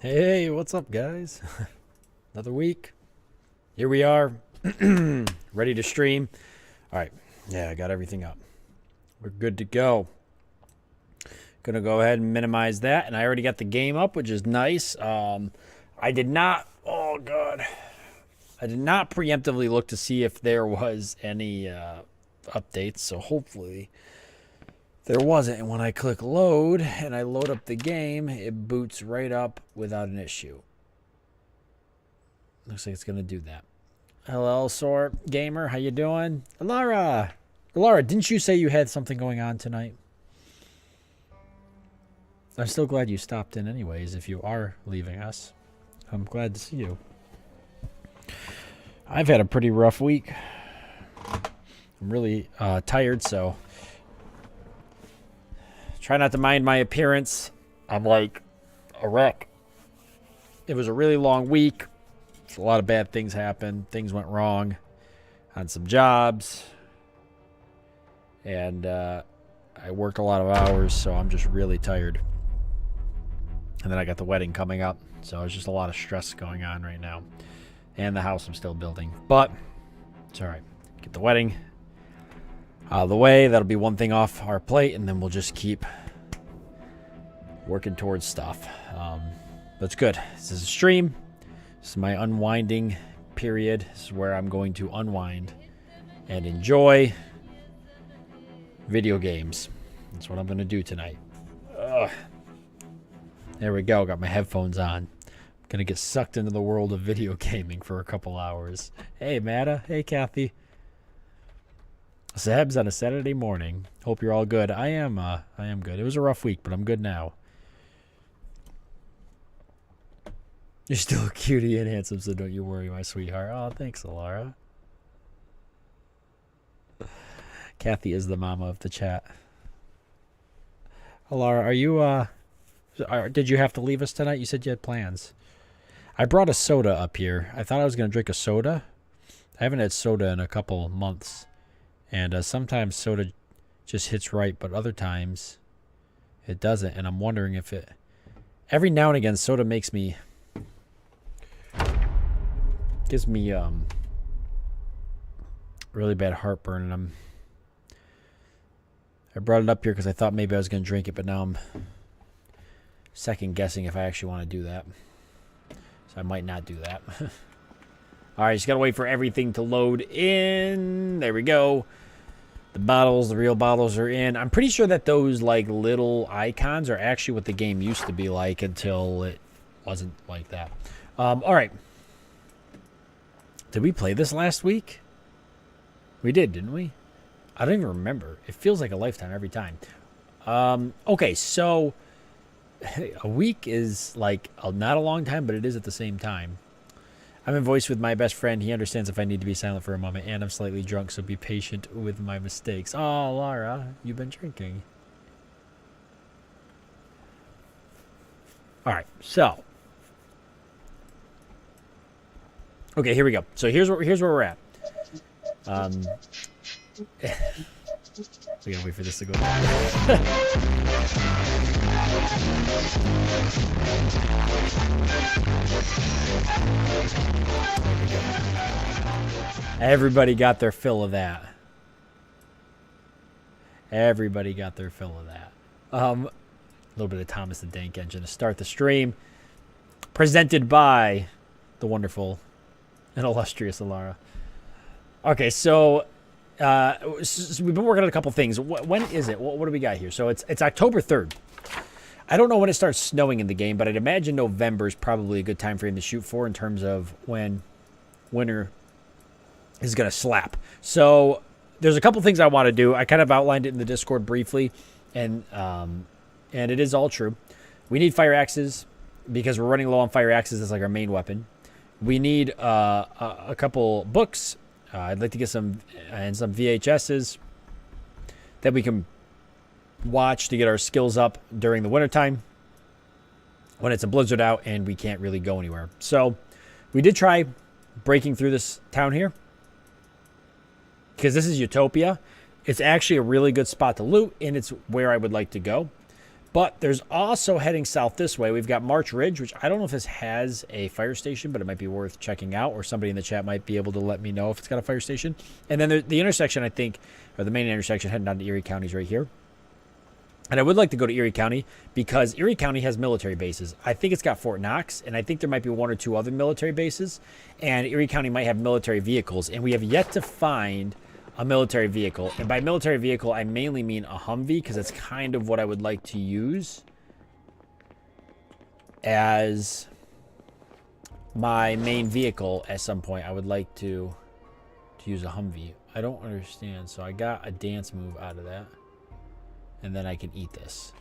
Hey, what's up, guys? Another week. Here we are, ready to stream. All right. Yeah, I got everything up. We're good to go. Gonna go ahead and minimize that, and I already got the game up, which is nice. I did not. Oh god, I did not preemptively look to see if there was any updates. So hopefully there wasn't. And when I click load and I load up the game, it boots right up without an issue. Looks like it's gonna do that. Hello, Sor Gamer. How you doing? Laura, didn't you say you had something going on tonight? I'm still glad you stopped in anyways, if you are leaving us. I'm glad to see you. I've had a pretty rough week. I'm really tired, so try not to mind my appearance. I'm like a wreck. It was a really long week. A lot of bad things happened. Things went wrong on some jobs. And I worked a lot of hours, so I'm just really tired. And then I got the wedding coming up, so it's just a lot of stress going on right now. And the house I'm still building. But it's all right. Get the wedding out of the way. That'll be one thing off our plate, and then we'll just keep working towards stuff. But it's good. This is a stream. This is my unwinding period. This is where I'm going to unwind and enjoy video games. That's what I'm going to do tonight. Ugh. There we go. Got my headphones on. I'm going to get sucked into the world of video gaming for a couple hours. Hey, Matta. Hey, Kathy. Sebs on a Saturday morning. Hope you're all good. I am good. It was a rough week, but I'm good now. You're still a cutie and handsome, so don't you worry, my sweetheart. Oh, thanks, Alara. Kathy is the mama of the chat. Alara, are you, did you have to leave us tonight? You said you had plans. I brought a soda up here. I thought I was going to drink a soda. I haven't had soda in a couple months. And sometimes soda just hits right, but other times it doesn't. And I'm wondering if it... Every now and again, soda makes me... Gives me really bad heartburn. And I brought it up here because I thought maybe I was going to drink it, but now I'm second guessing if I actually want to do that. So I might not do that. All right, just got to wait for everything to load in. There we go. The bottles, the real bottles are in. I'm pretty sure that those like little icons are actually what the game used to be like until it wasn't like that. All right. Did we play this last week? We did, didn't we? I don't even remember. It feels like a lifetime every time. Okay, so a week is like not a long time, but it is at the same time. I'm in voice with my best friend. He understands if I need to be silent for a moment, and I'm slightly drunk, so be patient with my mistakes. Oh, Laura, you've been drinking. All right, so. Okay, here we go. So here's where we're at. We gotta wait for this to go. Everybody got their fill of that. Everybody got their fill of that. A little bit of Thomas the Dank Engine to start the stream. Presented by the wonderful and illustrious Alara. Okay, so we've been working on a couple things. When is it? What do we got here? So it's October 3rd. I don't know when it starts snowing in the game, but I'd imagine November is probably a good time frame to shoot for in terms of when winter is going to slap. So there's a couple things I want to do. I kind of outlined it in the Discord briefly, and it is all true. We need fire axes because we're running low on fire axes as like our main weapon. We need a couple books. I'd like to get some VHSs that we can watch to get our skills up during the wintertime when it's a blizzard out and we can't really go anywhere. So we did try breaking through this town here because this is Utopia. It's actually a really good spot to loot, and it's where I would like to go. But there's also heading south this way. We've got March Ridge, which I don't know if this has a fire station, but it might be worth checking out, or somebody in the chat might be able to let me know if it's got a fire station. And then the intersection, I think, or the main intersection heading down to Erie County is right here. And I would like to go to Erie County because Erie County has military bases. I think it's got Fort Knox, and I think there might be 1 or 2 other military bases. And Erie County might have military vehicles, and we have yet to find a military vehicle. And by military vehicle, I mainly mean a Humvee, because that's kind of what I would like to use as my main vehicle at some point. I would like to use a Humvee. I don't understand. So I got a dance move out of that. And then I can eat this.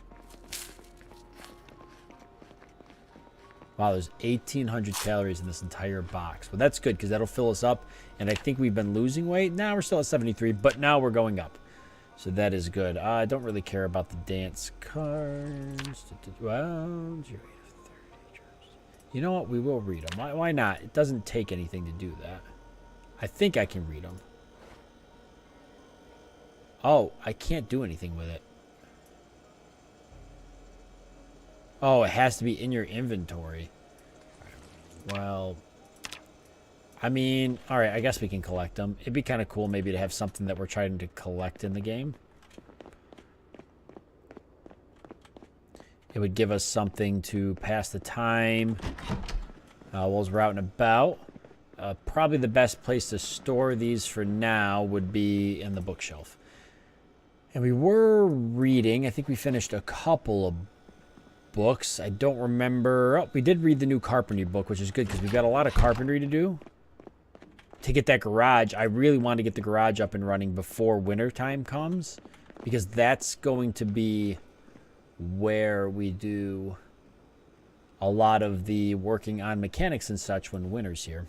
Wow, there's 1,800 calories in this entire box. But that's good because that'll fill us up. And I think we've been losing weight. Now we're still at 73, but now we're going up. So that is good. I don't really care about the dance cards. Well, you know what? We will read them. Why not? It doesn't take anything to do that. I think I can read them. Oh, I can't do anything with it. Oh, it has to be in your inventory. Well, I mean, all right, I guess we can collect them. It'd be kind of cool maybe to have something that we're trying to collect in the game. It would give us something to pass the time while we're out and about. Probably the best place to store these for now would be in the bookshelf. And we were reading. I think we finished a couple of books. I don't remember. Oh, we did read the new carpentry book, which is good because we've got a lot of carpentry to do. To get that garage, I really want to get the garage up and running before winter time comes, because that's going to be where we do a lot of the working on mechanics and such when winter's here.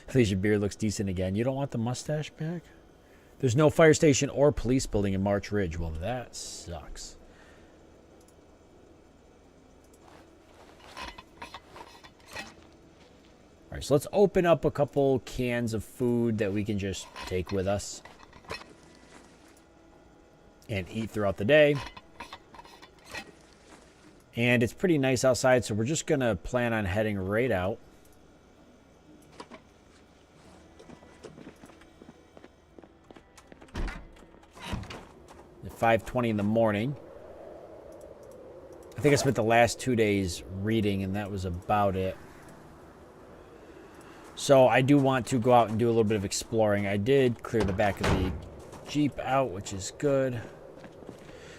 At least your beard looks decent again. You don't want the mustache back? There's no fire station or police building in March Ridge. Well, that sucks. All right, so let's open up a couple cans of food that we can just take with us and eat throughout the day. And it's pretty nice outside, so we're just going to plan on heading right out. At 5:20 in the morning. I think I spent the last 2 days reading, and that was about it. So I do want to go out and do a little bit of exploring. I did clear the back of the Jeep out, which is good.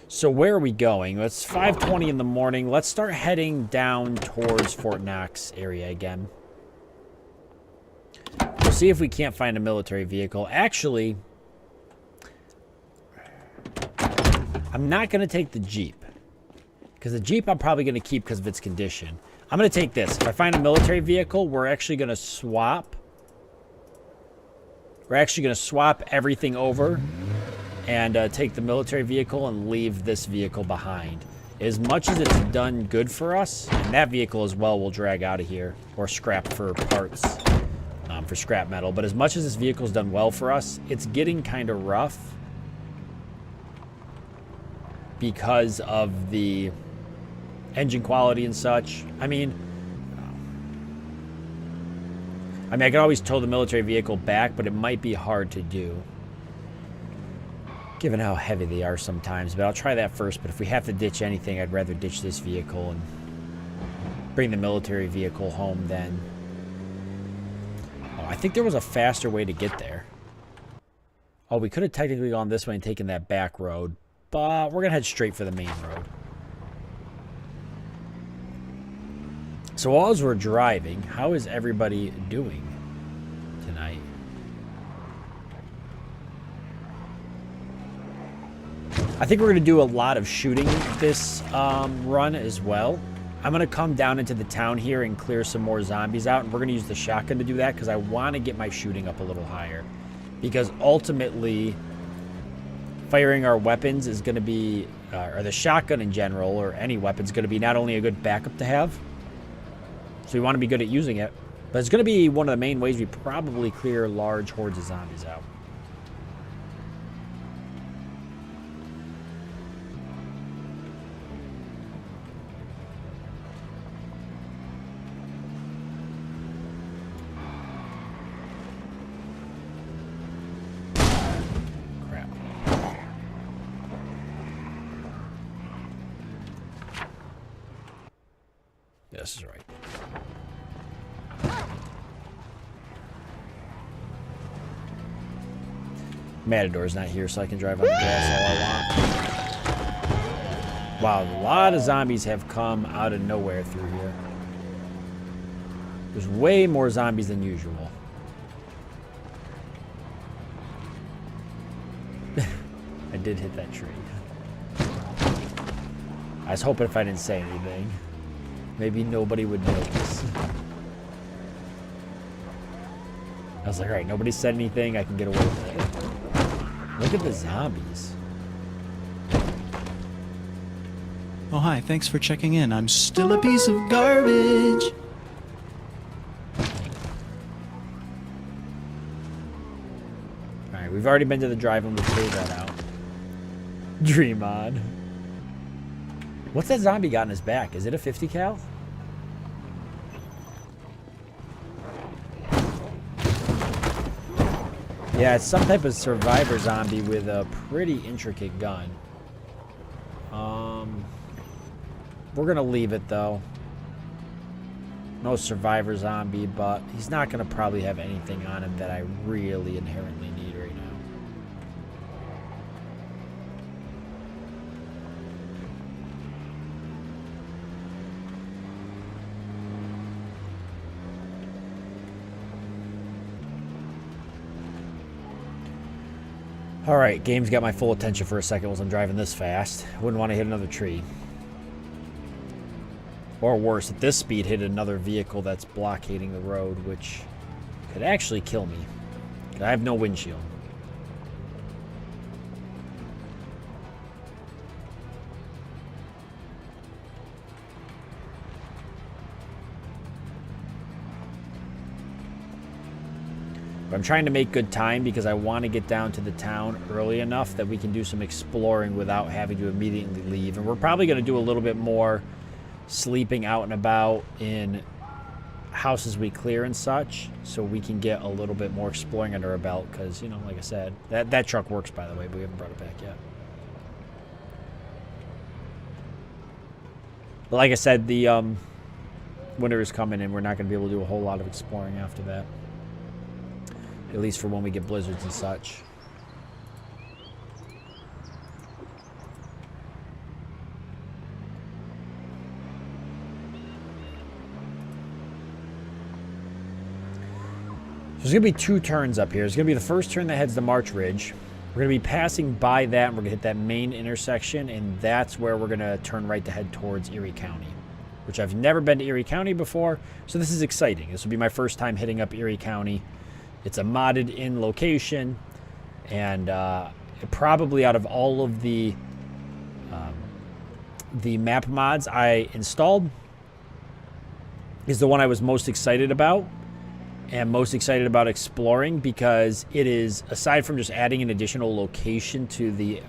So where are we going? It's 5:20 in the morning. Let's start heading down towards Fort Knox area again. We'll see if we can't find a military vehicle. Actually, I'm not going to take the Jeep, because the Jeep I'm probably going to keep because of its condition. I'm going to take this. If I find a military vehicle, we're actually going to swap. We're actually going to swap everything over and take the military vehicle and leave this vehicle behind. As much as it's done good for us, and that vehicle as well will drag out of here or scrap for parts, for scrap metal. But as much as this vehicle's done well for us, it's getting kind of rough because of the engine quality and such. I mean, I could always tow the military vehicle back, but it might be hard to do, given how heavy they are sometimes. But I'll try that first. But if we have to ditch anything, I'd rather ditch this vehicle and bring the military vehicle home then. Oh, I think there was a faster way to get there. Oh, we could have technically gone this way and taken that back road, but we're going to head straight for the main road. So as we're driving, how is everybody doing tonight? I think we're going to do a lot of shooting this run as well. I'm going to come down into the town here and clear some more zombies out, and we're going to use the shotgun to do that because I want to get my shooting up a little higher. Because ultimately, firing our weapons is going to be, or the shotgun in general, or any weapon is going to be not only a good backup to have, so we want to be good at using it, but it's going to be one of the main ways we probably clear large hordes of zombies out. This is right. Matador's not here, so I can drive on the grass all I want. Wow, a lot of zombies have come out of nowhere through here. There's way more zombies than usual. I did hit that tree. I was hoping if I didn't say anything, maybe nobody would notice. I was like, all right, nobody said anything. I can get away with it. Look at the zombies. Oh, hi. Thanks for checking in. I'm still a piece of garbage. All right, we've already been to the drive-in. We'll clear that out. Dream on. What's that zombie got in his back? Is it a 50 cal? Yeah, it's some type of survivor zombie with a pretty intricate gun. We're gonna leave it though. No survivor zombie, but he's not gonna probably have anything on him that I really inherently need right now. Alright, game's got my full attention for a second as I'm driving this fast. Wouldn't want to hit another tree. Or worse, at this speed, hit another vehicle that's blockading the road, which could actually kill me. I have no windshield. But I'm trying to make good time because I want to get down to the town early enough that we can do some exploring without having to immediately leave. And we're probably going to do a little bit more sleeping out and about in houses we clear and such, so we can get a little bit more exploring under our belt. Because, you know, like I said, that truck works, by the way, but we haven't brought it back yet. But like I said, the winter is coming and we're not going to be able to do a whole lot of exploring after that. At least for when we get blizzards and such. There's going to be two turns up here. There's going to be the first turn that heads to March Ridge. We're going to be passing by that, and we're going to hit that main intersection, and that's where we're going to turn right to head towards Erie County, which I've never been to Erie County before, so this is exciting. This will be my first time hitting up Erie County. It's a modded-in location, and probably out of all of the map mods I installed is the one I was most excited about and most excited about exploring, because it is, aside from just adding an additional location to the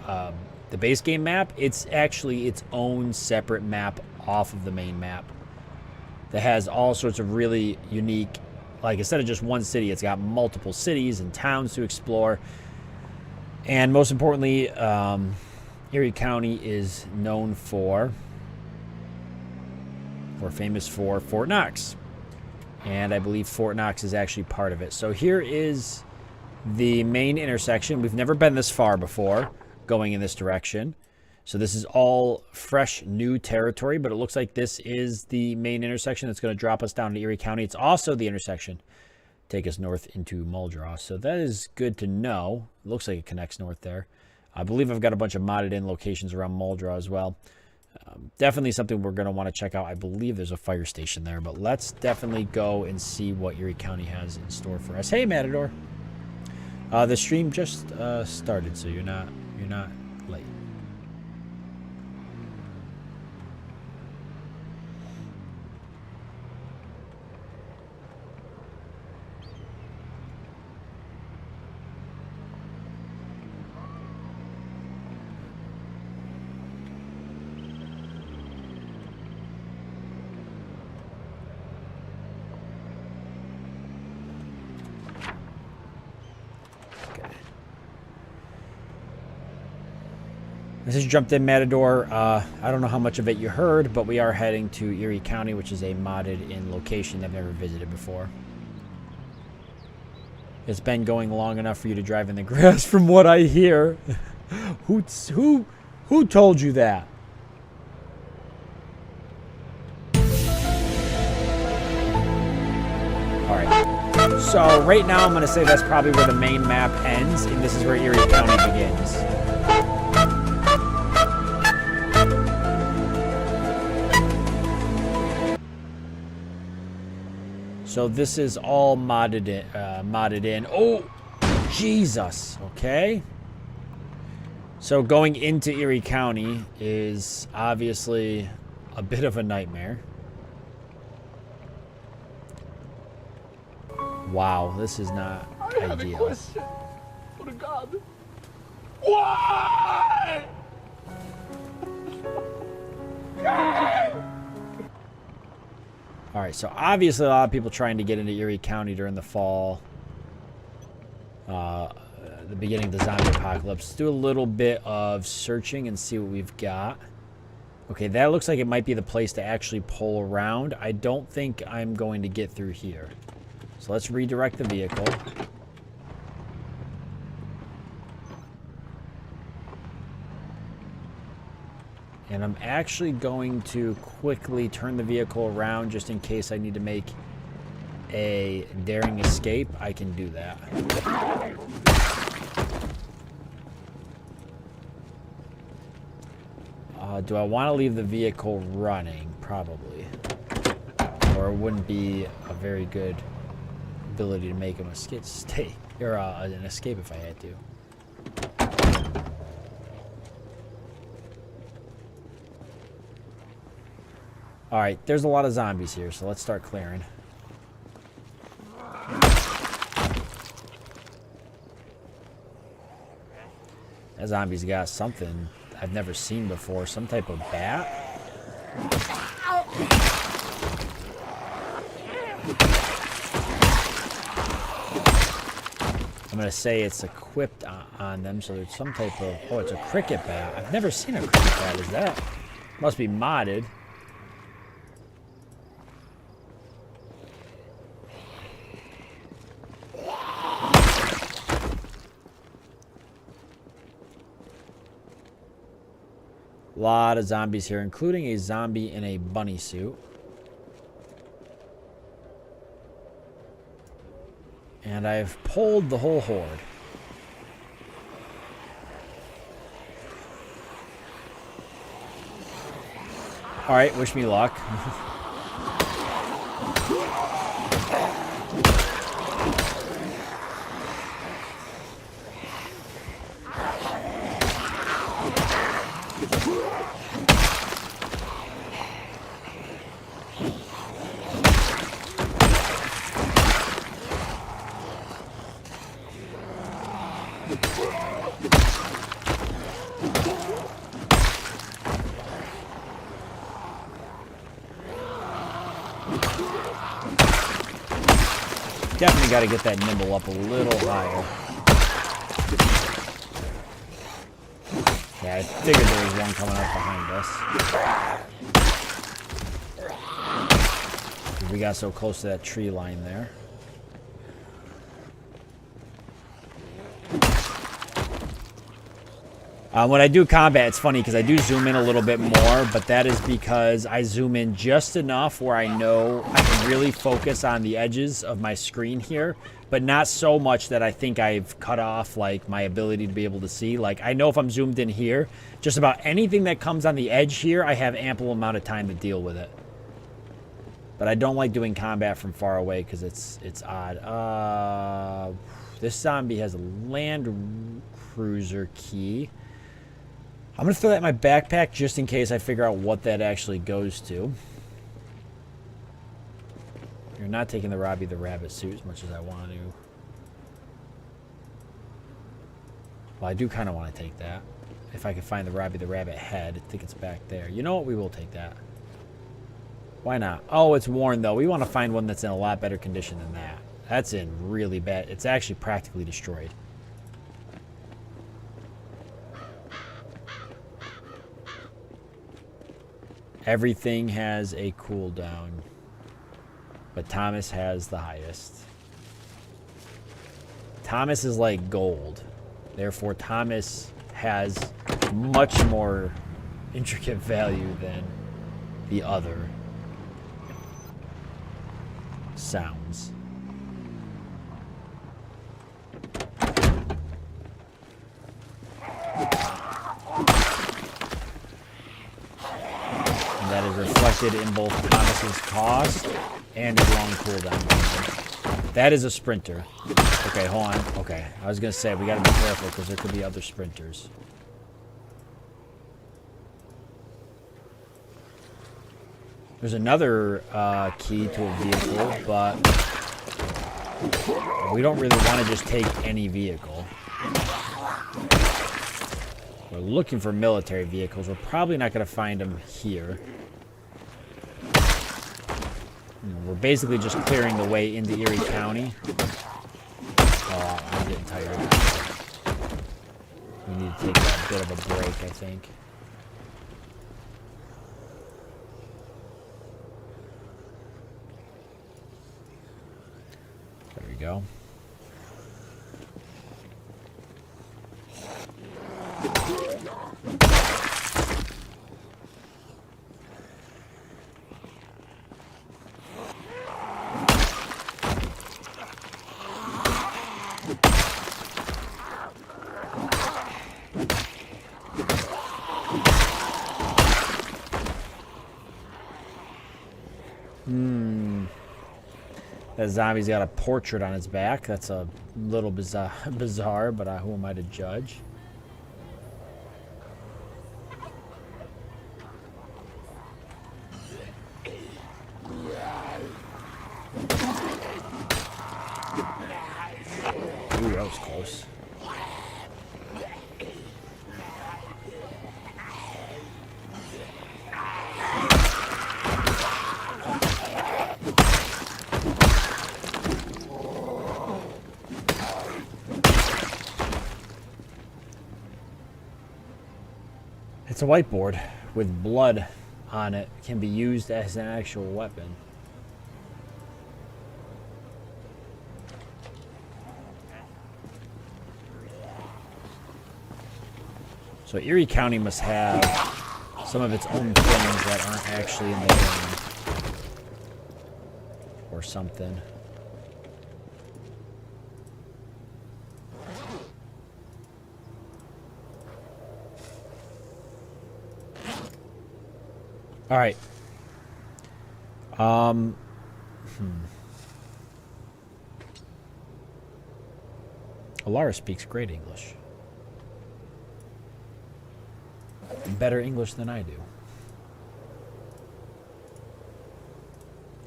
base game map, it's actually its own separate map off of the main map that has all sorts of really unique, like instead of just one city, it's got multiple cities and towns to explore. And most importantly, Erie County is known for, or famous for, Fort Knox. And I believe Fort Knox is actually part of it. So here is the main intersection. We've never been this far before going in this direction. So this is all fresh, new territory, but it looks like this is the main intersection that's going to drop us down to Erie County. It's also the intersection take us north into Muldraugh. So that is good to know. It looks like it connects north there. I believe I've got a bunch of modded in locations around Muldraugh as well. Definitely something we're going to want to check out. I believe there's a fire station there, but let's definitely go and see what Erie County has in store for us. Hey, Matador. The stream just started, so you're not late. This is Jumped In Matador. I don't know how much of it you heard, but we are heading to Erie County, which is a modded in location I've never visited before. It's been going long enough for you to drive in the grass from what I hear. Who told you that? Alright. So right now I'm going to say that's probably where the main map ends, and this is where Erie County begins. So this is all modded in. Oh, Jesus. Okay. So going into Erie County is obviously a bit of a nightmare. Wow, this is not ideal. I have a question. Oh my God. Why? All right, so obviously a lot of people trying to get into Erie County during the fall. The beginning of the zombie apocalypse. Let's do a little bit of searching and see what we've got. Okay, that looks like it might be the place to actually pull around. I don't think I'm going to get through here. So let's redirect the vehicle. And I'm actually going to quickly turn the vehicle around just in case I need to make a daring escape. I can do that. Do I want to leave the vehicle running? Probably. Or it wouldn't be a very good ability to make an escape if I had to. Alright, there's a lot of zombies here, so let's start clearing. That zombie's got something I've never seen before, some type of bat. I'm going to say it's equipped on them, so there's some type of... Oh, it's a cricket bat. I've never seen a cricket bat. Is that... Must be modded. A lot of zombies here, including a zombie in a bunny suit. And I've pulled the whole horde. Alright, wish me luck. Definitely got to get that nimble up a little higher. Yeah, I figured there was one coming up behind us. We got so close to that tree line there. When I do combat, it's funny because I do zoom in a little bit more, but that is because I zoom in just enough where I know I can really focus on the edges of my screen here, but not so much that I think I've cut off like my ability to be able to see. Like I know if I'm zoomed in here, just about anything that comes on the edge here, I have ample amount of time to deal with it. But I don't like doing combat from far away because it's odd. This zombie has a Land Cruiser key. I'm going to throw that in my backpack just in case I figure out what that actually goes to. You're not taking the Robbie the Rabbit suit as much as I want to. Well, I do kind of want to take that. If I can find the Robbie the Rabbit head, I think it's back there. You know what? We will take that. Why not? Oh, it's worn, though. We want to find one that's in a lot better condition than that. That's in really bad. It's actually practically destroyed. Everything has a cooldown, but Thomas has the highest. Thomas is like gold. Therefore, Thomas has much more intricate value than the other sounds. And that is reflected in both Thomas's cost and his long cooldown. That is a sprinter. Okay, hold on. Okay, I was gonna say we gotta be careful because there could be other sprinters. There's another key to a vehicle, but we don't really want to just take any vehicle. We're looking for military vehicles. We're probably not going to find them here. We're basically just clearing the way into Erie County. Oh, I'm getting tired. We need to take a bit of a break, I think. There we go. That zombie's got a portrait on his back. That's a little bizarre, but who am I to judge? Ooh, that was close. It's a whiteboard with blood on it. It can be used as an actual weapon. So Erie County must have some of its own things that aren't actually in the game. Or something. All right. Alara speaks great English. Better English than I do.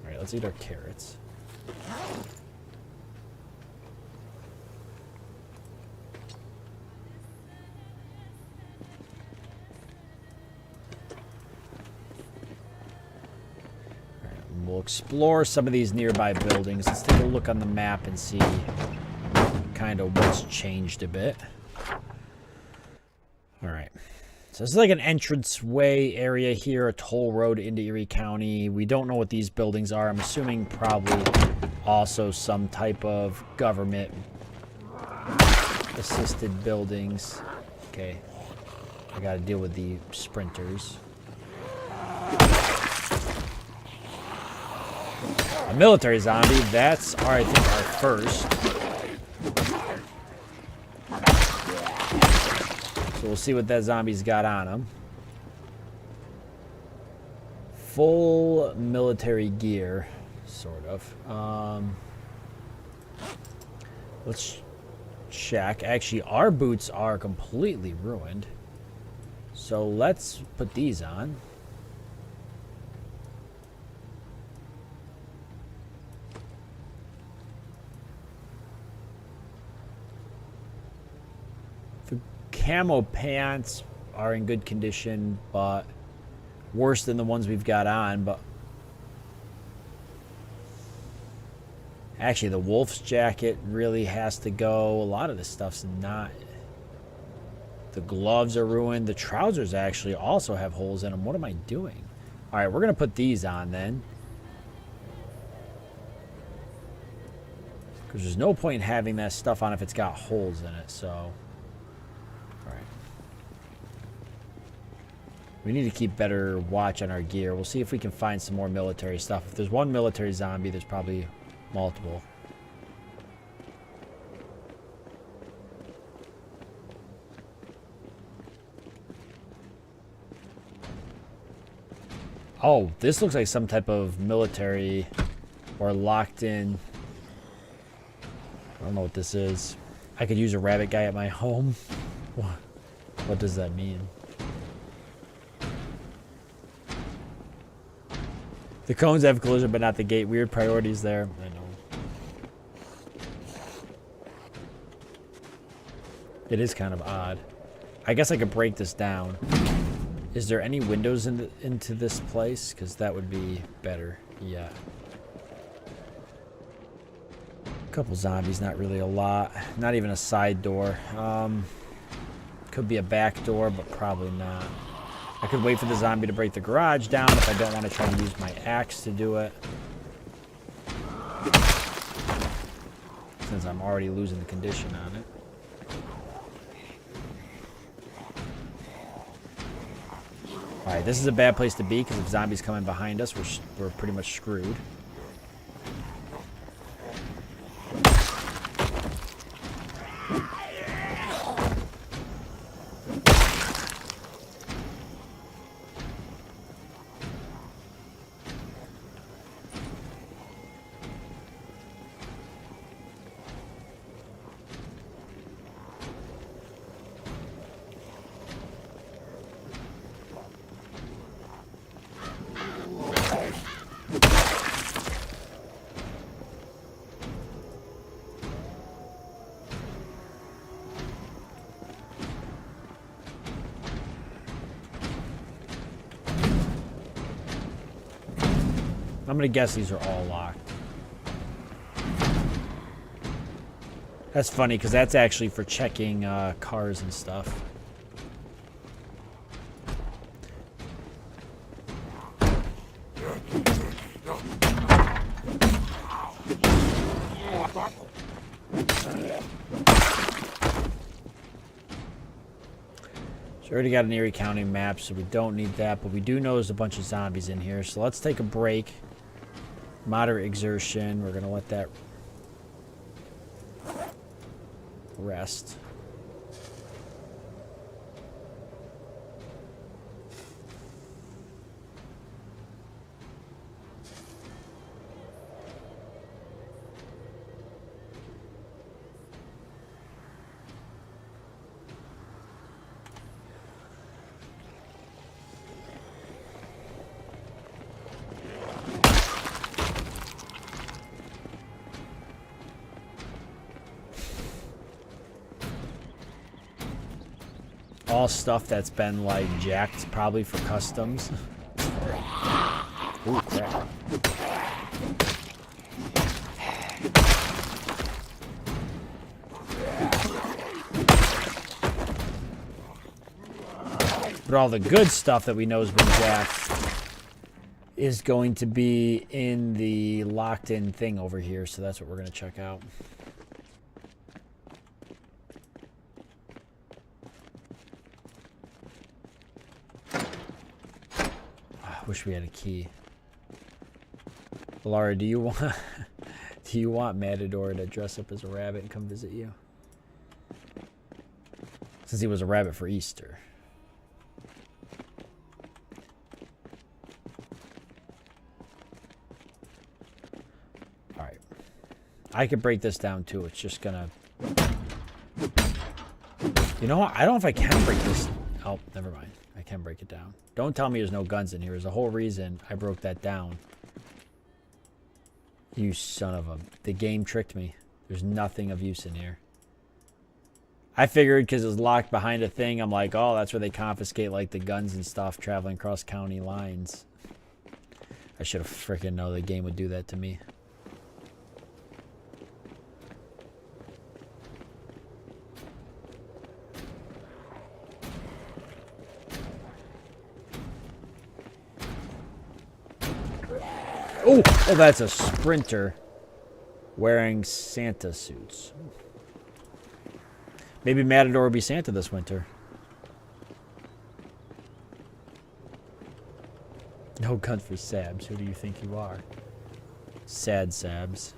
All right, let's eat our carrots. We'll explore some of these nearby buildings. Let's take a look on the map and see kind of what's changed a bit. All right. So this is like an entranceway area here, a toll road into Erie County. We don't know what these buildings are. I'm assuming probably also some type of government assisted buildings. Okay. I got to deal with the sprinters. A military zombie, that's I think our first. So we'll see what that zombie's got on him. Full military gear, sort of. Let's check. Actually, our boots are completely ruined. So let's put these on. Camo pants are in good condition, but worse than the ones we've got on. But actually, the wolf's jacket really has to go. A lot of this stuff's not. The gloves are ruined. The trousers actually also have holes in them. What am I doing? All right, we're going to put these on then. Because there's no point in having that stuff on if it's got holes in it, so. All right. We need to keep better watch on our gear. We'll see if we can find some more military stuff. If there's one military zombie, there's probably multiple. Oh, this looks like some type of military or locked in. I don't know what this is. I could use a rabbit guy at my home. What does that mean? The cones have collision, but not the gate. Weird priorities there. I know. It is kind of odd. I guess I could break this down. Is there any windows into this place? Because that would be better. Yeah. A couple zombies, not really a lot. Not even a side door. Could be a back door, but probably not. I could wait for the zombie to break the garage down if I don't want to try to use my axe to do it. Since I'm already losing the condition on it. Alright, this is a bad place to be because if zombies come in behind us, we're pretty much screwed. I'm gonna guess these are all locked. That's funny because that's actually for checking cars and stuff. So we already got an Erie County map, so we don't need that, but we do know there's a bunch of zombies in here. So let's take a break. Moderate exertion. We're going to let that rest. All stuff that's been like jacked probably for customs. Ooh, crap. But all the good stuff that we know has been jacked is going to be in the locked in thing over here, so that's what we're going to check out. Wish we had a key. Laura, do you want Matador to dress up as a rabbit and come visit you? Since he was a rabbit for Easter. Alright. I could break this down too. It's just gonna... You know what? I don't know if I can break this... Oh, never mind. I can break it down. Don't tell me there's no guns in here. There's a whole reason I broke that down. You son of a... The game tricked me. There's nothing of use in here. I figured because it was locked behind a thing, I'm like, oh, that's where they confiscate like the guns and stuff traveling across county lines. I should have freaking known the game would do that to me. Oh, that's a sprinter wearing Santa suits. Maybe Matador will be Santa this winter. No gun for Sabs. Who do you think you are? Sad Sabs.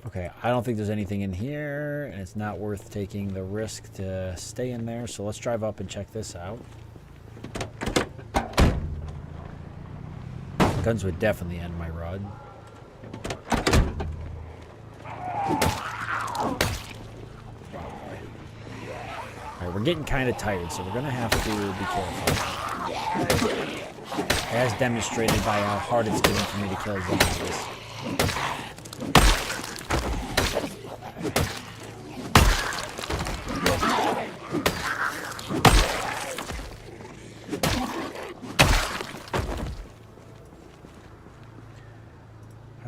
Okay, I don't think there's anything in here, and it's not worth taking the risk to stay in there, so let's drive up and check this out. Guns would definitely end my rod. Alright, we're getting kind of tired, so we're going to have to be careful. As demonstrated by how hard it's getting for me to kill zombies.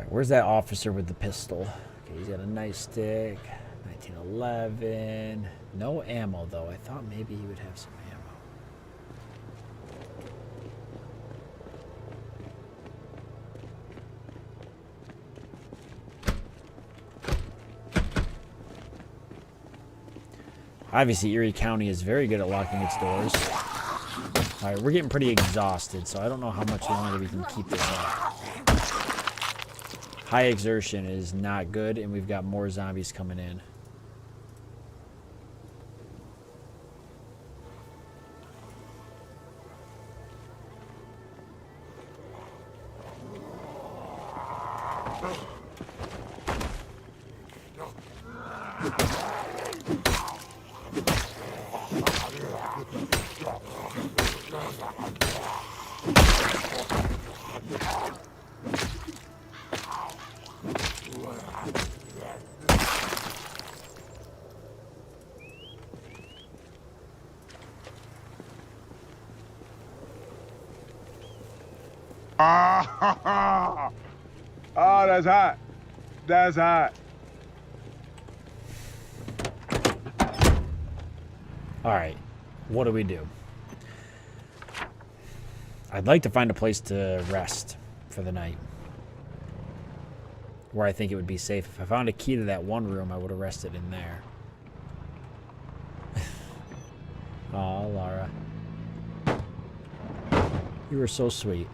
Where's that officer with the pistol? Okay, he's got a nice stick. 1911. No ammo, though. I thought maybe he would have some ammo. Obviously, Erie County is very good at locking its doors. Alright, we're getting pretty exhausted, so I don't know how much longer we can keep this up. High exertion is not good, and we've got more zombies coming in. Oh, that's hot. That's hot. All right, what do we do? I'd like to find a place to rest for the night, where I think it would be safe. If I found a key to that one room, I would have rested in there. Aw, Lara. You were so sweet.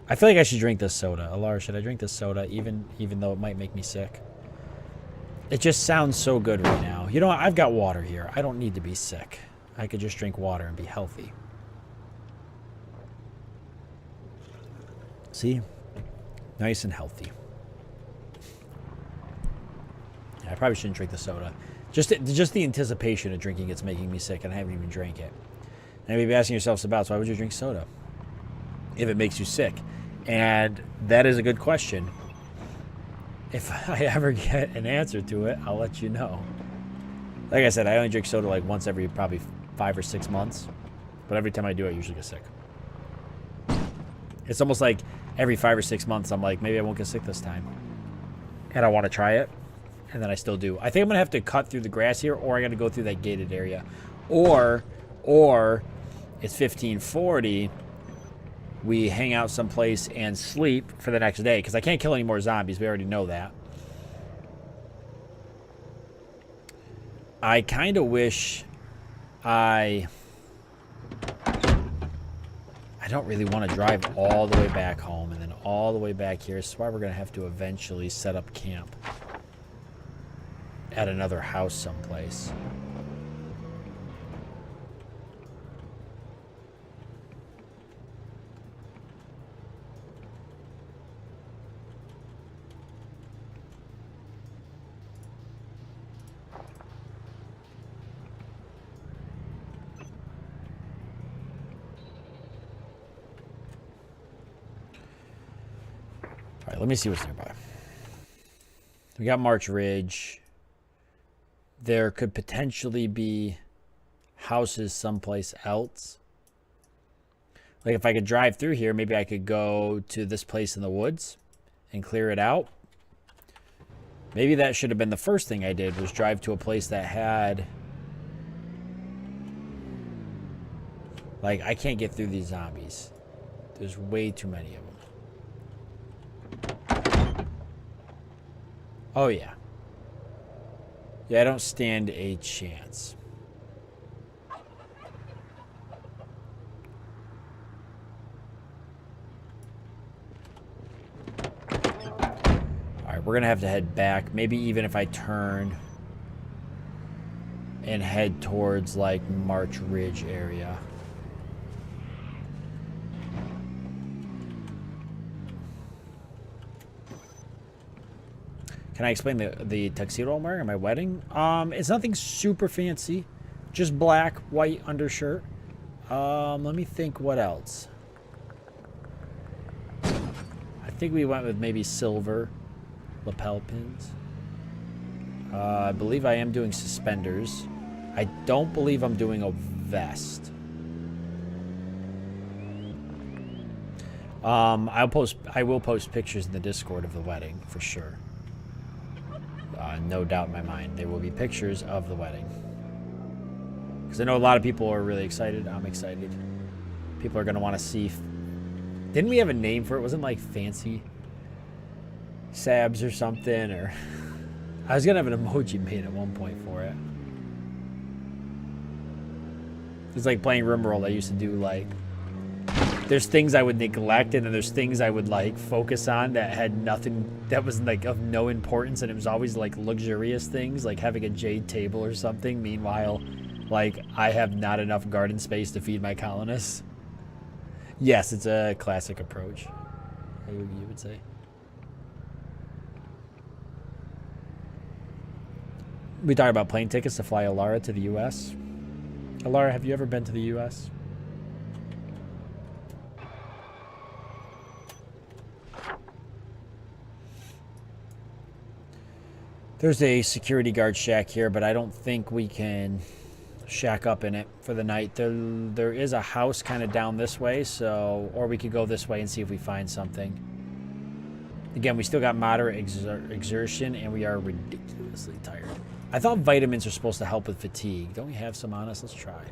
I feel like I should drink this soda. Alara, should I drink this soda even though it might make me sick? It just sounds so good right now. You know what? I've got water here. I don't need to be sick. I could just drink water and be healthy. See? Nice and healthy. Yeah, I probably shouldn't drink the soda. Just the anticipation of drinking it's making me sick, and I haven't even drank it. And you'd be asking yourselves about, so why would you drink soda if it makes you sick? And that is a good question. If I ever get an answer to it, I'll let you know. Like I said, I only drink soda like once every probably 5 or 6 months. But every time I do, I usually get sick. It's almost like every 5 or 6 months, I'm like, maybe I won't get sick this time. And I want to try it. And then I still do. I think I'm going to have to cut through the grass here, or I got to go through that gated area. Or it's 1540. We hang out someplace and sleep for the next day, because I can't kill any more zombies. We already know that. I kind of wish I don't really want to drive all the way back home and then all the way back here. This is why we're going to have to eventually set up camp at another house someplace. All right, let me see what's nearby. We got March Ridge. There could potentially be houses someplace else. Like if I could drive through here, maybe I could go to this place in the woods and clear it out Maybe that should have been the first thing I did, was drive to a place that had... Like, I can't get through these zombies. There's way too many of them. Oh, yeah. Yeah, I don't stand a chance. Alright, we're gonna have to head back. Maybe even if I turn and head towards, like, March Ridge area. Can I explain the tuxedo I'm wearing at my wedding? It's nothing super fancy. Just black, white undershirt. Let me think what else. I think we went with maybe silver lapel pins. I believe I am doing suspenders. I don't believe I'm doing a vest. I will post pictures in the Discord of the wedding for sure. No doubt in my mind, there will be pictures of the wedding. Because I know a lot of people are really excited. I'm excited. People are going to want to see. Didn't we have a name for it? Wasn't it like Fancy Sabs or something? Or I was going to have an emoji made at one point for it. It's like playing RimWorld. I used to do like, there's things I would neglect, and then there's things I would like focus on that had nothing, that was like of no importance, and it was always like luxurious things, like having a jade table or something. Meanwhile, like I have not enough garden space to feed my colonists. Yes, it's a classic approach, you would say. We talked about plane tickets to fly Alara to the U.S. Alara, have you ever been to the U.S.? There's a security guard shack here, but I don't think we can shack up in it for the night. There is a house kind of down this way, so, or we could go this way and see if we find something. Again, we still got moderate exertion, and we are ridiculously tired. I thought vitamins are supposed to help with fatigue. Don't we have some on us? Let's try.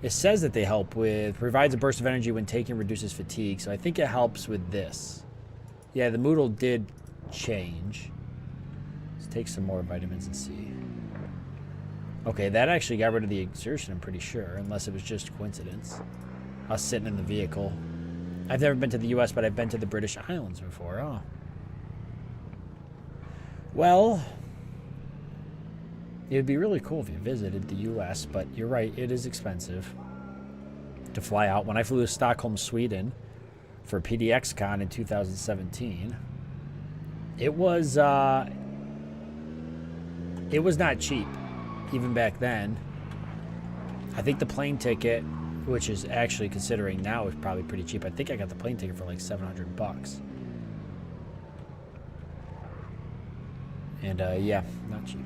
It says that they help with, provides a burst of energy when taken, reduces fatigue, so I think it helps with this. Yeah, the Moodle did change. Let's take some more vitamins and see. Okay, that actually got rid of the exertion, I'm pretty sure, unless it was just coincidence. I was sitting in the vehicle. I've never been to the U.S., but I've been to the British Islands before. Oh. Well, it would be really cool if you visited the U.S., but you're right, it is expensive to fly out. When I flew to Stockholm, Sweden for PDXCon in 2017, it was not cheap, even back then. I think the plane ticket, which is actually considering now, is probably pretty cheap. I think I got the plane ticket for like $700. And yeah, not cheap.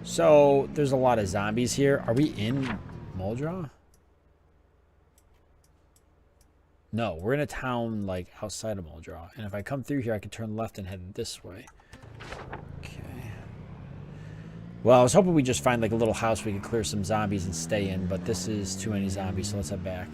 So there's a lot of zombies here. Are we in Muldraugh? No, we're in a town like outside of Muldraugh. And if I come through here, I can turn left and head this way. Okay. Well, I was hoping we just find like a little house we could clear some zombies and stay in, but this is too many zombies, so let's head back.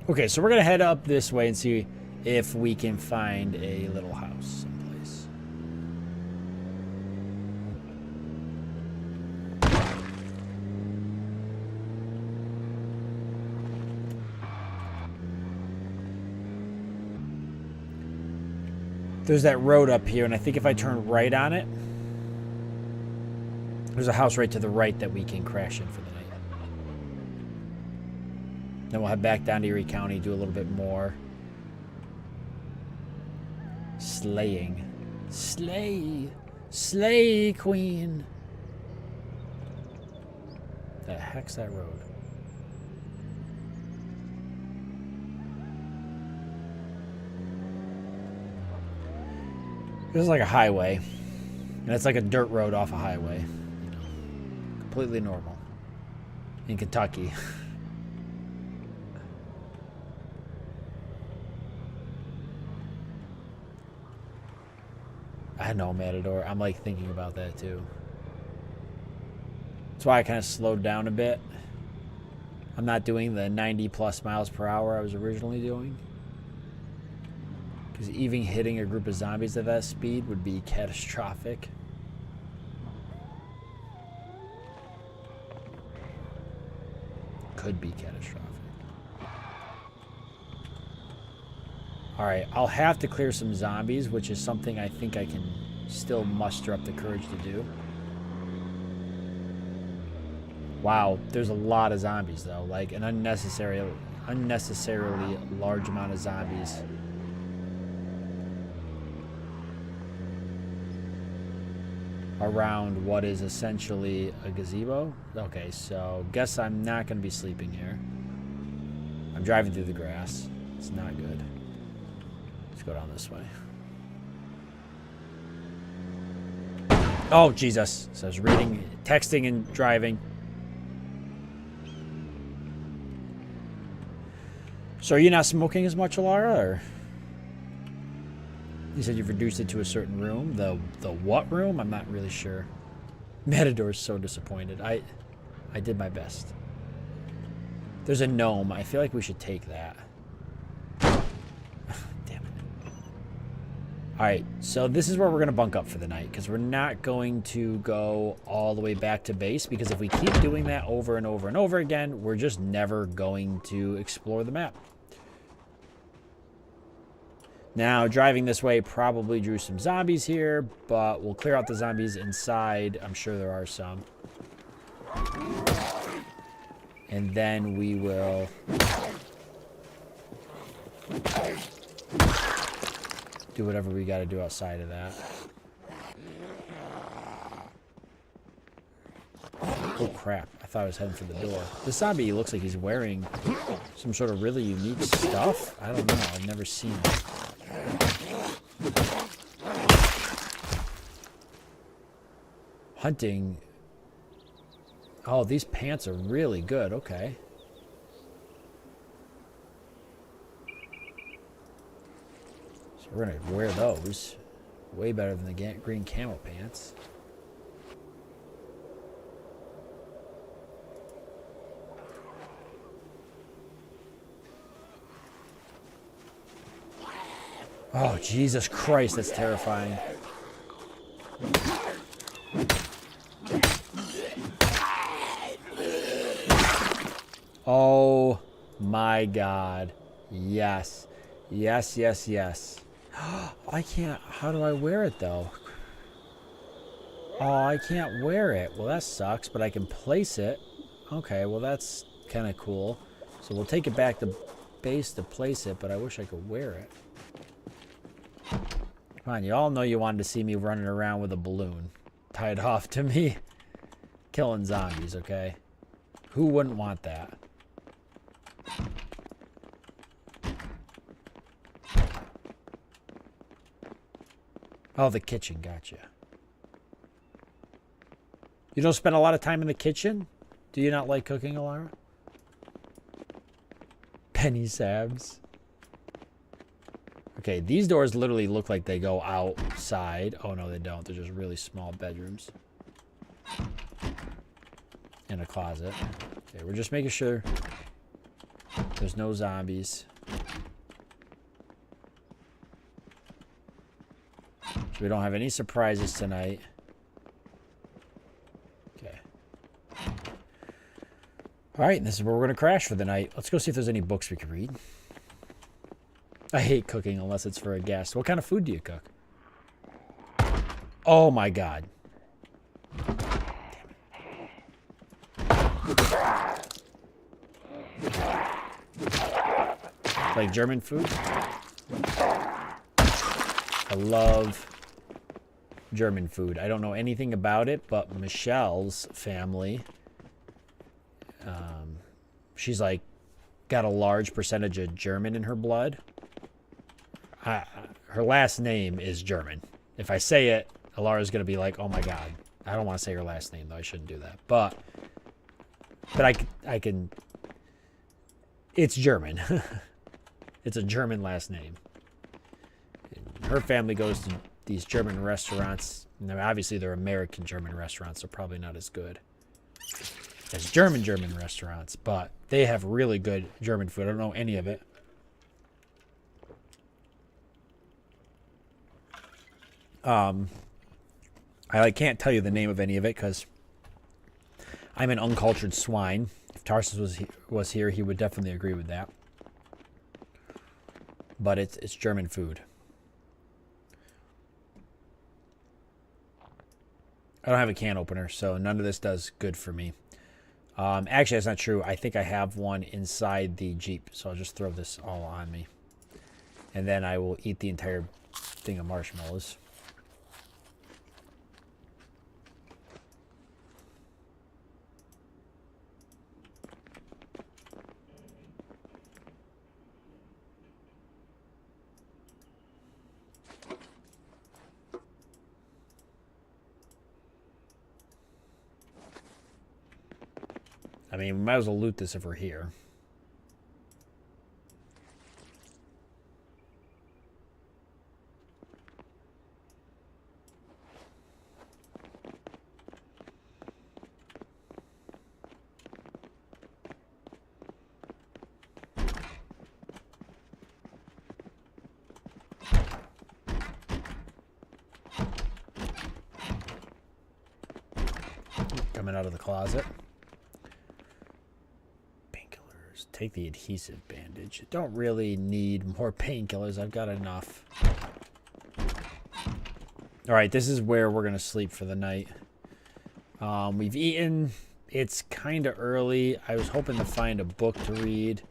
Okay, so we're going to head up this way and see if we can find a little house someplace. There's that road up here, and I think if I turn right on it, There's a house right to the right that we can crash in for the night. Then we'll head back down to Erie County, do a little bit more slaying. Slay! Slay, queen! The heck's that road? This is like a highway. And it's like a dirt road off a highway. You know, completely normal. In Kentucky. I know, Matador. I'm like thinking about that too. That's why I kind of slowed down a bit. I'm not doing the 90 plus miles per hour I was originally doing. Because even hitting a group of zombies at that speed would be catastrophic. Could be catastrophic. Alright, I'll have to clear some zombies, which is something I think I can still muster up the courage to do. Wow, there's a lot of zombies though. Like an unnecessarily large amount of zombies. Around what is essentially a gazebo. Okay, so guess I'm not going to be sleeping here. I'm driving through the grass. It's not good. Let's go down this way. Oh, Jesus. So I was reading, texting, and driving. So are you not smoking as much, Alara, or? You said you've reduced it to a certain room. The what room? I'm not really sure. Matador's so disappointed. I did my best. There's a gnome. I feel like we should take that. Damn it. Alright, so this is where we're going to bunk up for the night, because we're not going to go all the way back to base, because if we keep doing that over and over and over again, we're just never going to explore the map. Now, driving this way probably drew some zombies here, but we'll clear out the zombies inside. I'm sure there are some. And then we will do whatever we got to do outside of that. Oh, crap. I thought I was heading for the door. This zombie looks like he's wearing some sort of really unique stuff. I don't know. I've never seen it. Hunting. Oh, these pants are really good. Okay. So we're going to wear those. Way better than the green camel pants. Oh, Jesus Christ, that's terrifying. Oh my God. Yes. Yes, yes, yes. I can't. How do I wear it though? Oh, I can't wear it. Well, that sucks, but I can place it. Okay, well, that's kind of cool. So we'll take it back to base to place it, but I wish I could wear it. Come on, you all know you wanted to see me running around with a balloon tied off to me. Killing zombies, okay? Who wouldn't want that? Oh, the kitchen, gotcha. You don't spend a lot of time in the kitchen? Do you not like cooking, Alara? Penny Sabs. Okay, these doors literally look like they go outside. Oh, no, they don't. They're just really small bedrooms. And a closet. Okay, we're just making sure there's no zombies. So we don't have any surprises tonight. Okay. All right, and this is where we're going to crash for the night. Let's go see if there's any books we can read. I hate cooking unless it's for a guest. What kind of food do you cook? Oh my God. Damn it. Like German food? I love German food. I don't know anything about it, but Michelle's family, she's like got a large percentage of German in her blood. Her last name is German. If I say it, Alara's going to be like, oh my God. I don't want to say her last name, though. I shouldn't do that. But I can, it's German. It's a German last name. Her family goes to these German restaurants. And obviously, they're American German restaurants, so probably not as good as German restaurants. But they have really good German food. I don't know any of it. I can't tell you the name of any of it because I'm an uncultured swine. If Tarsus was here, he would definitely agree with that. But it's German food. I don't have a can opener, so none of this does good for me. Actually, that's not true. I think I have one inside the Jeep, so I'll just throw this all on me. And then I will eat the entire thing of marshmallows. I mean, we might as well loot this if we're here. Coming out of the closet. Take the adhesive bandage. Don't really need more painkillers. I've got enough. All right, this is where we're going to sleep for the night. We've eaten. It's kind of early. I was hoping to find a book to read.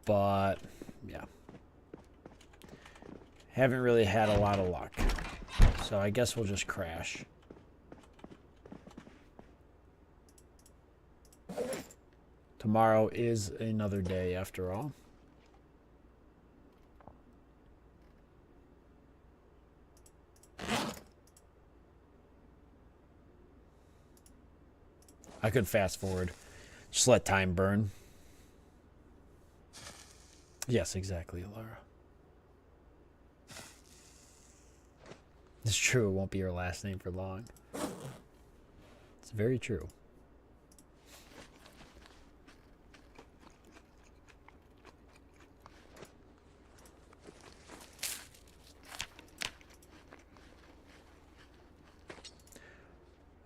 But, yeah. Haven't really had a lot of luck. So I guess we'll just crash. Tomorrow is another day, after all. I could fast forward. Just let time burn. Yes, exactly, Laura. It's true, it won't be your last name for long. It's very true.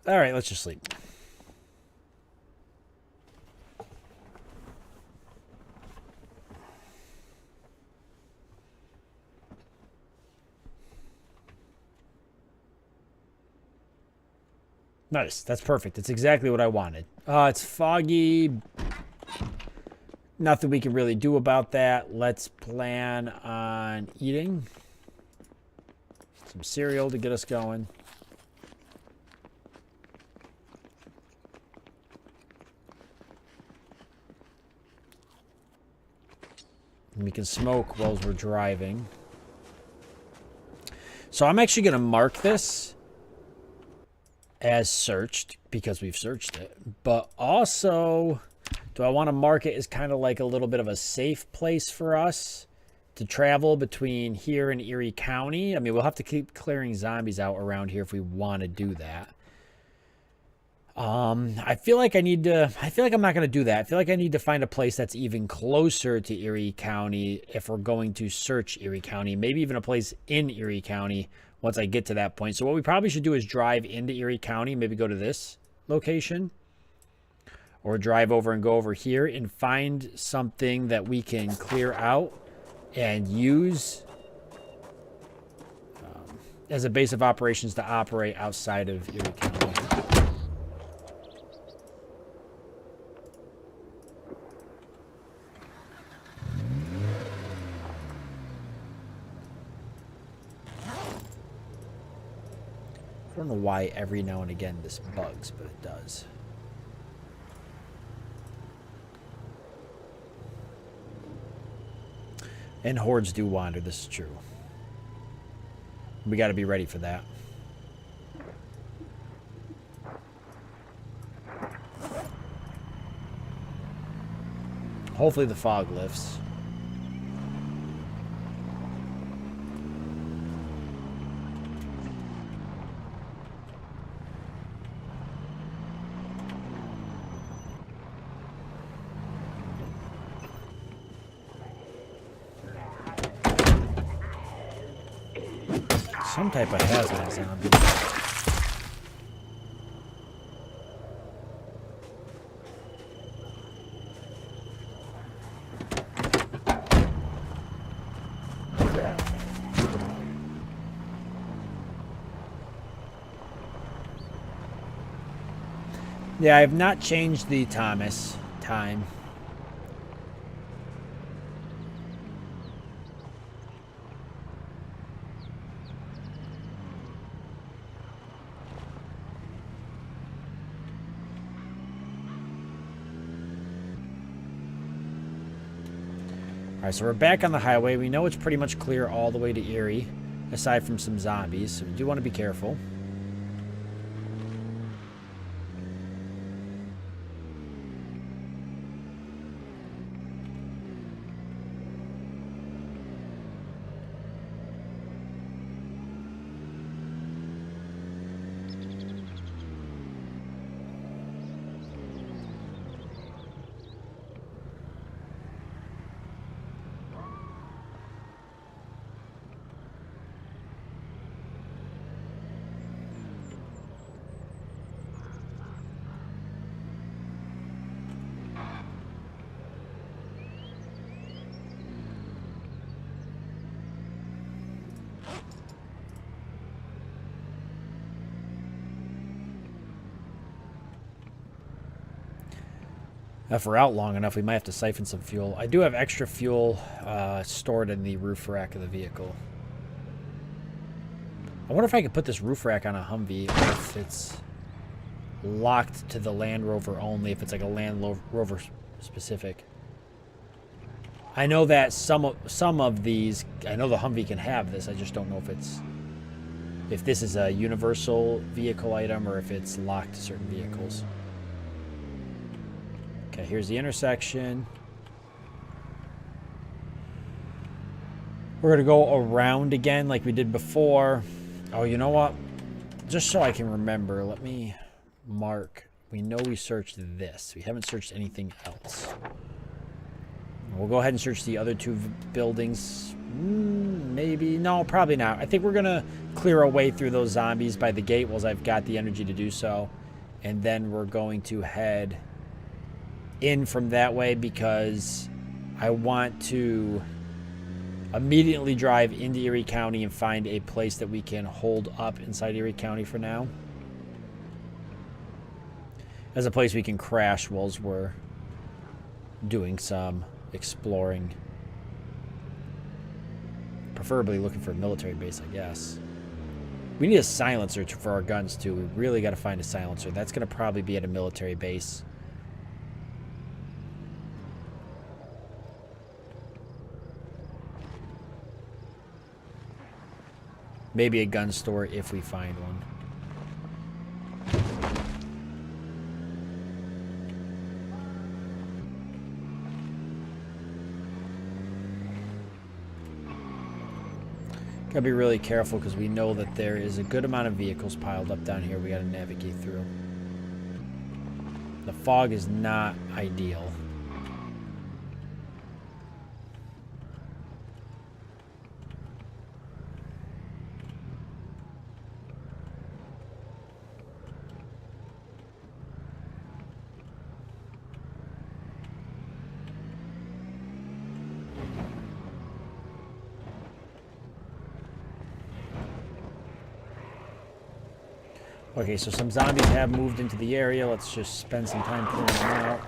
All right, let's just sleep. Nice. That's perfect. That's exactly what I wanted. It's foggy. Nothing we can really do about that. Let's plan on eating some cereal to get us going. We can smoke while we're driving. So I'm actually going to mark this as searched because we've searched it. But also, do I want to mark it as kind of like a little bit of a safe place for us to travel between here and Erie County? I mean, we'll have to keep clearing zombies out around here if we want to do that. I feel like I'm not going to do that. I feel like I need to find a place that's even closer to Erie County if we're going to search Erie County, maybe even a place in Erie County once I get to that point. So what we probably should do is drive into Erie County, maybe go to this location or drive over and go over here and find something that we can clear out and use as a base of operations to operate outside of Erie County. don't know why every now and again this bugs, but it does. And hordes do wander, this is true. We got to be ready for that. Hopefully the fog lifts. Some type of hazmat zombie. Yeah, I have not changed the Thomas time. Alright, so we're back on the highway. We know it's pretty much clear all the way to Erie, aside from some zombies, so we do want to be careful. If we're out long enough, we might have to siphon some fuel. I do have extra fuel stored in the roof rack of the vehicle. I wonder if I could put this roof rack on a Humvee if it's locked to the Land Rover only, if it's like a Land Rover specific. I know that some of these, I know the Humvee can have this, I just don't know if this is a universal vehicle item or if it's locked to certain vehicles. Okay, here's the intersection. We're going to go around again like we did before. Oh, you know what? Just so I can remember, let me mark. We know we searched this. We haven't searched anything else. We'll go ahead and search the other two buildings. Maybe. No, probably not. I think we're going to clear our way through those zombies by the gate while I've got the energy to do so. And then we're going to head in from that way because I want to immediately drive into Erie County and find a place that we can hold up inside Erie County for now. As a place we can crash whilst we're doing some exploring. Preferably looking for a military base, I guess. We need a silencer for our guns too. We really got to find a silencer. That's going to probably be at a military base. Maybe a gun store if we find one. Gotta be really careful because we know that there is a good amount of vehicles piled up down here we gotta navigate through. The fog is not ideal. Okay, so some zombies have moved into the area. Let's just spend some time clearing them out.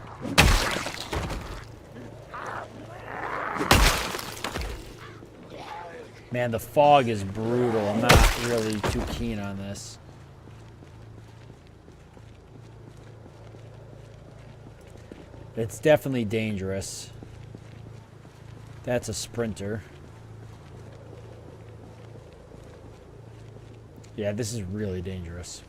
Man, the fog is brutal. I'm not really too keen on this. It's definitely dangerous. That's a sprinter. Yeah, this is really dangerous.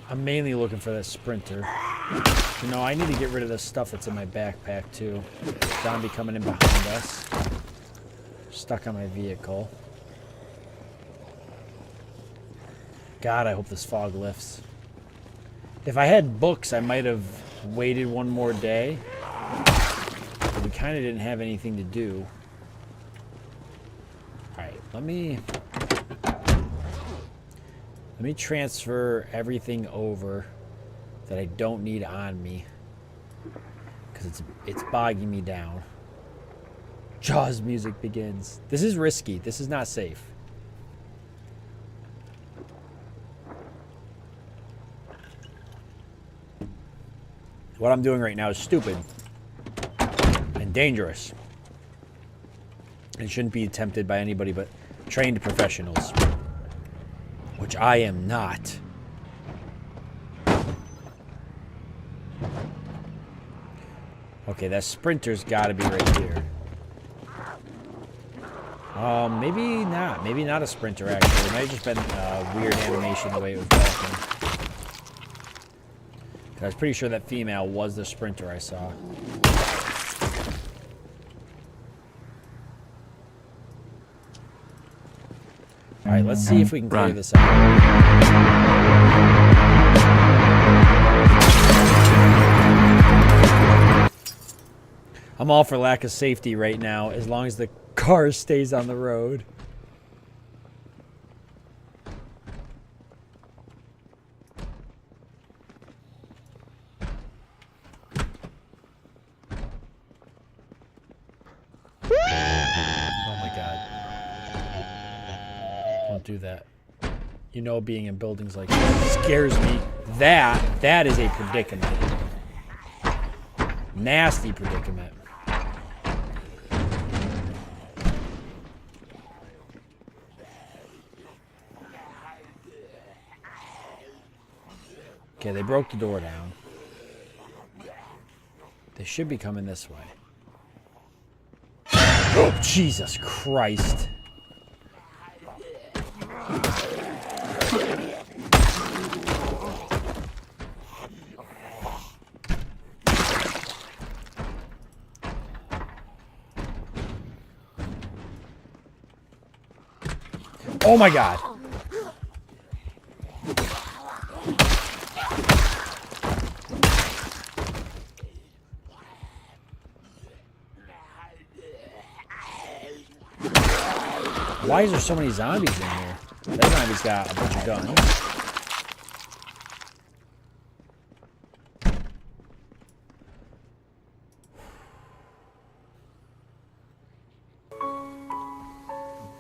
I'm mainly looking for that sprinter. You know, I need to get rid of the stuff that's in my backpack, too. Zombie coming in behind us. Stuck on my vehicle. God, I hope this fog lifts. If I had books, I might have waited one more day. But we kind of didn't have anything to do. Alright, let me transfer everything over that I don't need on me. Because it's bogging me down. Jaws music begins. This is risky. This is not safe. What I'm doing right now is stupid and dangerous. And shouldn't be attempted by anybody but trained professionals. Which I am not. Okay, that sprinter's got to be right here. Maybe not. Maybe not a sprinter, actually. It might have just been a weird animation the way it was walking. I was pretty sure that female was the sprinter I saw. Alright, let's see if we can clear this out. I'm all for lack of safety right now, as long as the car stays on the road. Oh my god. Don't do that. You know, being in buildings like this scares me. That is a predicament. Nasty predicament. Okay, they broke the door down. They should be coming this way. Oh, Jesus Christ. Oh my God. Why is there so many zombies in here? That zombie's got a bunch of guns.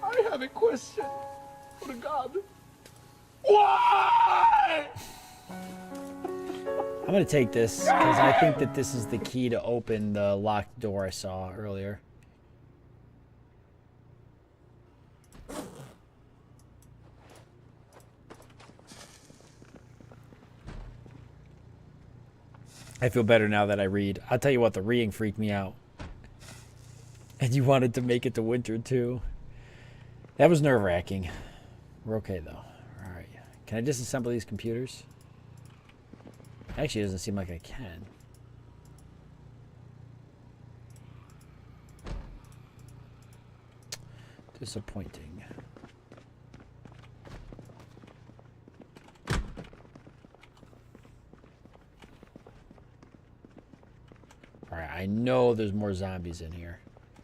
I have a question. For God. Why? I'm going to take this because I think that this is the key to open the locked door I saw earlier. I feel better now that I read. I'll tell you what, the reading freaked me out. And you wanted to make it to winter, too. That was nerve-wracking. We're okay, though. All right. Can I disassemble these computers? Actually, it doesn't seem like I can. Disappointing. Alright, I know there's more zombies in here.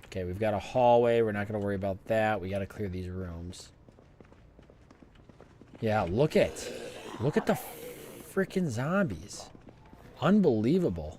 Okay, we've got a hallway. We're not going to worry about that. We got to clear these rooms. Yeah, look at the freaking zombies. Unbelievable.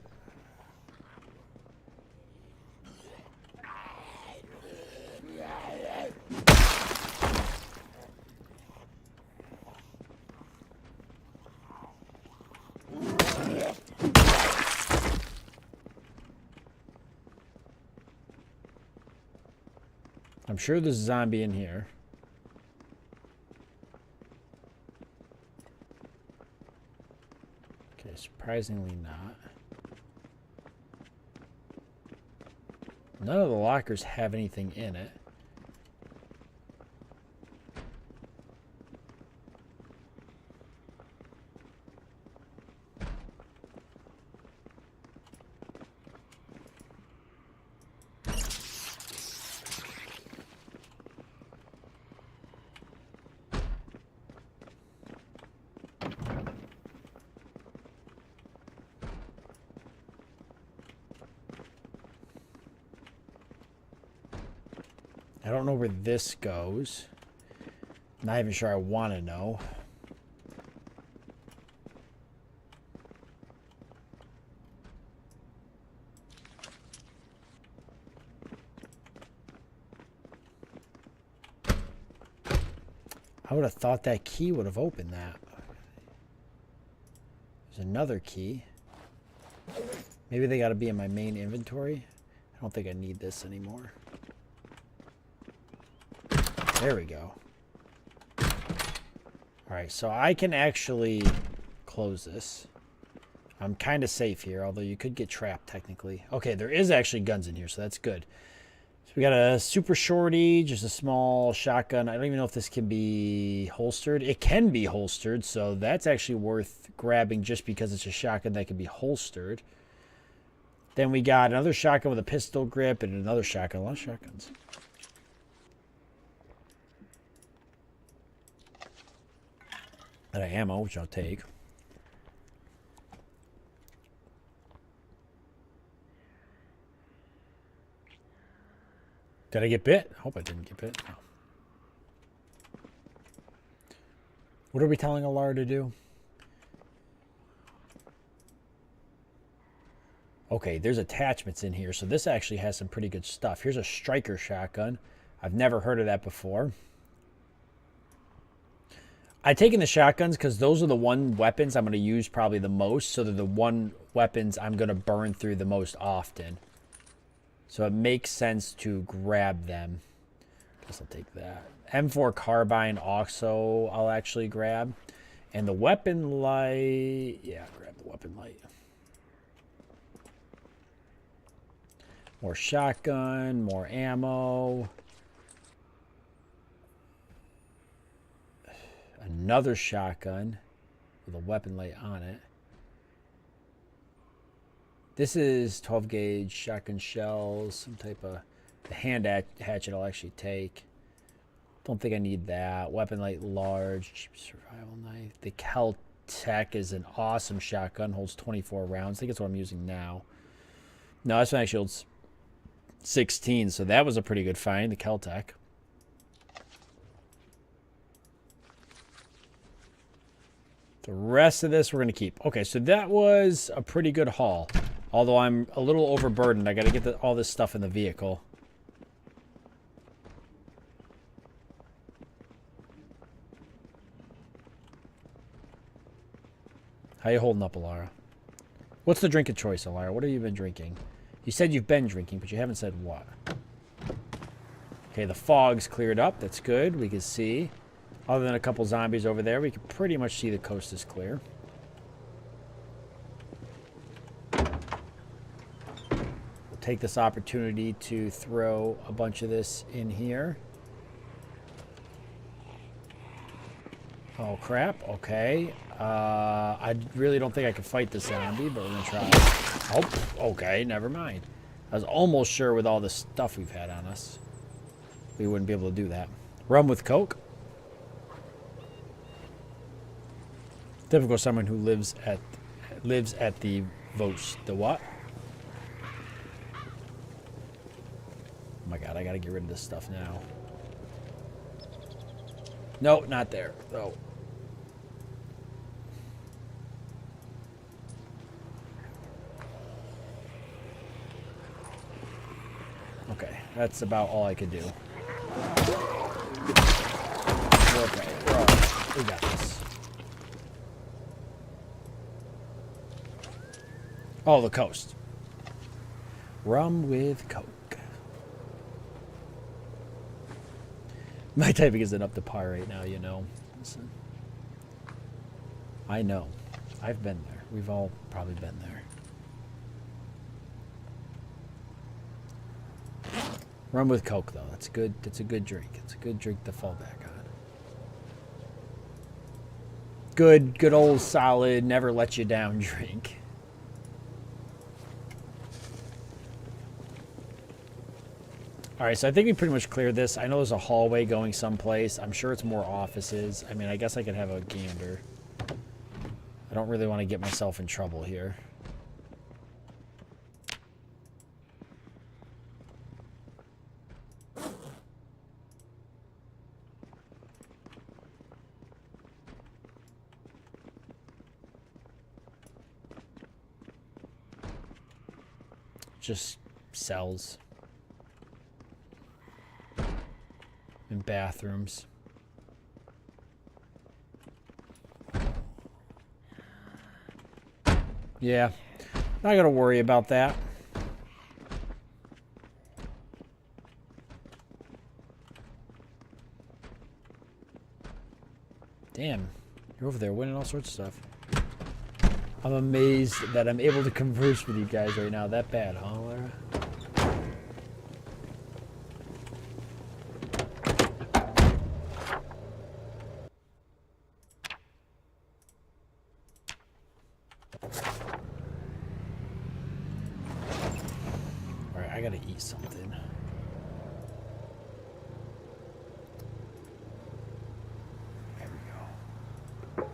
sure there's a zombie in here. Okay, surprisingly not. None of the lockers have anything in it. I don't know where this goes. Not even sure I want to know. I would have thought that key would have opened that. There's another key. Maybe they got to be in my main inventory. I don't think I need this anymore. There we go. Alright, so I can actually close this. I'm kind of safe here, although you could get trapped technically. Okay, there is actually guns in here, so that's good. So we got a super shorty, just a small shotgun. I don't even know if this can be holstered. It can be holstered, so that's actually worth grabbing just because it's a shotgun that can be holstered. Then we got another shotgun with a pistol grip and another shotgun. A lot of shotguns. That ammo, which I'll take. Did I get bit? I hope I didn't get bit. No. What are we telling Alara to do? Okay, there's attachments in here, so this actually has some pretty good stuff. Here's a striker shotgun. I've never heard of that before. I've taken the shotguns because those are the one weapons I'm going to use probably the most. So they're the one weapons I'm going to burn through the most often. So it makes sense to grab them. Guess I'll take that. M4 carbine also I'll actually grab. And the weapon light. Yeah, grab the weapon light. More shotgun, more ammo. Another shotgun with a weapon light on it. This is 12 gauge shotgun shells, some type of the hand hatchet I'll actually take. Don't think I need that. Weapon light large, cheap survival knife. The Kel-Tec is an awesome shotgun, holds 24 rounds. I think that's what I'm using now. No, this one actually holds 16, so that was a pretty good find, the Kel-Tec. The rest of this we're going to keep. Okay, so that was a pretty good haul. Although I'm a little overburdened. I got to get all this stuff in the vehicle. How you holding up, Alara? What's the drink of choice, Alara? What have you been drinking? You said you've been drinking, but you haven't said what. Okay, the fog's cleared up. That's good. We can see. Other than a couple zombies over there, we can pretty much see the coast is clear. We'll take this opportunity to throw a bunch of this in here. Oh, crap. Okay. I really don't think I can fight this zombie, but we're going to try. Oh, okay. Never mind. I was almost sure with all the stuff we've had on us, we wouldn't be able to do that. Rum with Coke. Typical someone who lives at the Vos. The what? Oh my god, I gotta get rid of this stuff now. No, not there. Oh. Okay, that's about all I could do. Okay, we're all right. We got this. Oh, the coast. Rum with Coke. My typing isn't up to par right now, you know. Listen. I know. I've been there. We've all probably been there. Rum with Coke, though. That's good. That's a good drink. It's a good drink to fall back on. Good old solid, never let you down drink. All right, so I think we pretty much cleared this. I know there's a hallway going someplace. I'm sure it's more offices. I mean, I guess I could have a gander. I don't really want to get myself in trouble here. Just cells. And bathrooms. Yeah, not gonna worry about that. Damn, you're over there winning all sorts of stuff. I'm amazed that I'm able to converse with you guys right now. That bad, huh, Lara? Alright, I gotta eat something. There we go.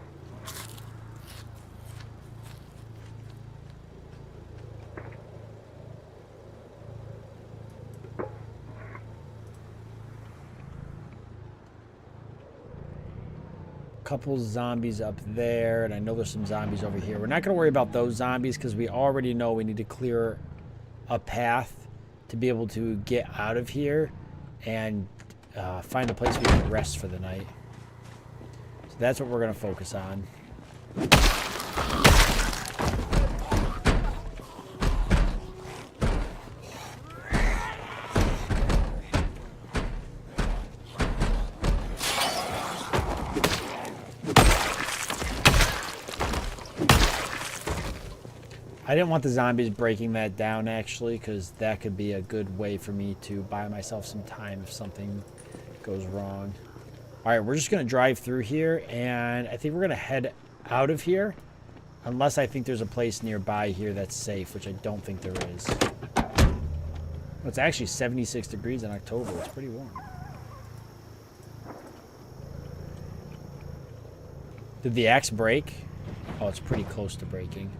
Couple zombies up there, and I know there's some zombies over here. We're not going to worry about those zombies because we already know we need to clear a path to be able to get out of here and find a place we can rest for the night. So that's what we're going to focus on. I didn't want the zombies breaking that down, actually, because that could be a good way for me to buy myself some time if something goes wrong. All right, we're just going to drive through here, and I think we're going to head out of here, unless I think there's a place nearby here that's safe, which I don't think there is. Well, it's actually 76 degrees in October. It's pretty warm. Did the axe break? Oh, it's pretty close to breaking.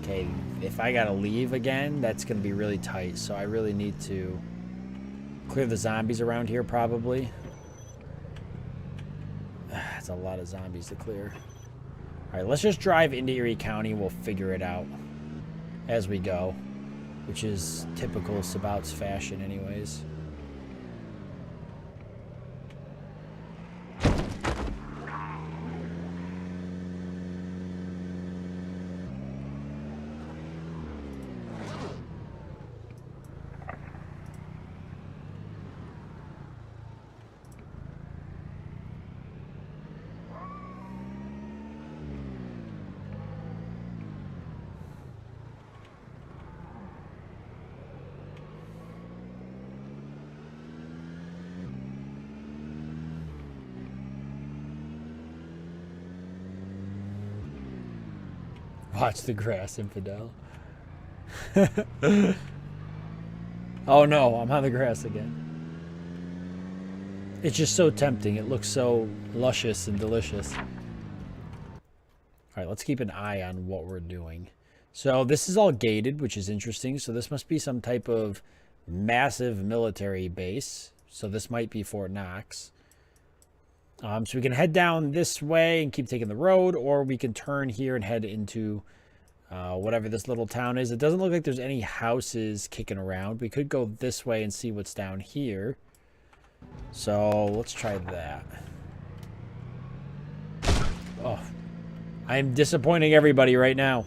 Okay, if I gotta leave again, that's gonna be really tight, so I really need to clear the zombies around here, probably. That's a lot of zombies to clear. Alright, let's just drive into Erie County. We'll figure it out as we go, which is typical Sabout's fashion anyways. Watch the grass, infidel. Oh no, I'm on the grass again. It's just so tempting. It looks so luscious and delicious. Alright, let's keep an eye on what we're doing. So this is all gated, which is interesting. So this must be some type of massive military base. So this might be Fort Knox. So we can head down this way and keep taking the road, or we can turn here and head into whatever this little town is. It doesn't look like there's any houses kicking around. We could go this way and see what's down here. So let's try that. Oh, I'm disappointing everybody right now.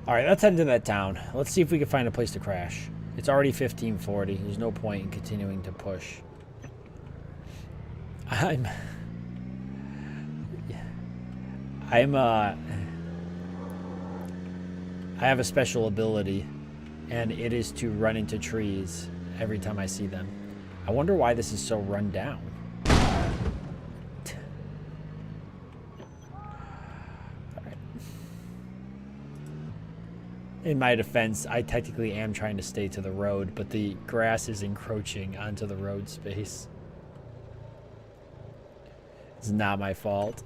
All right, let's head into that town. Let's see if we can find a place to crash. It's already 1540. There's no point in continuing to push. I have a special ability, and it is to run into trees every time I see them. I wonder why this is so run down. In my defense, I technically am trying to stay to the road, but the grass is encroaching onto the road space. It's not my fault.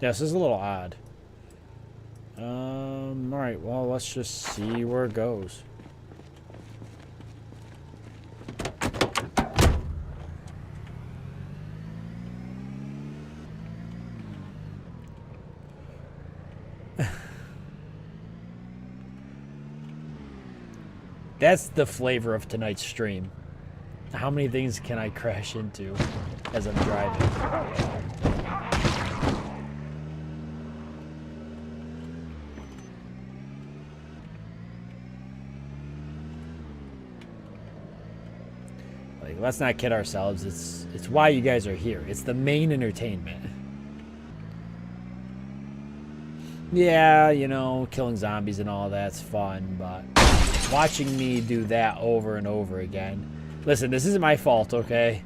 Yeah, this is a little odd. Alright, well, let's just see where it goes. That's the flavor of tonight's stream. How many things can I crash into as I'm driving? Let's not kid ourselves. It's why you guys are here. It's the main entertainment. Yeah, you know, killing zombies and all that's fun, but watching me do that over and over again. Listen, this isn't my fault, okay?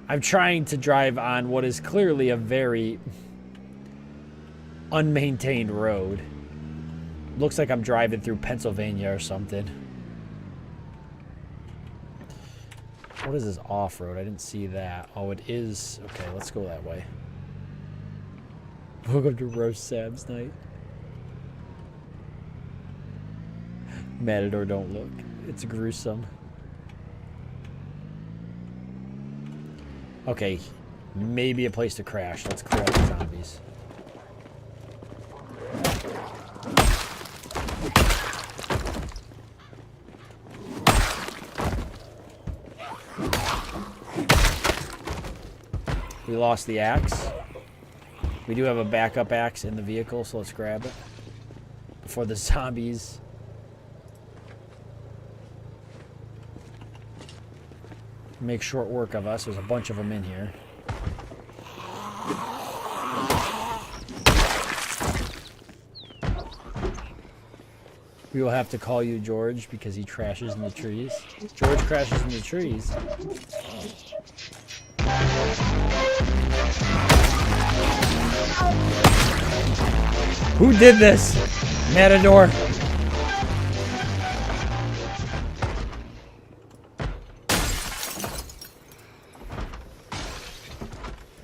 I'm trying to drive on what is clearly a very unmaintained road. Looks like I'm driving through Pennsylvania or something. What is this off-road? I didn't see that. Oh, it is. Okay, let's go that way. Welcome to Roast Sam's night. Matador, don't look. It's gruesome. Okay, maybe a place to crash. Let's clear out the zombies. We lost the axe. We do have a backup axe in the vehicle, so let's grab it before the zombies. Make short work of us. There's a bunch of them in here. We will have to call you George because he crashes in the trees. George crashes in the trees. Who did this? Matador.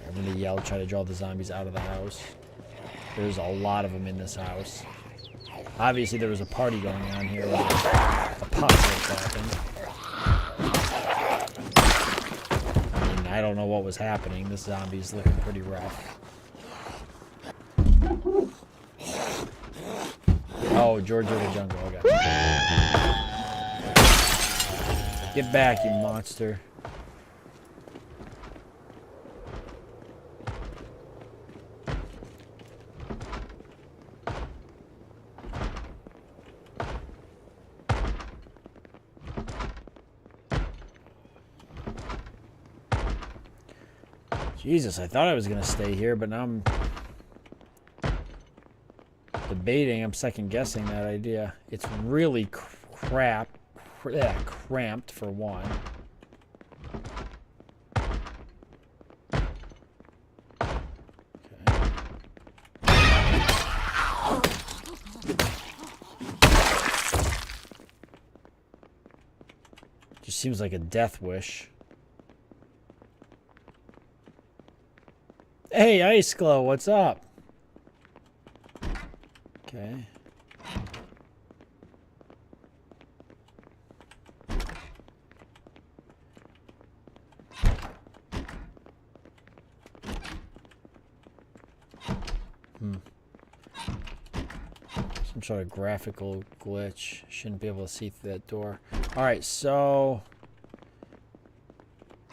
I'm gonna yell, try to draw the zombies out of the house. There's a lot of them in this house. Obviously there was a party going on here where apocalypse happened. I mean, I don't know what was happening. This zombie's looking pretty rough. Oh, George of the Jungle. Okay. Get back, you monster. Jesus, I thought I was going to stay here, but now I'm debating. I'm second guessing that idea. It's really cramped for one. Okay. Just seems like a death wish. Hey, Ice Glow, what's up? Okay. sort of graphical glitch. Shouldn't be able to see through that door. All right, so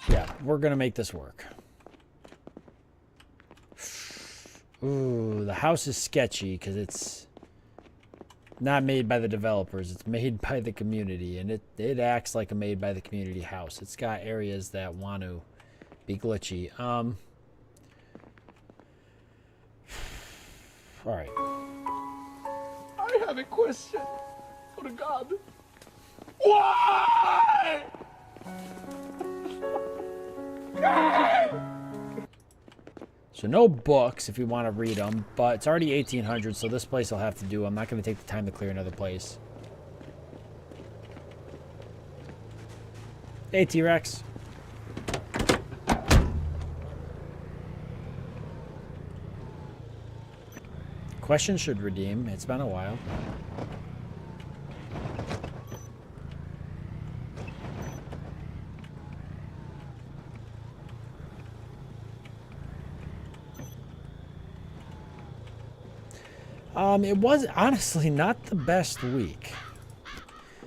yeah, we're gonna make this work. Ooh, the house is sketchy because it's not made by the developers. It's made by the community, and it acts like a made by the community house. It's got areas that want to be glitchy. All right. I have a question for God. Why? So no books if we want to read them, but it's already 1800, so this place I'll have to do. I'm not going to take the time to clear another place. Hey, T-Rex. Question should redeem. It's been a while. It was honestly not the best week.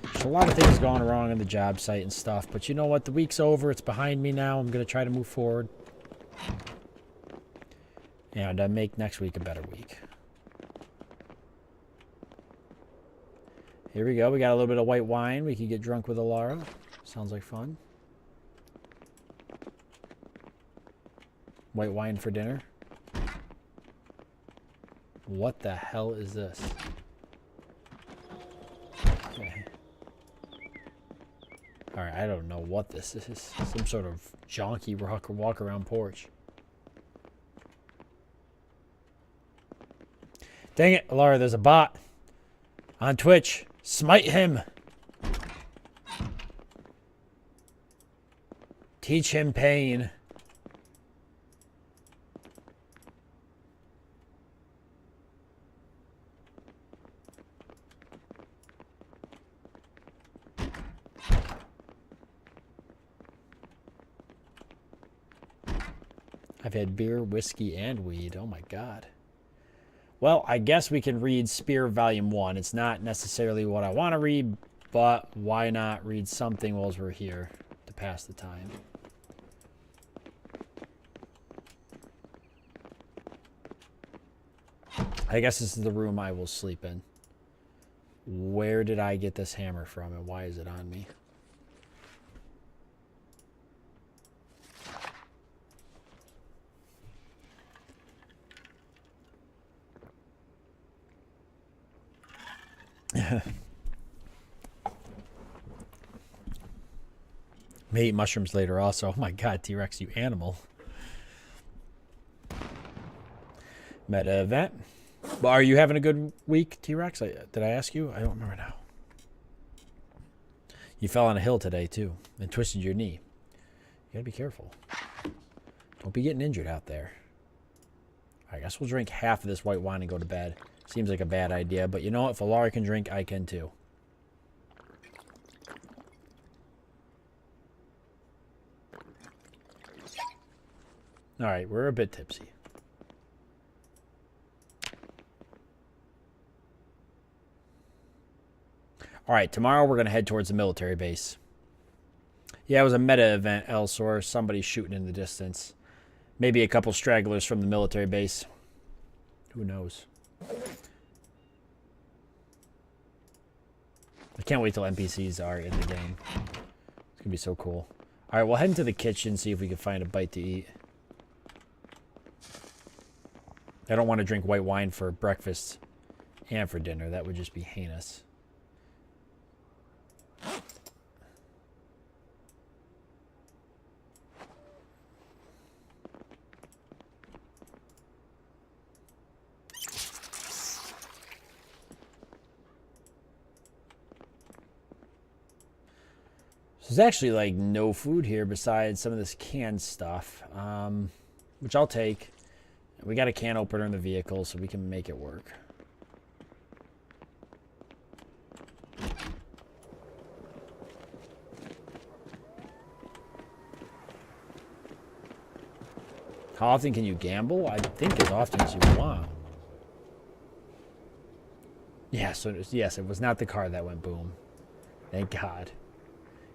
There's a lot of things going wrong on the job site and stuff, but you know what? The week's over. It's behind me now. I'm going to try to move forward and make next week a better week. Here we go. We got a little bit of white wine. We can get drunk with Alara. Sounds like fun. White wine for dinner. What the hell is this? Okay. Alright, I don't know what this is. Some sort of jonky walk around porch. Dang it, Alara, there's a bot on Twitch. Smite him. Teach him pain. I've had beer, whiskey, and weed. Oh my god. Well, I guess we can read Spear Volume 1. It's not necessarily what I want to read, but why not read something while we're here to pass the time? I guess this is the room I will sleep in. Where did I get this hammer from, and why is it on me? May eat mushrooms later also. Oh my god, T-Rex, you animal. Meta event. Well, are you having a good week, T-Rex? Did I ask you? I don't remember now. You fell on a hill today, too, and twisted your knee. You gotta be careful. Don't be getting injured out there. I guess we'll drink half of this white wine and go to bed. Seems like a bad idea, but you know what? If Alara can drink, I can too. Alright, we're a bit tipsy. Alright, tomorrow we're going to head towards the military base. Yeah, it was a meta event, Elsor. Somebody's shooting in the distance. Maybe a couple stragglers from the military base. Who knows? I can't wait till NPCs are in the game. It's going to be so cool. Alright, we'll head into the kitchen, see if we can find a bite to eat. I don't want to drink white wine for breakfast and for dinner. That would just be heinous. There's actually like no food here besides some of this canned stuff, which I'll take. We got a can opener in the vehicle, so we can make it work. How often can you gamble? I think as often as you want. Yeah, so yes, it was not the car that went boom. Thank God.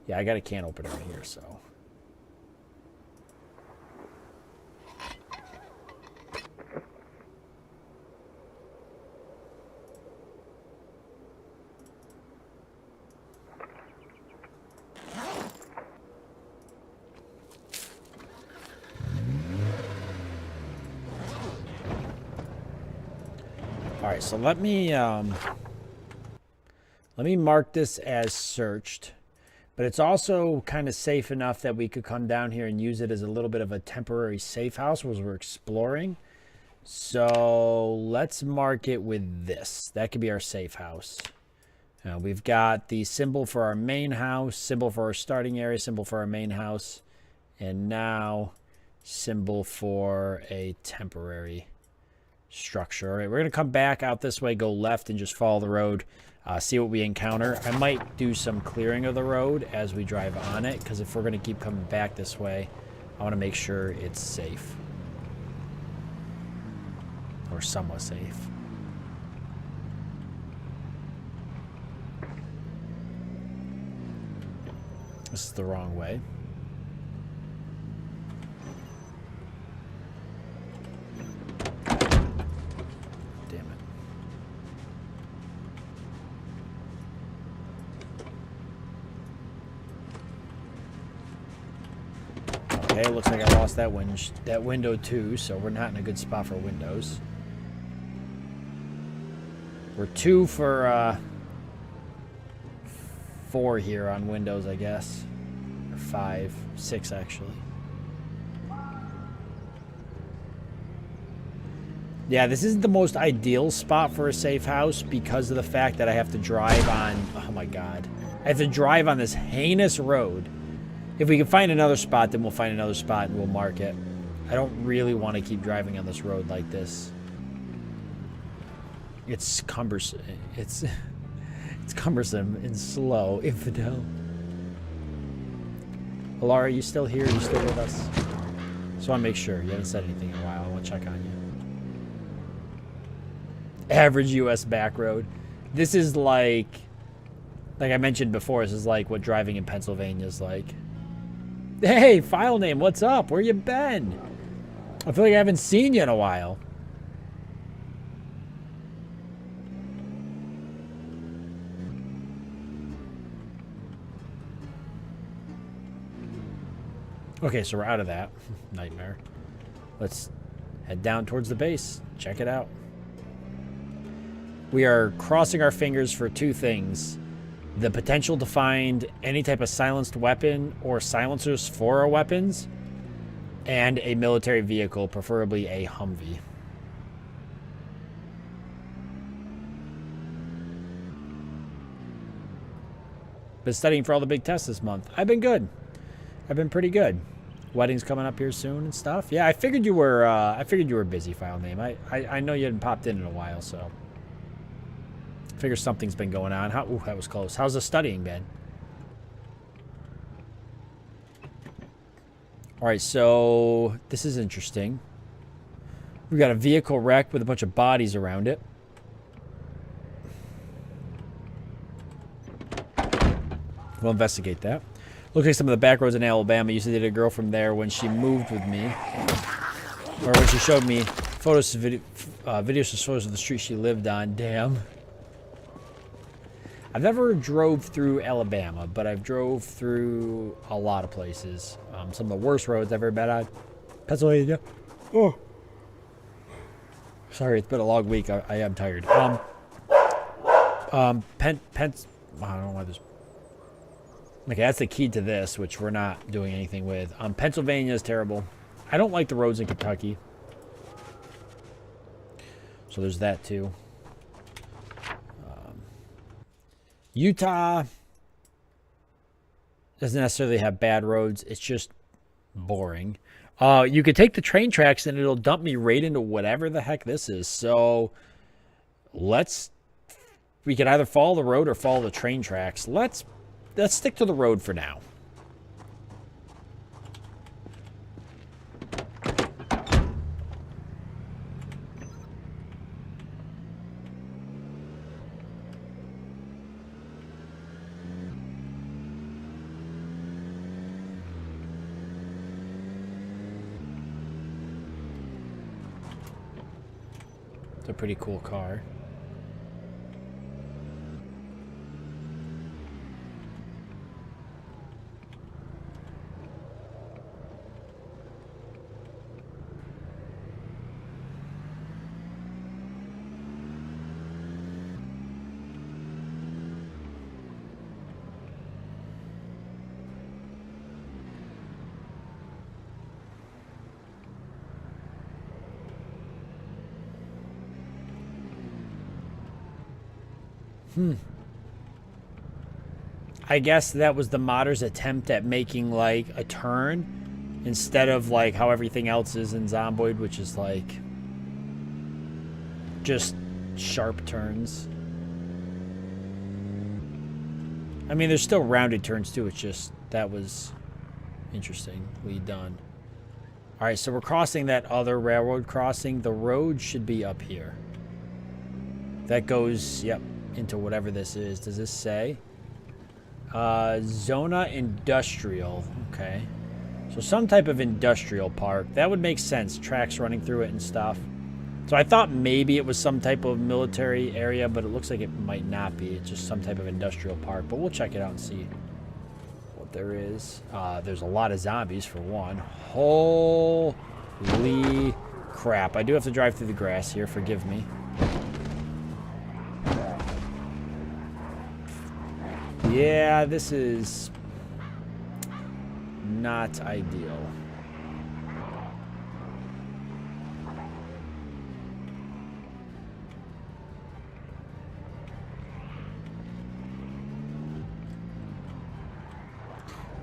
Yeah, I got a can opener in here, so. All right, so let me mark this as searched, but it's also kind of safe enough that we could come down here and use it as a little bit of a temporary safe house as we're exploring. So let's mark it with this. That could be our safe house. We've got the symbol for our main house, symbol for our starting area, symbol for our main house, and now symbol for a temporary structure. All right, we're going to come back out this way, go left, and just follow the road, see what we encounter. I might do some clearing of the road as we drive on it, because if we're going to keep coming back this way, I want to make sure it's safe. Or somewhat safe. This is the wrong way. Damn it. Okay, looks like I lost that window too, so we're not in a good spot for windows. We're 2 for 4 here on windows, I guess. Or 5, 6 actually. Yeah, this isn't the most ideal spot for a safe house because of the fact that I have to drive on... Oh my God. I have to drive on this heinous road. If we can find another spot, then we'll find another spot and we'll mark it. I don't really want to keep driving on this road like this. It's cumbersome. It's cumbersome and slow, infidel. Alara, are you still here? Are you still with us? Just want to make sure. You haven't said anything in a while. I want to check on you. Average U.S. back road. This is like I mentioned before, this is like what driving in Pennsylvania is like. Hey, file name, what's up? Where you been? I feel like I haven't seen you in a while. Okay, so we're out of that nightmare. Let's head down towards the base. Check it out. We are crossing our fingers for 2 things. The potential to find any type of silenced weapon or silencers for our weapons, and a military vehicle, preferably a Humvee. Been studying for all the big tests this month. I've been good. I've been pretty good. Wedding's coming up here soon and stuff. Yeah, I figured you were busy, file name. I know you hadn't popped in a while, so I figure something's been going on. Ooh, that was close. How's the studying been? All right, so this is interesting. We got a vehicle wreck with a bunch of bodies around it. We'll investigate that. Looks like some of the back roads in Alabama used to date a girl from there when she moved with me. Or when she showed me photos, videos and photos of the street she lived on. Damn. I've never drove through Alabama, but I've drove through a lot of places. Some of the worst roads I've ever been on. Pennsylvania. Oh. Sorry, it's been a long week. I am tired. I don't know why this... Okay, that's the key to this, which we're not doing anything with. Pennsylvania is terrible. I don't like the roads in Kentucky. So there's that too. Utah doesn't necessarily have bad roads. It's just boring. You could take the train tracks and it'll dump me right into whatever the heck this is. So we could either follow the road or follow the train tracks. Let's stick to the road for now. pretty cool car. I guess that was the modder's attempt at making like a turn instead of like how everything else is in Zomboid, which is like just sharp turns. I mean, there's still rounded turns too. It's just that was interestingly done. All right, so we're crossing that other railroad crossing. The road should be up here. That goes, yep, into whatever this is. Does this say? Zona Industrial. Okay. So some type of industrial park. That would make sense. Tracks running through it and stuff. So I thought maybe it was some type of military area, but it looks like it might not be. It's just some type of industrial park. But we'll check it out and see what there is. There's a lot of zombies for one. Holy crap. I do have to drive through the grass here. Forgive me. Yeah, this is not ideal.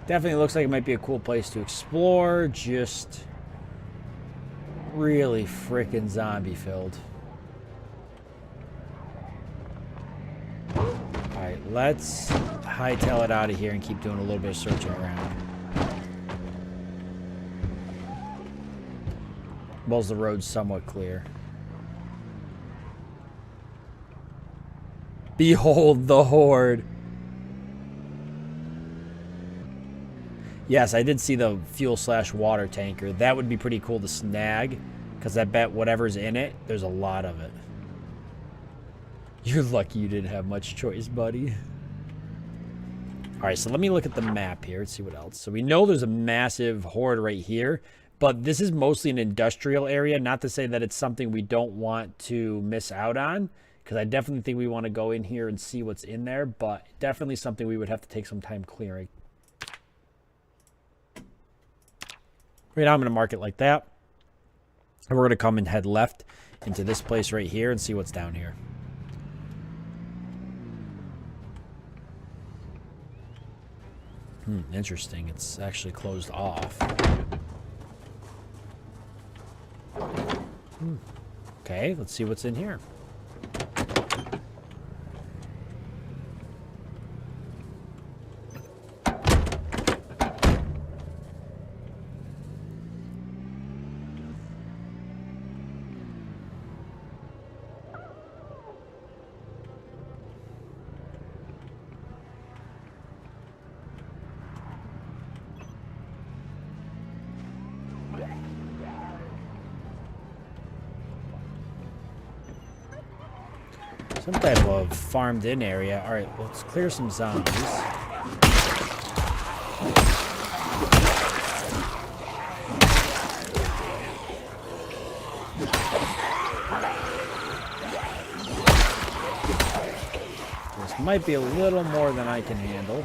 Definitely looks like it might be a cool place to explore, just really freaking zombie filled. Alright, let's hightail it out of here and keep doing a little bit of searching around. Well, the road's somewhat clear. Behold the horde. Yes, I did see the fuel/water tanker. That would be pretty cool to snag, because I bet whatever's in it, there's a lot of it. You're lucky you didn't have much choice, buddy. Alright, so let me look at the map here and see what else. So we know there's a massive horde right here, but this is mostly an industrial area. Not to say that it's something we don't want to miss out on, because I definitely think we want to go in here and see what's in there, but definitely something we would have to take some time clearing. Right now I'm going to mark it like that. And we're going to come and head left into this place right here and see what's down here. Interesting. It's actually closed off. Okay, let's see what's in here. Some type of farmed-in area. All right, let's clear some zombies. This might be a little more than I can handle.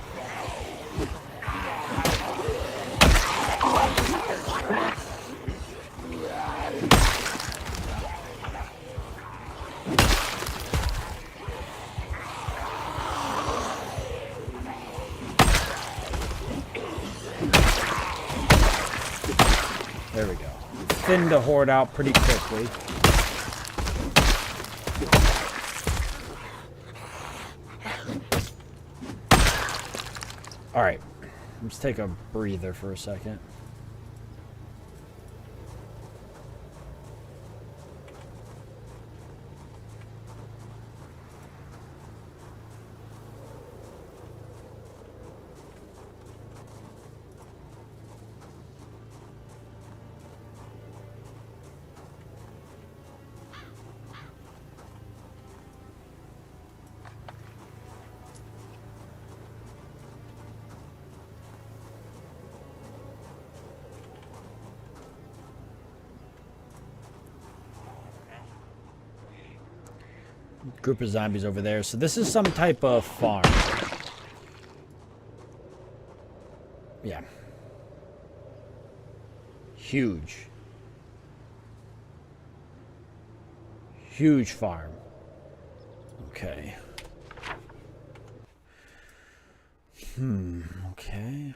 There we go. Thinned the horde out pretty quickly. Alright. Let's take a breather for a second. Group of zombies over there. So this is some type of farm. Yeah. Huge. Huge farm. Okay. Okay.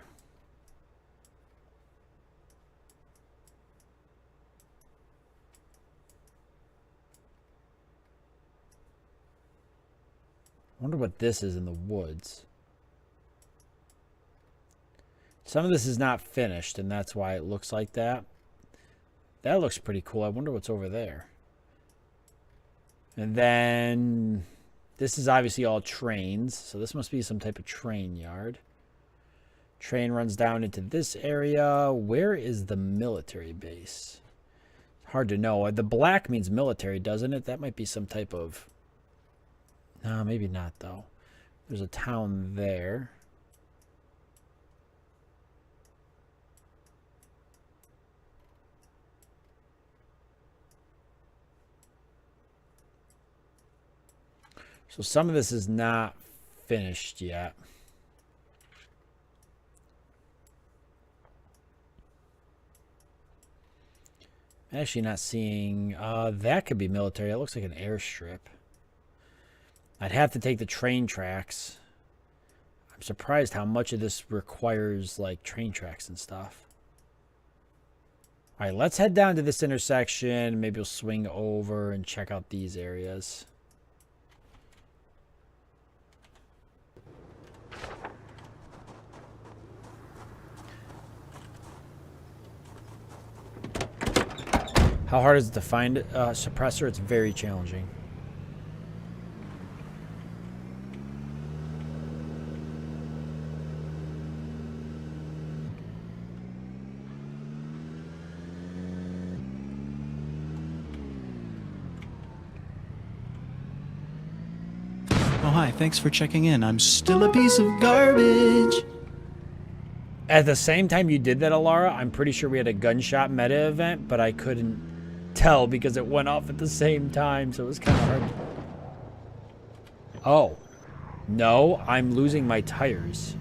Wonder what this is in the woods. Some of this is not finished, and that's why it looks like that. That looks pretty cool. I wonder what's over there. And then this is obviously all trains, so this must be some type of train yard. Train runs down into this area. Where is the military base? Hard to know. The black means military, doesn't it? That might be some type of... No, maybe not, though. There's a town there. So some of this is not finished yet. I'm actually not seeing... that could be military. It looks like an airstrip. I'd have to take the train tracks. I'm surprised how much of this requires, like, train tracks and stuff. All right, let's head down to this intersection. Maybe we'll swing over and check out these areas. How hard is it to find a suppressor? It's very challenging. Oh, hi, thanks for checking in. I'm still a piece of garbage. At the same time you did that, Alara, I'm pretty sure we had a gunshot meta event, but I couldn't tell because it went off at the same time, so it was kind of hard. Oh. No, I'm losing my tires.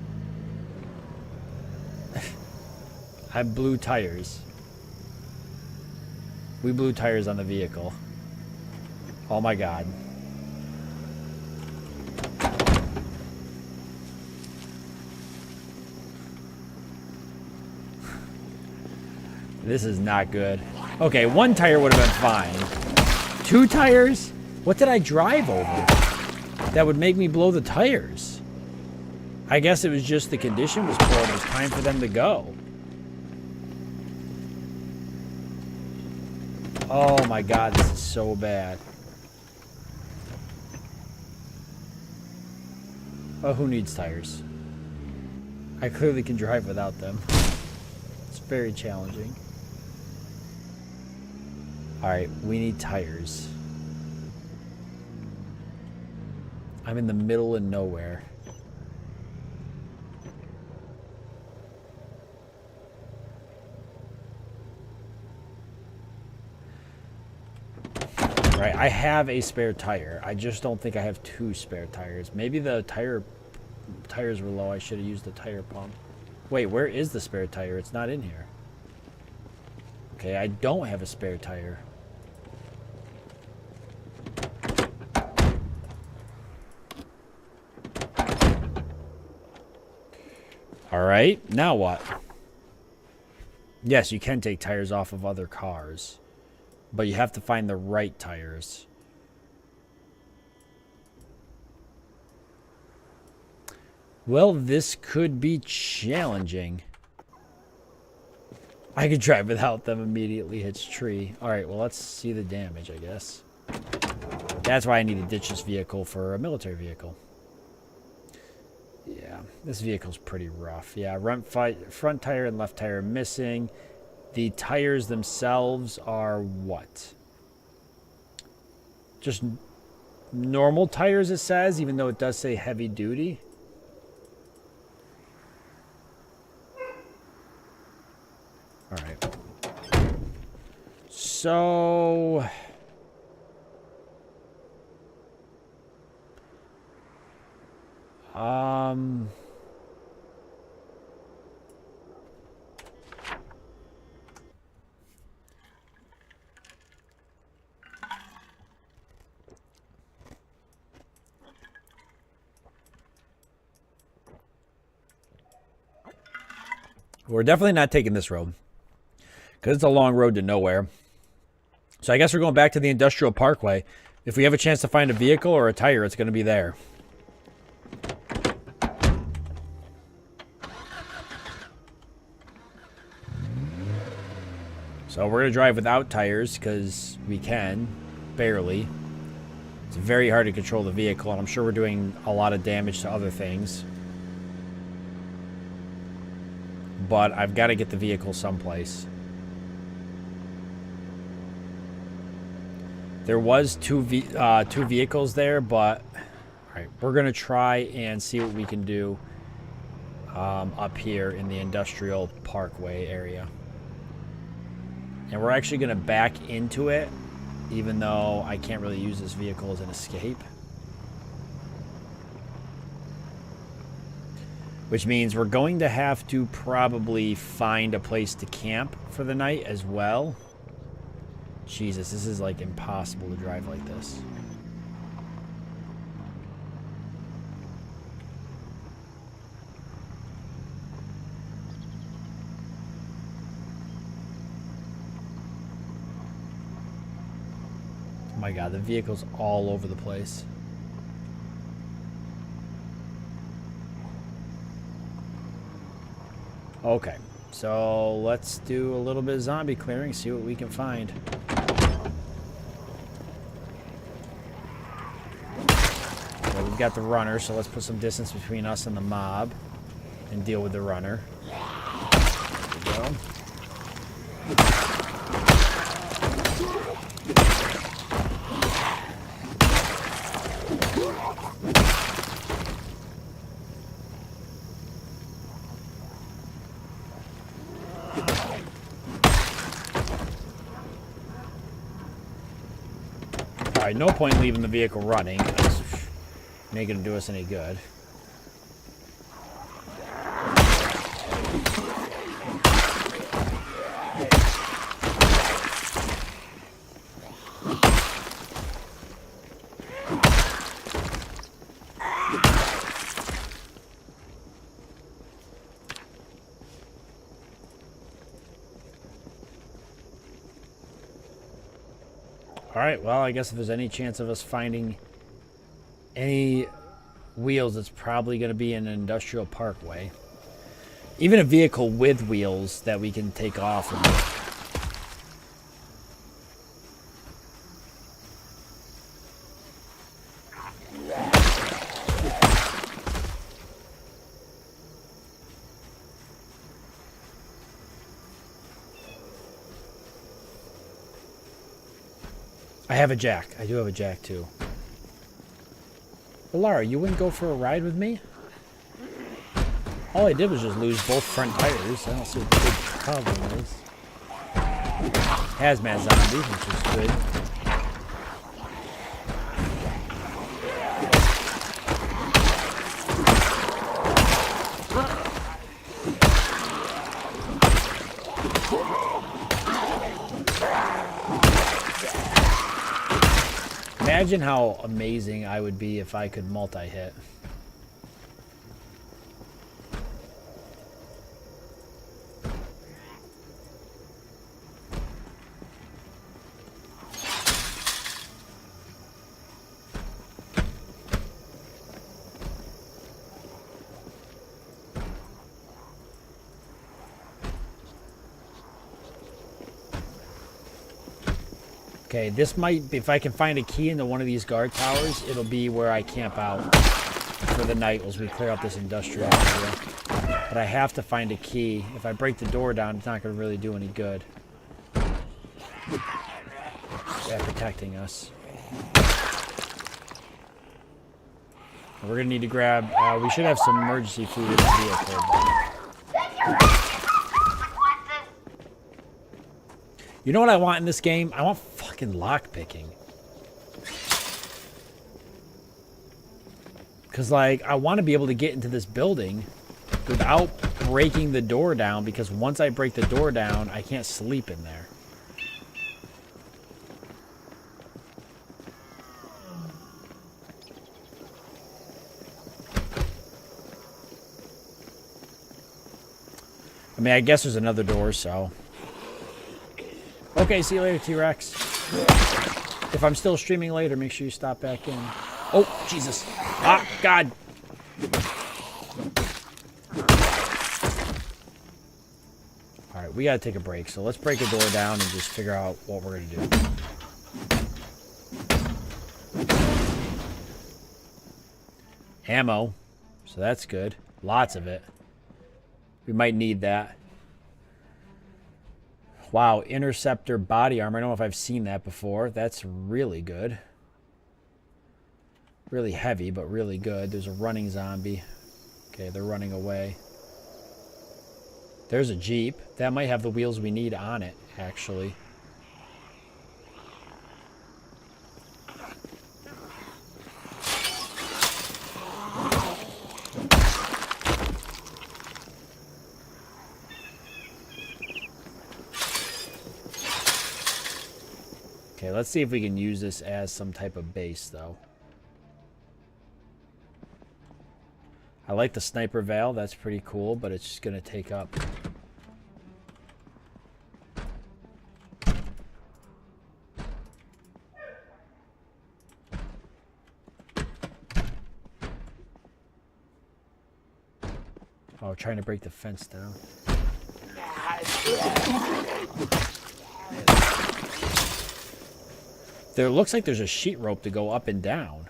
I blew tires. We blew tires on the vehicle. Oh my god. This is not good. Okay, one tire would have been fine. 2 tires? What did I drive over that would make me blow the tires? I guess it was just the condition was poor and it was time for them to go. Oh my god, this is so bad. Oh, who needs tires? I clearly can drive without them. It's very challenging. Alright, we need tires. I'm in the middle of nowhere. Right, I have a spare tire. I just don't think I have 2 spare tires. Maybe the tires were low. I should have used the tire pump. Wait, where is the spare tire? It's not in here. Okay, I don't have a spare tire. Alright, now what? Yes, you can take tires off of other cars. But you have to find the right tires. Well, this could be challenging. I could drive without them, immediately hits tree. Alright, well, let's see the damage, I guess. That's why I need to ditch this vehicle for a military vehicle. Yeah, this vehicle's pretty rough. Yeah, front tire and left tire are missing. The tires themselves are what? Just normal tires, it says, even though it does say heavy duty. Alright. So... Um... We're definitely not taking this road because it's a long road to nowhere. So I guess we're going back to the Industrial Parkway. If we have a chance to find a vehicle or a tire, it's going to be there. So we're going to drive without tires because we can, barely. It's very hard to control the vehicle, and I'm sure we're doing a lot of damage to other things. But I've got to get the vehicle someplace. There was two vehicles there, but all right, we're going to try and see what we can do up here in the Industrial Parkway area. And we're actually going to back into it, even though I can't really use this vehicle as an escape. Which means we're going to have to probably find a place to camp for the night as well. Jesus, this is like impossible to drive like this. Oh my God, the vehicle's all over the place. Okay, so let's do a little bit of zombie clearing, see what we can find. So we've got the runner, so let's put some distance between us and the mob and deal with the runner. There we go. Alright, no point leaving the vehicle running. It's not going to do us any good. Alright, well, I guess if there's any chance of us finding any wheels, it's probably going to be in an industrial parkway. Even a vehicle with wheels that we can take off. I have a jack. I do have a jack, too. But Lara, you wouldn't go for a ride with me? All I did was just lose both front tires. I don't see what the big problem is. Hazmat zombies, which is good. Imagine how amazing I would be if I could multi-hit. Okay, this might be, if I can find a key into one of these guard towers, it'll be where I camp out for the night as we clear up this industrial area. But I have to find a key. If I break the door down, it's not going to really do any good. Yeah, protecting us. We're going to need to grab, we should have some emergency food in the vehicle. You know what I want in this game? I want fucking lockpicking. Because, like, I want to be able to get into this building without breaking the door down, because once I break the door down, I can't sleep in there. I mean, I guess there's another door, so... Okay, see you later, T-Rex. If I'm still streaming later, make sure you stop back in. Oh, Jesus. Ah, God. Alright, we gotta take a break, so let's break the door down and just figure out what we're gonna do. Ammo. So that's good. Lots of it. We might need that. Wow, Interceptor body armor. I don't know if I've seen that before. That's really good. Really heavy, but really good. There's a running zombie. Okay, they're running away. There's a Jeep. That might have the wheels we need on it, actually. Okay, let's see if we can use this as some type of base, though. I like the sniper veil. That's pretty cool, but it's just going to take up... Oh, trying to break the fence down. There looks like there's a sheet rope to go up and down.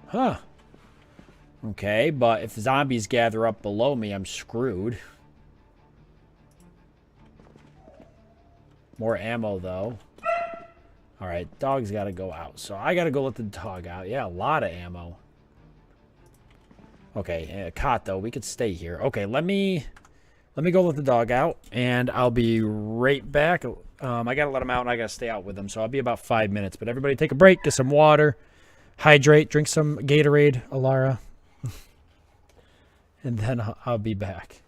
Huh. Okay, but if zombies gather up below me, I'm screwed. More ammo, though. Alright, dog's got to go out. So I got to go let the dog out. Yeah, a lot of ammo. Okay, cot, though. We could stay here. Okay, let me go let the dog out, and I'll be right back. I got to let him out, and I got to stay out with him. So I'll be about 5 minutes. But everybody take a break, get some water. Hydrate, drink some Gatorade, Alara. And then I'll be back.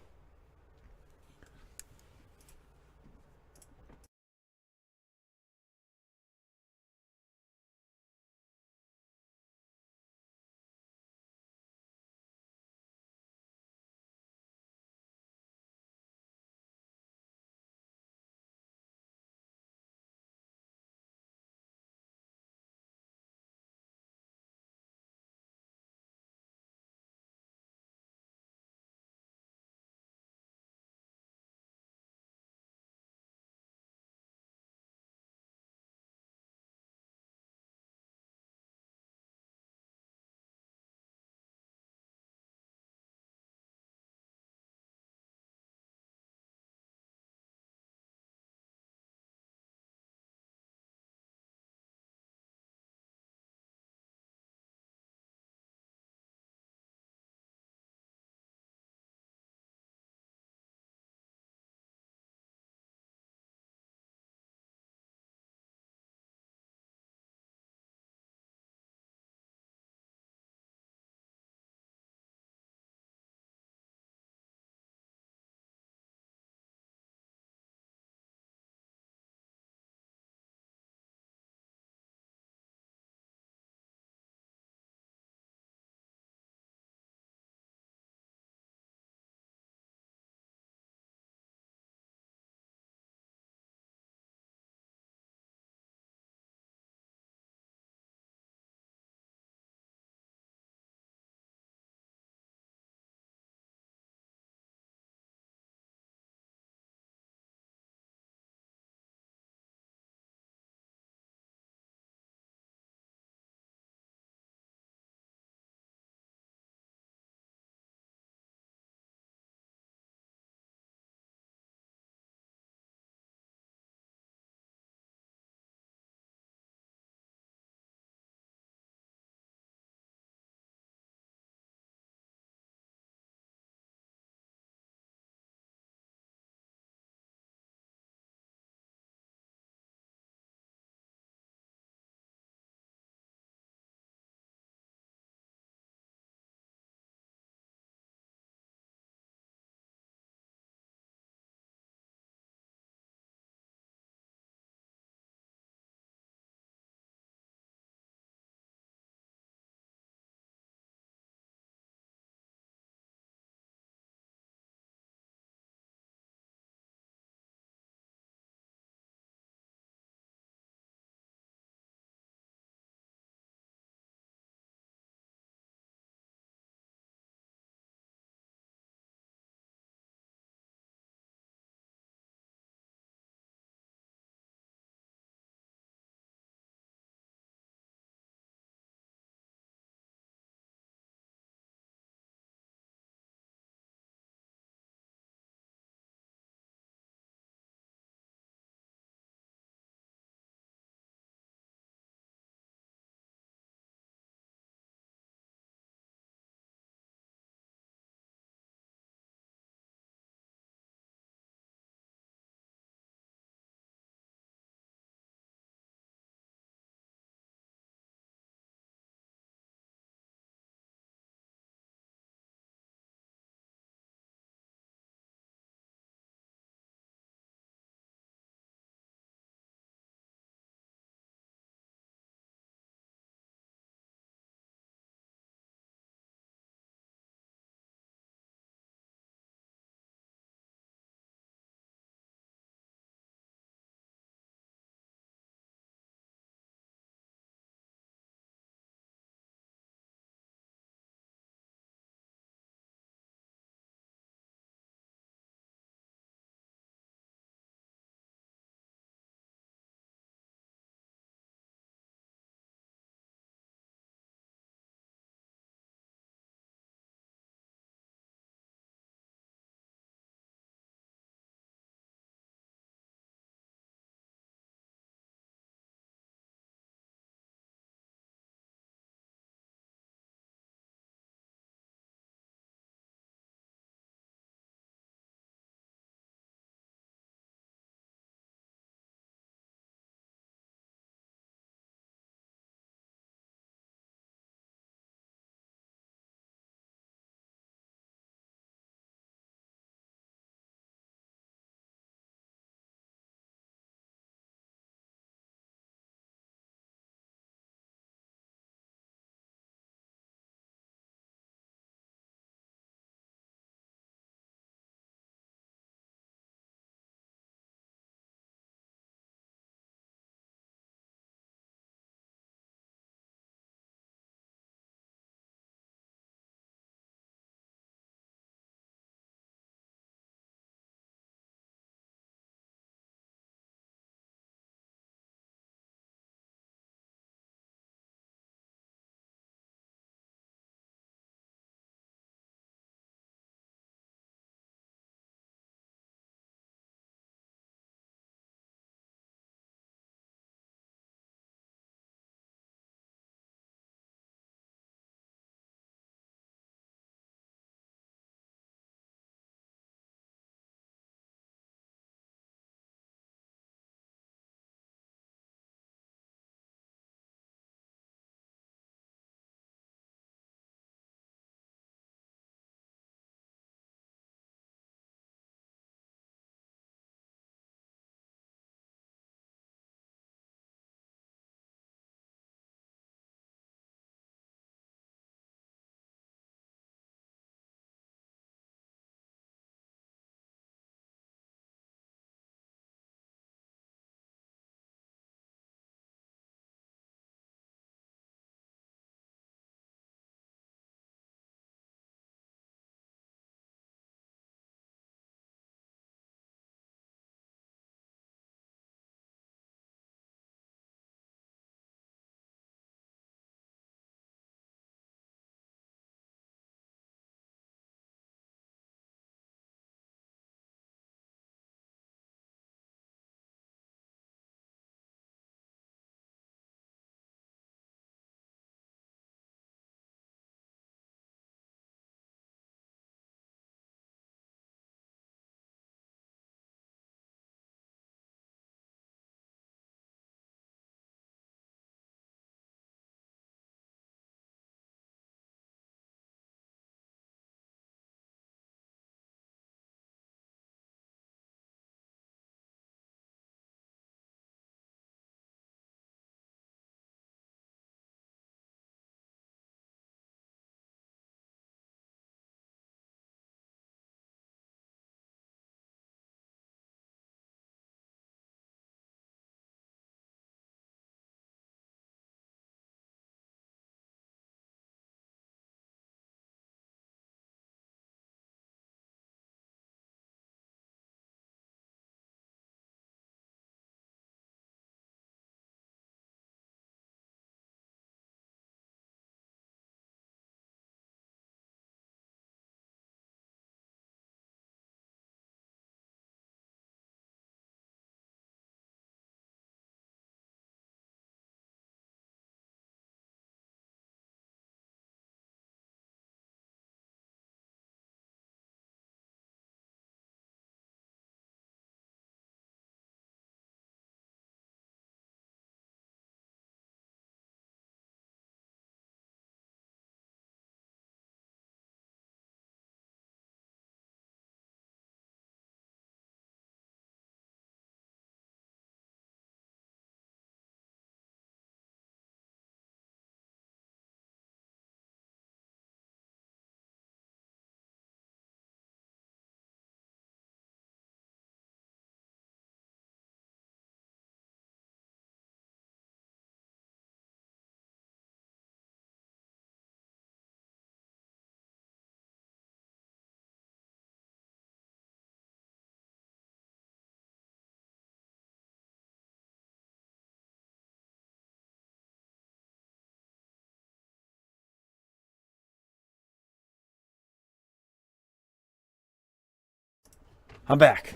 I'm back.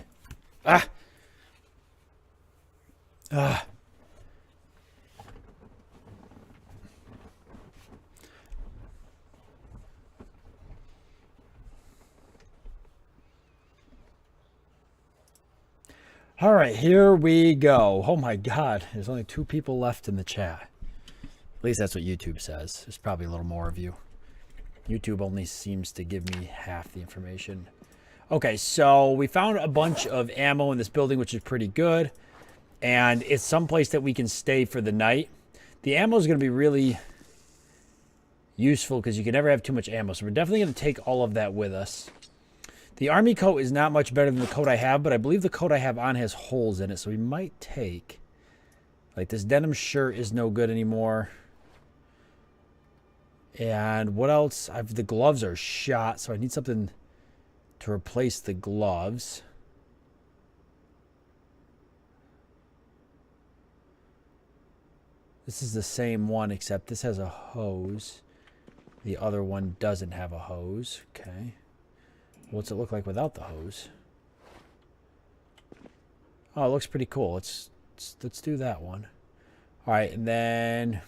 Ah. Ah. All right, here we go. Oh my God, there's only 2 people left in the chat. At least that's what YouTube says. There's probably a little more of you. YouTube only seems to give me half the information. Okay, so we found a bunch of ammo in this building, which is pretty good. And it's someplace that we can stay for the night. The ammo is going to be really useful because you can never have too much ammo. So we're definitely going to take all of that with us. The army coat is not much better than the coat I have, but I believe the coat I have on has holes in it, so we might take... Like, this denim shirt is no good anymore. And what else? The gloves are shot, so I need something to replace the gloves. This is the same one, except this has a hose. The other one doesn't have a hose. Okay. What's it look like without the hose? Oh, it looks pretty cool. Let's do that one. All right, and then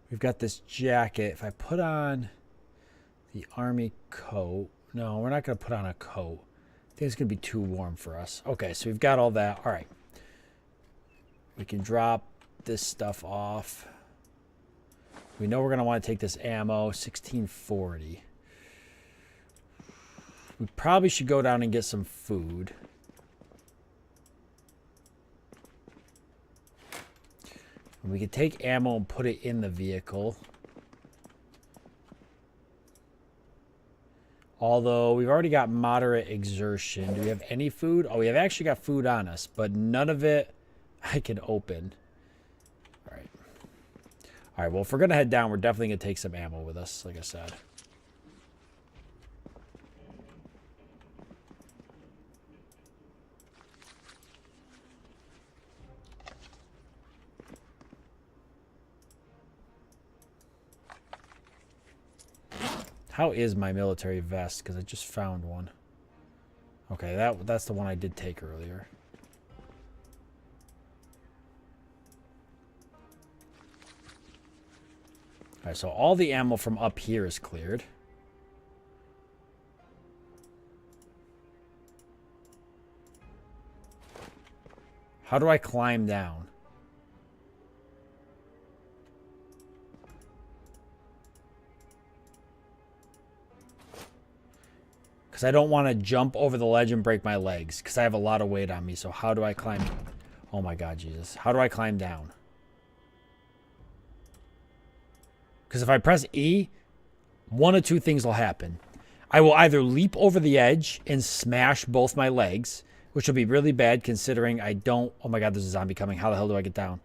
we've got this jacket. If I put on the army coat, no, we're not going to put on a coat. I think it's going to be too warm for us. Okay, so we've got all that. All right. We can drop this stuff off. We know we're going to want to take this ammo, 1640. We probably should go down and get some food. And we could take ammo and put it in the vehicle. Although we've already got moderate exertion. Do we have any food? Oh, we have actually got food on us, but none of it I can open. All right. All right, well, if we're going to head down, we're definitely going to take some ammo with us, like I said. How is my military vest? Because I just found one. Okay, that's the one I did take earlier. Alright, so all the ammo from up here is cleared. How do I climb down? Because I don't want to jump over the ledge and break my legs. Because I have a lot of weight on me. So how do I climb? Oh my God, Jesus. How do I climb down? Because if I press E, one of 2 things will happen. I will either leap over the edge and smash both my legs, which will be really bad considering I don't... Oh my God, there's a zombie coming. How the hell do I get down?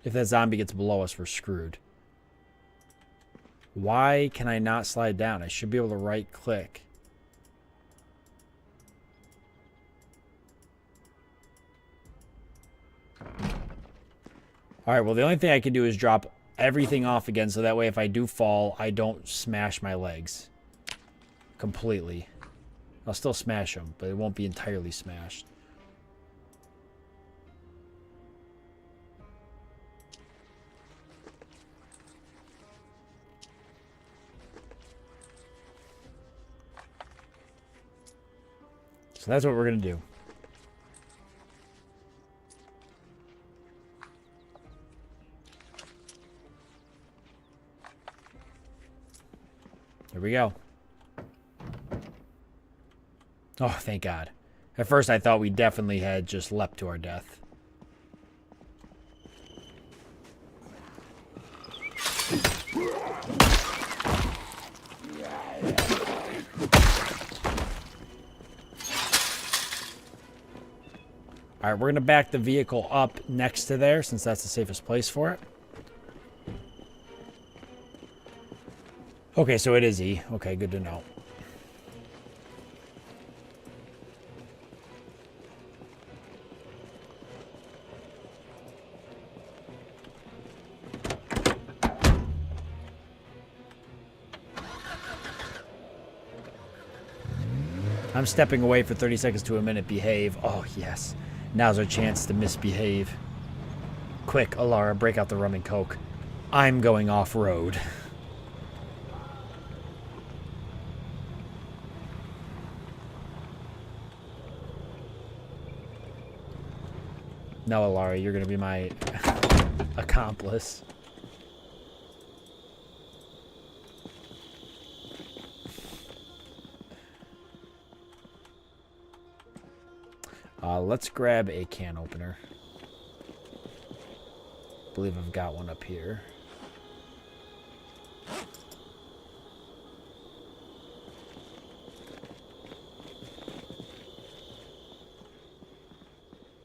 If that zombie gets below us, we're screwed. Why can I not slide down? I should be able to right click. Alright, well the only thing I can do is drop everything off again so that way if I do fall, I don't smash my legs. Completely. I'll still smash them, but it won't be entirely smashed. So that's what we're going to do. Here we go. Oh, thank God. At first I thought we definitely had just leapt to our death. All right, we're going to back the vehicle up next to there since that's the safest place for it. Okay, so it is E. Okay, good to know. I'm stepping away for 30 seconds to a minute. Behave. Oh, yes. Now's our chance to misbehave. Quick, Alara, break out the rum and coke. I'm going off-road. No, Alara, you're going to be my accomplice. Let's grab a can opener. I believe I've got one up here.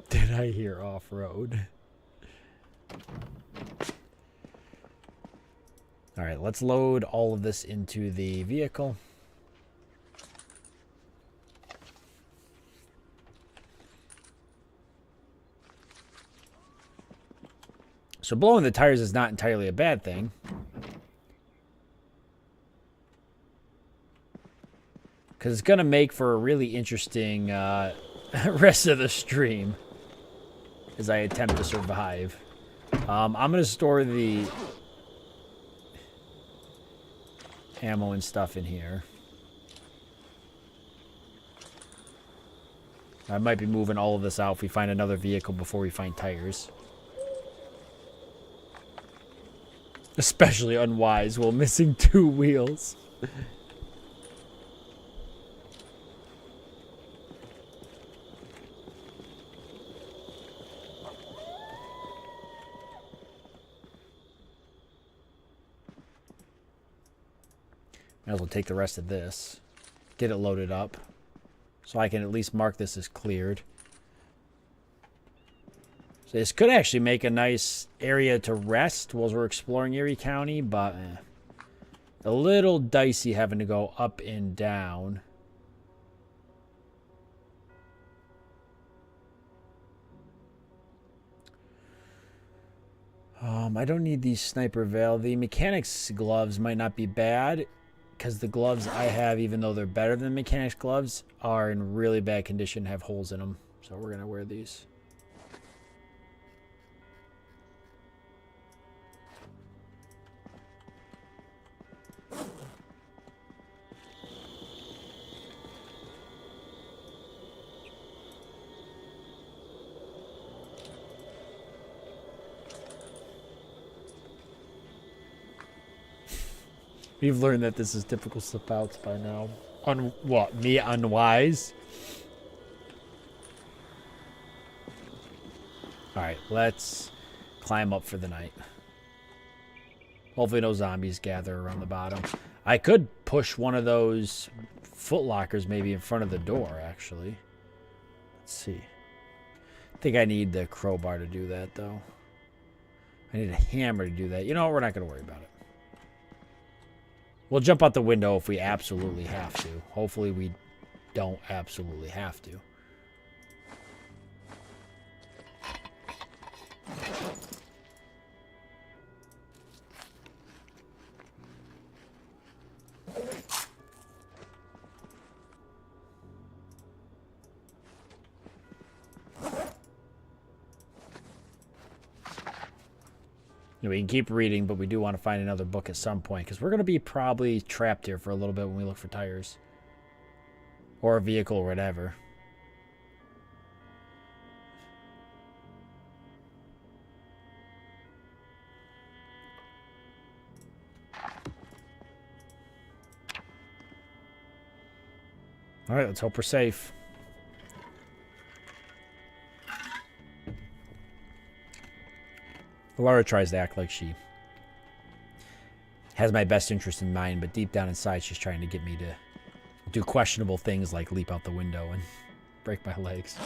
Did I hear off-road? All right, let's load all of this into the vehicle. So blowing the tires is not entirely a bad thing. Because it's going to make for a really interesting rest of the stream as I attempt to survive. I'm going to store the ammo and stuff in here. I might be moving all of this out if we find another vehicle before we find tires. Especially unwise while missing 2 wheels. Might as well take the rest of this. Get it loaded up. So I can at least mark this as cleared. So this could actually make a nice area to rest while we're exploring Erie County, but a little dicey having to go up and down. I don't need these sniper veil. The mechanics gloves might not be bad, because the gloves I have, even though they're better than mechanics gloves, are in really bad condition, have holes in them. So we're going to wear these. We've learned that this is typical slip-outs by now. What? Me unwise? Alright, let's climb up for the night. Hopefully no zombies gather around the bottom. I could push one of those footlockers maybe in front of the door, actually. Let's see. I think I need the crowbar to do that, though. I need a hammer to do that. You know what? We're not going to worry about it. We'll jump out the window if we absolutely have to. Hopefully we don't absolutely have to. We can keep reading, but we do want to find another book at some point, because we're going to be probably trapped here for a little bit when we look for tires. Or a vehicle or whatever. Alright, let's hope we're safe. Laura tries to act like she has my best interest in mind, but deep down inside she's trying to get me to do questionable things like leap out the window and break my legs.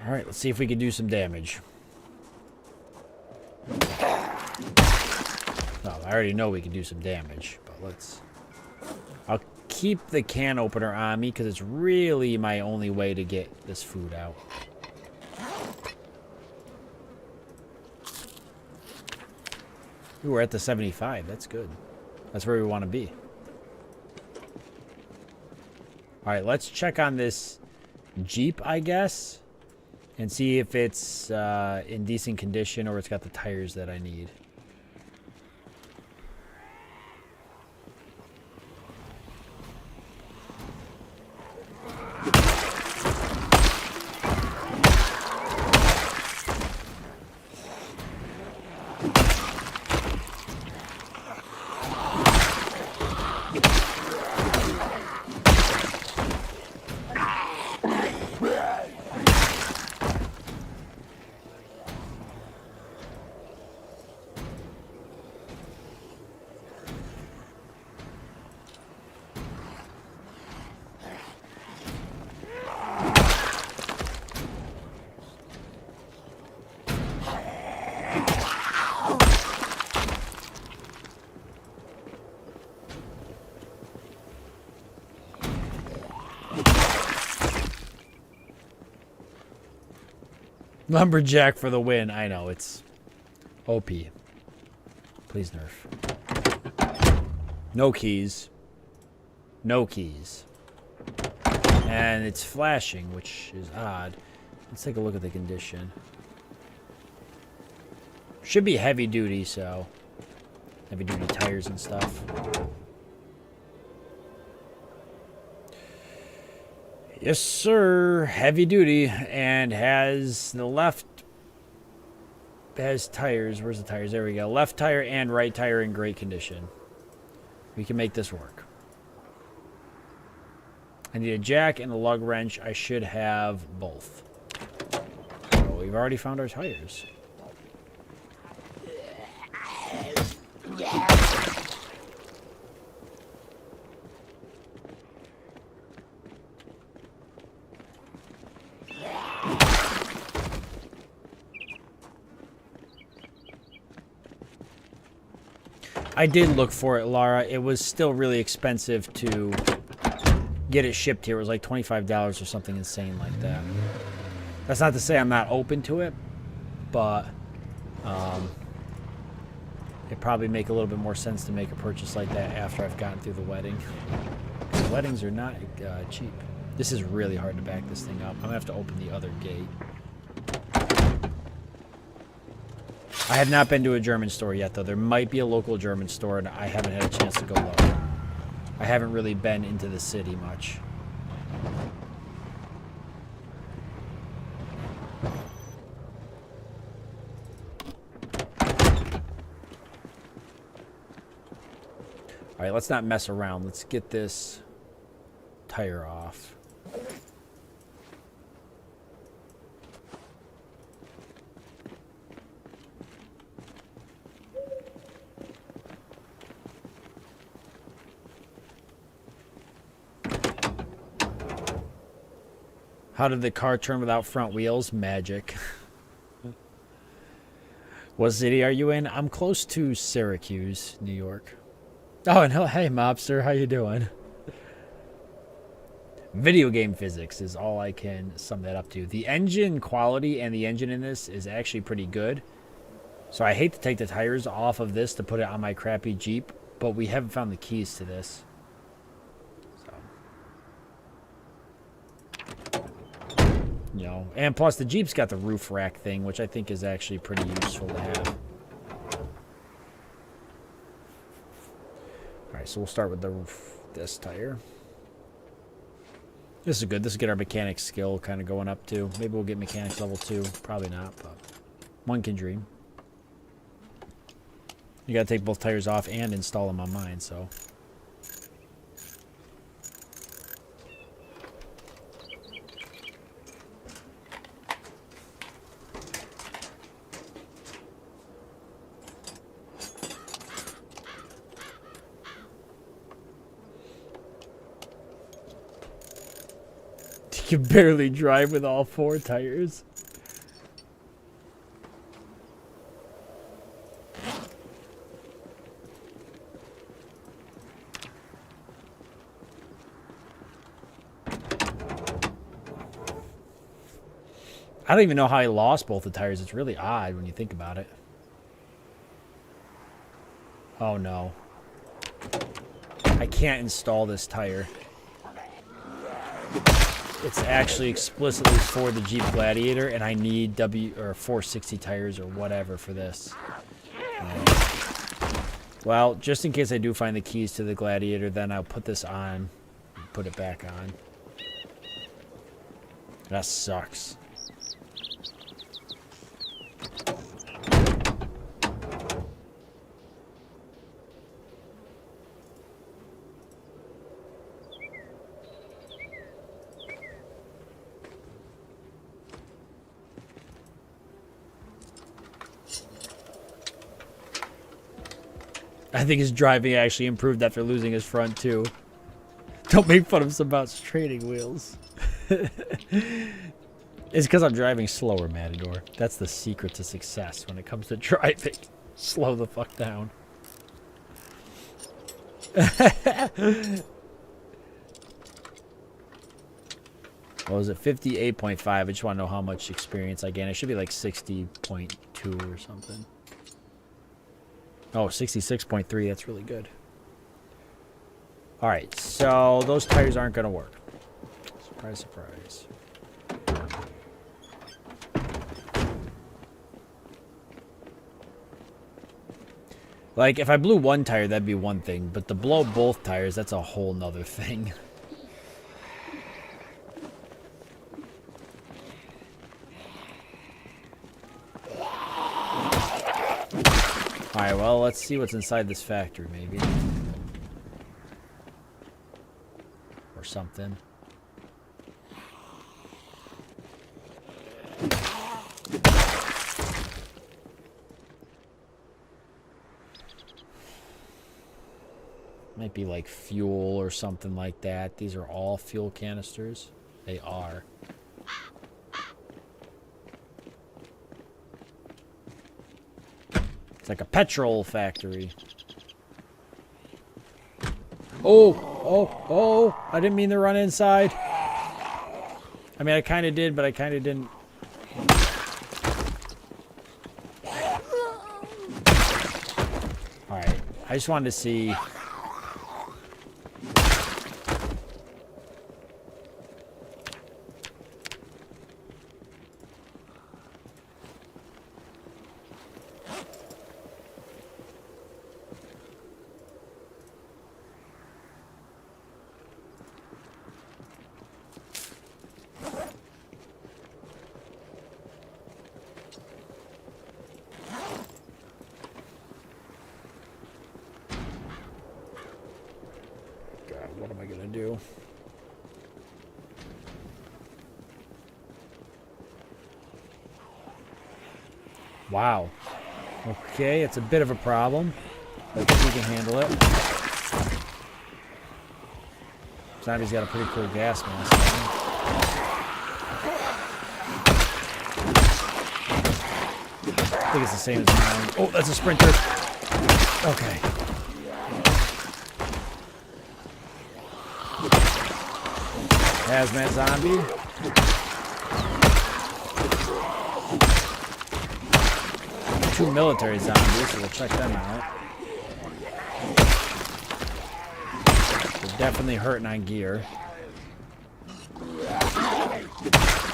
Alright, let's see if we can do some damage. already know we can do some damage, but let's... I'll keep the can opener on me because it's really my only way to get this food out. Ooh, we're at the 75. That's good. That's where we want to be. All right, let's check on this Jeep, I guess, and see if it's in decent condition or it's got the tires that I need. Lumberjack for the win. I know, it's OP. Please nerf. No keys. No keys. And it's flashing, which is odd. Let's take a look at the condition. Should be heavy duty, so... heavy duty tires and stuff. Yes, sir. Heavy duty, and has the left has tires. Where's the tires? There we go. Left tire and right tire in great condition. We can make this work. I need a jack and a lug wrench. I should have both. So we've already found our tires. I did look for it, Lara. It was still really expensive to get it shipped here. It was like $25 or something insane like that. That's not to say I'm not open to it, but it'd probably make a little bit more sense to make a purchase like that after I've gotten through the wedding. Because weddings are not cheap. This is really hard to back this thing up. I'm going to have to open the other gate. I have not been to a German store yet, though. There might be a local German store, and I haven't had a chance to go look. I haven't really been into the city much. All right, let's not mess around. Let's get this tire off. How did the car turn without front wheels? Magic. What city are you in? I'm close to Syracuse, New York. Oh, and hey, mobster, how you doing? Video game physics is all I can sum that up to. The engine quality and the engine in this is actually pretty good. So I hate to take the tires off of this to put it on my crappy Jeep, but we haven't found the keys to this. You know, and plus the Jeep's got the roof rack thing, which I think is actually pretty useful to have. Alright, so we'll start with this tire. This is good. This will get our mechanics skill kind of going up too. Maybe we'll get mechanics level 2. Probably not, but one can dream. You gotta take both tires off and install them on mine, so... You can barely drive with all 4 tires. I don't even know how I lost both the tires. It's really odd when you think about it. Oh no. I can't install this tire. It's actually explicitly for the Jeep Gladiator, and I need 460 tires or whatever for this. Well, just in case I do find the keys to the Gladiator, then I'll put this on and put it back on. That sucks. I think his driving actually improved after losing his front, too. Don't make fun of Sabat's training wheels. It's because I'm driving slower, Matador. That's the secret to success when it comes to driving. Slow the fuck down. What was it? 58.5. I just want to know how much experience I gain. It should be like 60.2 or something. Oh, 66.3. That's really good. All right, so those tires aren't going to work. Surprise, surprise. Like, if I blew one tire, that'd be one thing. But to blow both tires, that's a whole nother thing. Alright, well, let's see what's inside this factory, maybe. Or something. Might be like fuel or something like that. These are all fuel canisters. They are. It's like a petrol factory. Oh, I didn't mean to run inside. I mean, I kind of did, but I kind of didn't. Alright, I just wanted to see. What am I gonna do? Wow. Okay, it's a bit of a problem. But we can handle it. Zombie's got a pretty cool gas mask. I think it's the same as mine. Oh, that's a sprinter. Okay. Hazmat zombie. Two military zombies, so we'll check them out. They're definitely hurting on gear.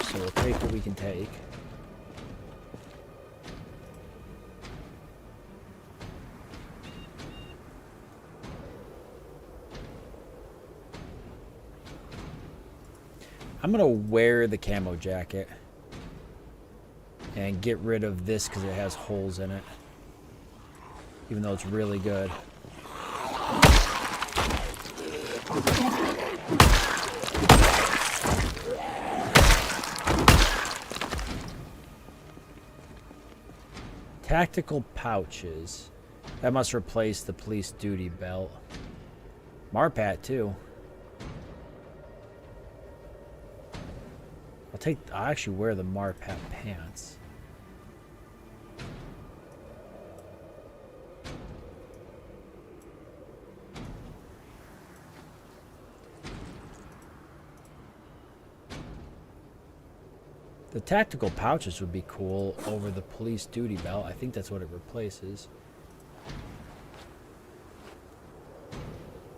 So we'll take what we can take. I'm gonna wear the camo jacket and get rid of this because it has holes in it, even though it's really good. Tactical pouches. That must replace the police duty belt. Marpat too. I'll actually wear the Marpat pants. The tactical pouches would be cool over the police duty belt. I think that's what it replaces.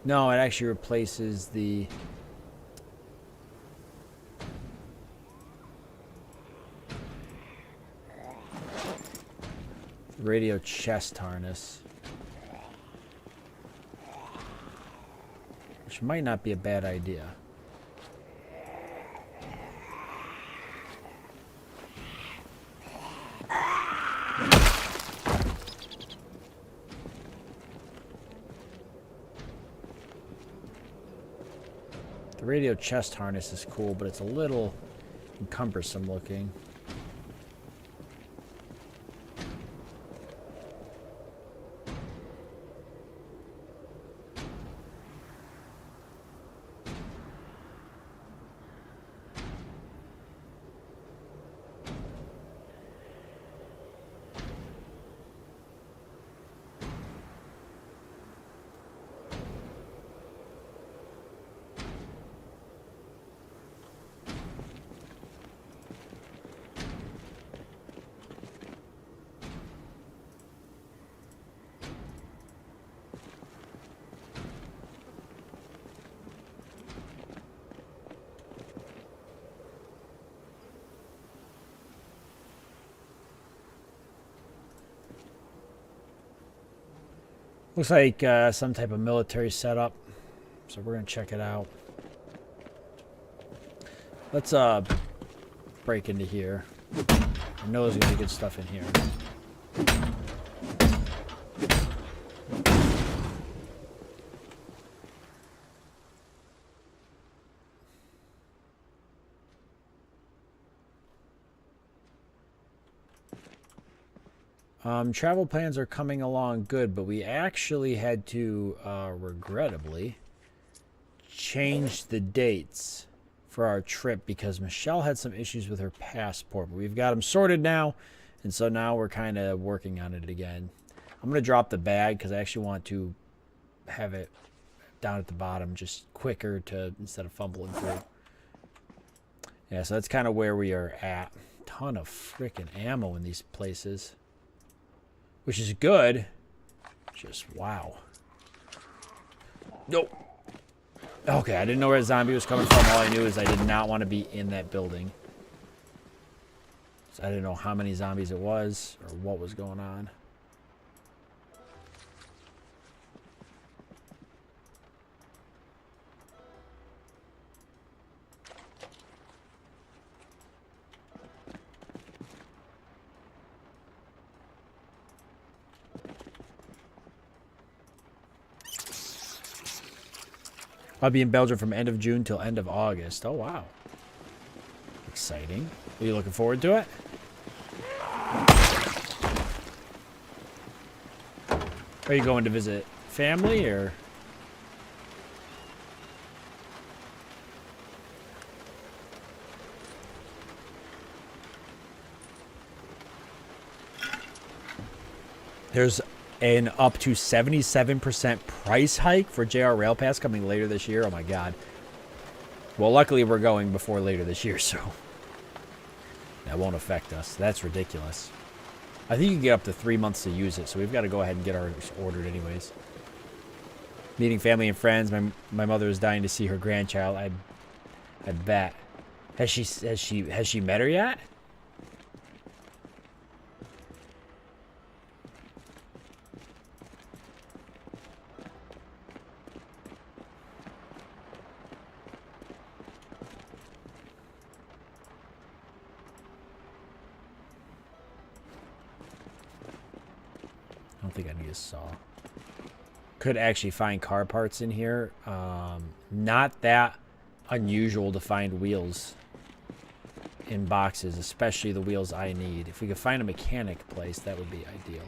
No, it actually replaces the... radio chest harness. Which might not be a bad idea. The radio chest harness is cool, but it's a little cumbersome looking. Looks like some type of military setup. So we're going to check it out. Let's break into here. I know there's going to be good stuff in here. Travel plans are coming along good, but we actually had to, regrettably, change the dates for our trip because Michelle had some issues with her passport. But we've got them sorted now, and so now we're kind of working on it again. I'm going to drop the bag because I actually want to have it down at the bottom just quicker to instead of fumbling through. Yeah, so that's kind of where we are at. Ton of freaking ammo in these places. Which is good. Just wow. Nope. Okay, I didn't know where a zombie was coming from. All I knew is I did not want to be in that building. So I didn't know how many zombies it was or what was going on. I'll be in Belgium from end of June till end of August. Oh, wow. Exciting. Are you looking forward to it? Are you going to visit family or? There's an up to 77% price hike for JR Rail Pass coming later this year. Oh my god. Well, luckily we're going before later this year, so that won't affect us. That's ridiculous. I think you can get up to 3 months to use it, so we've got to go ahead and get ours ordered anyways. Meeting family and friends. My mother is dying to see her grandchild. I bet. Has she met her yet? I don't think I need a saw. Could actually find car parts in here. Not that unusual to find wheels in boxes, especially the wheels I need. If we could find a mechanic place, that would be ideal.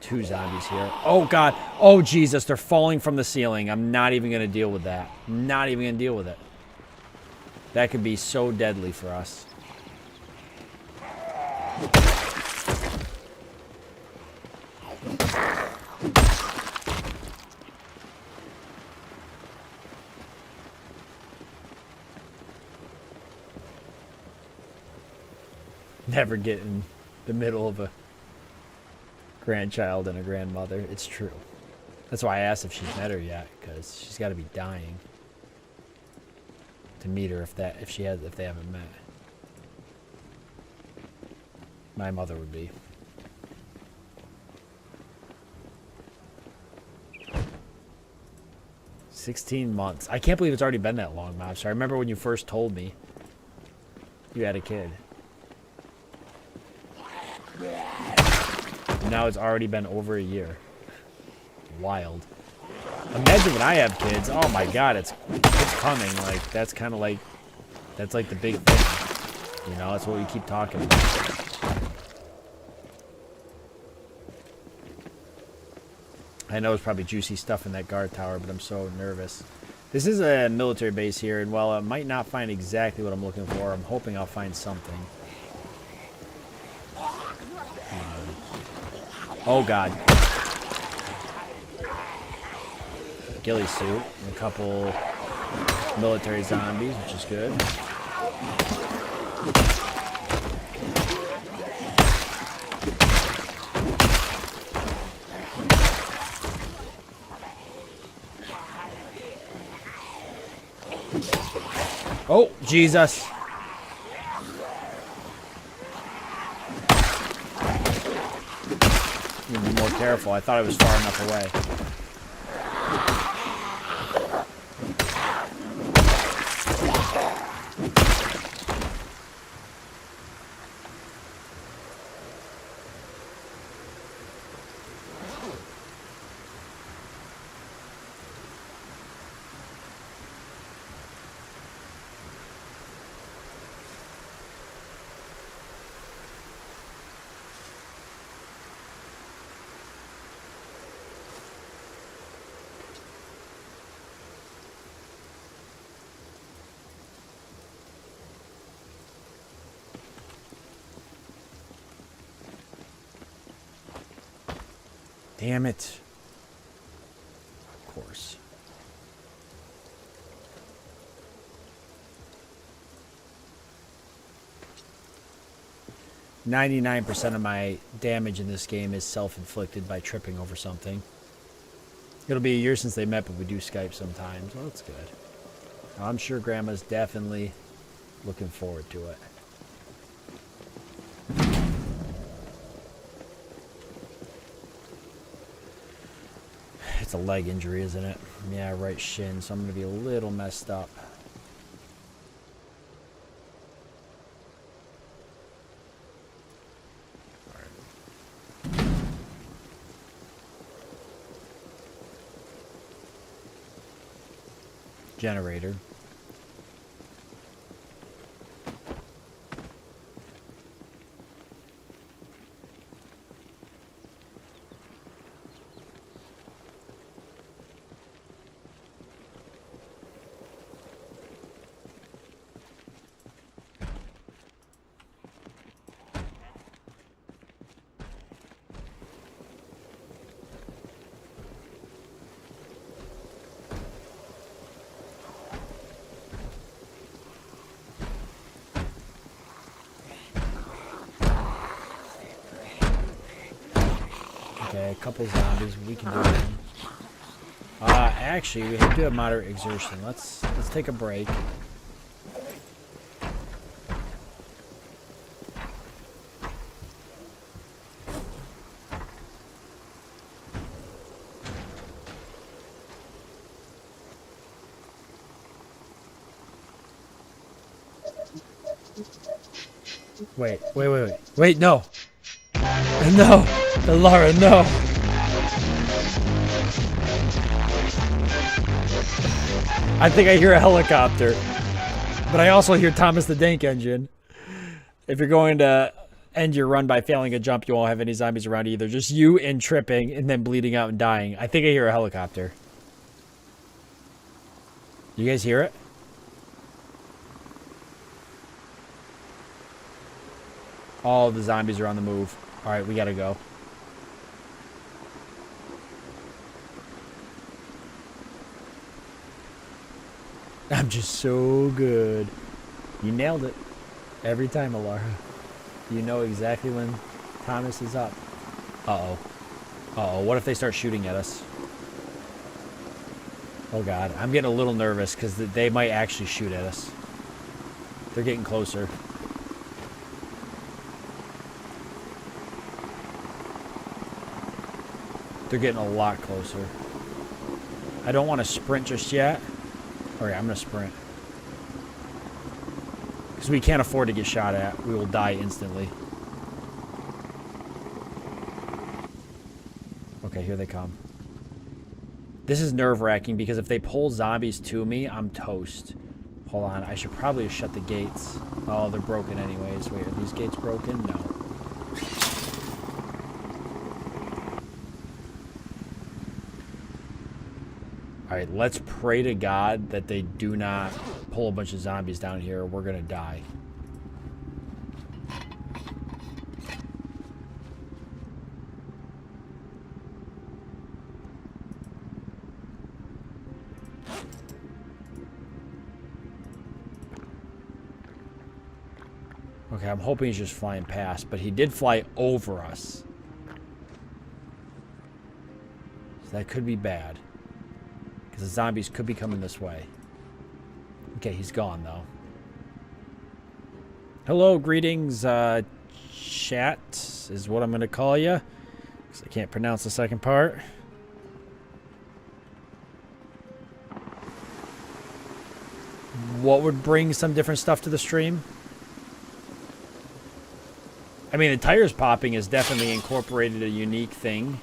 2 zombies here. Oh god. Oh Jesus, they're falling from the ceiling. I'm not even going to deal with that. Not even going to deal with it. That could be so deadly for us. never get in the middle of a grandchild and a grandmother. It's true. That's why I asked if she's met her yet, because she's got to be dying to meet her if they haven't met. My mother would be. "16 months. I can't believe it's already been that long, Mobster. I remember when you first told me you had a kid. Now it's already been over a year. Wild. Imagine when I have kids. Oh my god, it's coming. Like, that's kind of like, that's like the big thing. You know, that's what we keep talking about. I know it's probably juicy stuff in that guard tower, but I'm so nervous. This is a military base here, and while I might not find exactly what I'm looking for, I'm hoping I'll find something. Oh god. Ghillie suit and a couple military zombies, which is good. Oh, Jesus. Need to be more careful. I thought I was far enough away. Damn it. Of course. "99% of my damage in this game is self-inflicted by tripping over something. It'll be a year since they met, but we do Skype sometimes. Well, that's good. I'm sure Grandma's definitely looking forward to it. It's a leg injury, isn't it? Yeah, right shin, so I'm going to be a little messed up. Generator. Okay, a couple zombies. We can do them. Actually, we do have moderate exertion. Let's take a break. Wait, no. No! Laura, no! I think I hear a helicopter. But I also hear Thomas the Tank Engine. If you're going to end your run by failing a jump, you won't have any zombies around either. Just you and tripping and then bleeding out and dying. I think I hear a helicopter. You guys hear it? All the zombies are on the move. Alright, we gotta go. I'm just so good. You nailed it. Every time, Alara. You know exactly when Thomas is up. Uh-oh. Uh-oh. What if they start shooting at us? Oh, God. I'm getting a little nervous because they might actually shoot at us. They're getting closer. They're getting a lot closer. I don't want to sprint just yet. Alright, I'm going to sprint. Because we can't afford to get shot at. We will die instantly. Okay, here they come. This is nerve-wracking because if they pull zombies to me, I'm toast. Hold on, I should probably shut the gates. Oh, they're broken anyways. Wait, are these gates broken? No. Alright, let's pray to God that they do not pull a bunch of zombies down here or we're gonna die. Okay, I'm hoping he's just flying past, but he did fly over us. So that could be bad. Because the zombies could be coming this way. Okay, he's gone, though. Hello, greetings, chat is what I'm going to call you. Because I can't pronounce the second part. What would bring some different stuff to the stream? I mean, the tires popping is definitely incorporated a unique thing.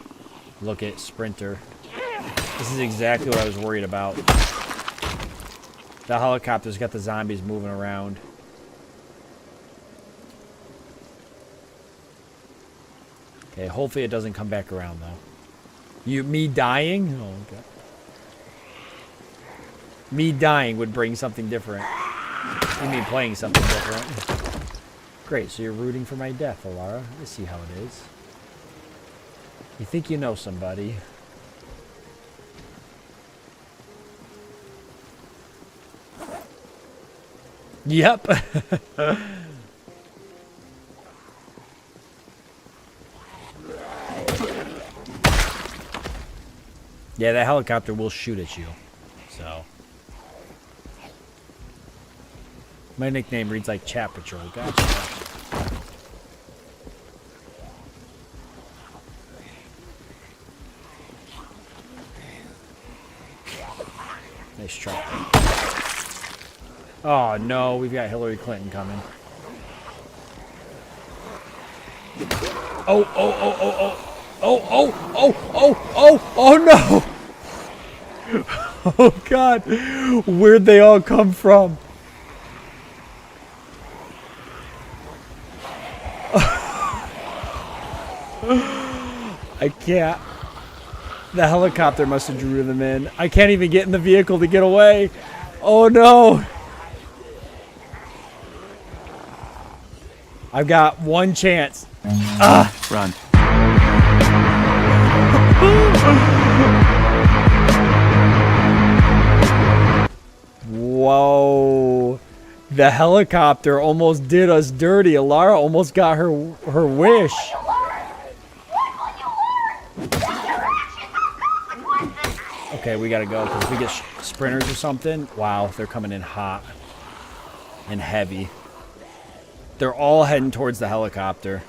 Look at Sprinter. This is exactly what I was worried about. The helicopter's got the zombies moving around. Okay, hopefully it doesn't come back around, though. Me dying? Oh, God. Me dying would bring something different. You mean playing something different? Great, so you're rooting for my death, Alara. I see how it is. You think you know somebody. Yep. Yeah, that helicopter will shoot at you. So. My nickname reads like Chat Patrol. Gotcha. Nice try. Oh no, we've got Hillary Clinton coming. Oh, oh, oh, oh, oh. Oh, oh, oh, oh, oh, oh no! Oh God, where'd they all come from? I can't. The helicopter must have drew them in. I can't even get in the vehicle to get away. Oh no! I've got one chance. Ah! Run. Whoa. The helicopter almost did us dirty. Alara almost got her wish. Okay, we gotta go because if we get sprinters or something. Wow, they're coming in hot and heavy. They're all heading towards the helicopter.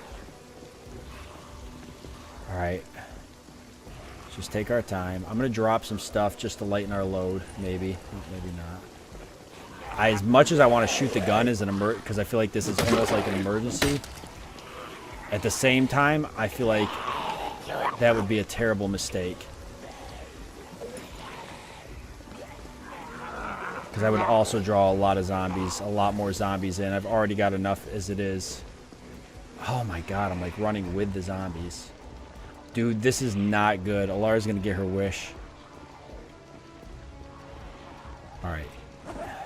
Alright. Just take our time. I'm going to drop some stuff just to lighten our load. Maybe. Maybe not. As much as I want to shoot the gun as an because I feel like this is almost like an emergency. At the same time, I feel like that would be a terrible mistake. Because I would also draw a lot of zombies. A lot more zombies in. I've already got enough as it is. Oh my God, I'm like running with the zombies. Dude, this is not good. Alara's going to get her wish. Alright.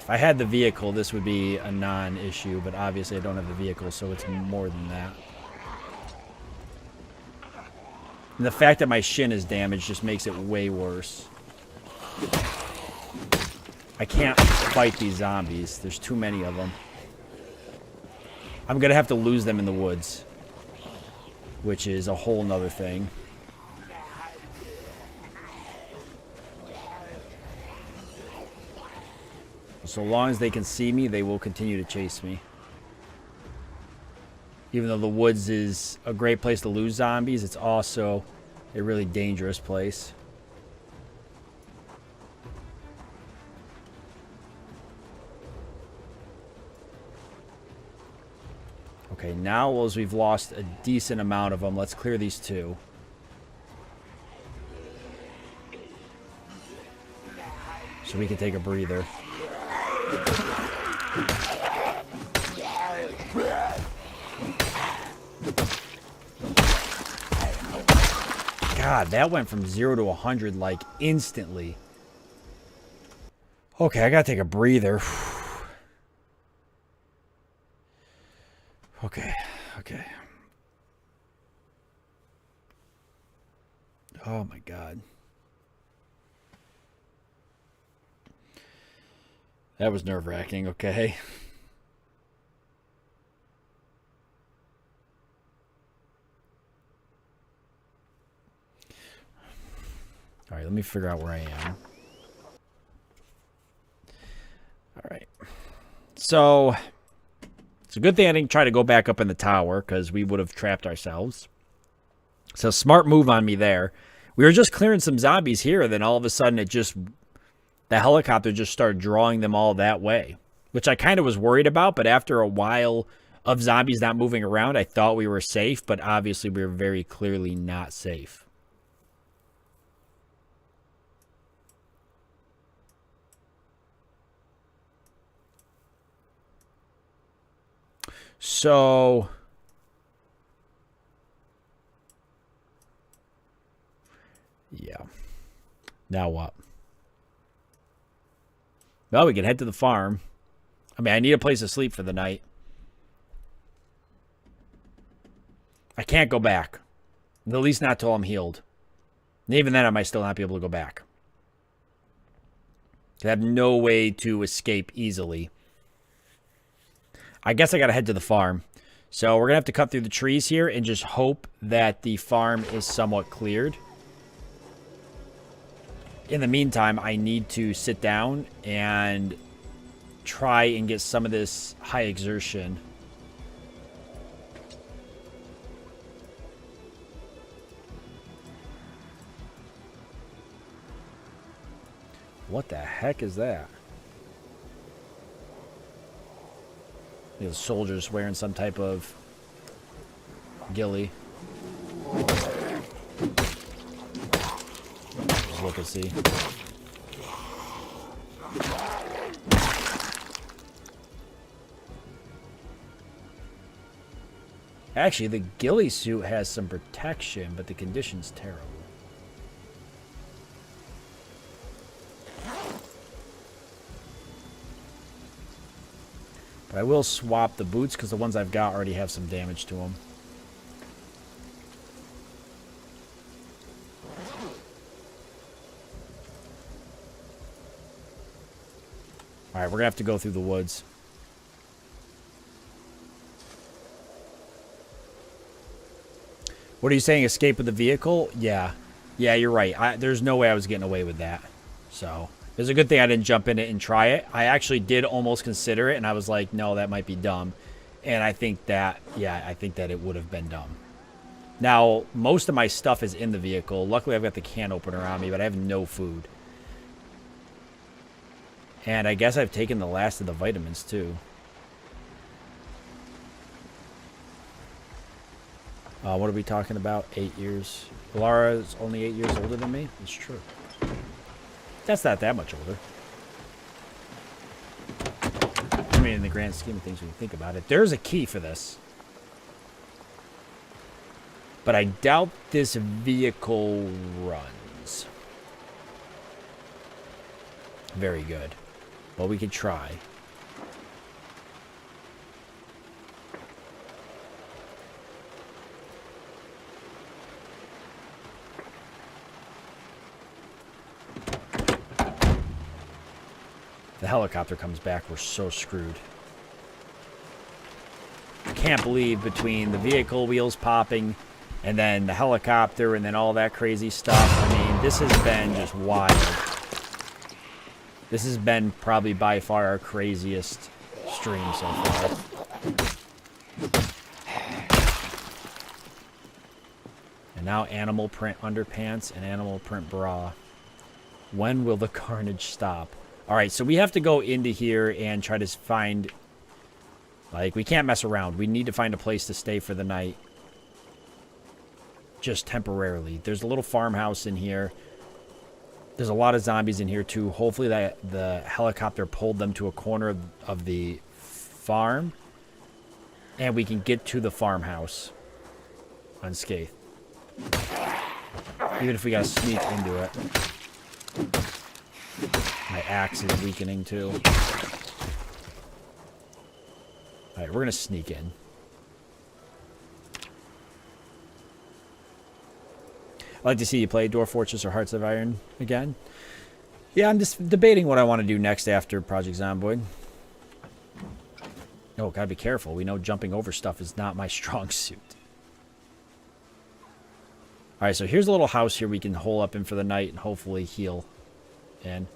If I had the vehicle, this would be a non-issue, but obviously I don't have the vehicle, so it's more than that. And the fact that my shin is damaged just makes it way worse. I can't fight these zombies. There's too many of them. I'm going to have to lose them in the woods, which is a whole nother thing. So long as they can see me, they will continue to chase me. Even though the woods is a great place to lose zombies, it's also a really dangerous place. Okay, now as we've lost a decent amount of them, let's clear these two. So we can take a breather. God, that went from 0 to 100 like instantly. Okay, I gotta take a breather. Okay. Oh my God. That was nerve-wracking, okay. All right, let me figure out where I am. All right. So, it's a good thing I didn't try to go back up in the tower because we would have trapped ourselves. So, smart move on me there. We were just clearing some zombies here, and then all of a sudden the helicopter just started drawing them all that way, which I kind of was worried about, but after a while of zombies not moving around, I thought we were safe, but obviously we were very clearly not safe. So, yeah. Now what? Well, we can head to the farm. I mean, I need a place to sleep for the night. I can't go back. At least not till I'm healed. And even then, I might still not be able to go back. I have no way to escape easily. I guess I got to head to the farm. So we're going to have to cut through the trees here and just hope that the farm is somewhat cleared. In the meantime, I need to sit down and try and get some of this high exertion. What the heck is that? The soldiers wearing some type of ghillie. Let's look and see. Actually, the ghillie suit has some protection, but the condition's terrible. But I will swap the boots because the ones I've got already have some damage to them. Alright, we're going to have to go through the woods. What are you saying? Escape with the vehicle? Yeah. Yeah, you're right. There's no way I was getting away with that. So, it's a good thing I didn't jump in it and try it. I actually did almost consider it, and I was like, no, that might be dumb. And I think that, yeah, I think that it would have been dumb. Now, most of my stuff is in the vehicle. Luckily, I've got the can opener on me, but I have no food. And I guess I've taken the last of the vitamins, too. What are we talking about? 8 years. Laura is only 8 years older than me? It's true. That's not that much older. I mean, in the grand scheme of things, when you think about it. There's a key for this. But I doubt this vehicle runs. Very good. Well, we could try. The helicopter comes back, we're so screwed. can't believe between the vehicle wheels popping and then the helicopter and then all that crazy stuff. I mean, this has been just wild. This has been probably by far our craziest stream so far. And now animal print underpants and animal print bra. When will the carnage stop? All right, so we have to go into here and try to find... Like, we can't mess around. We need to find a place to stay for the night. Just temporarily. There's a little farmhouse in here. There's a lot of zombies in here, too. Hopefully the helicopter pulled them to a corner of the farm. And we can get to the farmhouse unscathed. Even if we gotta sneak into it. My axe is weakening, too. Alright, we're gonna sneak in. I'd like to see you play Dwarf Fortress or Hearts of Iron again. Yeah, I'm just debating what I want to do next after Project Zomboid. Oh, gotta be careful. We know jumping over stuff is not my strong suit. Alright, so here's a little house here we can hole up in for the night and hopefully heal in.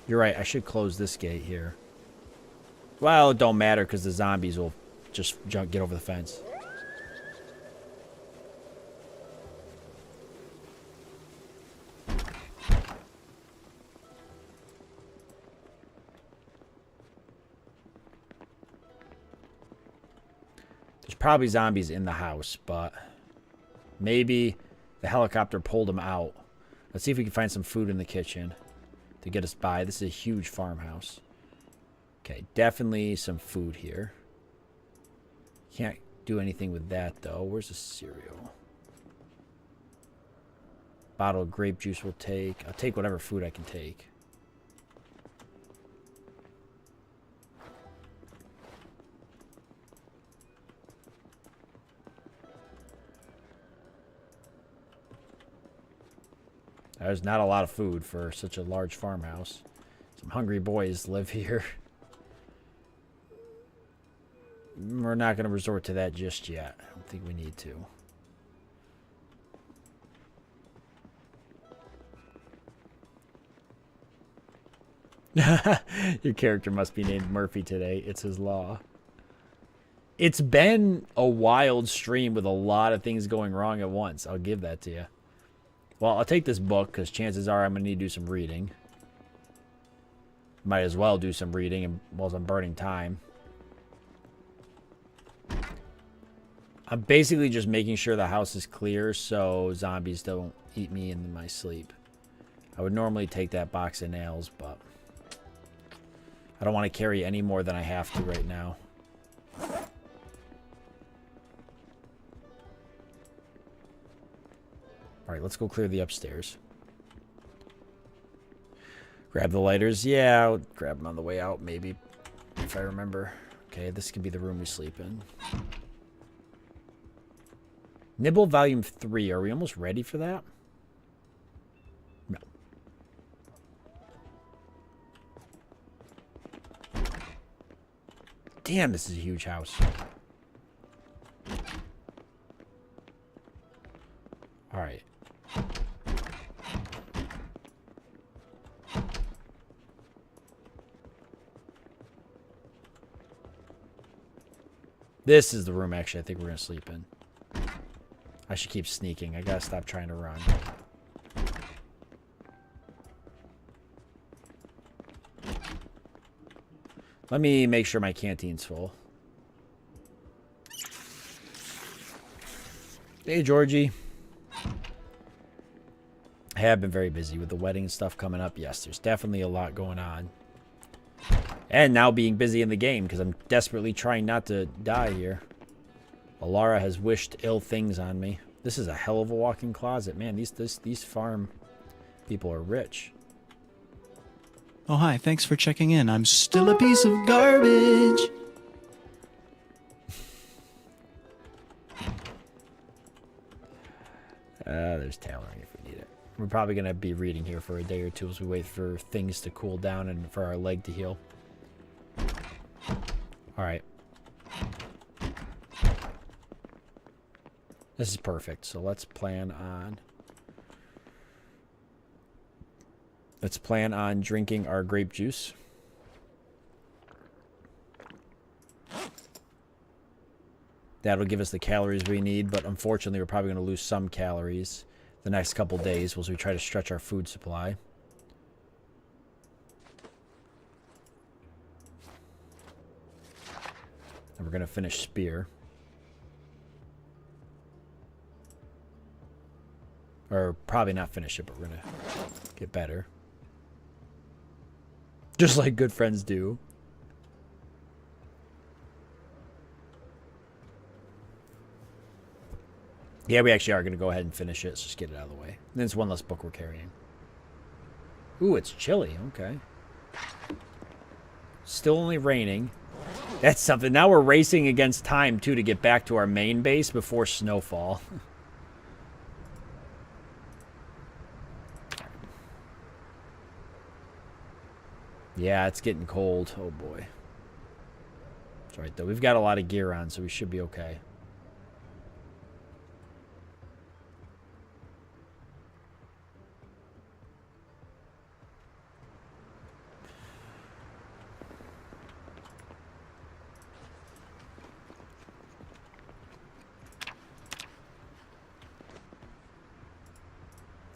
You're right, I should close this gate here. Well, it don't matter because the zombies will just get over the fence. There's probably zombies in the house, but maybe the helicopter pulled them out. Let's see if we can find some food in the kitchen to get us by. This is a huge farmhouse. Okay, definitely some food here. Can't do anything with that, though. Where's the cereal? Bottle of grape juice we'll take. I'll take whatever food I can take. There's not a lot of food for such a large farmhouse. Some hungry boys live here. We're not going to resort to that just yet. I don't think we need to. Your character must be named Murphy today. It's his law. It's been a wild stream with a lot of things going wrong at once. I'll give that to you. Well, I'll take this book because chances are I'm going to need to do some reading. Might as well do some reading while I'm burning time. I'm basically just making sure the house is clear so zombies don't eat me in my sleep. I would normally take that box of nails, but I don't want to carry any more than I have to right now. Alright, let's go clear the upstairs. Grab the lighters. Yeah, I'll grab them on the way out, maybe, if I remember. Okay, this could be the room we sleep in. Nibble Volume 3. Are we almost ready for that? No. Damn, this is a huge house. Alright. This is the room, actually, I think we're going to sleep in. I should keep sneaking. I gotta stop trying to run. Let me make sure my canteen's full. Hey, Georgie. I have been very busy with the wedding and stuff coming up. Yes, there's definitely a lot going on. And now being busy in the game because I'm desperately trying not to die here. Alara has wished ill things on me. This is a hell of a walk-in closet. Man, these farm people are rich. Oh, hi. Thanks for checking in. I'm still a piece of garbage. There's tailoring if we need it. We're probably going to be reading here for a day or two as we wait for things to cool down and for our leg to heal. Alright. This is perfect. So let's plan on... Let's plan on drinking our grape juice. That'll give us the calories we need, but unfortunately we're probably going to lose some calories the next couple days as we try to stretch our food supply. And we're going to finish Spear. Or probably not finish it, but we're going to get better. Just like good friends do. Yeah, we actually are going to go ahead and finish it. Let's just get it out of the way. And then it's one less book we're carrying. Ooh, it's chilly. Okay. Still only raining. That's something. Now we're racing against time, too, to get back to our main base before snowfall. Yeah, it's getting cold. Oh, boy. That's right, though. We've got a lot of gear on, so we should be okay.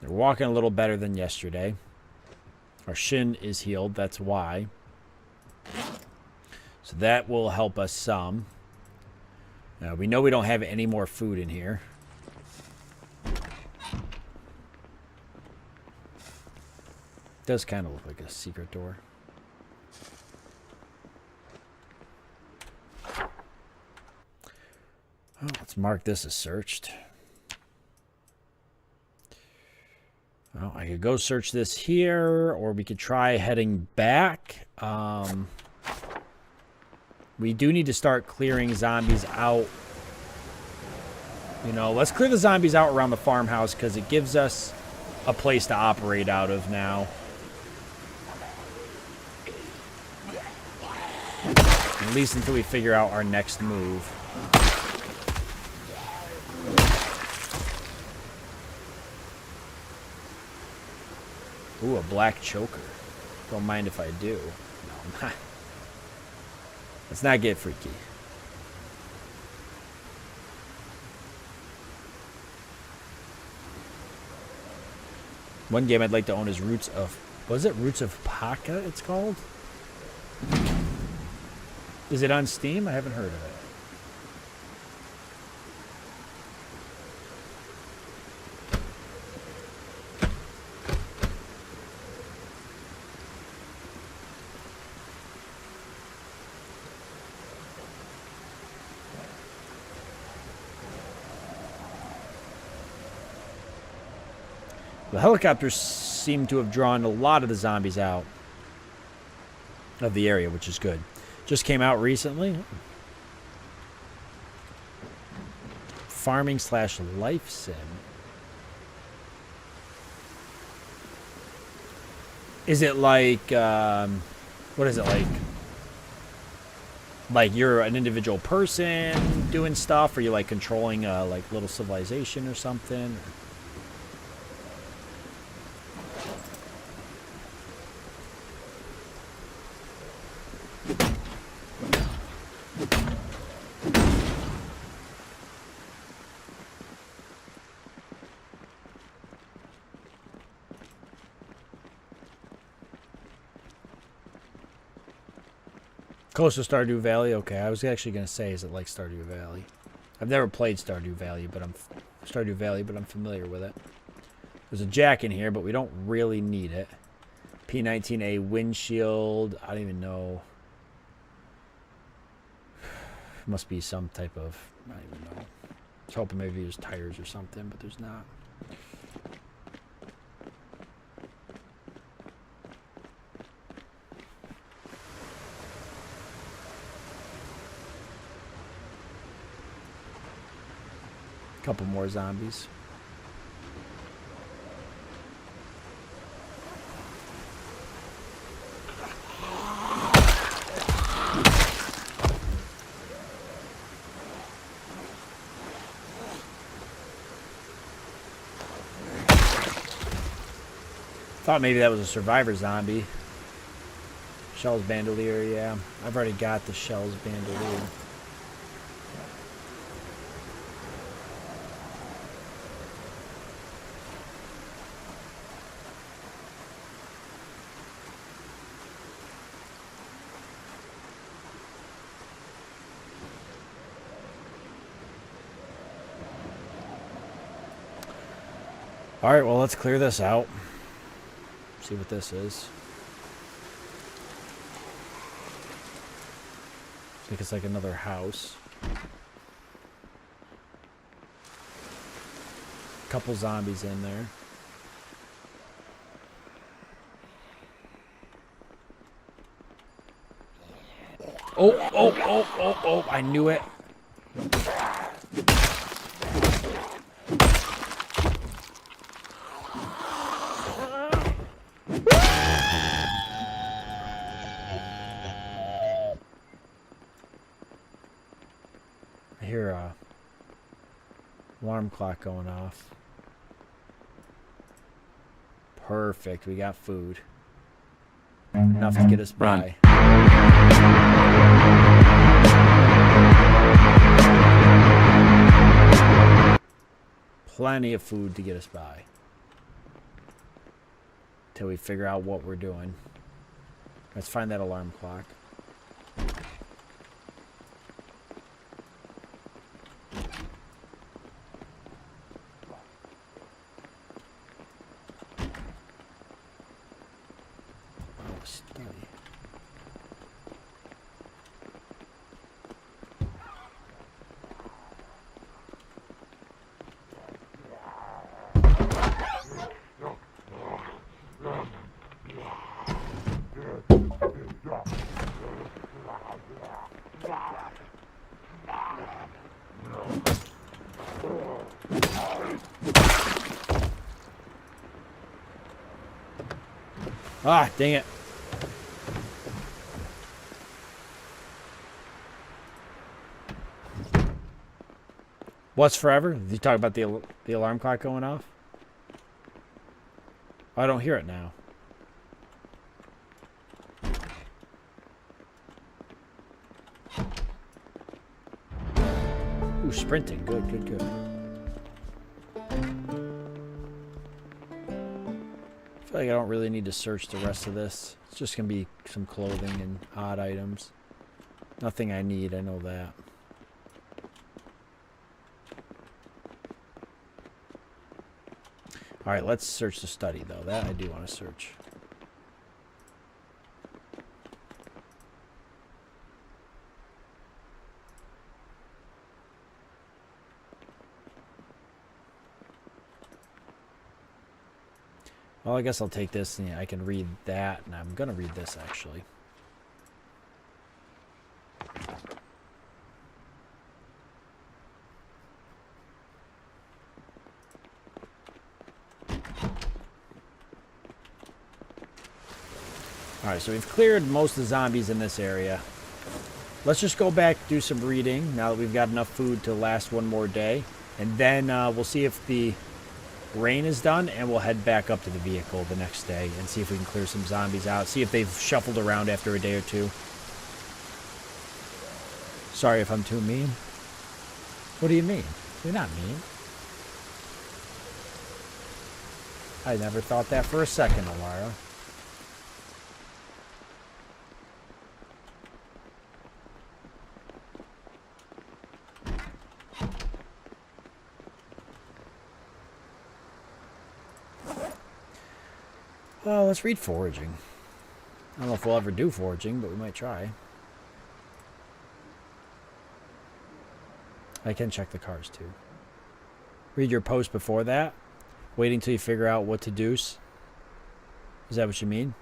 They're walking a little better than yesterday. Our shin is healed, that's why. So that will help us some. Now, we know we don't have any more food in here. Does kind of look like a secret door. Oh, let's mark this as searched. Well, I could go search this here, or we could try heading back. We do need to start clearing zombies out. You know, let's clear the zombies out around the farmhouse because it gives us a place to operate out of now. At least until we figure out our next move. Ooh, a black choker. Don't mind if I do. No, I'm not. Let's not get freaky. One game I'd like to own is Roots of... Was it Roots of Paka it's called? Is it on Steam? I haven't heard of it. The helicopters seem to have drawn a lot of the zombies out of the area, which is good. Just came out recently. Farming / life sim. Is it like, what is it like? Like you're an individual person doing stuff, or you're like controlling a like little civilization or something? Close to Stardew Valley? Okay, I was actually going to say, is it like Stardew Valley? I've never played Stardew Valley, but I'm familiar with it. There's a jack in here, but we don't really need it. P19A windshield. I don't even know. Must be some type of... I don't even know. I was hoping maybe there's tires or something, but there's not. Couple more zombies. Thought maybe that was a survivor zombie. Shells bandolier, yeah. I've already got the shells bandolier. Alright, well, let's clear this out. See what this is. I think it's like another house. Couple zombies in there. Oh, I knew it. I hear a alarm clock going off. Perfect, we got food. Enough to get us by. Plenty of food to get us by. Till we figure out what we're doing. Let's find that alarm clock. Ah, dang it. What's forever? Did you talk about the alarm clock going off? I don't hear it now. Ooh, sprinting. Good, good, good. I feel like I don't really need to search the rest of this. It's just going to be some clothing and odd items. Nothing I need, I know that. Alright, let's search the study, though. That I do want to search. Well, I guess I'll take this and I can read that, and I'm going to read this, actually. Alright, so we've cleared most of the zombies in this area. Let's just go back, do some reading, now that we've got enough food to last one more day. And then we'll see if the rain is done, and we'll head back up to the vehicle the next day and see if we can clear some zombies out. See if they've shuffled around after a day or two. Sorry if I'm too mean. What do you mean? You're not mean. I never thought that for a second, Alara. Well, let's read foraging. I don't know if we'll ever do foraging, but we might try. I can check the cars, too. Read your post before that. Waiting till you figure out what to do. Is that what you mean?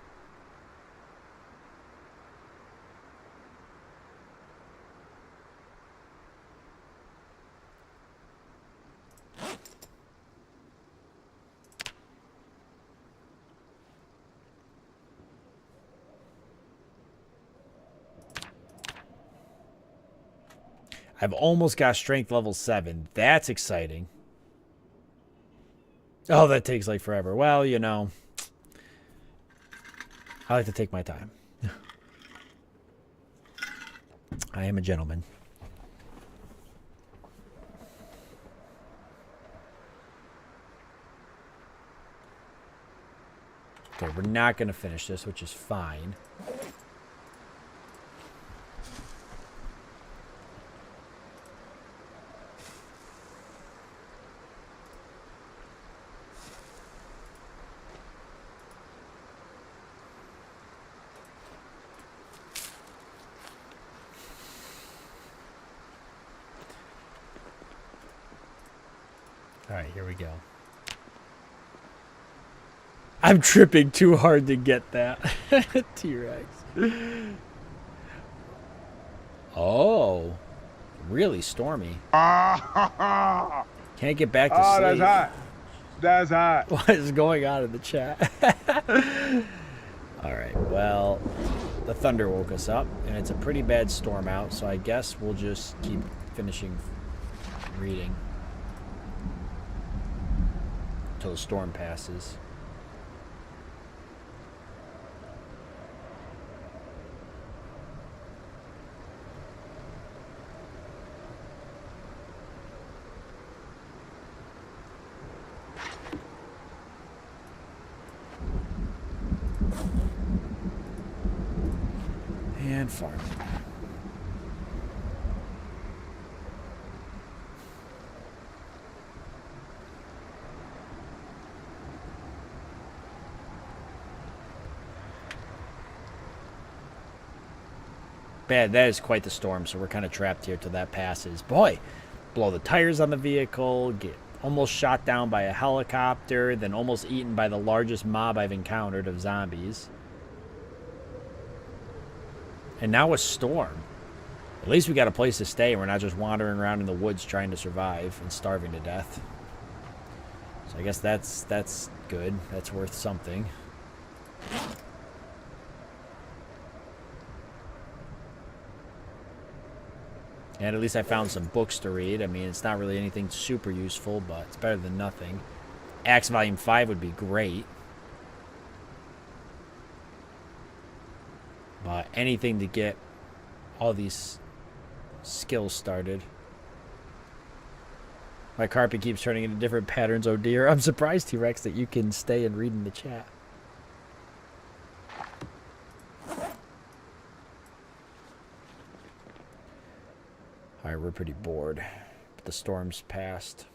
I've almost got strength level 7. That's exciting. Oh, that takes like forever. Well, you know, I like to take my time. I am a gentleman. Okay, we're not going to finish this, which is fine. All right, here we go. I'm tripping too hard to get that. T-Rex. Oh, really stormy. Can't get back to sleep. That's hot. That's hot. What is going on in the chat? All right, well, the thunder woke us up, and it's a pretty bad storm out, so I guess we'll just keep finishing reading until the storm passes. And farming. Bad, that is quite the storm, so we're kind of trapped here till that passes. Boy, blow the tires on the vehicle, get almost shot down by a helicopter, then almost eaten by the largest mob I've encountered of zombies. And now a storm. At least we got a place to stay and we're not just wandering around in the woods trying to survive and starving to death. So I guess that's good. That's worth something. And at least I found some books to read. I mean, it's not really anything super useful, but it's better than nothing. Axe Volume 5 would be great. But anything to get all these skills started. My carpet keeps turning into different patterns, oh dear. I'm surprised, T-Rex, that you can stay and read in the chat. Alright, we're pretty bored. But the storm's passed.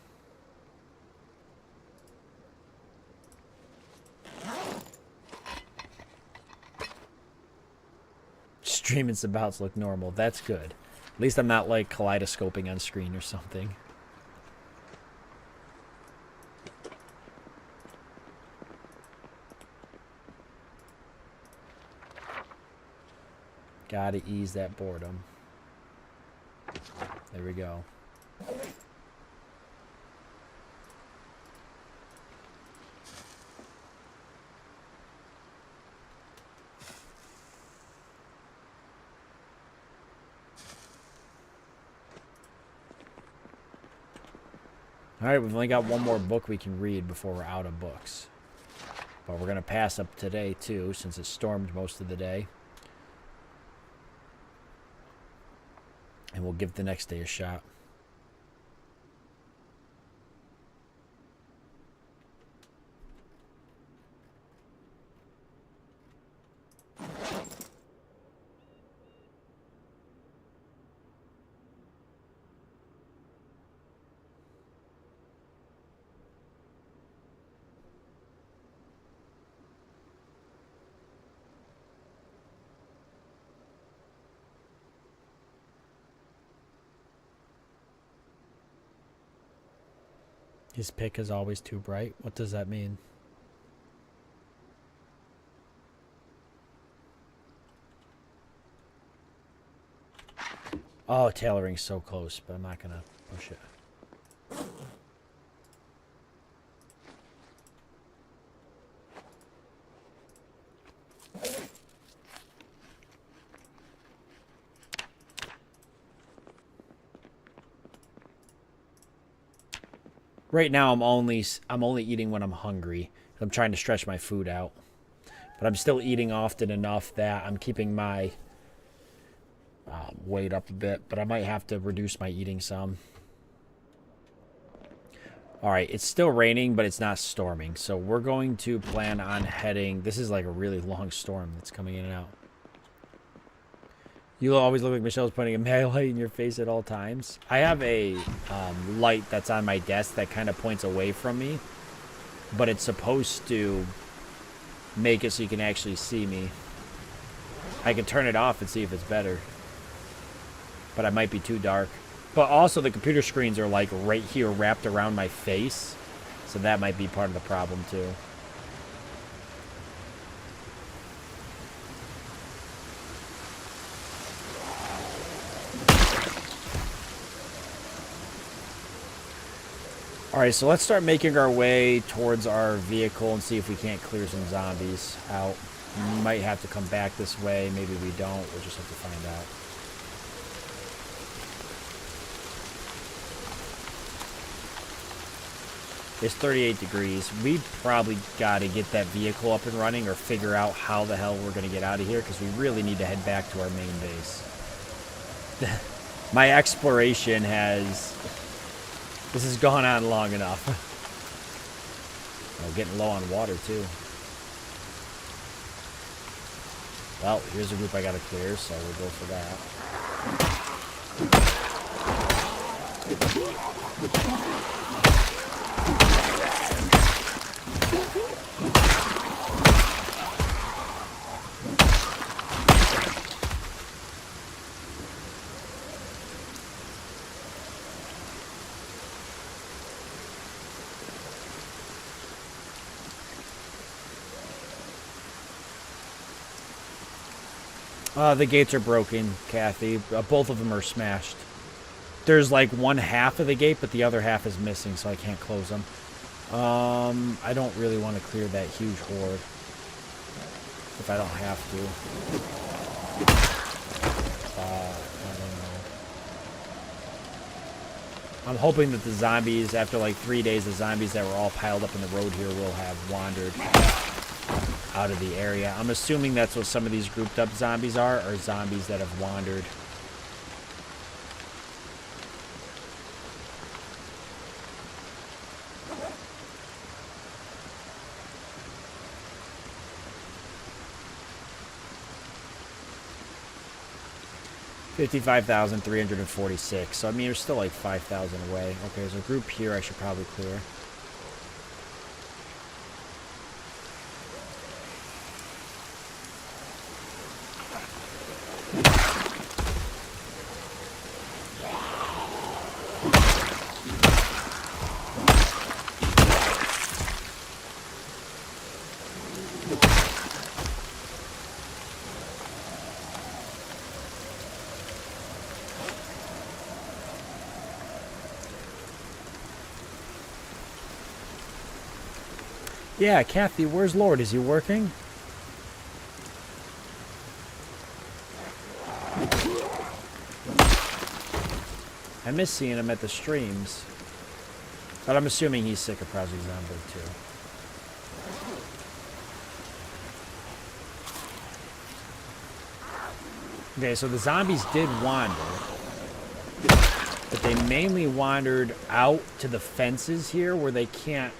Stream and Sabouts look normal. That's good. At least I'm not like kaleidoscoping on screen or something. Gotta ease that boredom. There we go. Alright, we've only got one more book we can read before we're out of books. But we're going to pass up today, too, since it stormed most of the day. And we'll give the next day a shot. His pick is always too bright. What does that mean? Oh, tailoring's so close, but I'm not gonna push it. Right now, I'm only eating when I'm hungry. I'm trying to stretch my food out. But I'm still eating often enough that I'm keeping my weight up a bit. But I might have to reduce my eating some. Alright, it's still raining, but it's not storming. So we're going to plan on heading... This is like a really long storm that's coming in and out. You always look like Michelle's putting a mag light in your face at all times. I have a light that's on my desk that kind of points away from me. But it's supposed to make it so you can actually see me. I can turn it off and see if it's better. But I might be too dark. But also the computer screens are like right here wrapped around my face. So that might be part of the problem too. Alright, so let's start making our way towards our vehicle and see if we can't clear some zombies out. We might have to come back this way. Maybe we don't. We'll just have to find out. It's 38 degrees. We probably got to get that vehicle up and running or figure out how the hell we're going to get out of here because we really need to head back to our main base. My exploration has... This has gone on long enough. Oh, getting low on water, too. Well, here's a group I got to clear, so we'll go for that. The gates are broken, Kathy. Both of them are smashed. There's like one half of the gate, but the other half is missing, so I can't close them. I don't really want to clear that huge horde. If I don't have to. I don't know. I'm hoping that the zombies, after like 3 days, the zombies that were all piled up in the road here will have wandered out of the area. I'm assuming that's what some of these grouped up zombies are zombies that have wandered. $55,346. So I mean, we're still like 5,000 away. Okay, there's a group here I should probably clear. Yeah, Kathy, where's Lord? Is he working? I miss seeing him at the streams. But I'm assuming he's sick of Project Zomboid too. Okay, so the zombies did wander. But they mainly wandered out to the fences here where they can't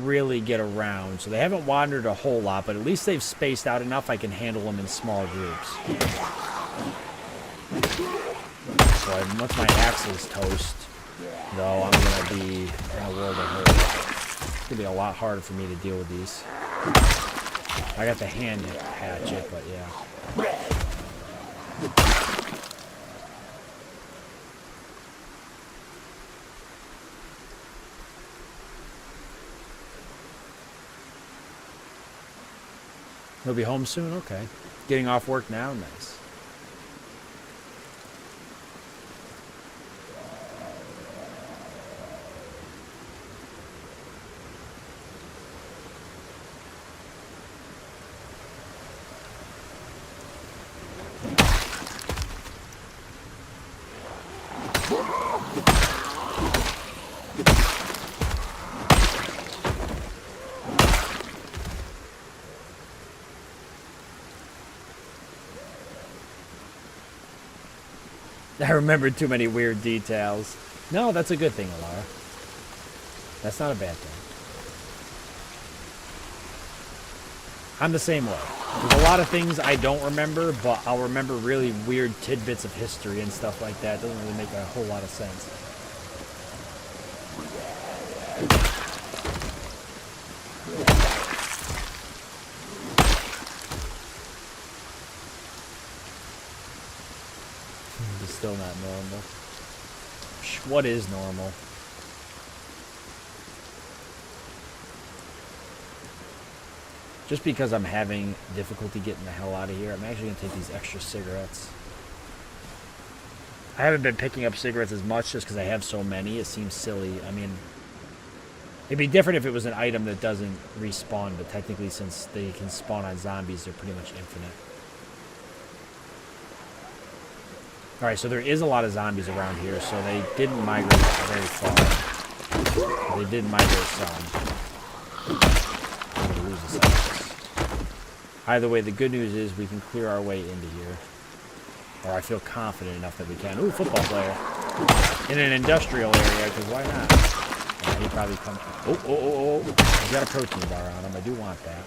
really get around. So they haven't wandered a whole lot, but at least they've spaced out enough I can handle them in small groups. So once my axe is toast, though, I'm going to be in a world of hurt. It's going to be a lot harder for me to deal with these. I got the hand hatchet, but yeah. He'll be home soon? Okay. Getting off work now? Nice. I remembered too many weird details. No, that's a good thing, Alara. That's not a bad thing. I'm the same way. There's a lot of things I don't remember, but I'll remember really weird tidbits of history and stuff like that. It doesn't really make a whole lot of sense. It's still not normal. What is normal? Just because I'm having difficulty getting the hell out of here, I'm actually going to take these extra cigarettes. I haven't been picking up cigarettes as much just because I have so many. It seems silly. I mean, it'd be different if it was an item that doesn't respawn, but technically since they can spawn on zombies, they're pretty much infinite. Alright, so there is a lot of zombies around here, so they didn't migrate very far. They did migrate some. I'm going to lose this house. Either way, the good news is we can clear our way into here. Or I feel confident enough that we can. Ooh, football player. In an industrial area, because why not? Yeah, he probably comes... Oh. He's got a protein bar on him. I do want that.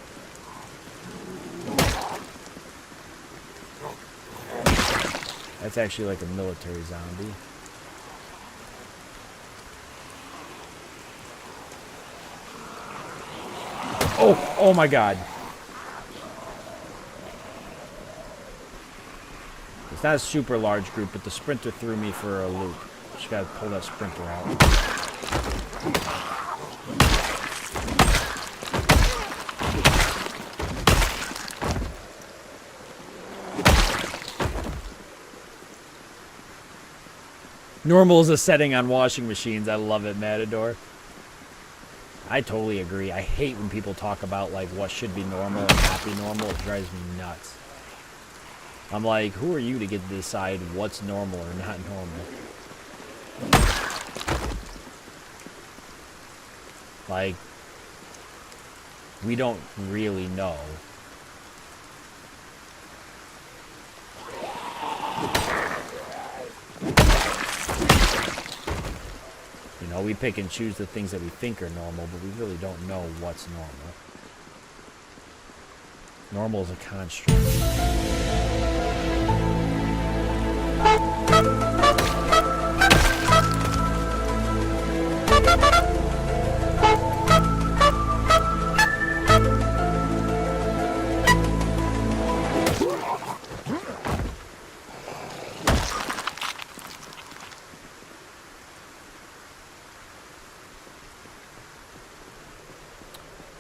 That's actually like a military zombie. Oh my god. It's not a super large group, but the sprinter threw me for a loop. Just gotta pull that sprinter out. Normal is a setting on washing machines. I love it, Matador. I totally agree. I hate when people talk about like what should be normal and not be normal. It drives me nuts. I'm like, who are you to get to decide what's normal or not normal? Like, we don't really know. You know, we pick and choose the things that we think are normal, but we really don't know what's normal. Normal is a construct.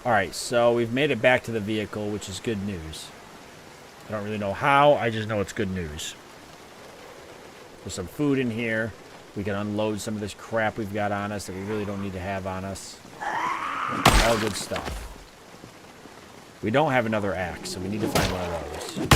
Alright, so we've made it back to the vehicle, which is good news. I don't really know how, I just know it's good news. There's some food in here. We can unload some of this crap we've got on us that we really don't need to have on us. All good stuff. We don't have another axe, so we need to find one of those.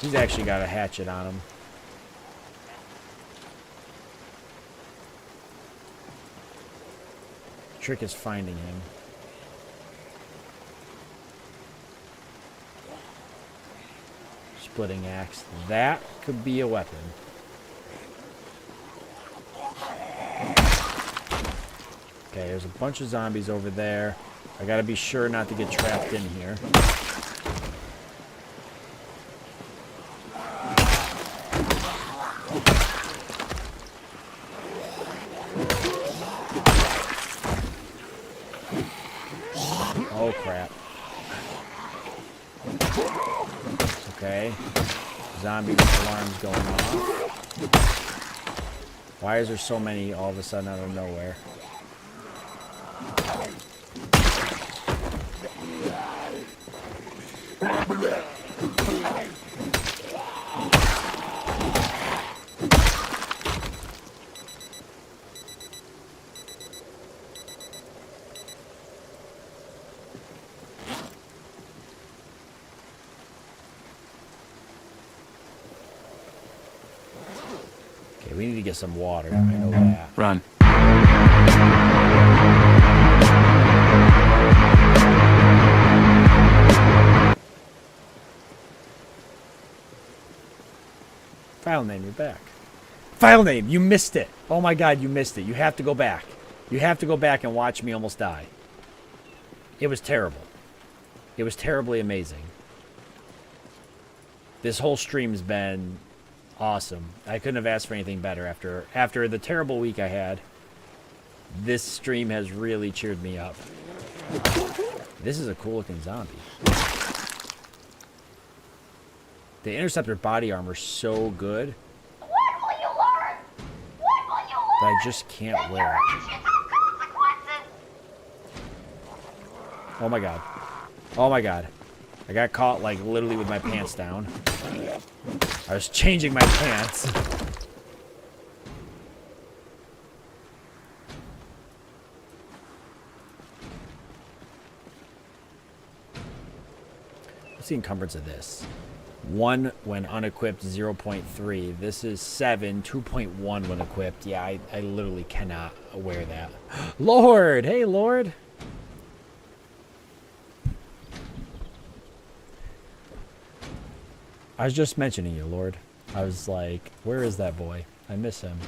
He's actually got a hatchet on him. The trick is finding him. Splitting axe. That could be a weapon. Okay, there's a bunch of zombies over there. I gotta be sure not to get trapped in here. Oh, crap. Okay. Zombie alarms going off. Why is there so many all of a sudden out of nowhere? Okay, we need to get some water. I know that. Run. File name, you're back. File name, you missed it. Oh my god, you missed it. You have to go back. You have to go back and watch me almost die. It was terrible. It was terribly amazing. This whole stream's been awesome. I couldn't have asked for anything better after the terrible week I had. This stream has really cheered me up. This is a cool looking zombie. The interceptor body armor's so good. When will you learn? When will you learn? That I just can't that wear your it. actions have consequences? Oh my god. Oh my god. I got caught like literally with my pants down. I was changing my pants. What's the encumbrance of this? 1 when unequipped, 0.3. This is 7, 2.1 when equipped. Yeah, I literally cannot wear that. Lord! Hey, Lord! I was just mentioning you, Lord. I was like, where is that boy? I miss him.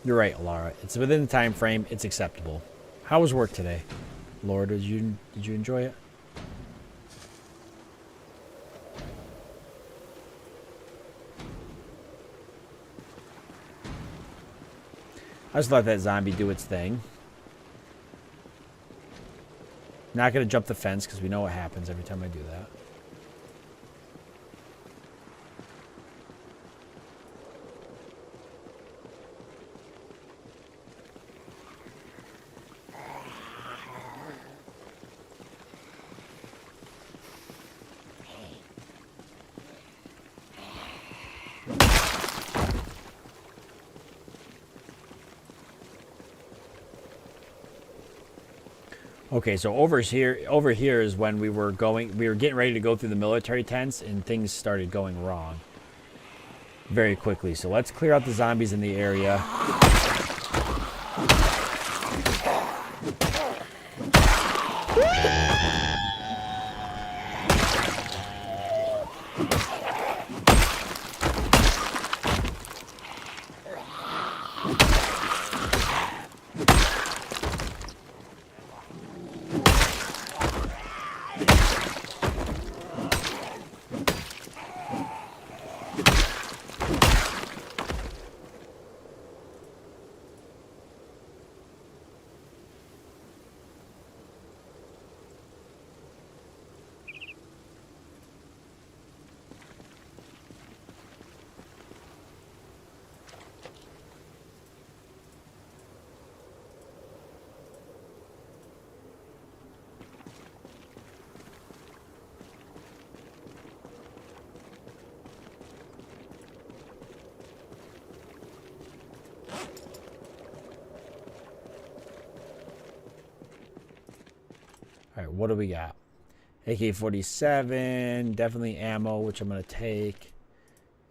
You're right, Alara. It's within the time frame. It's acceptable. How was work today, Lord? Did you enjoy it? I just let that zombie do its thing. Not gonna jump the fence because we know what happens every time I do that. Okay, so over here is when we were getting ready to go through the military tents and things started going wrong very quickly. So let's clear out the zombies in the area. All right, what do we got? AK-47, definitely ammo, which I'm going to take.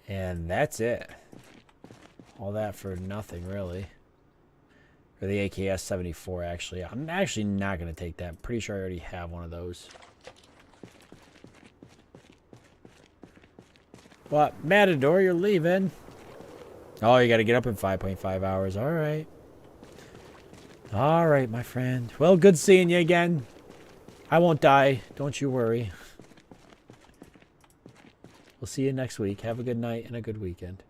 And that's it. All that for nothing, really. Or the AKS-74, actually. I'm actually not going to take that. I'm pretty sure I already have one of those. What? Matador, you're leaving. Oh, you got to get up in 5.5 hours. All right. All right, my friend. Well, good seeing you again. I won't die. Don't you worry. We'll see you next week. Have a good night and a good weekend.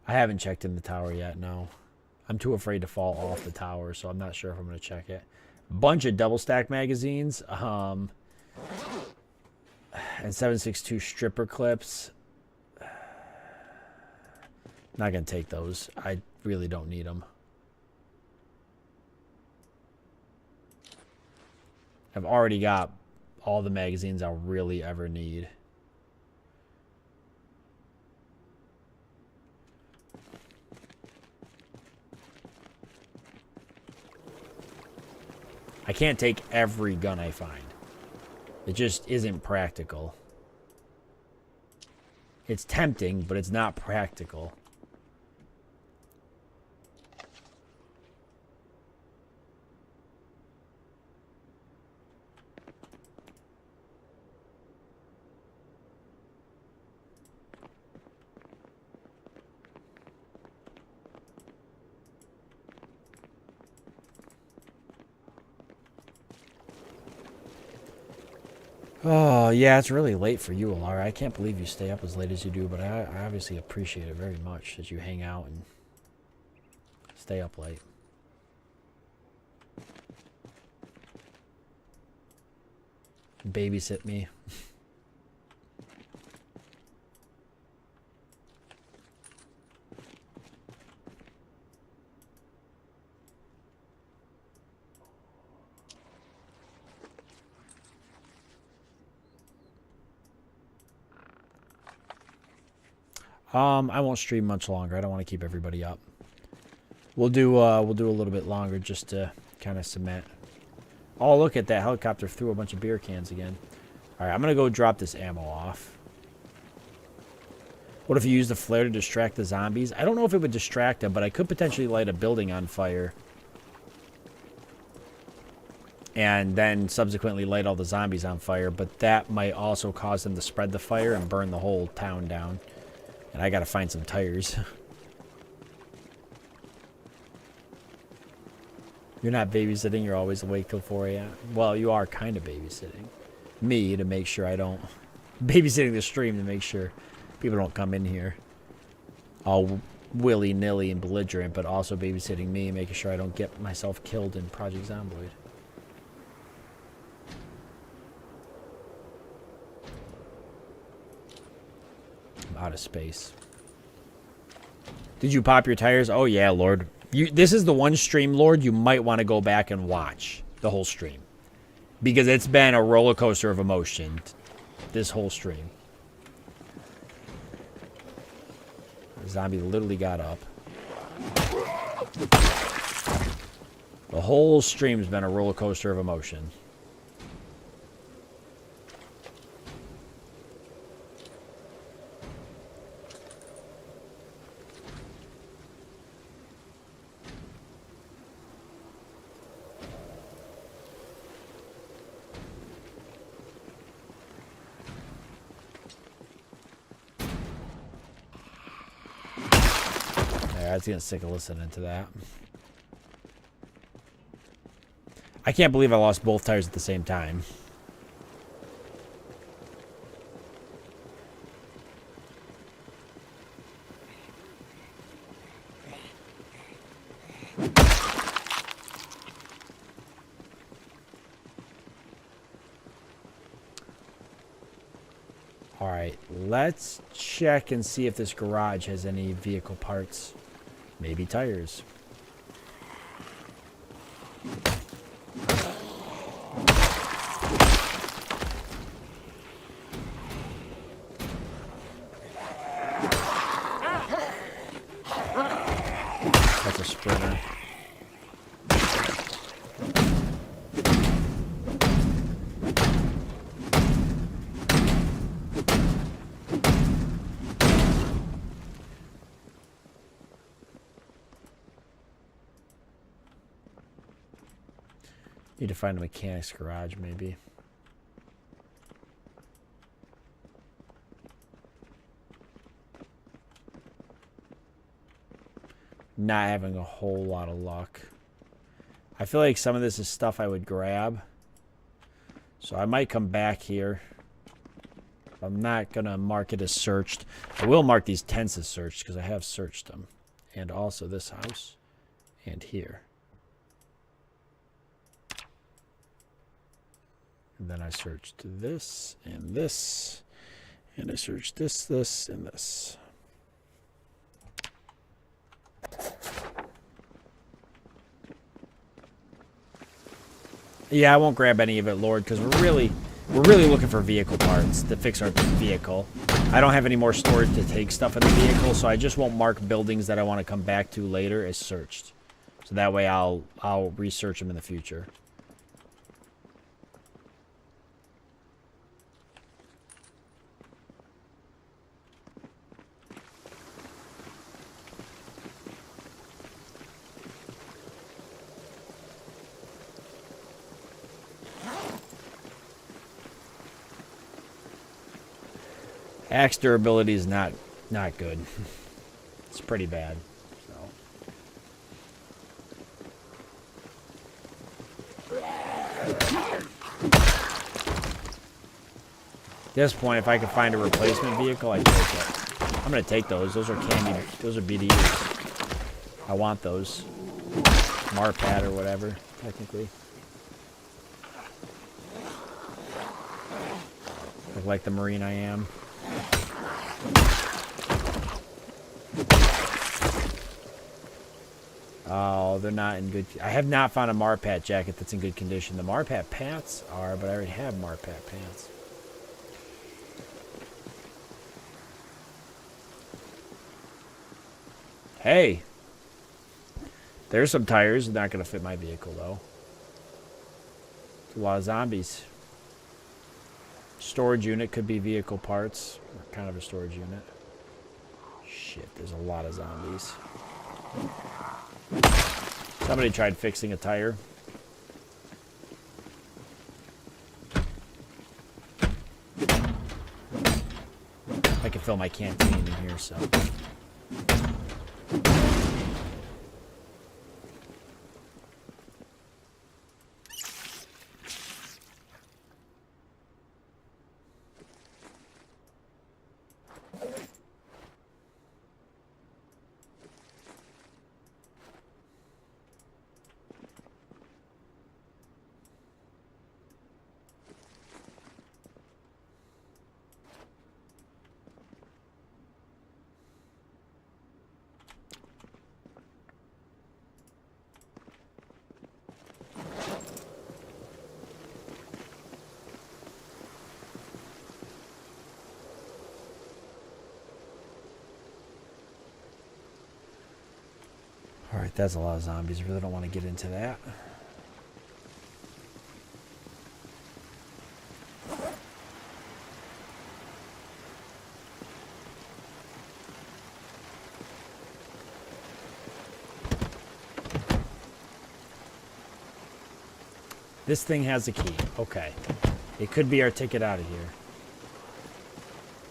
I haven't checked in the tower yet, no. I'm too afraid to fall off the tower, so I'm not sure if I'm going to check it. Bunch of double stack magazines. And 7.62 stripper clips. Not going to take those. I really don't need them. I've already got all the magazines I'll really ever need. I can't take every gun I find. It just isn't practical. It's tempting, but it's not practical. Oh, yeah, it's really late for you, Alara. I can't believe you stay up as late as you do, but I obviously appreciate it very much that you hang out and stay up late. Babysit me. I won't stream much longer. I don't want to keep everybody up. We'll do a little bit longer just to kind of cement. Oh, look at that helicopter threw a bunch of beer cans again. All right, I'm gonna go drop this ammo off. What if you use the flare to distract the zombies? I don't know if it would distract them, but I could potentially light a building on fire. And then subsequently light all the zombies on fire, but that might also cause them to spread the fire and burn the whole town down. And I gotta find some tires. You're not babysitting, you're always awake till 4 a.m. Well, you are kind of babysitting. Me, to make sure I don't... Babysitting the stream to make sure people don't come in here all willy-nilly and belligerent, but also babysitting me, making sure I don't get myself killed in Project Zomboid. Out of space. Did you pop your tires? Oh yeah, Lord. This is the one stream, Lord, you might want to go back and watch the whole stream. Because it's been a roller coaster of emotion, this whole stream. The zombie literally got up. The whole stream's been a roller coaster of emotion. I was getting sick of listening to that. I can't believe I lost both tires at the same time. Alright, let's check and see if this garage has any vehicle parts. Maybe tires. That's a sprinter. Need to find a mechanic's garage, maybe. Not having a whole lot of luck. I feel like some of this is stuff I would grab. So I might come back here. I'm not going to mark it as searched. I will mark these tents as searched because I have searched them. And also this house. And here. And then I searched this, and this, and I searched this, this, and this. Yeah, I won't grab any of it, Lord, because we're really looking for vehicle parts to fix our vehicle. I don't have any more storage to take stuff in the vehicle, so I just won't mark buildings that I want to come back to later as searched. So that way I'll research them in the future. Axe durability is not good. It's pretty bad. So. At this point, if I can find a replacement vehicle, I take it. I'm gonna take those. Those are candy. Those are BDUs. I want those. Marpat or whatever, technically. Look like the Marine I am. Oh, they're not in good... I have not found a Marpat jacket that's in good condition. The Marpat pants are, but I already have Marpat pants. Hey! There's some tires. Not going to fit my vehicle, though. It's a lot of zombies. Storage unit could be vehicle parts. Or kind of a storage unit. Shit, there's a lot of zombies. Somebody tried fixing a tire. I can fill my canteen in here, so... Alright, that's a lot of zombies. I really don't want to get into that. This thing has a key. Okay. It could be our ticket out of here.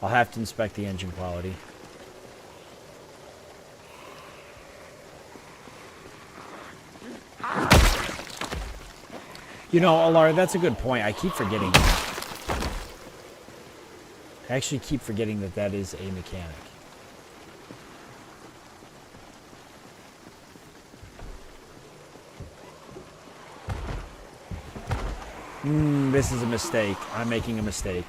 I'll have to inspect the engine quality. You know, Alara, that's a good point. I keep forgetting that. I actually keep forgetting that that is a mechanic. This is a mistake. I'm making a mistake.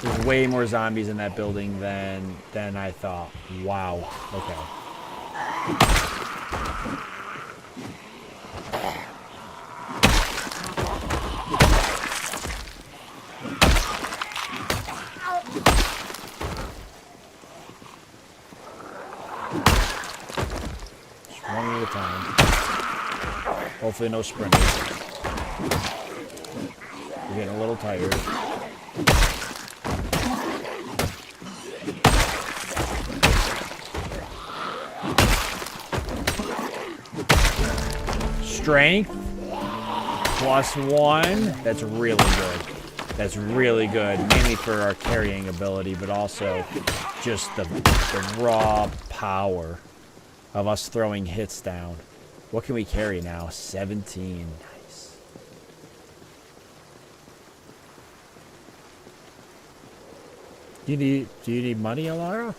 There's way more zombies in that building than I thought. Wow. Okay. Hopefully no sprinters. We're getting a little tired. Strength +1. That's really good. That's really good. Mainly for our carrying ability, but also just the raw power of us throwing hits down. What can we carry now? 17. Nice. Do you need money, Alara? Are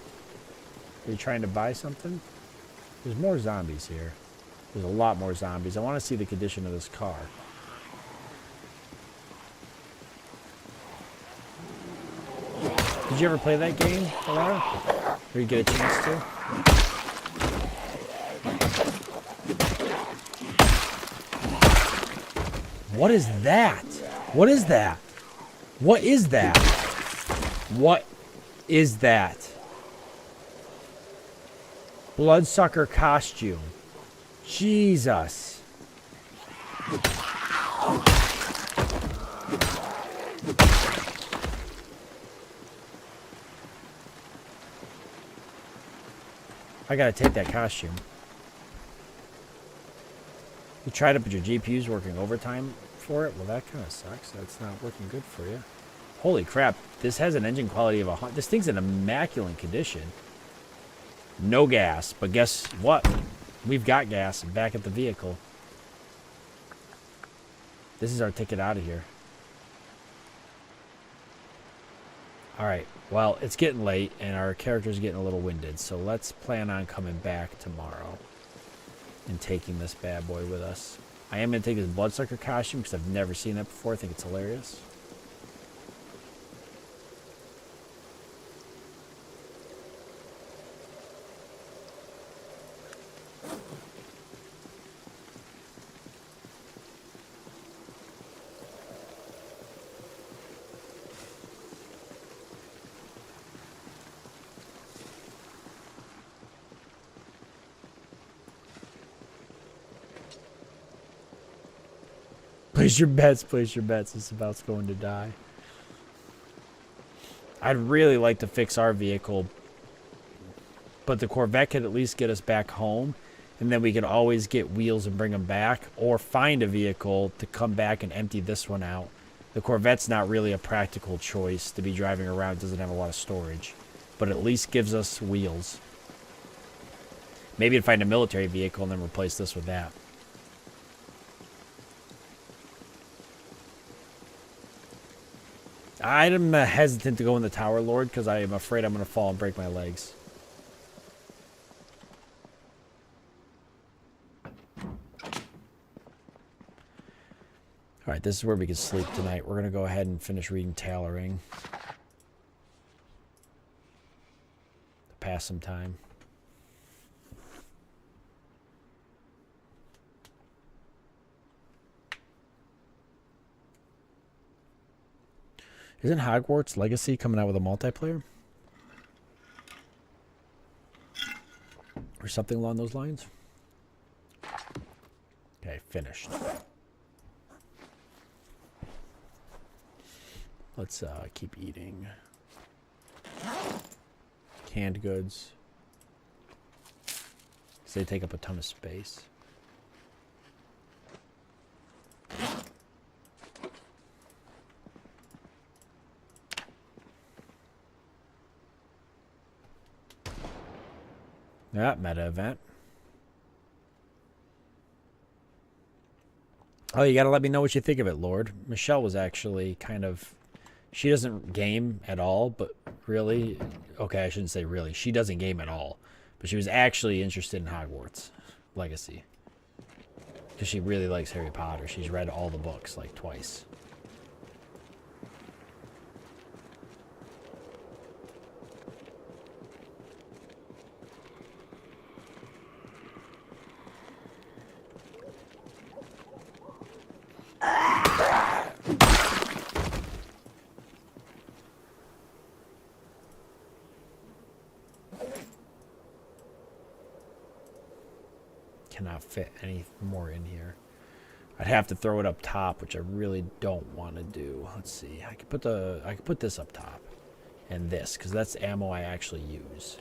you trying to buy something? There's more zombies here. There's a lot more zombies. I want to see the condition of this car. Did you ever play that game, Alara? Or you get a chance to? What is that? What is that? What is that? What is that? Bloodsucker costume. Jesus. I gotta take that costume. You tried it, but your GPU's working overtime for it? Well, that kind of sucks. That's not working good for you. Holy crap. This has an engine quality of 100. This thing's in immaculate condition. No gas. But guess what? We've got gas back at the vehicle. This is our ticket out of here. Alright. Well, it's getting late, and our character's getting a little winded. So let's plan on coming back tomorrow and taking this bad boy with us. I am going to take this bloodsucker costume because I've never seen that before. I think it's hilarious. Place your bets, place your bets. This about's going to die. I'd really like to fix our vehicle, but the Corvette could at least get us back home, and then we could always get wheels and bring them back, or find a vehicle to come back and empty this one out. The Corvette's not really a practical choice to be driving around. It doesn't have a lot of storage, but at least gives us wheels. Maybe I'd find a military vehicle and then replace this with that. I'm hesitant to go in the Tower Lord because I am afraid I'm going to fall and break my legs. Alright, this is where we can sleep tonight. We're going to go ahead and finish reading Tailoring. To pass some time. Isn't Hogwarts Legacy coming out with a multiplayer? Or something along those lines? Okay, finished. Let's keep eating. Canned goods. Because they take up a ton of space. Yeah, meta event. Oh, you gotta let me know what you think of it, Lord. Michelle was actually kind of... She doesn't game at all, but really... Okay, I shouldn't say really. She doesn't game at all. But she was actually interested in Hogwarts Legacy. Because she really likes Harry Potter. She's read all the books, like, twice. Cannot fit any more in here. I'd have to throw it up top, which I really don't want to do. Let's see. I could put this up top and this, because that's ammo I actually use.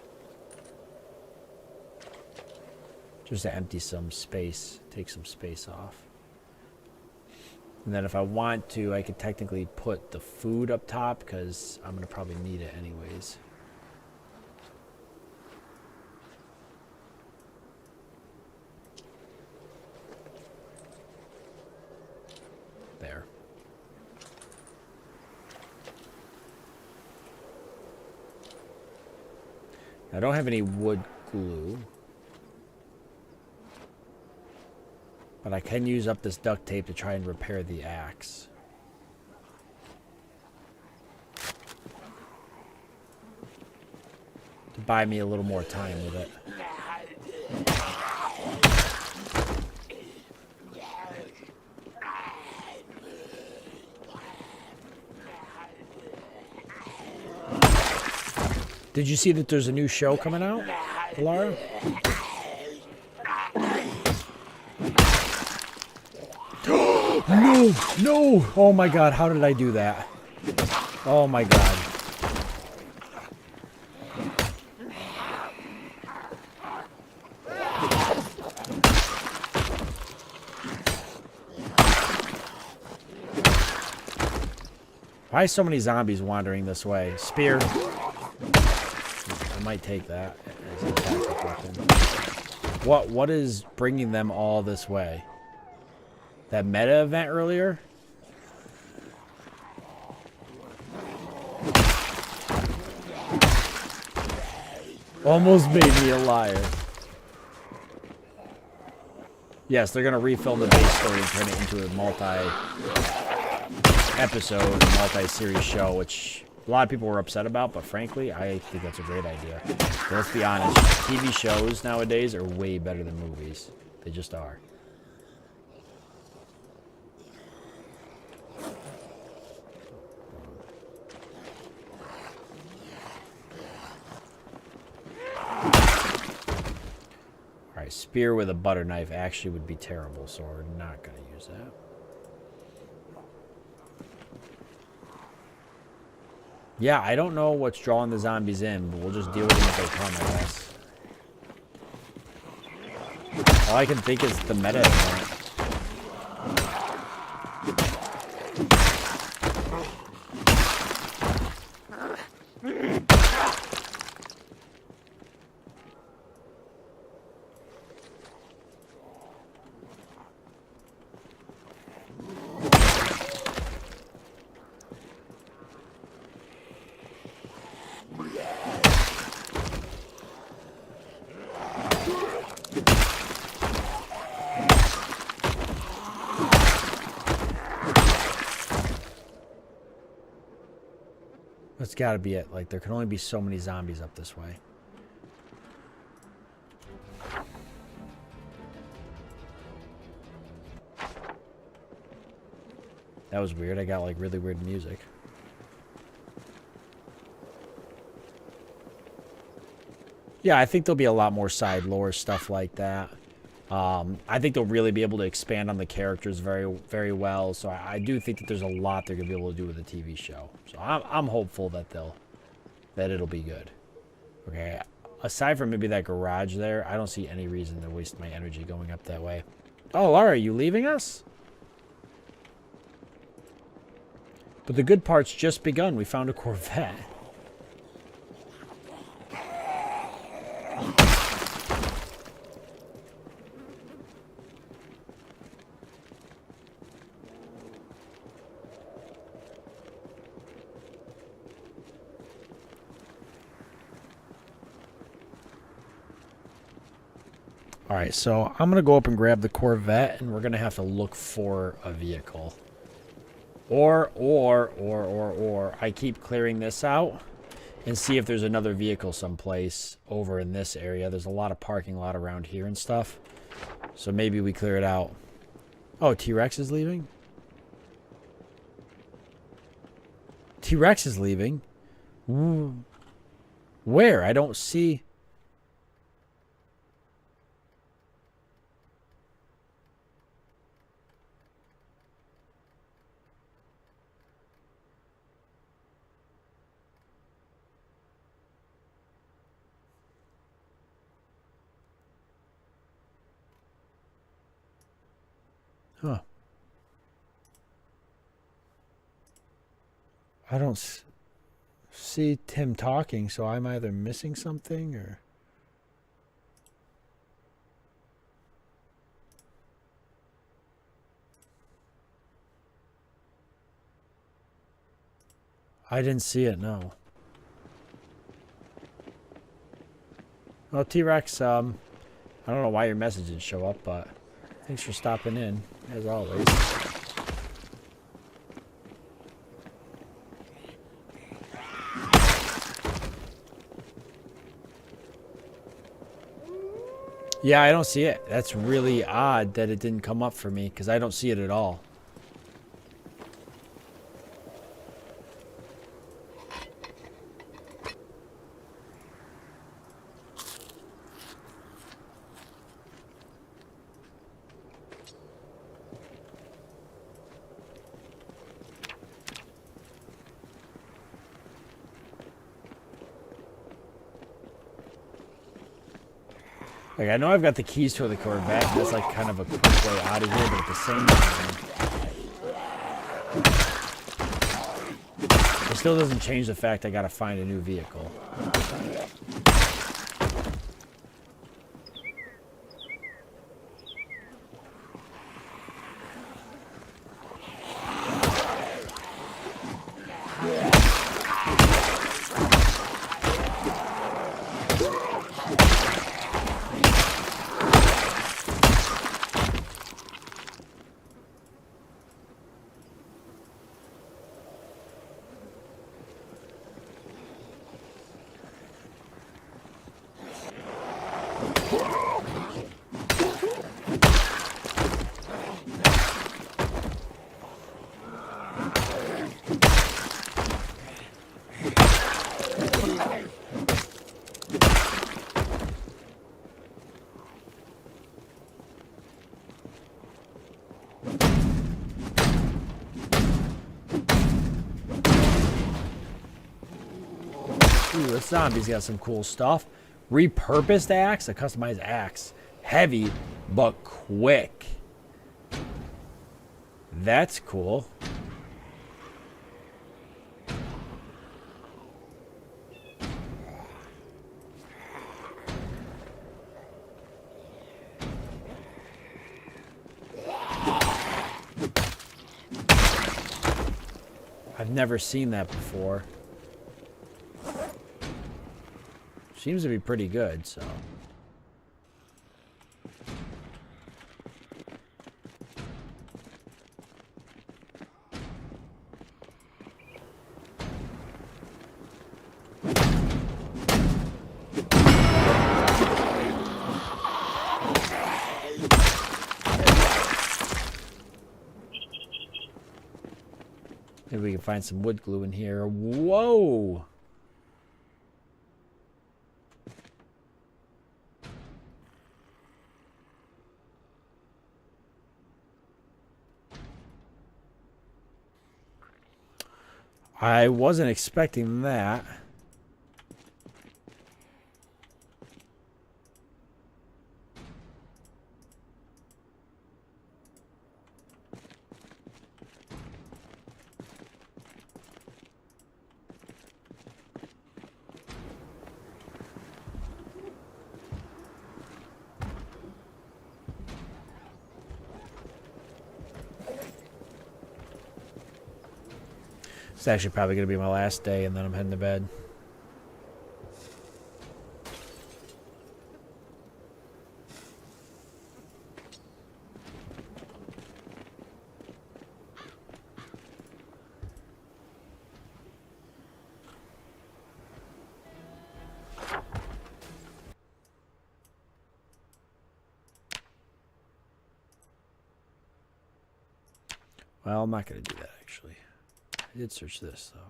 Just to empty some space, take some space off. And then if I want to, I could technically put the food up top, because I'm going to probably need it anyways. There. I don't have any wood glue, but I can use up this duct tape to try and repair the axe. To buy me a little more time with it. Did you see that there's a new show coming out, Laura? No! No! Oh my god, how did I do that? Oh my god. Why so many zombies wandering this way? Spear. I might take that as a tactic weapon. What is bringing them all this way? That meta event earlier? Almost made me a liar. Yes, they're going to refilm the base story and turn it into a multi-episode, multi-series show, which a lot of people were upset about, but frankly, I think that's a great idea. But let's be honest, TV shows nowadays are way better than movies. They just are. Alright, spear with a butter knife actually would be terrible, so we're not going to use that. Yeah, I don't know what's drawing the zombies in, but we'll just deal with them as they come, I guess. All I can think is the meta event. That's got to be it. Like, there can only be so many zombies up this way. That was weird. I got, like, really weird music. Yeah, I think there'll be a lot more side lore stuff like that. I think they'll really be able to expand on the characters very, very well. So I do think that there's a lot they're gonna be able to do with the TV show. So I'm hopeful that it'll be good. Okay. Aside from maybe that garage there, I don't see any reason to waste my energy going up that way. Oh, Laura, are you leaving us? But the good part's just begun. We found a Corvette. Alright, so I'm going to go up and grab the Corvette, and we're going to have to look for a vehicle. Or, I keep clearing this out and see if there's another vehicle someplace over in this area. There's a lot of parking lot around here and stuff. So maybe we clear it out. Oh, T-Rex is leaving? T-Rex is leaving? Ooh. Where? I don't see... Huh. I don't see Tim talking, so I'm either missing something or... I didn't see it, no. Well, T-Rex, I don't know why your message didn't show up, but... Thanks for stopping in, as always. Yeah, I don't see it. That's really odd that it didn't come up for me, because I don't see it at all. Like, I know I've got the keys to the Corvette. That's like kind of a quick way out of here, but at the same time... still doesn't change the fact I gotta find a new vehicle. Ooh, this zombie's got some cool stuff. Repurposed axe, a customized axe. Heavy, but quick. That's cool. I've never seen that before. Seems to be pretty good, so. Maybe we can find some wood glue in here. Whoa! I wasn't expecting that. It's actually probably going to be my last day, and then I'm heading to bed. Well, I'm not going to do that, actually. I did search this, though.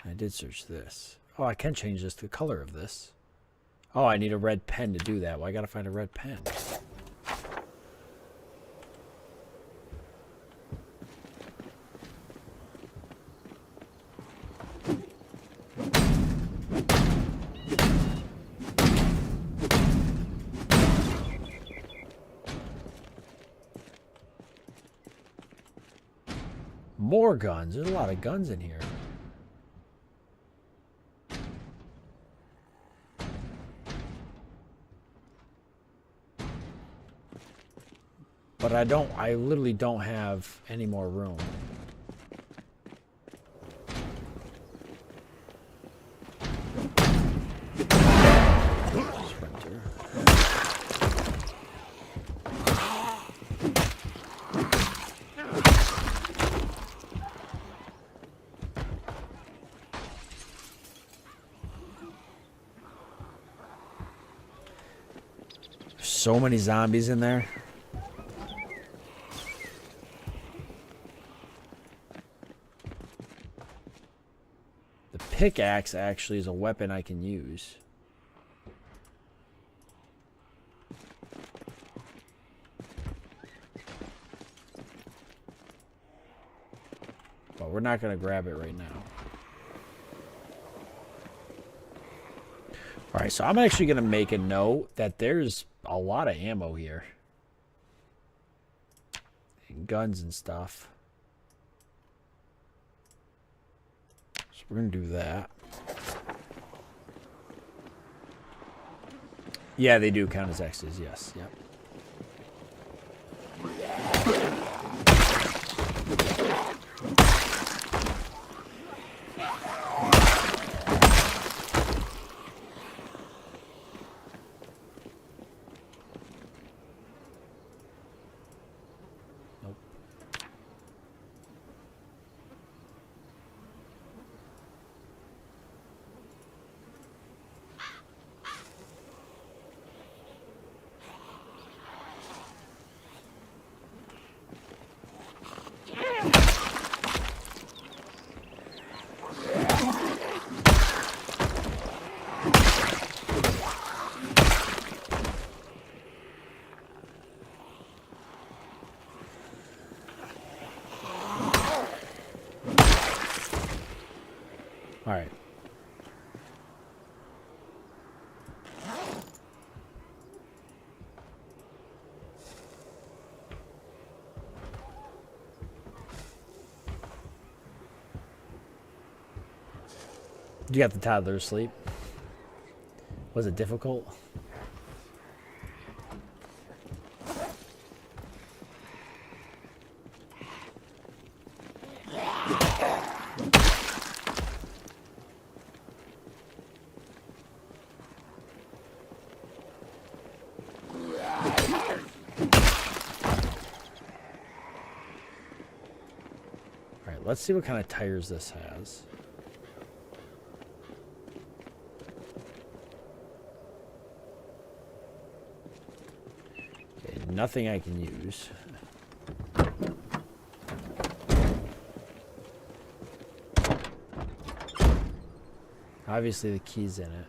I did search this. Oh, I can change this to the color of this. Oh, I need a red pen to do that. Well, I got to find a red pen. More guns. There's a lot of guns in here. But I literally don't have any more room. Sprinter. So many zombies in there. The pickaxe actually is a weapon I can use. But we're not going to grab it right now. Alright, so I'm actually going to make a note that there's a lot of ammo here. guns and stuff. So we're going to do that. Yeah, they do count as X's, yes. Yep. Nope. All right. You got the toddler asleep. Was it difficult? Alright, let's see what kind of tires this has. Okay, nothing I can use. Obviously the key's in it.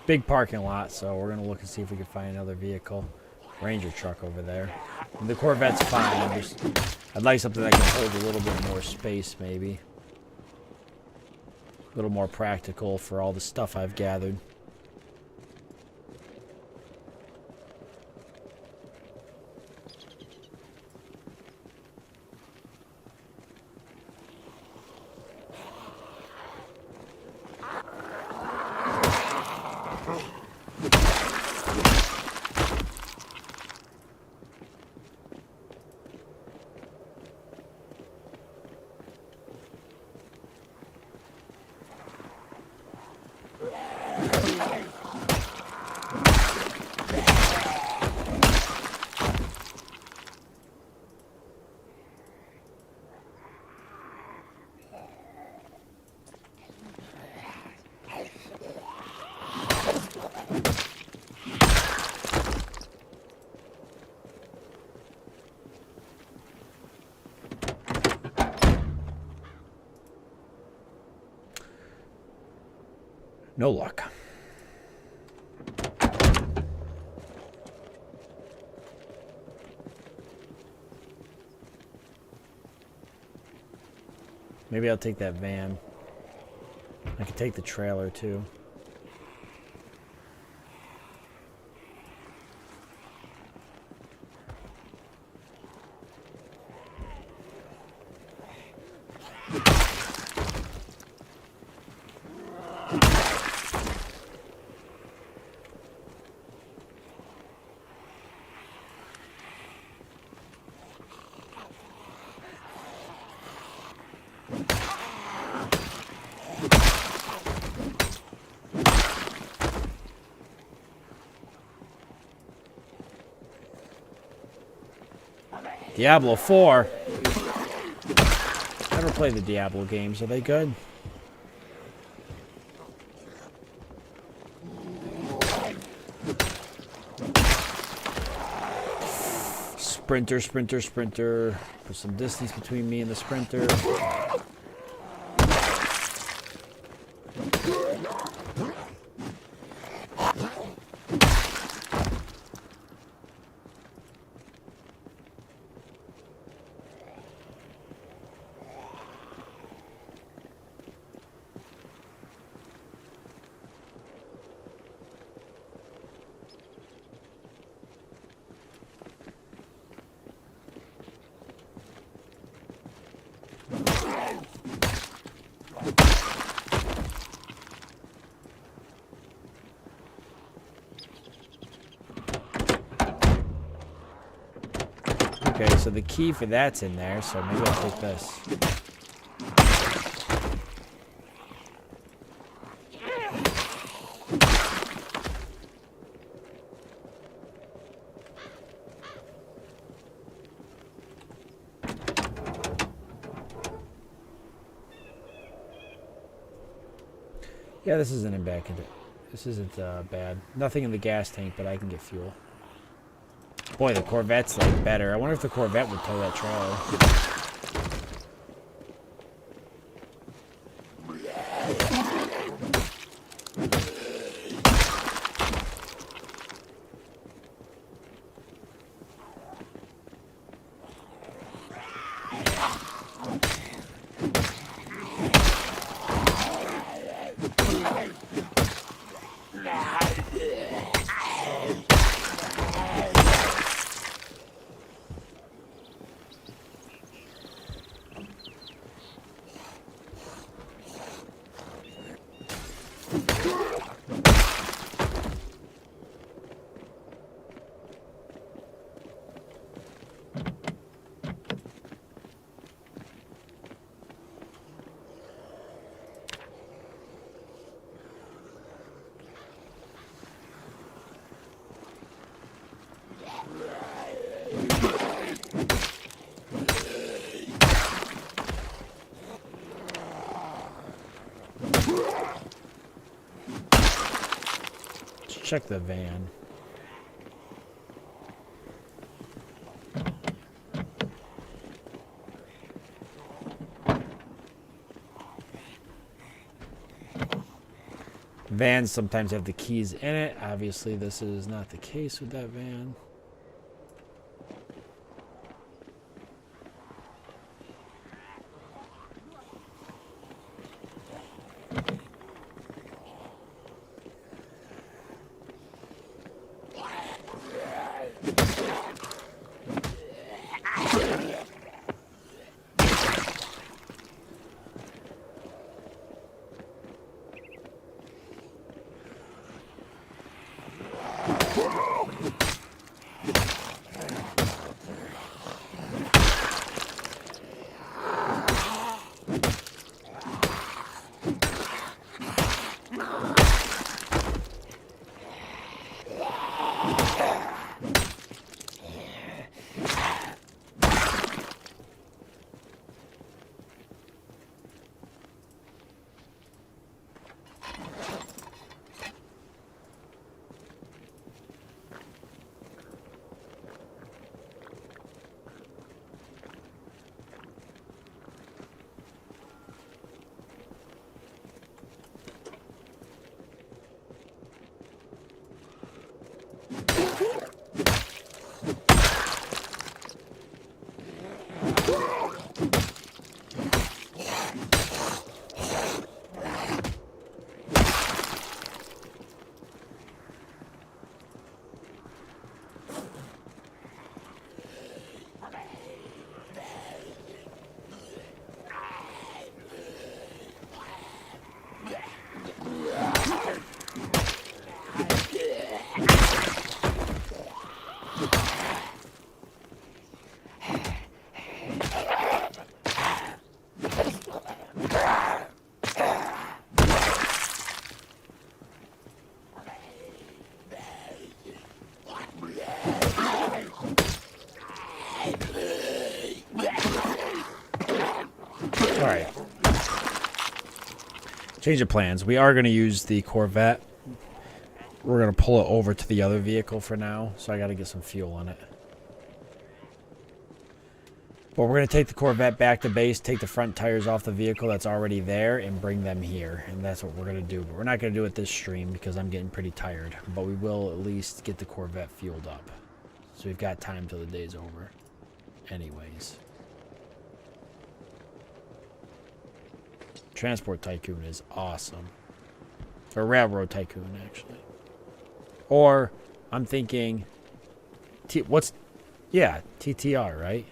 Big parking lot, so we're gonna look and see if we can find another vehicle. Ranger truck over there. And the Corvette's fine. I'd like something that can hold a little bit more space, maybe. A little more practical for all the stuff I've gathered. No luck. Maybe I'll take that van. I could take the trailer too. Diablo 4. Never played the Diablo games. Are they good? Sprinter, sprinter, sprinter. Put some distance between me and the sprinter. Okay, so the key for that's in there, so maybe I'll take this. Yeah, this isn't bad. This isn't bad. Nothing in the gas tank, but I can get fuel. Boy, the Corvette's like better. I wonder if the Corvette would tow that trailer. Check the van. Vans sometimes have the keys in it. Obviously, this is not the case with that van. Change of plans. We are going to use the Corvette. We're going to pull it over to the other vehicle for now, so I got to get some fuel on it. But we're going to take the Corvette back to base, take the front tires off the vehicle that's already there, and bring them here. And that's what we're going to do. But we're not going to do it this stream because I'm getting pretty tired. But we will at least get the Corvette fueled up. So we've got time till the day's over. Anyways. Transport Tycoon is awesome. Or Railroad Tycoon, actually. Or, I'm thinking... Yeah, TTR, right?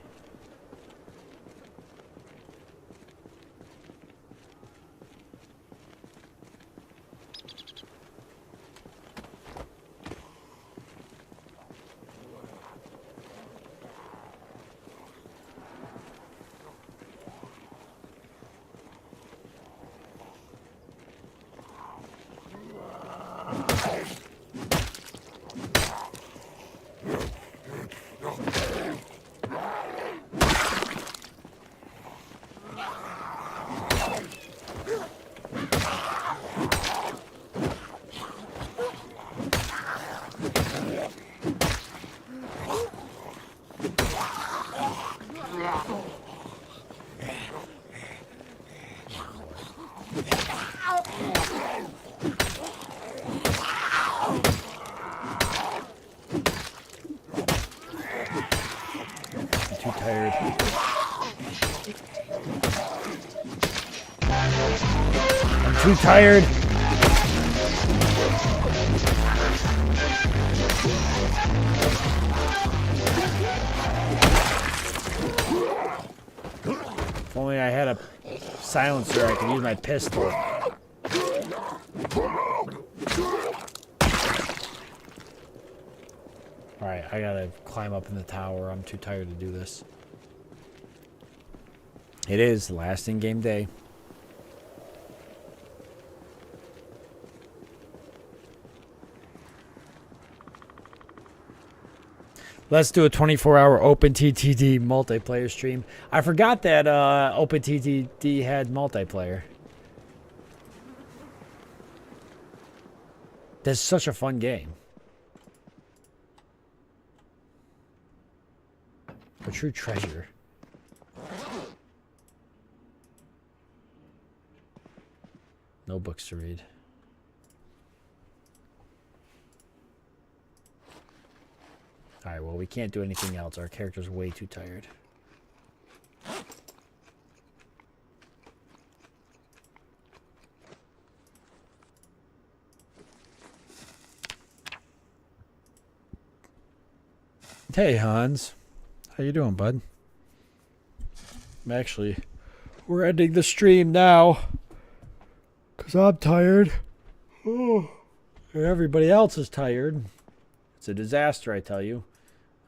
Too tired. If only I had a silencer, I could use my pistol. Alright, I gotta climb up in the tower. I'm too tired to do this. It is the last in-game day. Let's do a 24-hour OpenTTD multiplayer stream. I forgot that OpenTTD had multiplayer. That's such a fun game. A true treasure. No books to read. Alright, well, we can't do anything else. Our character's way too tired. Hey, Hans. How you doing, bud? We're ending the stream now. Because I'm tired. Oh, everybody else is tired. It's a disaster, I tell you.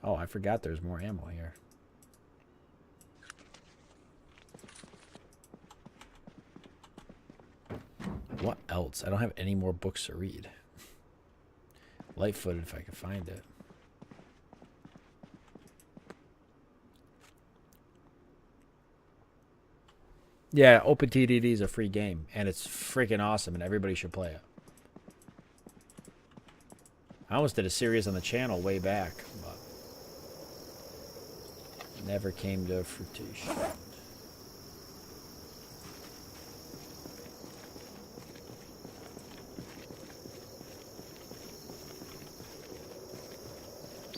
Oh, I forgot there's more ammo here. What else? I don't have any more books to read. Lightfooted if I can find it. Yeah, OpenTTD is a free game, and it's freaking awesome, and everybody should play it. I almost did a series on the channel way back, but never came to fruition.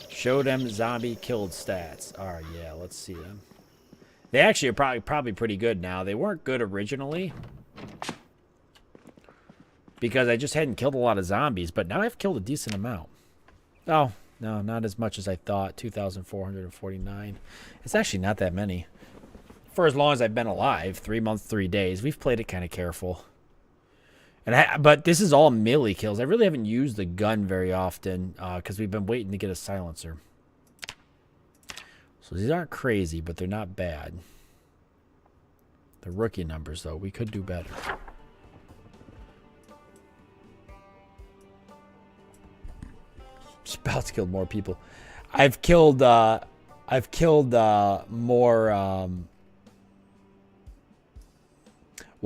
Show them zombie killed stats. All right, yeah, let's see them. They actually are probably pretty good now. They weren't good originally because I just hadn't killed a lot of zombies, but now I've killed a decent amount. Oh, no, not as much as I thought. 2,449. It's actually not that many. For as long as I've been alive, 3 months, 3 days, we've played it kind of careful. But this is all melee kills. I really haven't used the gun very often because we've been waiting to get a silencer. So these aren't crazy, but they're not bad. The rookie numbers, though, we could do better. Spouts killed more people. I've killed more.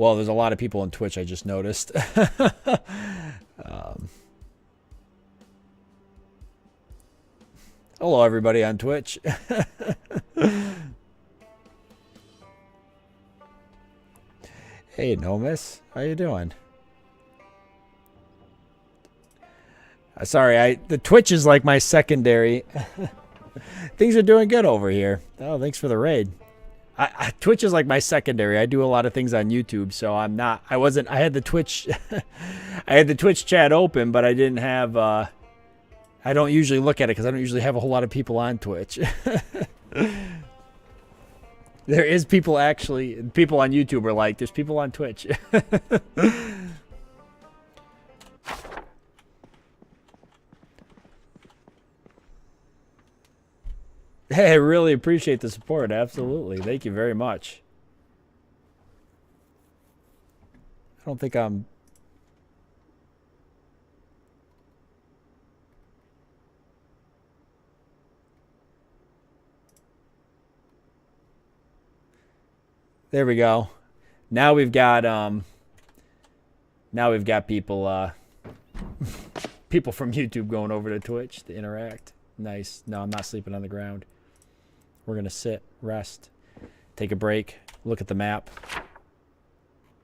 Well, there's a lot of people on Twitch, I just noticed. Hello, everybody on Twitch. Hey, Nomis. How you doing? Sorry, the Twitch is like my secondary. Things are doing good over here. Oh, thanks for the raid. Twitch is like my secondary. I do a lot of things on YouTube, so I had the Twitch, I had the Twitch chat open, but I didn't have, I don't usually look at it because I don't usually have a whole lot of people on Twitch. There is people on YouTube are like, there's people on Twitch. Hey, I really appreciate the support. Absolutely. Thank you very much. I don't think I'm... There we go. Now we've got people people from YouTube going over to Twitch to interact. Nice. No, I'm not sleeping on the ground. We're going to sit, rest, take a break, look at the map.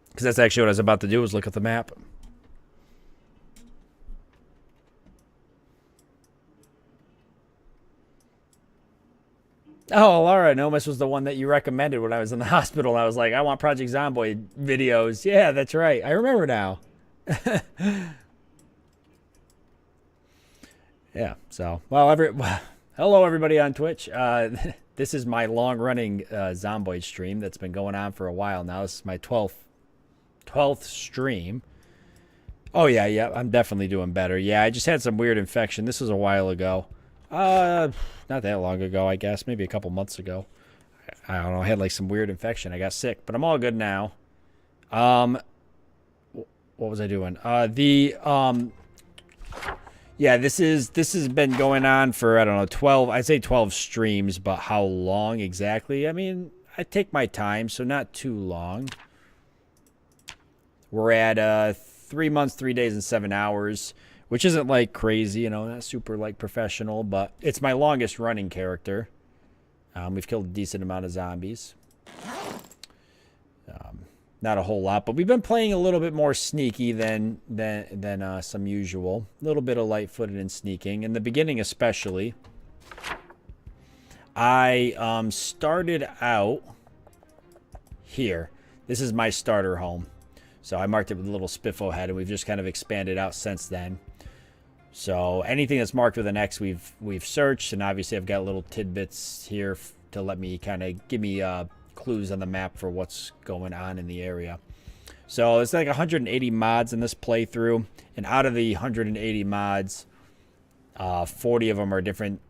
Because that's actually what I was about to do, was look at the map. Oh, Laura, Nomis was the one that you recommended when I was in the hospital. I was like, I want Project Zomboid videos. Yeah, that's right. I remember now. Yeah, so, well, hello, everybody on Twitch. This is my long-running Zomboid stream that's been going on for a while now. This is my 12th stream. Oh, yeah, I'm definitely doing better. Yeah, I just had some weird infection. This was a while ago. Not that long ago, I guess. Maybe a couple months ago. I don't know. I had like some weird infection. I got sick, but I'm all good now. What was I doing? Yeah, this has been going on for, I don't know, 12, I'd say 12 streams, but how long exactly? I mean, I take my time, so not too long. We're at 3 months, 3 days, and 7 hours, which isn't like crazy, you know, not super like professional, but it's my longest running character. We've killed a decent amount of zombies. Not a whole lot, but we've been playing a little bit more sneaky than some usual. A little bit of light-footed and sneaking. In the beginning especially, I started out here. This is my starter home. So I marked it with a little spiffo head, and we've just kind of expanded out since then. So anything that's marked with an X, we've searched, and obviously I've got little tidbits here to let me kind of give me clues on the map for what's going on in the area. So it's like 180 mods in this playthrough, and out of the 180 mods, 40 of them are different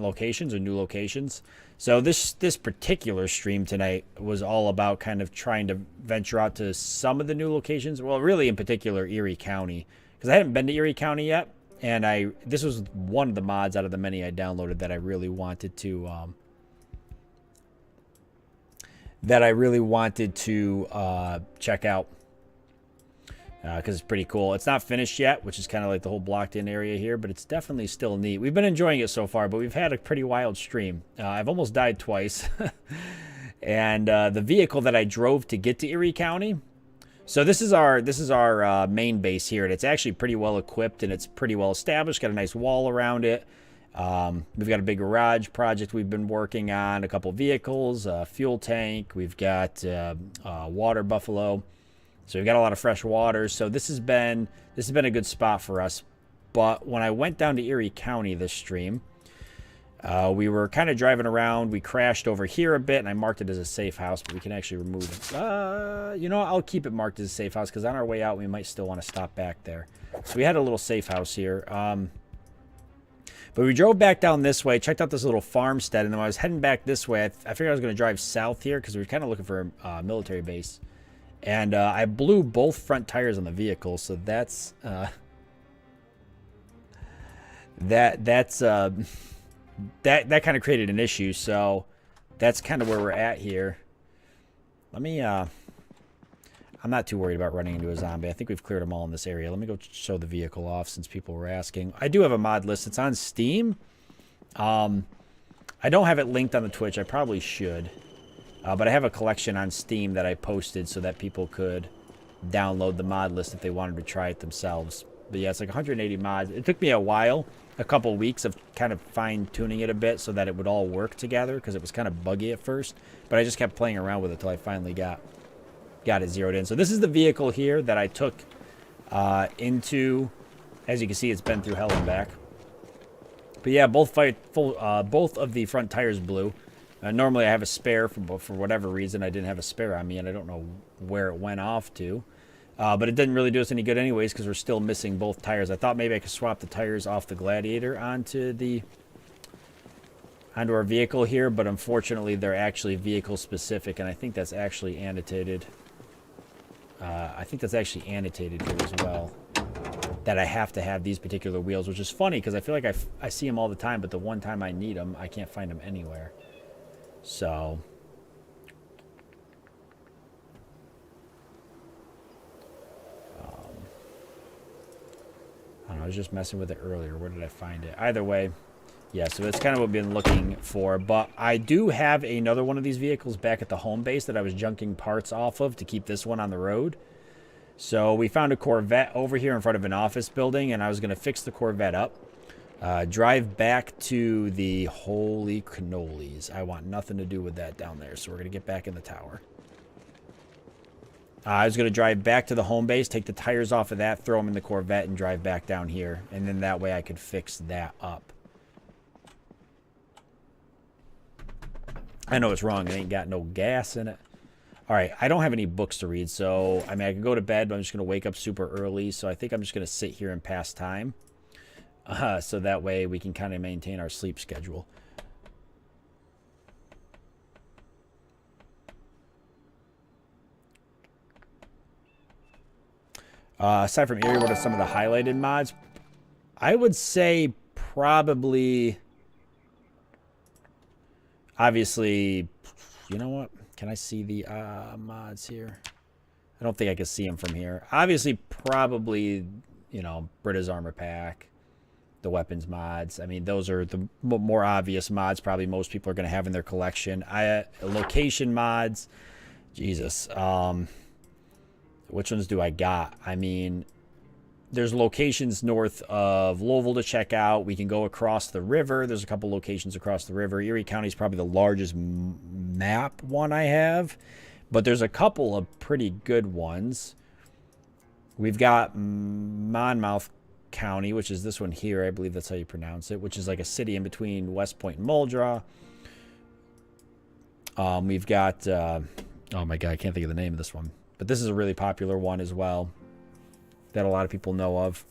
locations or new locations. So this particular stream tonight was all about kind of trying to venture out to some of the new locations. Well, really in particular Erie County, because I hadn't been to Erie County yet, and this was one of the mods out of the many I downloaded that I really wanted to check out, because it's pretty cool. It's not finished yet, which is kind of like the whole blocked in area here, but it's definitely still neat. We've been enjoying it so far, but we've had a pretty wild stream. I've almost died twice. And the vehicle that I drove to get to Erie County, so this is our main base here, and it's actually pretty well equipped, and it's pretty well established. Got a nice wall around it. We've got a big garage project we've been working on, a couple vehicles, a fuel tank. We've got water buffalo, so we've got a lot of fresh water. So this has been a good spot for us. But when I went down to Erie County this stream, we were kind of driving around. We crashed over here a bit, and I marked it as a safe house, but we can actually remove it. You know, I'll keep it marked as a safe house because on our way out we might still want to stop back there. So we had a little safe house here. But we drove back down this way, checked out this little farmstead, and then when I was heading back this way, I figured I was going to drive south here because we were kind of looking for a military base. And I blew both front tires on the vehicle, so that kind of created an issue. So that's kind of where we're at here. Let me I'm not too worried about running into a zombie. I think we've cleared them all in this area. Let me go show the vehicle off since people were asking. I do have a mod list. It's on Steam. I don't have it linked on the Twitch. I probably should. But I have a collection on Steam that I posted so that people could download the mod list if they wanted to try it themselves. But yeah, it's like 180 mods. It took me a while, a couple weeks of kind of fine-tuning it a bit so that it would all work together because it was kind of buggy at first. But I just kept playing around with it until I finally got it zeroed in. So this is the vehicle here that I took into, as you can see, it's been through hell and back. But yeah, both of the front tires blew. Normally I have a spare for whatever reason. I didn't have a spare on me, and I don't know where it went off to. But it didn't really do us any good anyways because we're still missing both tires. I thought maybe I could swap the tires off the Gladiator onto our vehicle here, but unfortunately they're actually vehicle specific, and I think that's actually annotated. I think that's actually annotated here as well, that I have to have these particular wheels, which is funny because I feel like I see them all the time, but the one time I need them, I can't find them anywhere. So I don't know, I was just messing with it earlier. Where did I find it? Either way, yeah, so that's kind of what I've been looking for. But I do have another one of these vehicles back at the home base that I was junking parts off of to keep this one on the road. So we found a Corvette over here in front of an office building, and I was going to fix the Corvette up. Drive back to the holy cannolis. I want nothing to do with that down there, so we're going to get back in the tower. I was going to drive back to the home base, take the tires off of that, throw them in the Corvette, and drive back down here. And then that way I could fix that up. I know it's wrong. It ain't got no gas in it. All right, I don't have any books to read, so I mean, I can go to bed, but I'm just going to wake up super early. So I think I'm just going to sit here and pass time. So that way we can kind of maintain our sleep schedule. Aside from Erie, what are some of the highlighted mods? I would say probably, obviously, you know what? Can I see the mods here? I don't think I can see them from here. Obviously, probably, you know, Brita's Armor Pack, the weapons mods. I mean, those are the more obvious mods probably most people are going to have in their collection. Location mods, Jesus. Which ones do I got? I mean, there's locations north of Louisville to check out. We can go across the river. There's a couple locations across the river. Erie County is probably the largest map one I have, but there's a couple of pretty good ones. We've got Monmouth County, which is this one here. I believe that's how you pronounce it, which is like a city in between West Point and Muldra. We've got, oh my God, I can't think of the name of this one, but this is a really popular one as well that a lot of people know of.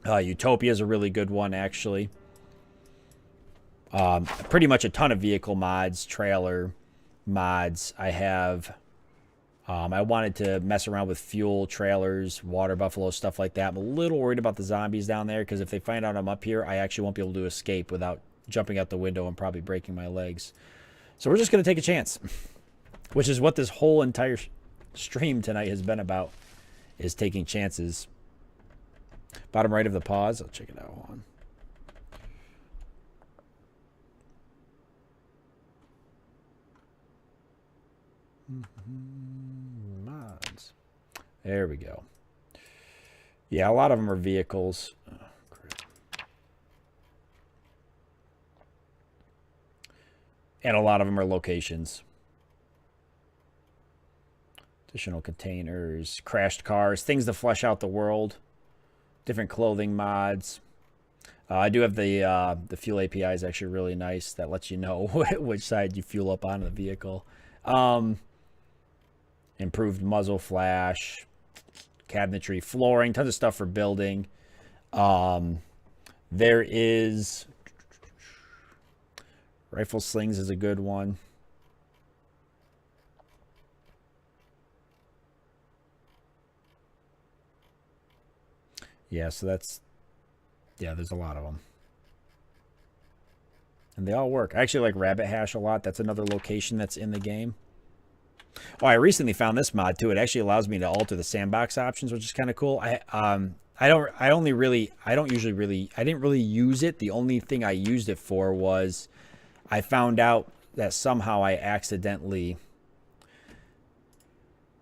Utopia is a really good one, actually. Pretty much a ton of vehicle mods, trailer mods. I have, I wanted to mess around with fuel, trailers, water buffalo, stuff like that. I'm a little worried about the zombies down there because if they find out I'm up here, I actually won't be able to escape without jumping out the window and probably breaking my legs. So we're just going to take a chance, which is what this whole entire stream tonight has been about, is taking chances. Bottom right of the pause. I'll check it out. Hold on. Mods. There we go. Yeah, a lot of them are vehicles. Oh, crap. And a lot of them are locations. Additional containers, crashed cars, things to flesh out the world, different clothing mods. I do have the fuel API is actually really nice. That lets you know which side you fuel up on the vehicle. Improved muzzle flash, cabinetry, flooring, tons of stuff for building. There is rifle slings is a good one. Yeah, so that's, yeah, there's a lot of them. And they all work. I actually like Rabbit Hash a lot. That's another location that's in the game. Oh, I recently found this mod too. It actually allows me to alter the sandbox options, which is kind of cool. I didn't really use it. The only thing I used it for was I found out that somehow I accidentally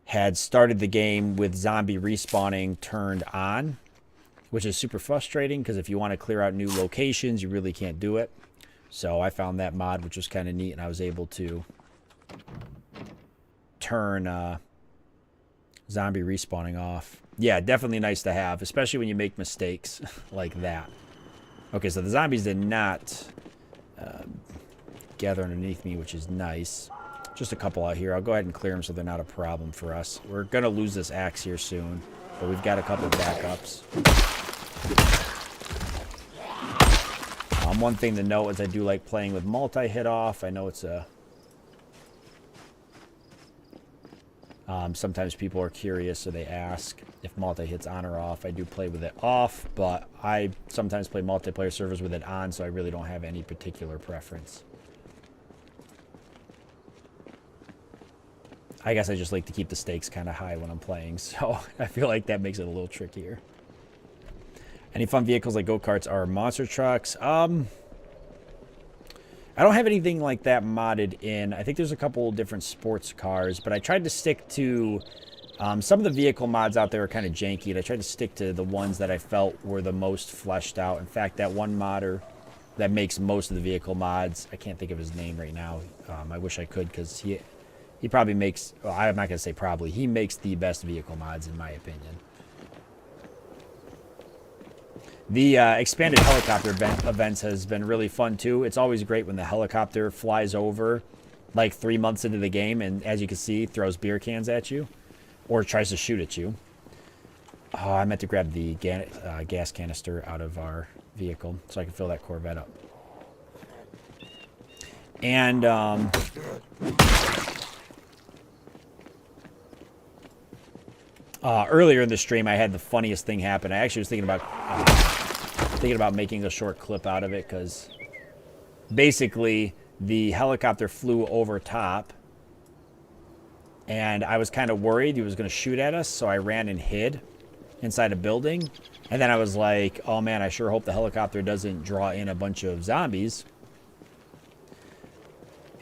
had started the game with zombie respawning turned on, which is super frustrating because if you want to clear out new locations, you really can't do it. So I found that mod, which was kind of neat, and I was able to turn zombie respawning off. Yeah, definitely nice to have, especially when you make mistakes like that. Okay, so the zombies did not gather underneath me, which is nice. Just a couple out here. I'll go ahead and clear them so they're not a problem for us. We're going to lose this axe here soon, but we've got a couple backups. One thing to note is I do like playing with multi-hit off. I know it's a... sometimes people are curious, so they ask if multi-hit's on or off. I do play with it off, but I sometimes play multiplayer servers with it on, so I really don't have any particular preference. I guess I just like to keep the stakes kind of high when I'm playing, so I feel like that makes it a little trickier. Any fun vehicles like go-karts or monster trucks? I don't have anything like that modded in. I think there's a couple different sports cars, but I tried to stick to... some of the vehicle mods out there are kind of janky, and I tried to stick to the ones that I felt were the most fleshed out. In fact, that one modder that makes most of the vehicle mods, I can't think of his name right now. I wish I could, because he probably makes... Well, I'm not going to say probably. He makes the best vehicle mods, in my opinion. The expanded helicopter events has been really fun, too. It's always great when the helicopter flies over, like 3 months into the game, and as you can see, throws beer cans at you, or tries to shoot at you. Oh, I meant to grab the gas canister out of our vehicle so I can fill that Corvette up. And, earlier in the stream, I had the funniest thing happen. I actually was thinking about making a short clip out of it, because basically the helicopter flew over top, and I was kind of worried he was going to shoot at us, so I ran and hid inside a building. And then I was like, oh man, I sure hope the helicopter doesn't draw in a bunch of zombies.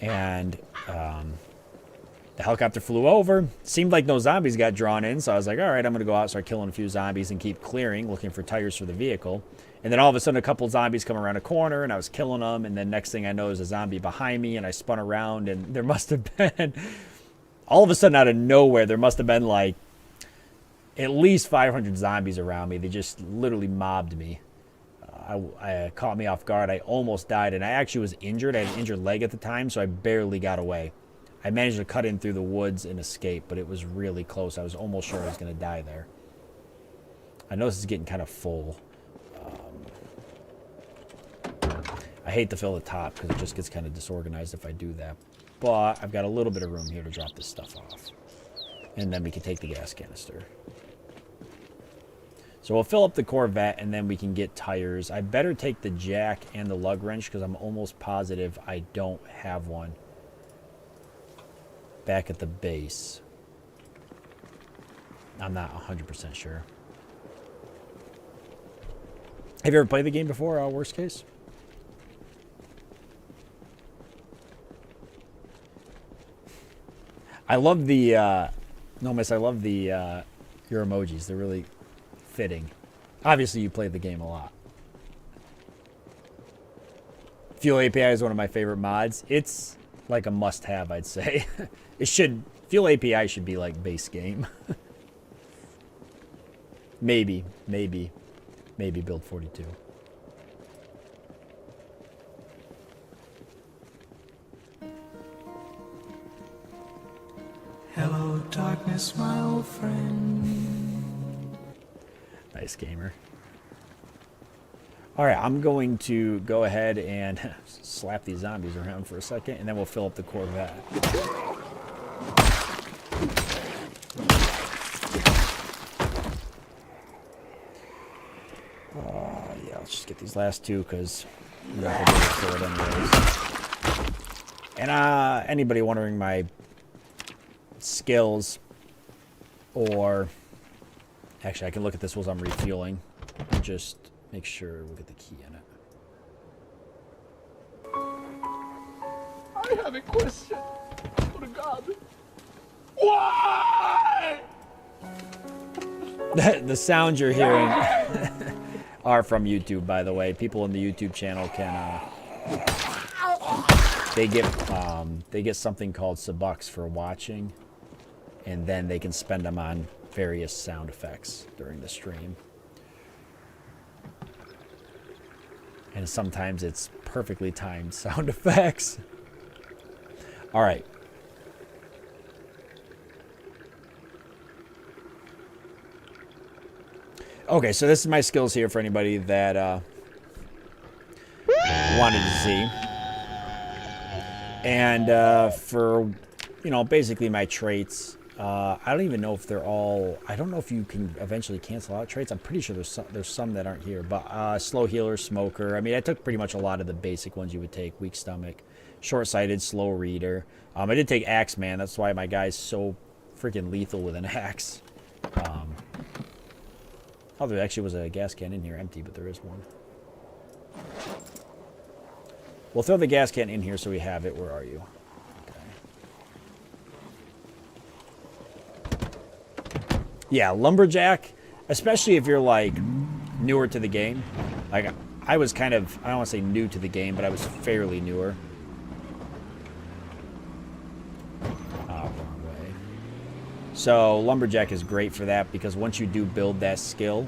And the helicopter flew over. Seemed like no zombies got drawn in, so I was like, all right, I'm going to go out and start killing a few zombies and keep clearing, looking for tires for the vehicle. And then all of a sudden, a couple zombies come around a corner, and I was killing them, and then next thing I know, there's a zombie behind me, and I spun around, and there must have been... all of a sudden, out of nowhere, there must have been, like, at least 500 zombies around me. They just literally mobbed me. I caught me off guard. I almost died, and I actually was injured. I had an injured leg at the time, so I barely got away. I managed to cut in through the woods and escape, but it was really close. I was almost sure I was going to die there. I know this is getting kind of full. I hate to fill the top because it just gets kind of disorganized if I do that. But I've got a little bit of room here to drop this stuff off. And then we can take the gas canister. So we'll fill up the Corvette, and then we can get tires. I better take the jack and the lug wrench because I'm almost positive I don't have one back at the base. I'm not 100% sure. Have you ever played the game before, worst case? I love the, no miss, I love the, your emojis. They're really fitting. Obviously, you played the game a lot. Fuel API is one of my favorite mods. It's like a must-have, I'd say. Fuel API should be like base game. maybe build 42. Hello, darkness, my old friend. Nice gamer. All right, I'm going to go ahead and slap these zombies around for a second, and then we'll fill up the Corvette. Yeah, let's just get these last two because we're not going to be able to fill it anyways. And anybody wondering my skills, or actually I can look at this while I'm refueling and just make sure we get the key in it. I have a question for God. Why? The sounds you're hearing are from YouTube, by the way. People in the YouTube channel can they get something called Subucks for watching, and then they can spend them on various sound effects during the stream. And sometimes it's perfectly timed sound effects. All right. Okay, so this is my skills here for anybody that wanted to see. And for, you know, basically my traits, I don't even know if they're all, I don't know if you can eventually cancel out traits. I'm pretty sure there's some that aren't here. But slow healer, smoker. I mean, I took pretty much a lot of the basic ones you would take. Weak stomach, short-sighted, slow reader. I did take axe man. That's why my guy's so freaking lethal with an axe. Oh, there actually was a gas can in here, empty, but there is one. We'll throw the gas can in here so we have it. Where are you? Okay. Yeah, lumberjack, especially if you're like newer to the game. Like I was kind of, I don't want to say new to the game, but I was fairly newer. Wrong way. So lumberjack is great for that because once you do build that skill,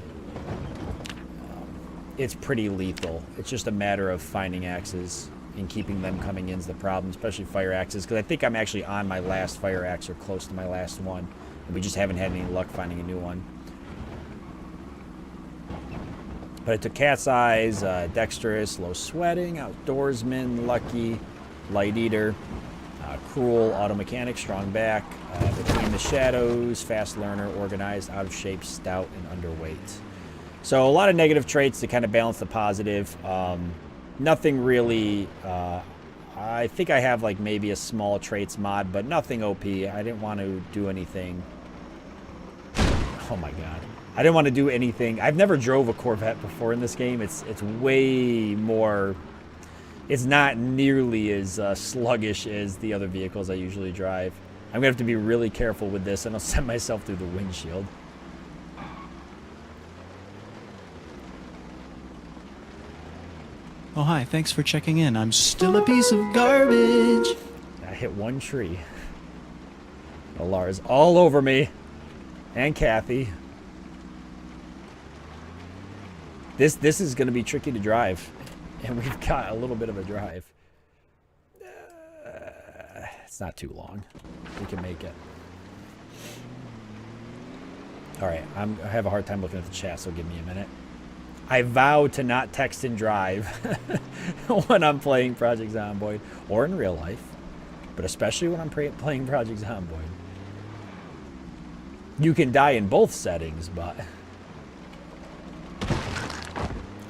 it's pretty lethal. It's just a matter of finding axes and keeping them coming in is the problem, especially fire axes, because I think I'm actually on my last fire axe or close to my last one, and we just haven't had any luck finding a new one. But I took cat's eyes, dexterous, low sweating, outdoorsman, lucky, light eater, cruel, auto mechanic, strong back, between the shadows, fast learner, organized, out of shape, stout, and underweight. So a lot of negative traits to kind of balance the positive. Nothing really, I think I have like maybe a small traits mod, but nothing OP. I didn't want to do anything. Oh my God. I didn't want to do anything. I've never drove a Corvette before in this game. It's way more, it's not nearly as sluggish as the other vehicles I usually drive. I'm going to have to be really careful with this, and I'll send myself through the windshield. Oh, hi, thanks for checking in. I'm still a piece of garbage. I hit one tree. Alara's all over me. And Kathy. This is going to be tricky to drive. And we've got a little bit of a drive. It's not too long. We can make it. Alright, I have a hard time looking at the chat, so give me a minute. I vow to not text and drive when I'm playing Project Zomboid, or in real life, but especially when I'm playing Project Zomboid. You can die in both settings, but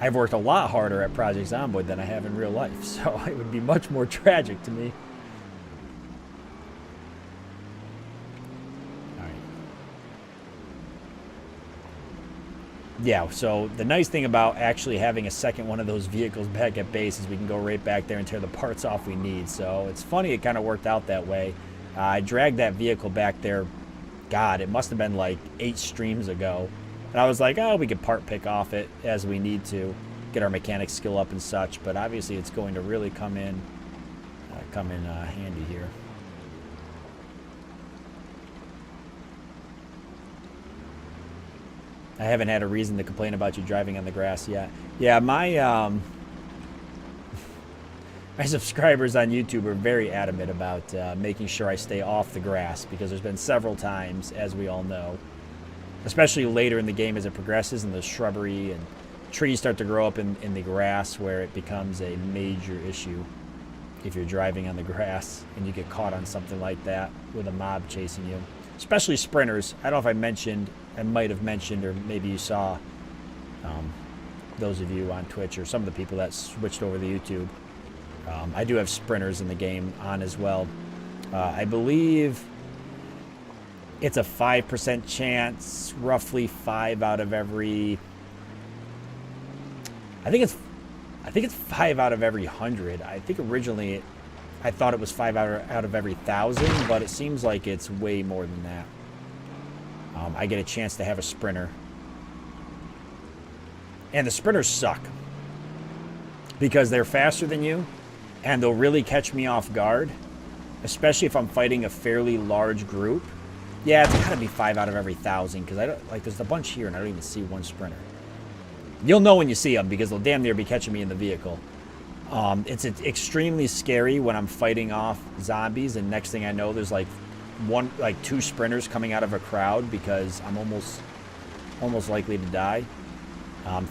I've worked a lot harder at Project Zomboid than I have in real life, so it would be much more tragic to me. Yeah, so the nice thing about actually having a second one of those vehicles back at base is we can go right back there and tear the parts off we need. So it's funny it kind of worked out that way. I dragged that vehicle back there, God, it must have been like 8 streams ago. And I was like, oh, we could part pick off it as we need to, get our mechanic skill up and such. But obviously it's going to really come in handy here. I haven't had a reason to complain about you driving on the grass yet. Yeah, my my subscribers on YouTube are very adamant about making sure I stay off the grass, because there's been several times, as we all know, especially later in the game as it progresses and the shrubbery and trees start to grow up in the grass, where it becomes a major issue if you're driving on the grass and you get caught on something like that with a mob chasing you. Especially sprinters. I don't know if I mentioned, I might have mentioned, or maybe you saw, those of you on Twitch or some of the people that switched over to YouTube. I do have sprinters in the game on as well. I believe it's a 5% chance, roughly 5 out of every. I think it's 5 out of every 100. I think originally I thought it was 5 out of every 1,000, but it seems like it's way more than that. I get a chance to have a sprinter. And the sprinters suck. Because they're faster than you, and they'll really catch me off guard. Especially if I'm fighting a fairly large group. Yeah, it's gotta be 5 out of every 1,000, because I don't like. There's a bunch here, and I don't even see one sprinter. You'll know when you see them, because they'll damn near be catching me in the vehicle. It's extremely scary when I'm fighting off zombies, and next thing I know, there's like 2 sprinters coming out of a crowd, because I'm almost likely to die.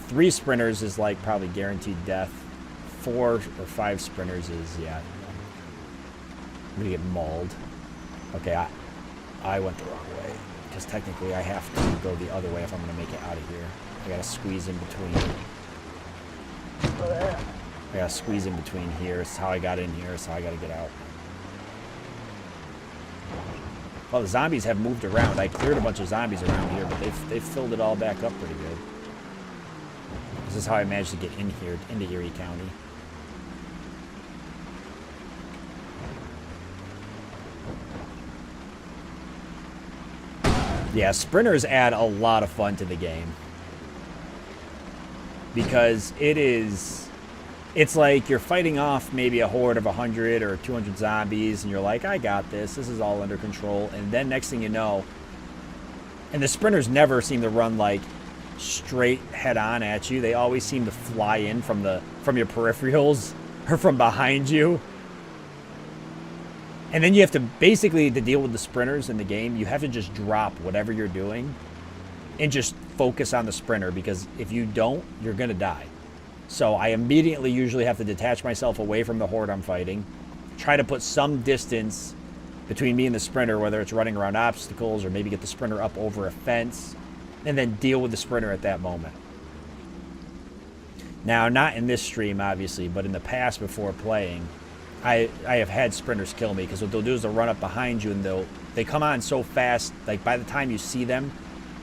3 sprinters is like probably guaranteed death. 4 or 5 sprinters is, yeah, I'm gonna get mauled. Okay, I went the wrong way, because technically I have to go the other way if I'm gonna make it out of here. I gotta squeeze in between. I gotta squeeze in between here. It's how I got in here, so I gotta get out. Well, the zombies have moved around. I cleared a bunch of zombies around here, but they've filled it all back up pretty good. This is how I managed to get in here, into Erie County. Yeah, sprinters add a lot of fun to the game. Because it's like you're fighting off maybe a horde of 100 or 200 zombies, and you're like, I got this. This is all under control. And then next thing you know, and the sprinters never seem to run like straight head on at you. They always seem to fly in from your peripherals or from behind you. And then you have to basically, to deal with the sprinters in the game, you have to just drop whatever you're doing and just focus on the sprinter, because if you don't, you're gonna die. So I immediately usually have to detach myself away from the horde I'm fighting, try to put some distance between me and the sprinter, whether it's running around obstacles or maybe get the sprinter up over a fence, and then deal with the sprinter at that moment. Now, not in this stream, obviously, but in the past before playing, I have had sprinters kill me, because what they'll do is they'll run up behind you, and they come on so fast, like by the time you see them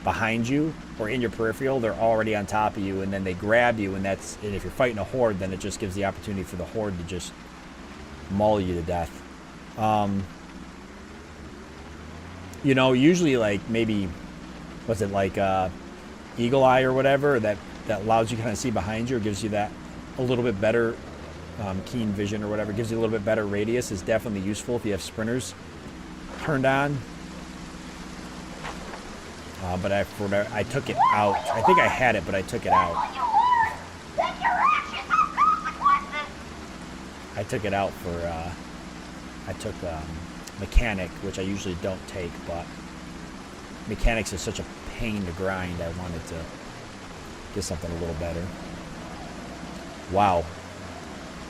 behind you or in your peripheral, they're already on top of you, and then they grab you, and if you're fighting a horde, then it just gives the opportunity for the horde to just maul you to death. You know, usually like maybe, was it like Eagle Eye or whatever, that allows you to kind of see behind you, or gives you that a little bit better keen vision or whatever, gives you a little bit better radius, is definitely useful if you have sprinters turned on. But I took it out. I think I had it, but I took it out. I took it out for, I took Mechanic, which I usually don't take, but Mechanics is such a pain to grind. I wanted to get something a little better. Wow.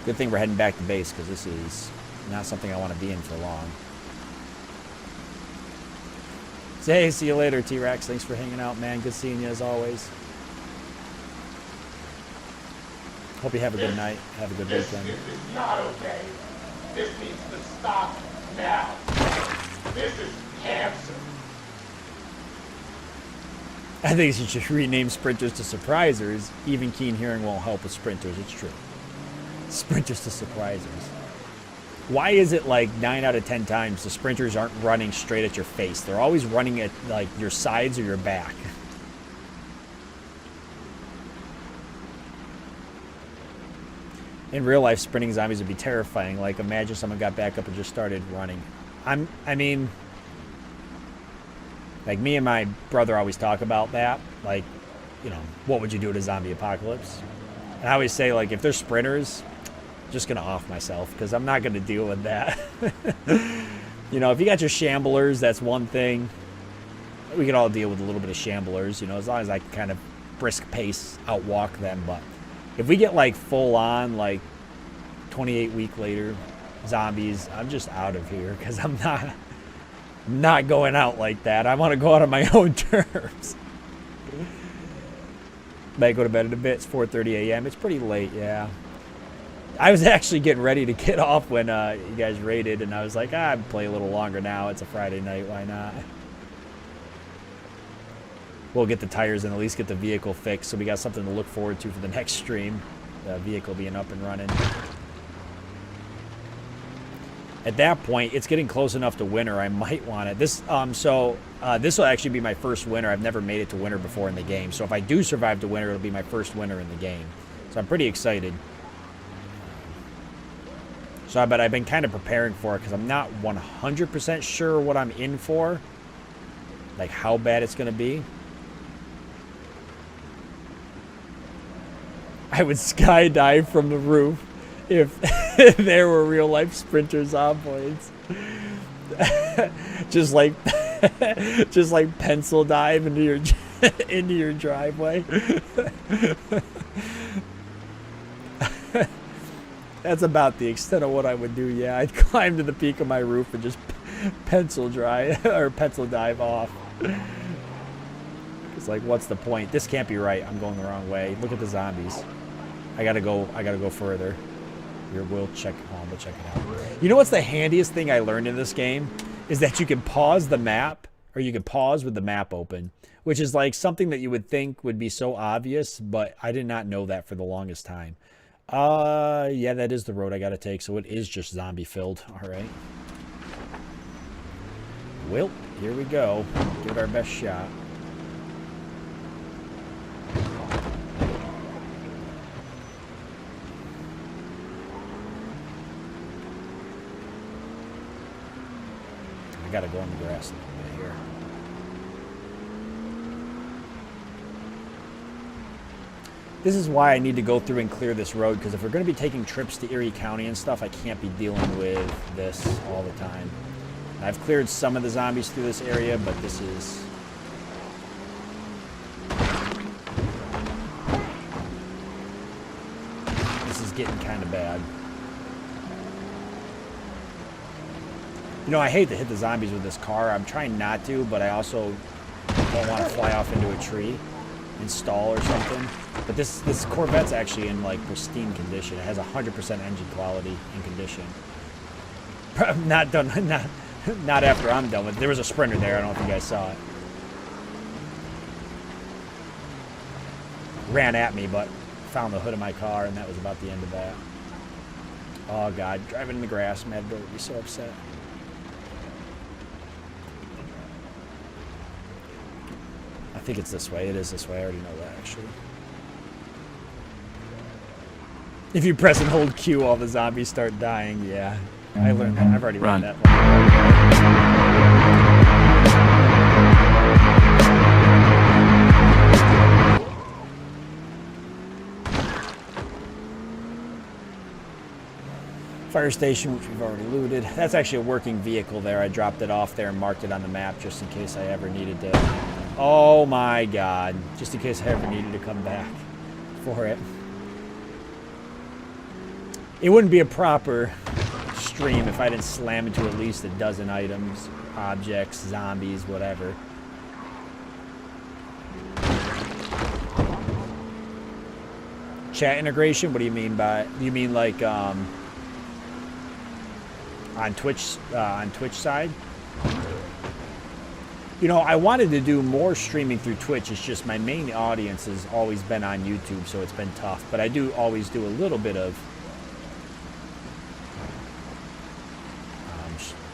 Good thing we're heading back to base, because this is not something I want to be in for long. So, hey, see you later, T-Rex. Thanks for hanging out, man. Good seeing you as always. Hope you have a good night. Have a good weekend. This is not okay. This needs to stop now. This is cancer. I think you should rename sprinters to surprisers. Even keen hearing won't help with sprinters. It's true. Sprinters to surprisers. Why is it like 9 out of 10 times the sprinters aren't running straight at your face? They're always running at like your sides or your back. In real life, sprinting zombies would be terrifying. Like, imagine someone got back up and just started running. I mean, like, me and my brother always talk about that. Like, you know, what would you do in a zombie apocalypse? And I always say, like, if they're sprinters, I'm just going to off myself, because I'm not going to deal with that. You know, if you got your shamblers, that's one thing. We could all deal with a little bit of shamblers, you know, as long as I can kind of brisk pace outwalk them. But if we get, like, full-on, like, 28-week later zombies, I'm just out of here, because I'm not going out like that. I want to go out on my own terms. Might go to bed in a bit. It's 4:30 a.m. It's pretty late, yeah. I was actually getting ready to get off when you guys raided, and I was like, I'd play a little longer now. It's a Friday night. Why not? we'll get the tires and at least get the vehicle fixed. So we got something to look forward to for the next stream. The vehicle being up and running. At that point, it's getting close enough to winter. I might want it. This will actually be my first winter. I've never made it to winter before in the game. So if I do survive to winter, it'll be my first winter in the game. So I'm pretty excited. So but I've been kind of preparing for it because I'm not 100% sure what I'm in for. Like how bad it's going to be. I would skydive from the roof if there were real life sprinters Zomboids. just like pencil dive into your driveway. That's about the extent of what I would do. Yeah, I'd climb to the peak of my roof and just pencil dive off. It's like, what's the point? This can't be right. I'm going the wrong way. Look at the zombies. I gotta go further. Here, we'll check it out. You know what's the handiest thing I learned in this game? Is that you can pause the map, or you can pause with the map open, which is like something that you would think would be so obvious, but I did not know that for the longest time. Yeah, that is the road I gotta take, so it is just zombie filled. All right. Well, here we go. Give it our best shot. I gotta go on the grass a little bit here. This is why I need to go through and clear this road, because if we're going to be taking trips to Erie County and stuff, I can't be dealing with this all the time. I've cleared some of the zombies through this area, but this is... this is getting kind of bad. You know, I hate to hit the zombies with this car. I'm trying not to, but I also don't want to fly off into a tree and stall or something. But this Corvette's actually in like pristine condition. It has 100% engine quality and condition. Not done. Not after I'm done with it. There was a Sprinter there. I don't know if you guys saw it. Ran at me, but found the hood of my car, and that was about the end of that. Oh God, driving in the grass, Mad Bill would be so upset. I think it's this way. It is this way. I already know that, actually. If you press and hold Q, all the zombies start dying. Yeah, I learned that. I've already learned that one. Fire station, which we've already looted. That's actually a working vehicle there. I dropped it off there and marked it on the map just in case I ever needed to... Oh my God. Just in case I ever needed to come back for it. It wouldn't be a proper stream if I didn't slam into at least a dozen items, objects, zombies, whatever. Chat integration? What do you mean by... You mean like on Twitch side? You know, I wanted to do more streaming through Twitch. It's just my main audience has always been on YouTube, so it's been tough. But I do always do a little bit of...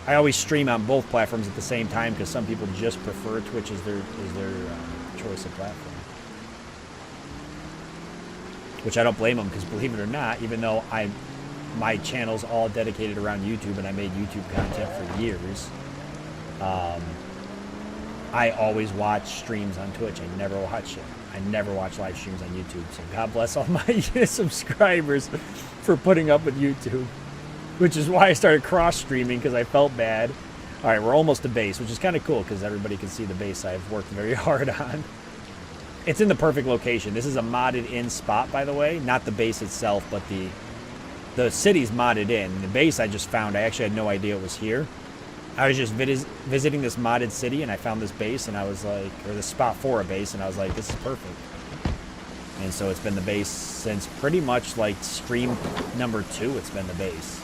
I always stream on both platforms at the same time because some people just prefer Twitch as their choice of platform. Which I don't blame them, because believe it or not, even though my channel's all dedicated around YouTube and I made YouTube content for years, I always watch streams on Twitch. I never watch live streams on YouTube. So God bless all my subscribers for putting up with YouTube. Which is why I started cross-streaming, because I felt bad. All right, we're almost to base, which is kind of cool, because everybody can see the base I've worked very hard on. It's in the perfect location. This is a modded-in spot, by the way. Not the base itself, but the city's modded in. The base I just found, I actually had no idea it was here. I was just visiting this modded city, and I found this base, and I was like, or this spot for a base, and I was like, this is perfect. And so it's been the base since pretty much like stream number 2, it's been the base.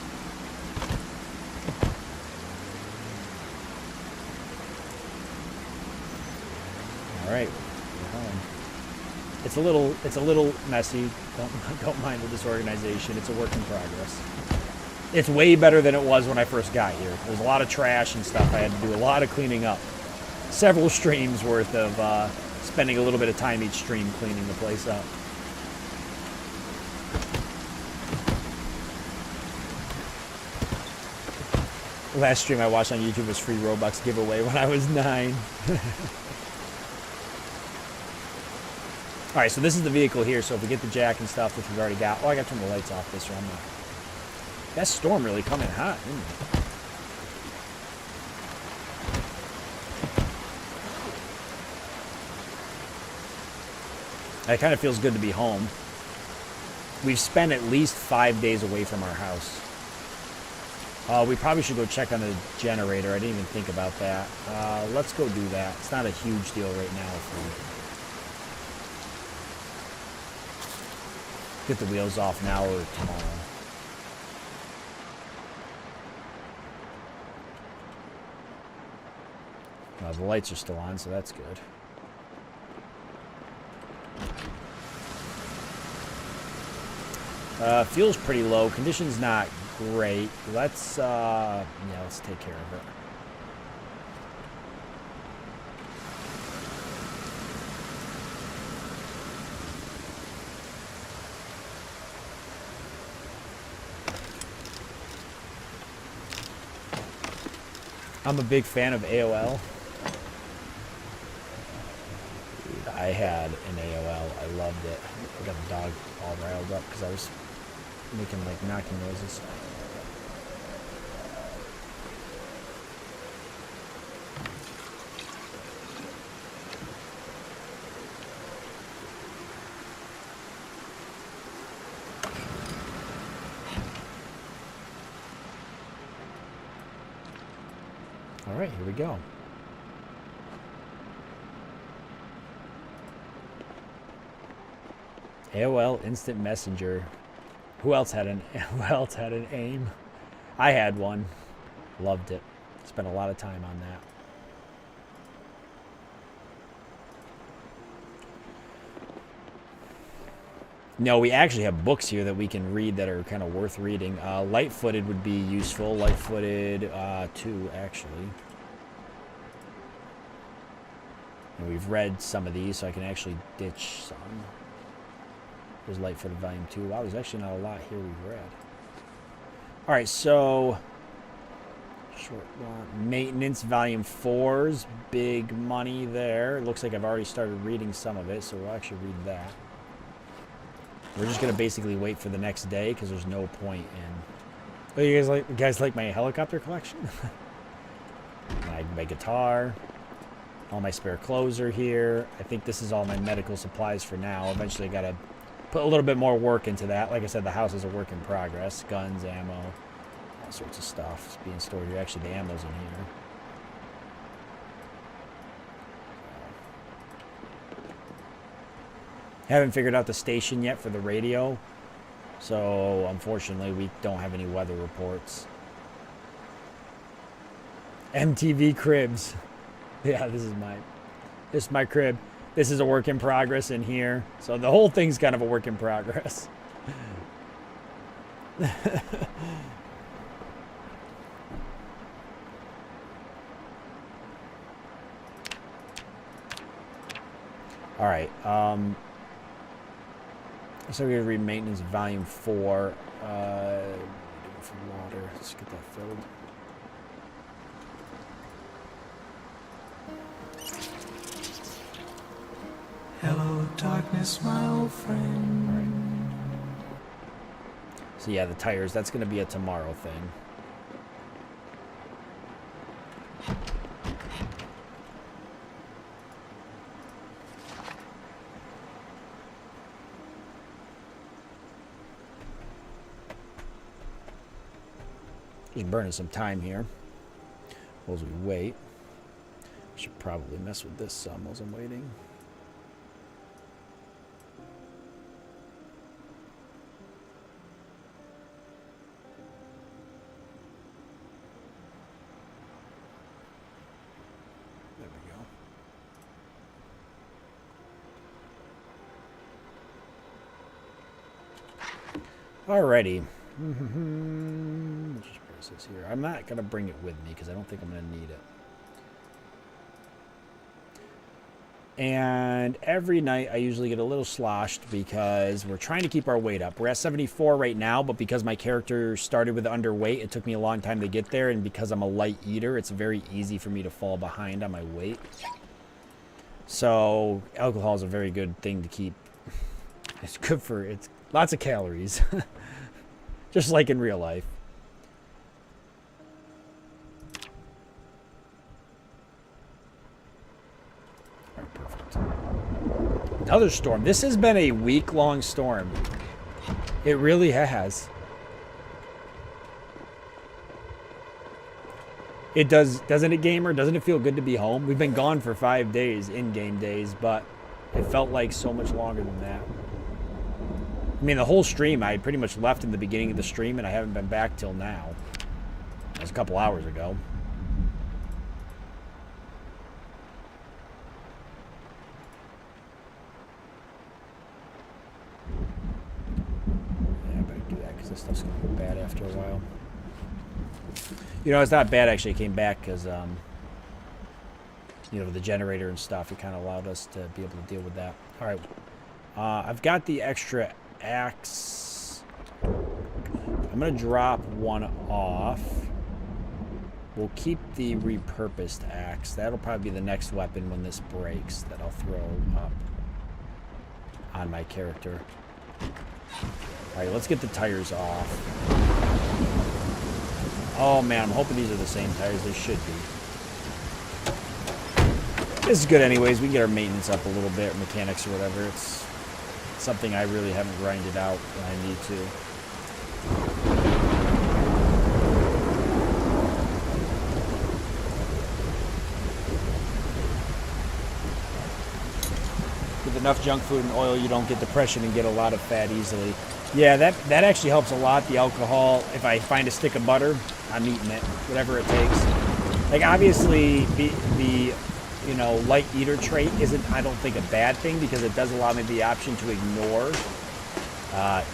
All right, It's a little messy. Don't mind the disorganization. It's a work in progress. It's way better than it was when I first got here. There's a lot of trash and stuff. I had to do a lot of cleaning up. Several streams worth of spending a little bit of time each stream cleaning the place up. Last stream I watched on YouTube was free Robux giveaway when I was 9. Alright, so this is the vehicle here, so if we get the jack and stuff, which we've already got... Oh, I got to turn the lights off this room. That storm really coming hot, isn't it? It kind of feels good to be home. We've spent at least 5 days away from our house. We probably should go check on the generator. I didn't even think about that. Let's go do that. It's not a huge deal right now if we get the wheels off now or tomorrow. The lights are still on, so that's good. Fuel's pretty low. Condition's not great. Let's let's take care of it. I'm a big fan of AOL. Dude, I had an AOL. I loved it. I got the dog all riled up because I was making like knocking noises. All right, here we go. AOL Instant Messenger. Who else had an AIM? I had one. Loved it. Spent a lot of time on that. No, we actually have books here that we can read that are kind of worth reading. Light-footed would be useful. Light-footed 2, actually. And we've read some of these, so I can actually ditch some. There's Light-footed Volume 2. Wow, there's actually not a lot here we've read. All right, so... Short Maintenance Volume 4's big money there. It looks like I've already started reading some of it, so we'll actually read that. We're just gonna basically wait for the next day because there's no point in. Oh, you guys like my helicopter collection? my guitar, all my spare clothes are here. I think this is all my medical supplies for now. Eventually, I gotta put a little bit more work into that. Like I said, the house is a work in progress. Guns, ammo, all sorts of stuff is being stored here. Actually, the ammo's in here. Haven't figured out the station yet for the radio, so unfortunately we don't have any weather reports. MTV Cribs. Yeah, this is my crib. This is a work in progress in here, so the whole thing's kind of a work in progress. All right. So we're going to read Maintenance Volume 4. For water. Let's get that filled. Hello, darkness, my old friend. All right. So yeah, the tires, that's going to be a tomorrow thing. Just burning some time here while we wait. Should probably mess with this some while I'm waiting. There we go. Alrighty. Let's just press this here. I'm not going to bring it with me because I don't think I'm going to need it. And every night I usually get a little sloshed because we're trying to keep our weight up. We're at 74 right now, but because my character started with underweight, it took me a long time to get there. And because I'm a light eater, it's very easy for me to fall behind on my weight. So alcohol is a very good thing to keep. It's good for, it's lots of calories. Just like in real life. All right, perfect. Another storm. This has been a week-long storm. It really has. It does, doesn't it, gamer? Doesn't it feel good to be home? We've been gone for 5 days, in-game days, but it felt like so much longer than that. I mean, the whole stream, I pretty much left in the beginning of the stream, and I haven't been back till now. That was a couple hours ago. Yeah, I better do that, because this stuff's going to go bad after a while. You know, it's not bad, actually. It came back because, you know, the generator and stuff, it kind of allowed us to be able to deal with that. All right. I've got the extra axe. I'm going to drop one off. We'll keep the repurposed axe. That'll probably be the next weapon when this breaks that I'll throw up on my character. All right, let's get the tires off. Oh, man, I'm hoping these are the same tires. They should be. This is good anyways. We can get our maintenance up a little bit, or mechanics or whatever. It's something I really haven't grinded out when I need to. With enough junk food and oil, you don't get depression and get a lot of fat easily. Yeah, that actually helps a lot, the alcohol. If I find a stick of butter, I'm eating it, whatever it takes. Like, obviously, the you know, light eater trait isn't, I don't think, a bad thing because it does allow me the option to ignore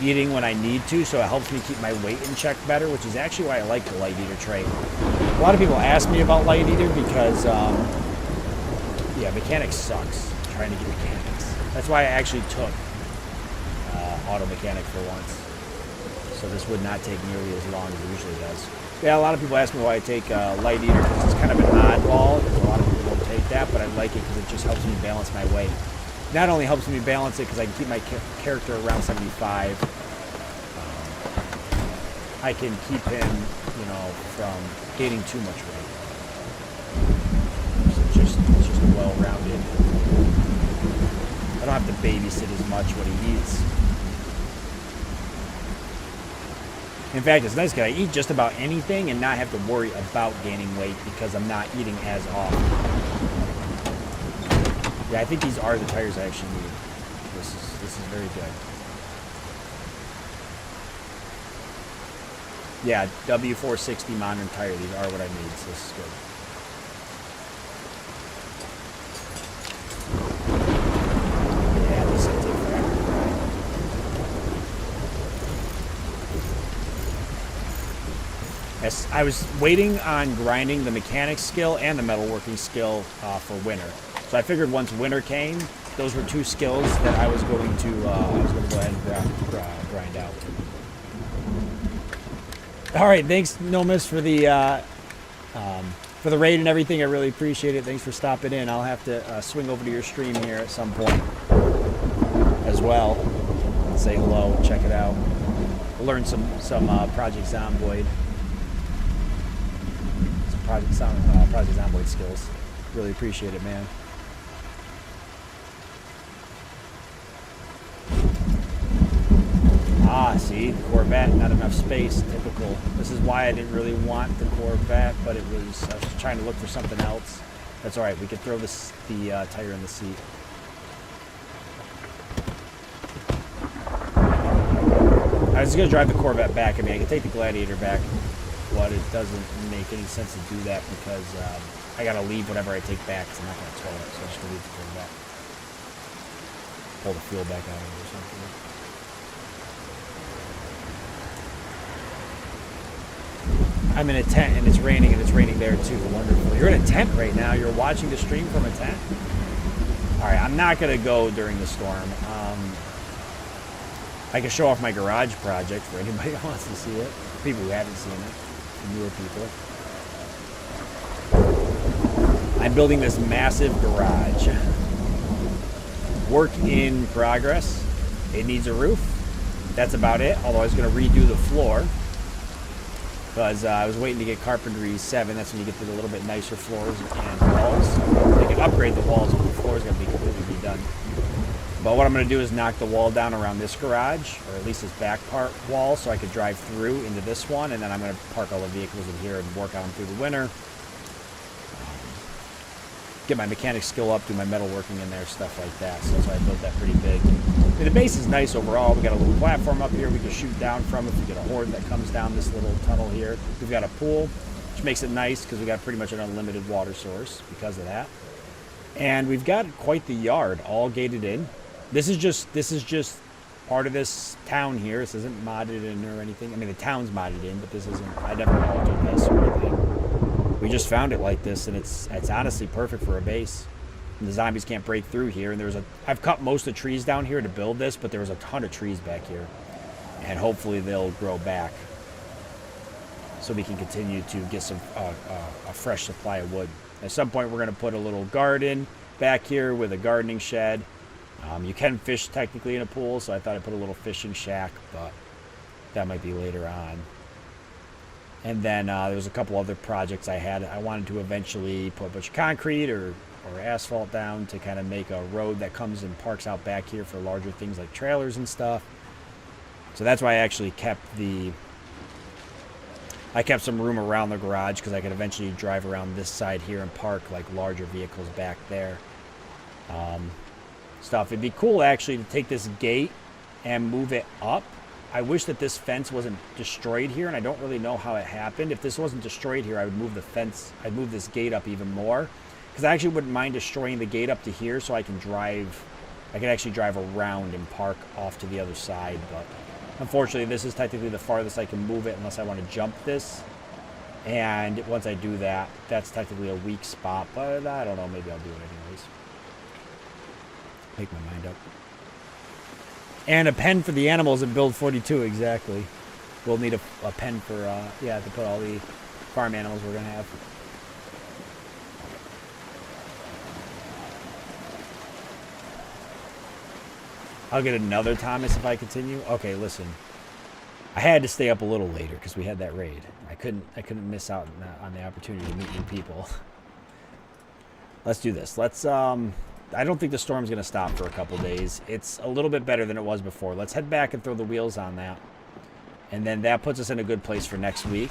eating when I need to, so it helps me keep my weight in check better, which is actually why I like the light eater trait. A lot of people ask me about light eater because, yeah, mechanics sucks, trying to get mechanics. That's why I actually took auto mechanic for once. So this would not take nearly as long as it usually does. Yeah, a lot of people ask me why I take light eater because it's kind of an oddball. A lot of people don't take that, but I like it because it just helps me balance my weight. Not only helps me balance it because I can keep my character around 75, I can keep him, you know, from gaining too much weight. So it's just well-rounded. I don't have to babysit as much what he eats. In fact, it's nice because I eat just about anything and not have to worry about gaining weight because I'm not eating as often. Yeah, I think these are the tires I actually need. This is very good. Yeah, W460 modern tire. These are what I need, so this is good. Yeah, this will take forever. Yes, I was waiting on grinding the mechanics skill and the metalworking skill for winter. So I figured once winter came, those were two skills that I was going to go ahead and grind out. All right, thanks Nomis for the raid and everything. I really appreciate it. Thanks for stopping in. I'll have to swing over to your stream here at some point as well. Say hello, check it out. Learn some Project Zomboid. Project Zomboid skills. Really appreciate it, man. Ah, see, Corvette, not enough space, typical. This is why I didn't really want the Corvette, but I was trying to look for something else. That's all right. We could throw the tire in the seat. I was gonna drive the Corvette back. I mean, I could take the Gladiator back, but it doesn't make any sense to do that because I gotta leave whatever I take back because I'm not gonna tow it. So I'm just gonna leave the Corvette. Pull the fuel back out of it or something. I'm in a tent and it's raining there too. Wonderful. You're in a tent right now. You're watching the stream from a tent. All right, I'm not gonna go during the storm. I can show off my garage project for anybody who wants to see it. People who haven't seen it, newer people. I'm building this massive garage. Work in progress. It needs a roof. That's about it. Although I was gonna redo the floor. Because I was waiting to get carpentry 7. That's when you get to the little bit nicer floors and walls. They can upgrade the walls, but the floor's going to be completely redone. But what I'm going to do is knock the wall down around this garage, or at least this back part wall, so I could drive through into this one, and then I'm going to park all the vehicles in here and work on them through the winter. Get my mechanic skill up, do my metalworking in there, stuff like that. So that's why I built that pretty big. I mean, the base is nice overall. We got a little platform up here we can shoot down from if we get a horde that comes down this little tunnel here. We've got a pool, which makes it nice because we got pretty much an unlimited water source because of that. And we've got quite the yard all gated in. This is just part of this town here. This isn't modded in or anything. I mean, the town's modded in, but this isn't. I never altered this or anything. We just found it like this, and it's honestly perfect for a base. And the zombies can't break through here. And I've cut most of the trees down here to build this, but there was a ton of trees back here, and hopefully they'll grow back, so we can continue to get some a fresh supply of wood. At some point, we're going to put a little garden back here with a gardening shed. You can fish technically in a pool, so I thought I'd put a little fishing shack, but that might be later on. And then there was a couple other projects I had. I wanted to eventually put a bunch of concrete or asphalt down to kind of make a road that comes and parks out back here for larger things like trailers and stuff. So that's why I actually kept some room around the garage, because I could eventually drive around this side here and park like larger vehicles back there. Stuff. It'd be cool actually to take this gate and move it up. I wish that this fence wasn't destroyed here, and I don't really know how it happened. If this wasn't destroyed here, I would move the fence. I'd move this gate up even more, because I actually wouldn't mind destroying the gate up to here so I can drive. I could actually drive around and park off to the other side, but unfortunately, this is technically the farthest I can move it unless I want to jump this. And once I do that, that's technically a weak spot, but I don't know. Maybe I'll do it anyways. Make my mind up. And a pen for the animals in build 42, exactly. We'll need a pen for, to put all the farm animals we're going to have. I'll get another Thomas if I continue. Okay, listen. I had to stay up a little later because we had that raid. I couldn't miss out on the opportunity to meet new people. Let's do this. I don't think the storm's going to stop for a couple days. It's a little bit better than it was before. Let's head back and throw the wheels on that. And then that puts us in a good place for next week.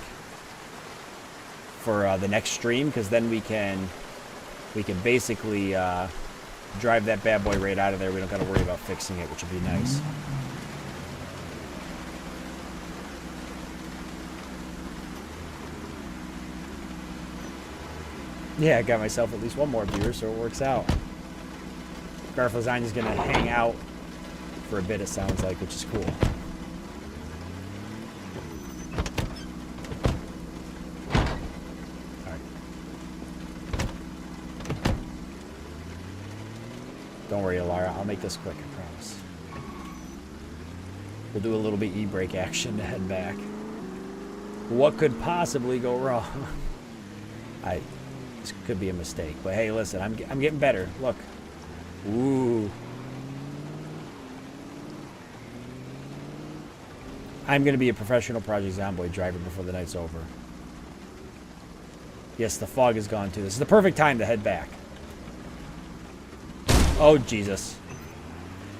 For the next stream, because then we can basically drive that bad boy right out of there. We don't got to worry about fixing it, which would be nice. Yeah, I got myself at least one more viewer, so it works out. Garf Lasagna's going to hang out for a bit, it sounds like, which is cool. Alright. Don't worry, Alara. I'll make this quick, I promise. We'll do a little bit e-brake action to head back. What could possibly go wrong? This could be a mistake. But hey, listen, I'm getting better. Look. Ooh. I'm going to be a professional Project Zomboid driver before the night's over. Yes, the fog is gone too. This is the perfect time to head back. Oh, Jesus.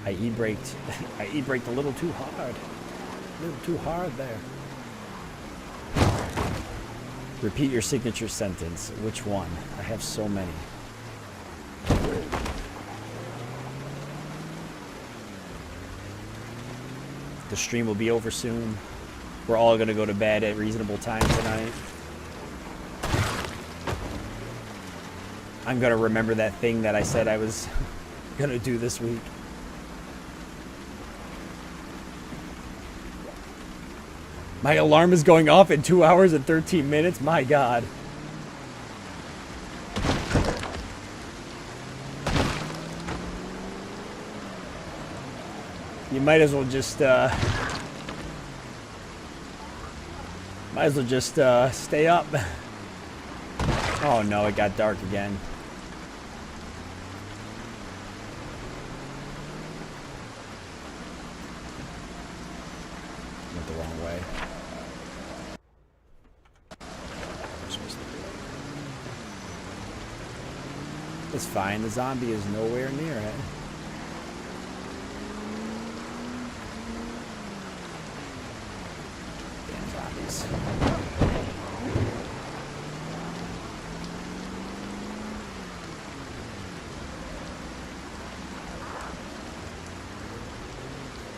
I e-braked. I e-braked a little too hard. A little too hard there. Repeat your signature sentence. Which one? I have so many. The stream will be over soon. We're all going to go to bed at reasonable time tonight. I'm going to remember that thing that I said I was going to do this week. My alarm is going off in 2 hours and 13 minutes? My God. You might as well just, stay up. Oh no, it got dark again. Went the wrong way. It's fine, the zombie is nowhere near it. Damn zombies.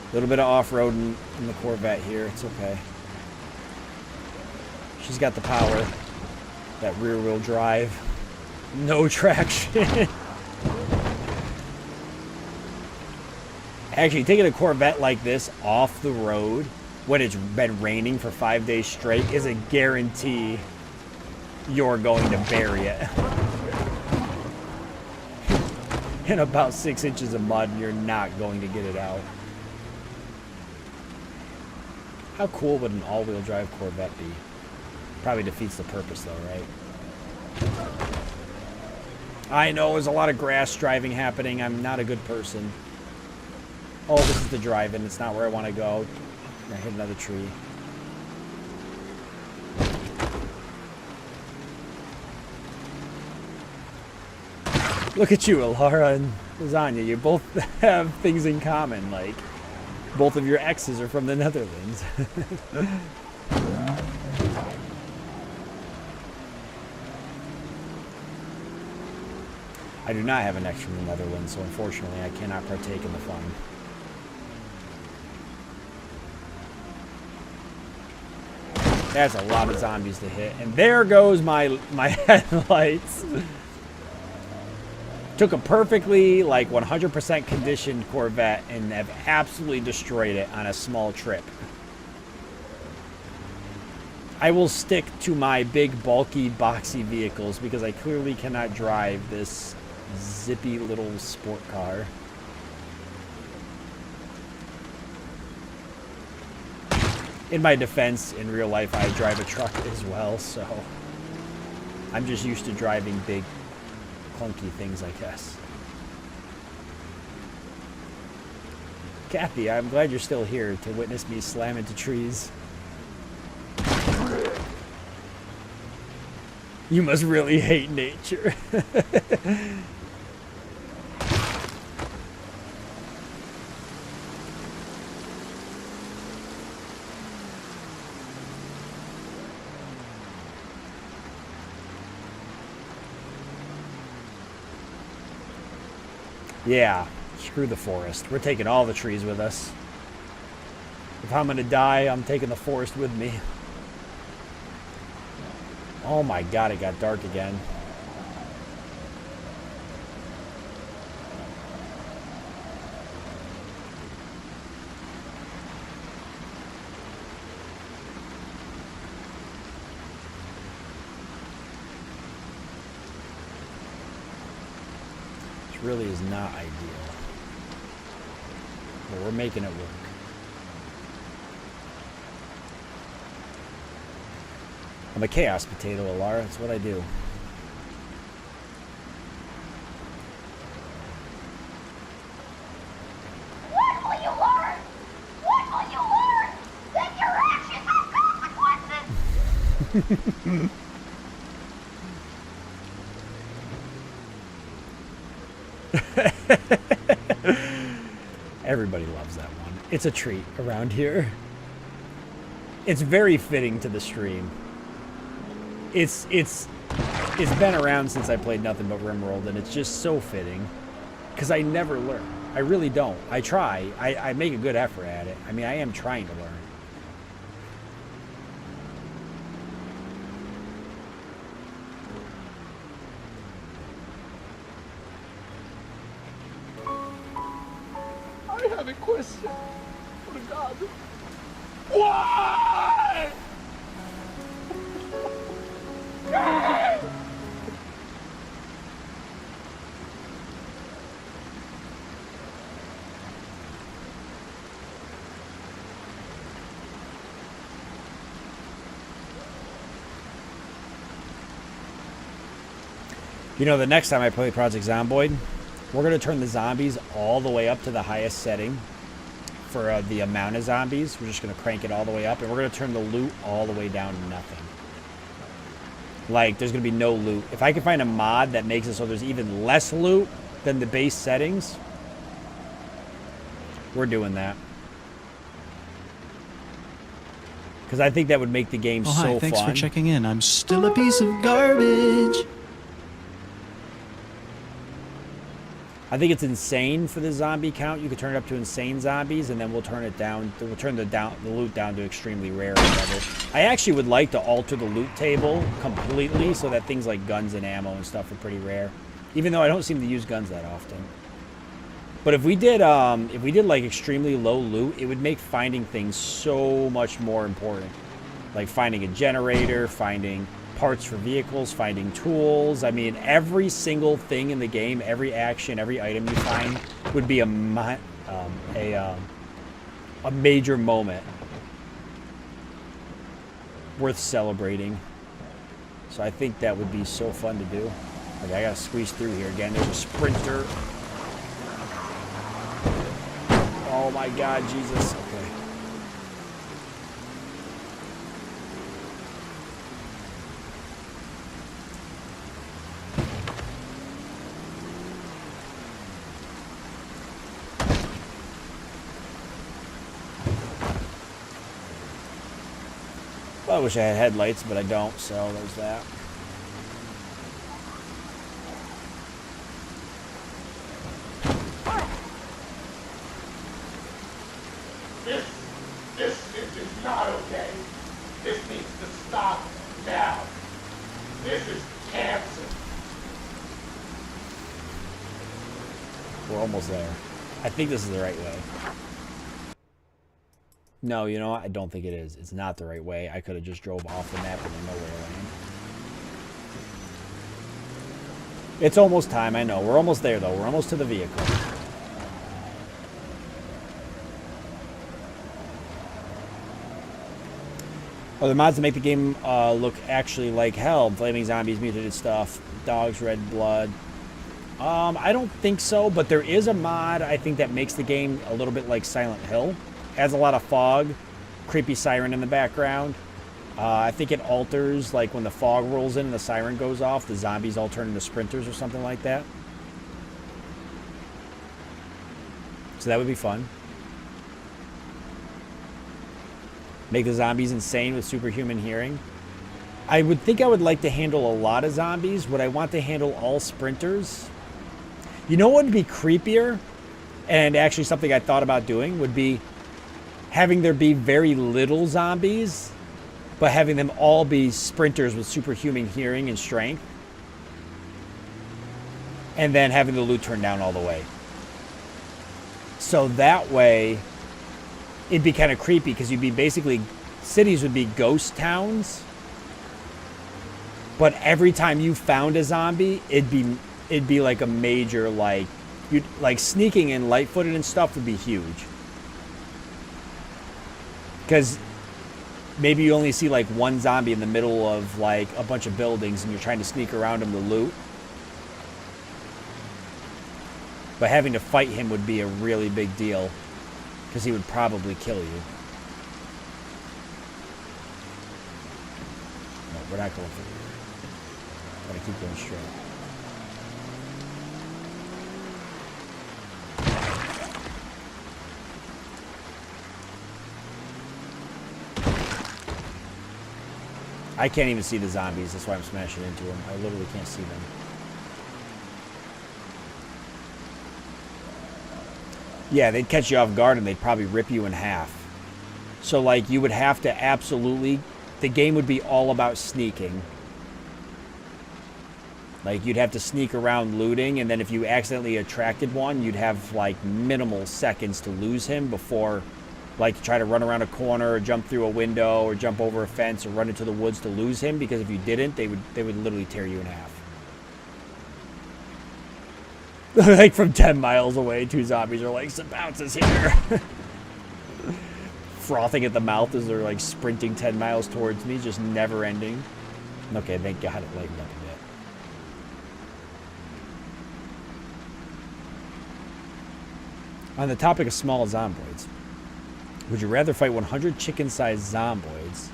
A little bit of off-roading in the Corvette here, it's okay. She's got the power, that rear-wheel drive. No traction. Actually, taking a Corvette like this off the road when it's been raining for 5 days straight is a guarantee you're going to bury it. In about 6 inches of mud, you're not going to get it out. How cool would an all-wheel drive Corvette be? Probably defeats the purpose though, right? I know there's a lot of grass driving happening. I'm not a good person. Oh, this is the drive-in. It's not where I want to go. I hit another tree. Look at you, Alara and Lasagna. You both have things in common. Like, both of your exes are from the Netherlands. I do not have an ex from the Netherlands, so unfortunately I cannot partake in the fun. That's a lot of zombies to hit. And there goes my headlights. Took a perfectly, like, 100% conditioned Corvette and have absolutely destroyed it on a small trip. I will stick to my big, bulky, boxy vehicles because I clearly cannot drive this zippy little sport car. In my defense, in real life, I drive a truck as well, so I'm just used to driving big, clunky things, I guess. Kathy, I'm glad you're still here to witness me slam into trees. You must really hate nature. Yeah, screw the forest. We're taking all the trees with us. If I'm gonna die, I'm taking the forest with me. Oh my God, it got dark again. This really is not ideal. But we're making it work. I'm a chaos potato, Alara. That's what I do. What will you learn? What will you learn? That your actions have consequences! Everybody loves that one. It's a treat around here. It's very fitting to the stream. It's been around since I played nothing but RimWorld, and it's just so fitting because I never learn. I really don't. I try. I make a good effort at it. I mean, I am trying to learn. I have a question. For God. Why? You know, the next time I play Project Zomboid, we're going to turn the zombies all the way up to the highest setting for the amount of zombies. We're just going to crank it all the way up, and we're going to turn the loot all the way down to nothing. Like, there's going to be no loot. If I can find a mod that makes it so there's even less loot than the base settings, we're doing that. Because I think that would make the game so fun. Thanks for checking in. I'm still a piece of garbage. I think it's insane for the zombie count. You could turn it up to insane zombies, and then we'll turn it down. We'll turn the loot down to extremely rare or whatever. I actually would like to alter the loot table completely so that things like guns and ammo and stuff are pretty rare. Even though I don't seem to use guns that often. But if we did like extremely low loot, it would make finding things so much more important. Like finding a generator, finding parts for vehicles, finding tools. I mean, every single thing in the game, every action, every item you find would be a major moment worth celebrating. So I think that would be so fun to do. Okay, I gotta squeeze through here again. There's a sprinter. Oh my God, Jesus. Okay. Well, I wish I had headlights, but I don't, so there's that. This is not okay. This needs to stop now. This is cancer. We're almost there. I think this is the right way. No, you know what? I don't think it is. It's not the right way. I could have just drove off the map and nowhere land. It's almost time, I know. We're almost there, though. We're almost to the vehicle. Other mods to make the game look actually like hell. Flaming zombies, mutated stuff, dogs, red blood. I don't think so, but there is a mod, I think, that makes the game a little bit like Silent Hill. Adds a lot of fog, creepy siren in the background. I think it alters, like when the fog rolls in and the siren goes off, the zombies all turn into sprinters or something like that. So that would be fun. Make the zombies insane with superhuman hearing. I would think I would like to handle a lot of zombies. Would I want to handle all sprinters? You know what would be creepier? And actually something I thought about doing would be having there be very little zombies, but having them all be sprinters with superhuman hearing and strength. And then having the loot turned down all the way. So that way, it'd be kind of creepy because you'd be basically, cities would be ghost towns. But every time you found a zombie, it'd be like a major, like, like sneaking in light-footed and stuff would be huge. Because maybe you only see like one zombie in the middle of like a bunch of buildings and you're trying to sneak around him to loot. But having to fight him would be a really big deal because he would probably kill you. No, we're not going through here. Gotta keep going straight. I can't even see the zombies. That's why I'm smashing into them. I literally can't see them. Yeah, they'd catch you off guard and they'd probably rip you in half. So, like, you would have to absolutely... The game would be all about sneaking. Like, you'd have to sneak around looting, and then if you accidentally attracted one, you'd have, like, minimal seconds to lose him before... Like, to try to run around a corner or jump through a window or jump over a fence or run into the woods to lose him, because if you didn't, they would literally tear you in half. Like, from 10 miles away, two zombies are like, some bounces here. Frothing at the mouth as they're, like, sprinting 10 miles towards me, just never ending. Okay, thank God it lightened up a bit. On the topic of small zomboids, would you rather fight 100 chicken-sized zomboids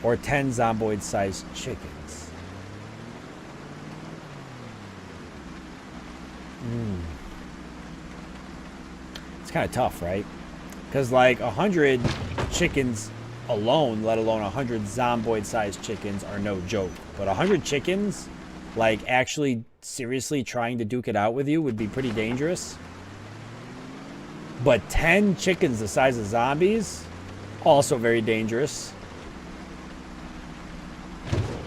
or 10 zomboid-sized chickens? It's kind of tough, right? Because like 100 chickens alone, let alone 100 zomboid-sized chickens, are no joke. But 100 chickens, like actually seriously trying to duke it out with you, would be pretty dangerous. But 10 chickens the size of zombies, also very dangerous.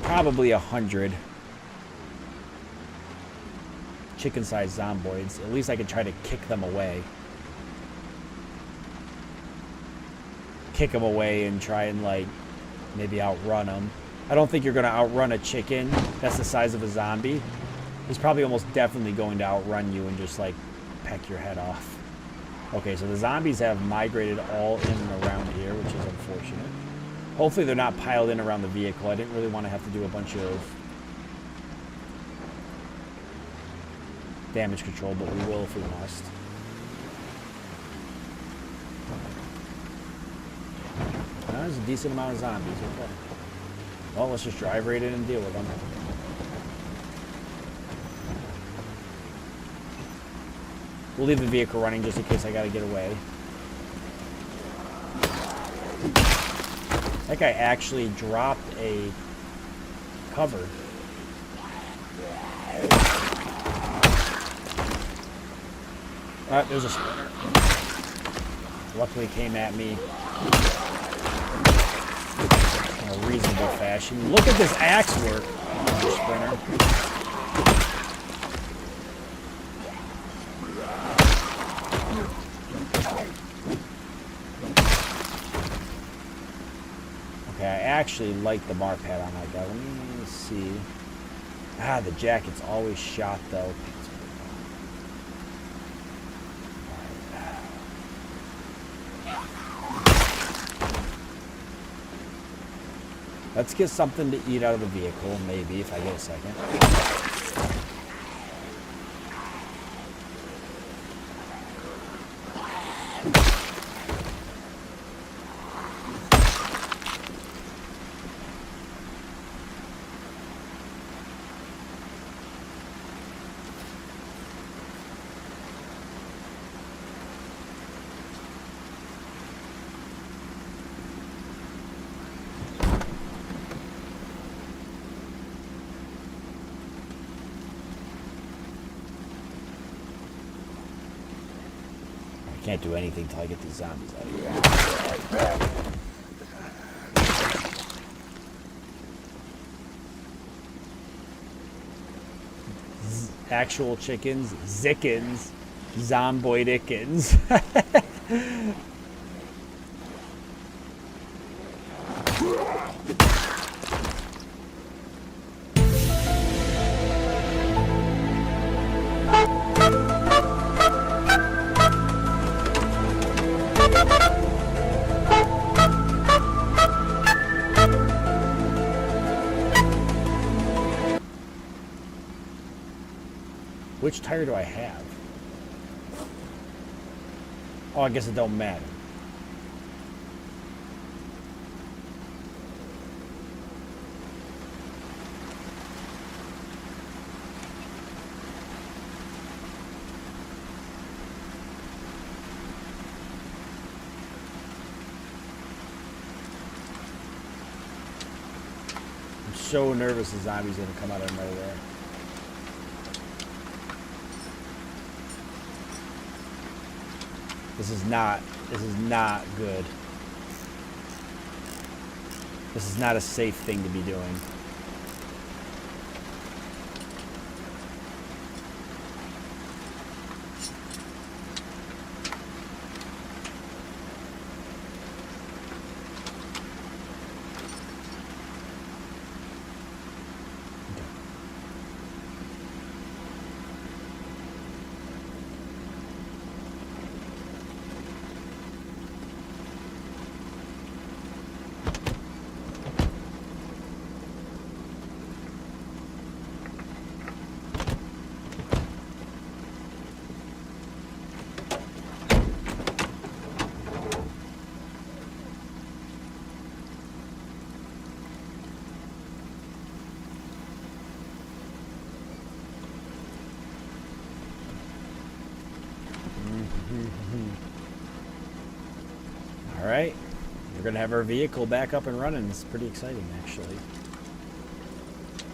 Probably 100 chicken-sized zomboids. At least I could try to kick them away. Kick them away and try and, like, maybe outrun them. I don't think you're going to outrun a chicken that's the size of a zombie. He's probably almost definitely going to outrun you and just, like, peck your head off. Okay, so the zombies have migrated all in and around here, which is unfortunate. Hopefully they're not piled in around the vehicle. I didn't really want to have to do a bunch of damage control, but we will if we must. There's a decent amount of zombies. Okay. Well, let's just drive right in and deal with them. We'll leave the vehicle running just in case I gotta get away. That guy actually dropped a cover. There's a splinter. Luckily came at me in a reasonable fashion. Look at this axe work, Splinter. Okay, I actually like the bar pad on that guy. Let me see. The jacket's always shot though. Let's get something to eat out of the vehicle, maybe, if I get a second. I can't do anything till I get these zombies out of here. Actual chickens, zickens, zomboidikins. Which tire do I have? Oh, I guess it don't matter. I'm so nervous the zombie's gonna come out of nowhere. This is not good. This is not a safe thing to be doing. right. We're going to have our vehicle back up and running. It's pretty exciting, actually.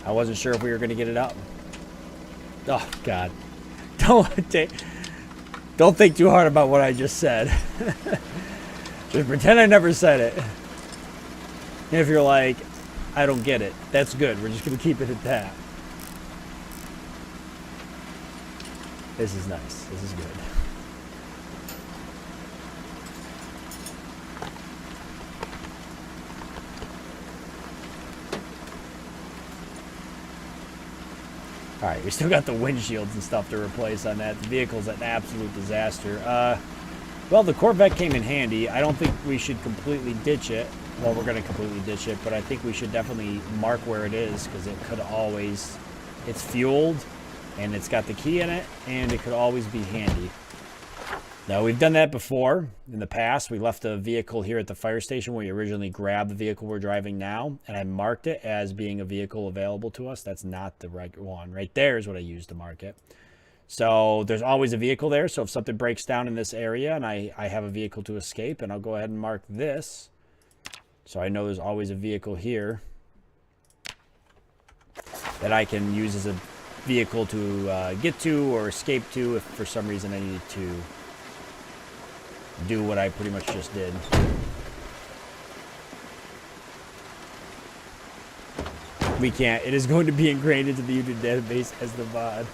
I wasn't sure if we were going to get it up. Oh, God. Don't think too hard about what I just said. Just pretend I never said it. And if you're like, I don't get it, that's good. We're just going to keep it at that. This is nice. This is good. All right, we still got the windshields and stuff to replace on that. The vehicle's an absolute disaster. Well, the Corvette came in handy. I don't think we should completely ditch it. Well, we're going to completely ditch it, but I think we should definitely mark where it is because it could always... It's fueled, and it's got the key in it, and it could always be handy. Now, we've done that before. In the past, we left a vehicle here at the fire station where we originally grabbed the vehicle we're driving now, and I marked it as being a vehicle available to us. That's not the right one. Right there is what I used to mark it. So there's always a vehicle there, so if something breaks down in this area and I have a vehicle to escape, and I'll go ahead and mark this. So I know there's always a vehicle here that I can use as a vehicle to get to or escape to if for some reason I needed to do what I pretty much just did. We can't. It is going to be ingrained into the YouTube database as the VOD.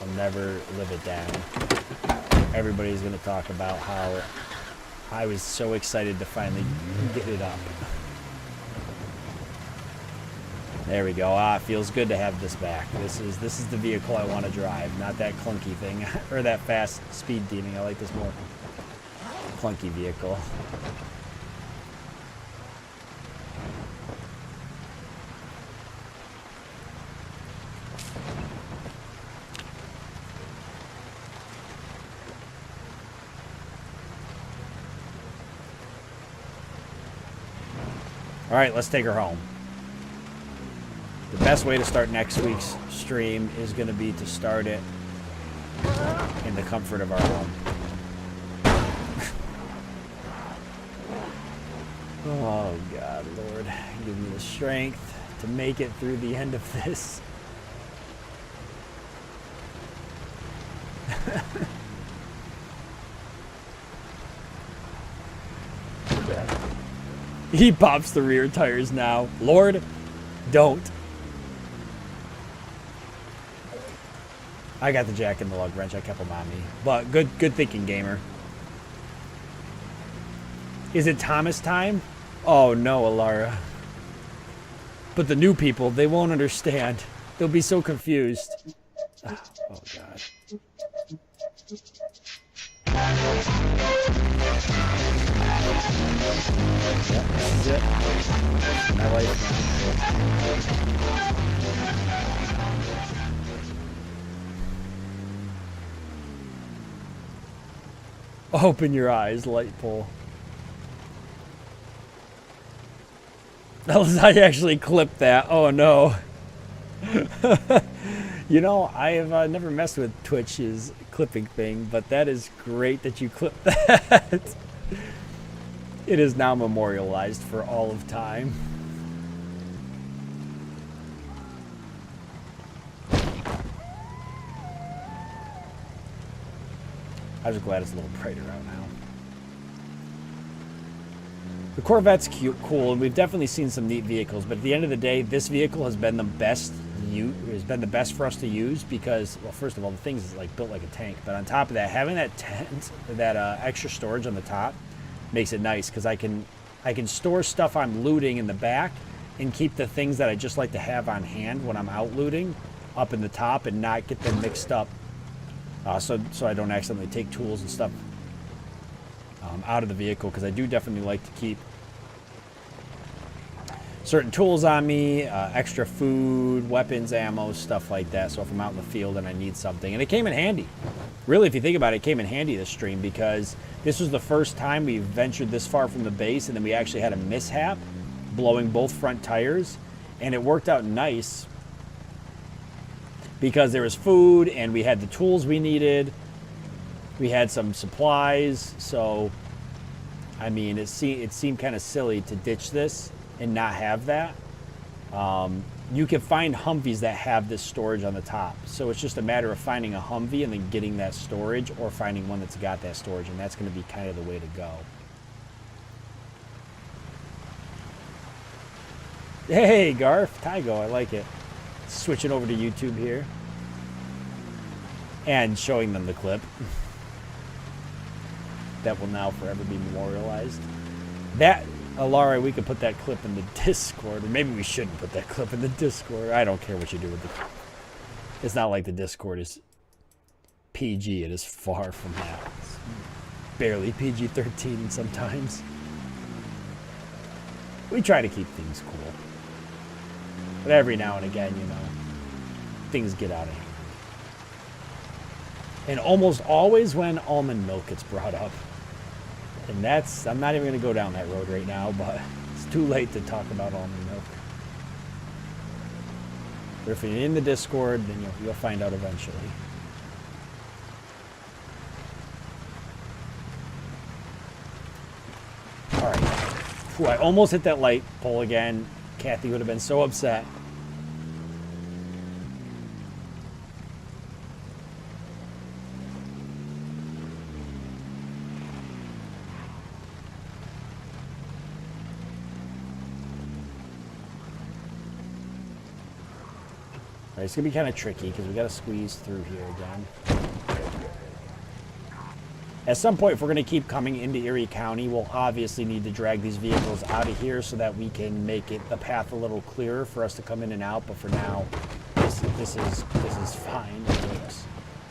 I'll never live it down. Everybody's going to talk about how I was so excited to finally get it up. There we go. Ah, it feels good to have this back. This is the vehicle I want to drive, not that clunky thing or that fast speed demon. I like this more clunky vehicle. All right, let's take her home. The best way to start next week's stream is going to be to start it in the comfort of our home. Oh, God, Lord, give me the strength to make it through the end of this. He pops the rear tires now. Lord, don't. I got the jack in the lug wrench. I kept them on me. But good thinking, gamer. Is it Thomas time? Oh, no, Alara. But the new people, they won't understand. They'll be so confused. Oh, God. Yep, this is it. My life. Open your eyes, light pole. I actually clipped that. Oh no. You know, I have never messed with Twitch's clipping thing, but that is great that you clipped that. It is now memorialized for all of time. I'm just glad it's a little brighter out now. The Corvette's cute, cool, and we've definitely seen some neat vehicles, but at the end of the day, this vehicle has been the best for us to use because, well, first of all, the thing is like built like a tank, but on top of that, having that tent, that extra storage on the top makes it nice because I can store stuff I'm looting in the back and keep the things that I just like to have on hand when I'm out looting up in the top and not get them mixed up, so I don't accidentally take tools and stuff out of the vehicle, because I do definitely like to keep certain tools on me, extra food, weapons, ammo, stuff like that. So if I'm out in the field and I need something, and it came in handy. Really, if you think about it, it came in handy this stream because this was the first time we ventured this far from the base, and then we actually had a mishap, blowing both front tires, and it worked out nice because there was food and we had the tools we needed. We had some supplies, so I mean, it seemed kind of silly to ditch this and not have that. You can find Humvees that have this storage on the top. So it's just a matter of finding a Humvee and then getting that storage, or finding one that's got that storage, and that's going to be kind of the way to go. Hey, Garth, Tygo, I like it. Switching over to YouTube here. And showing them the clip. That will now forever be memorialized. That, Alara, we could put that clip in the Discord, or maybe we shouldn't put that clip in the Discord. I don't care what you do with the clip. It's not like the Discord is PG. It is far from that. It's barely PG-13 sometimes. We try to keep things cool. But every now and again, you know, things get out of hand. And almost always when almond milk gets brought up. And that's, I'm not even going to go down that road right now, but it's too late to talk about almond milk. But if you're in the Discord, then you'll find out eventually. All right. Ooh, I almost hit that light pole again. Kathy would have been so upset. All right, it's gonna be kind of tricky because we gotta squeeze through here again. At some point, if we're gonna keep coming into Erie County, we'll obviously need to drag these vehicles out of here so that we can make it the path a little clearer for us to come in and out. But for now, this is fine. It works.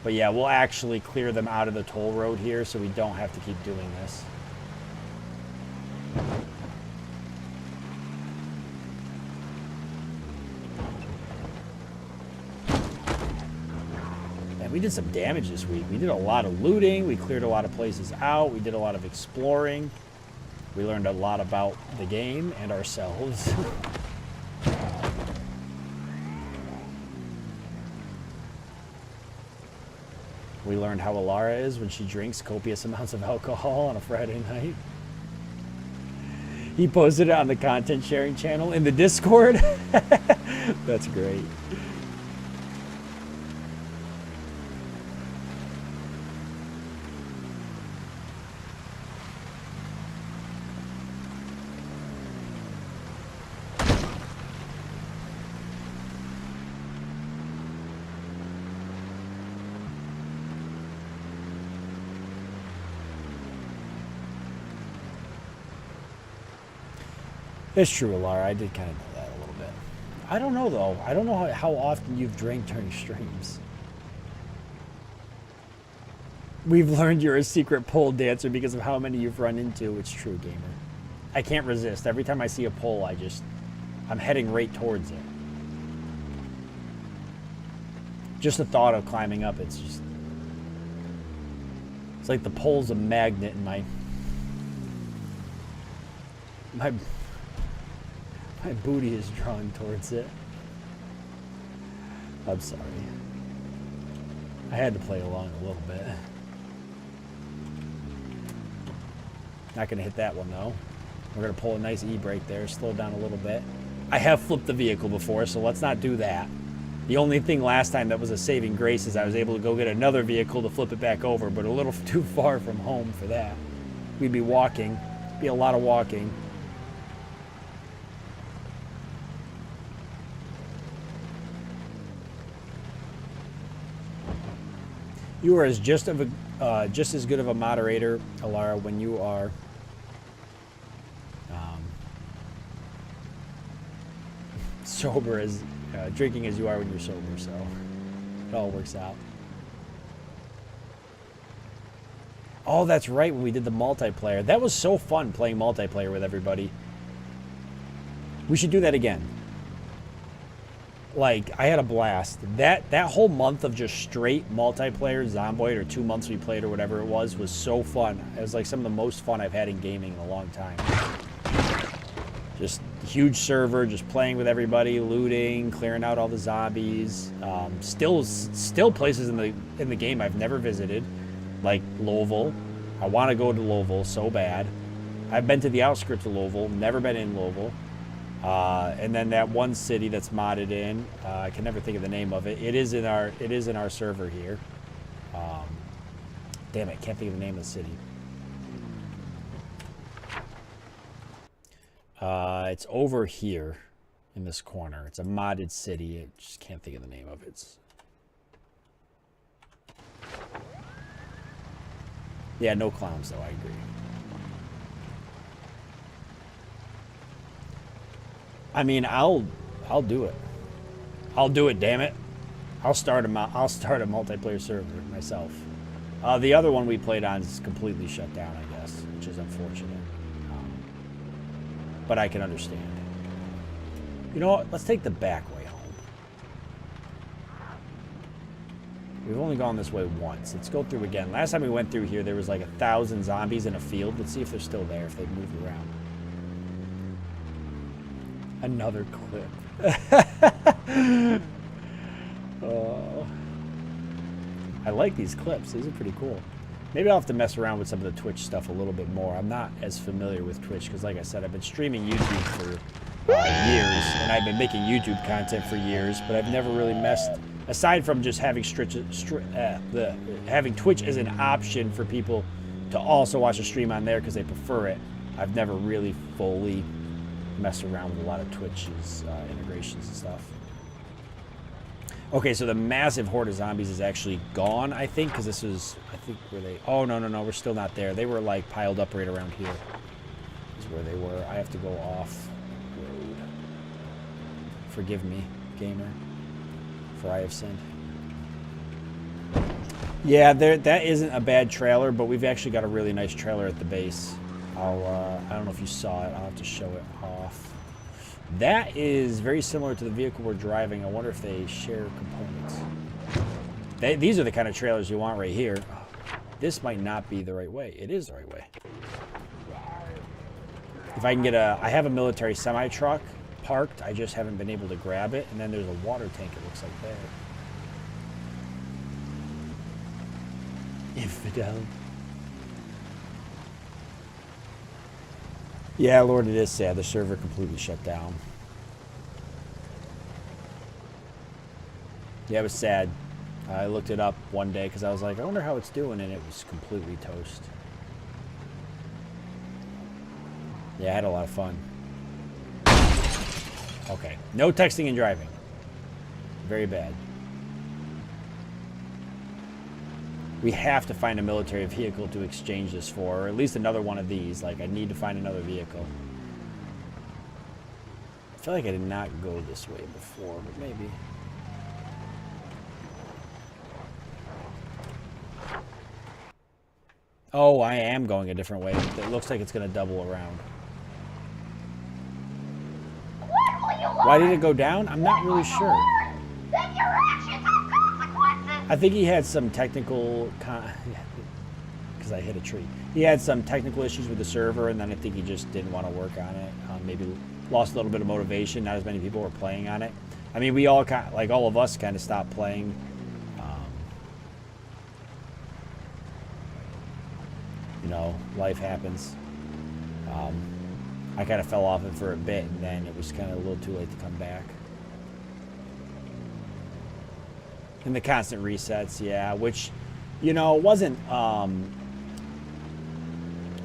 But yeah, we'll actually clear them out of the toll road here so we don't have to keep doing this. We did some damage this week. We did a lot of looting. We cleared a lot of places out. We did a lot of exploring. We learned a lot about the game and ourselves. We learned how Alara is when she drinks copious amounts of alcohol on a Friday night. He posted it on the content sharing channel in the Discord. That's great. It's true, Alara. I did kind of know that a little bit. I don't know, though. I don't know how often you've drank during streams. We've learned you're a secret pole dancer because of how many you've run into. It's true, gamer. I can't resist. Every time I see a pole, I'm heading right towards it. Just the thought of climbing up, it's like the pole's a magnet in my booty is drawn towards it. I'm sorry. I had to play along a little bit. Not going to hit that one, though. We're going to pull a nice E-brake there, slow down a little bit. I have flipped the vehicle before, so let's not do that. The only thing last time that was a saving grace is I was able to go get another vehicle to flip it back over, but a little too far from home for that. We'd be walking. Be a lot of walking. You are just as good of a moderator, Alara, when you are sober as drinking as you are when you're sober. So it all works out. Oh, that's right. When we did the multiplayer, that was so fun playing multiplayer with everybody. We should do that again. Like, I had a blast. That whole month of just straight multiplayer, Zomboid, or 2 months we played or whatever it was so fun. It was like some of the most fun I've had in gaming in a long time. Just huge server, just playing with everybody, looting, clearing out all the zombies. Still places in the game I've never visited, like Louisville. I want to go to Louisville so bad. I've been to the outskirts of Louisville, never been in Louisville. And then that one city that's modded in, I can never think of the name of it. It is in our server here. Damn it, can't think of the name of the city. It's over here in this corner. It's a modded city. I just can't think of the name of it. Yeah, no clowns though, I agree. I mean, I'll do it. I'll do it, damn it. I'll start a multiplayer server myself. The other one we played on is completely shut down, I guess, which is unfortunate. But I can understand. You know what? Let's take the back way home. We've only gone this way once. Let's go through again. Last time we went through here, there was like 1,000 zombies in a field. Let's see if they're still there, if they've moved around. Another clip. Oh. I like these clips. These are pretty cool. Maybe I'll have to mess around with some of the Twitch stuff a little bit more. I'm not as familiar with Twitch because, like I said, I've been streaming YouTube for years, and I've been making YouTube content for years, but I've never really messed, aside from just having having Twitch as an option for people to also watch a stream on there because they prefer it. I've never really fully messed around with a lot of Twitch's integrations and stuff. Okay, so the massive horde of zombies is actually gone, I think, because this was, I think, where they... Oh, no, we're still not there. They were, like, piled up right around here. Is where they were. I have to go off road. Forgive me, gamer, for I have sinned. Yeah, that isn't a bad trailer, but we've actually got a really nice trailer at the base. I don't know if you saw it. I'll have to show it off. That is very similar to the vehicle we're driving. I wonder if they share components. These are the kind of trailers you want right here. This might not be the right way. It is the right way. If I can get I have a military semi-truck parked. I just haven't been able to grab it. And then there's a water tank, it looks like there. Infidel. Yeah, Lord, it is sad. The server completely shut down. Yeah, it was sad. I looked it up one day because I was like, I wonder how it's doing, and it was completely toast. Yeah, I had a lot of fun. Okay, no texting and driving. Very bad. We have to find a military vehicle to exchange this for, or at least another one of these. Like, I need to find another vehicle. I feel like I did not go this way before, but maybe. Oh, I am going a different way. It looks like it's going to double around. Why did it go down? I'm not really sure. Then your actions have consequences. I think he had some technical, because I hit a tree. He had some technical issues with the server, and then I think he just didn't want to work on it. Maybe lost a little bit of motivation. Not as many people were playing on it. I mean, we all like all of us kind of stopped playing. You know, life happens. I kind of fell off it for a bit, and then it was kind of a little too late to come back. And the constant resets, yeah, which, you know, wasn't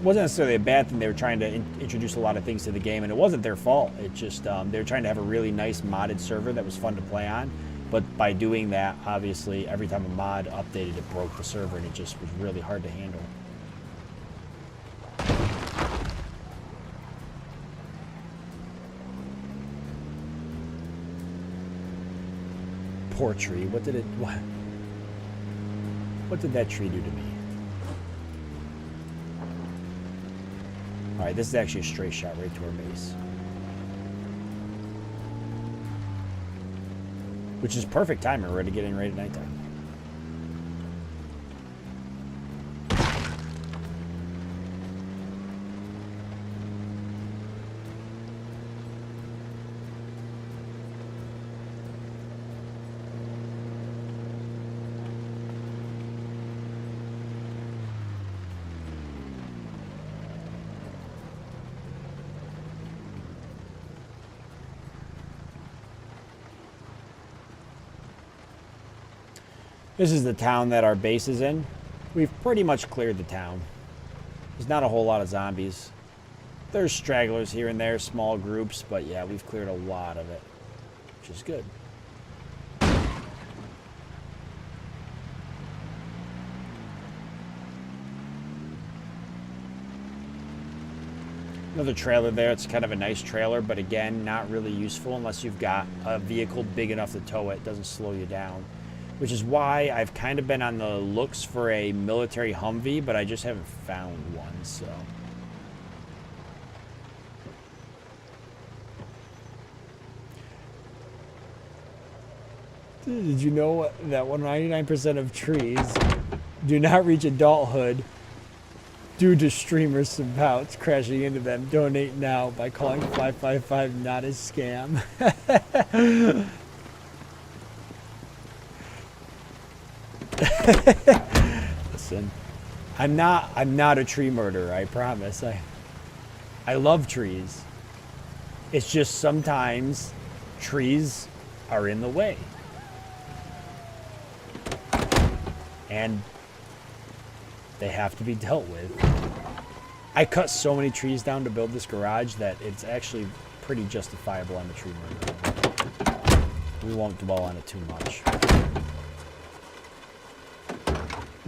necessarily a bad thing. They were trying to introduce a lot of things to the game, and it wasn't their fault. It just, they were trying to have a really nice modded server that was fun to play on. But by doing that, obviously, every time a mod updated, it broke the server, and it just was really hard to handle. Poor tree. What did that tree do to me? Alright, this is actually a straight shot right to our base. Which is perfect timing. We're ready to get in right at nighttime. This is the town that our base is in. We've pretty much cleared the town. There's not a whole lot of zombies. There's stragglers here and there, small groups, but yeah, we've cleared a lot of it, which is good. Another trailer there. It's kind of a nice trailer, but again, not really useful unless you've got a vehicle big enough to tow it. It doesn't slow you down, which is why I've kind of been on the looks for a military Humvee, but I just haven't found one, so. Did you know that 99% of trees do not reach adulthood due to streamers and pouts crashing into them? Donate now by calling 555 not a scam. Listen, I'm not a tree murderer, I promise. I love trees. It's just sometimes trees are in the way. And they have to be dealt with. I cut so many trees down to build this garage that it's actually pretty justifiable on the tree murder. We won't dwell on it too much.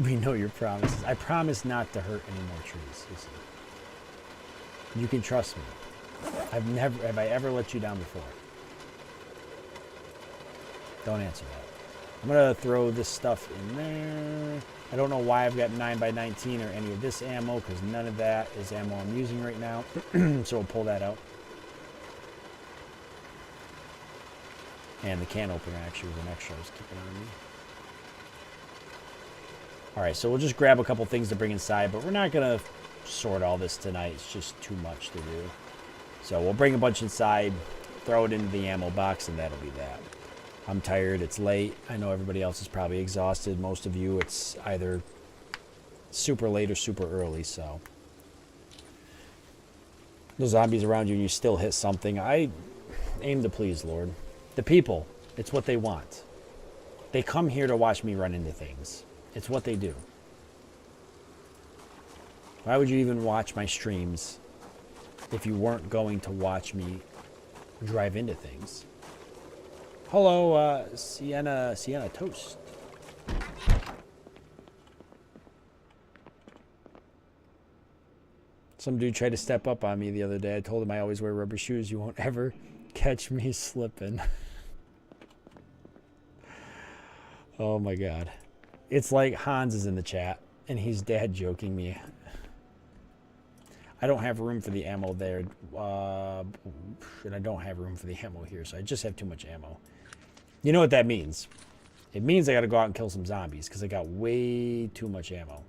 We know your promises. I promise not to hurt any more trees. Listen. You can trust me. Have I ever let you down before? Don't answer that. I'm gonna throw this stuff in there. I don't know why I've got 9x19 or any of this ammo, because none of that is ammo I'm using right now. So we'll pull that out. And the can opener actually was an extra I was keeping on me. Alright, so we'll just grab a couple things to bring inside, but we're not gonna sort all this tonight. It's just too much to do. So we'll bring a bunch inside, throw it into the ammo box, and that'll be that. I'm tired. It's late. I know everybody else is probably exhausted. Most of you, it's either super late or super early, so. Those zombies around you and you still hit something. I aim to please, Lord. The people, it's what they want. They come here to watch me run into things. It's what they do. Why would you even watch my streams if you weren't going to watch me drive into things? Hello, Sienna Toast. Some dude tried to step up on me the other day. I told him I always wear rubber shoes. You won't ever catch me slipping. Oh my God. It's like Hans is in the chat and he's dad joking me. I don't have room for the ammo there. And I don't have room for the ammo here, so I just have too much ammo. You know what that means? It means I gotta go out and kill some zombies because I got way too much ammo.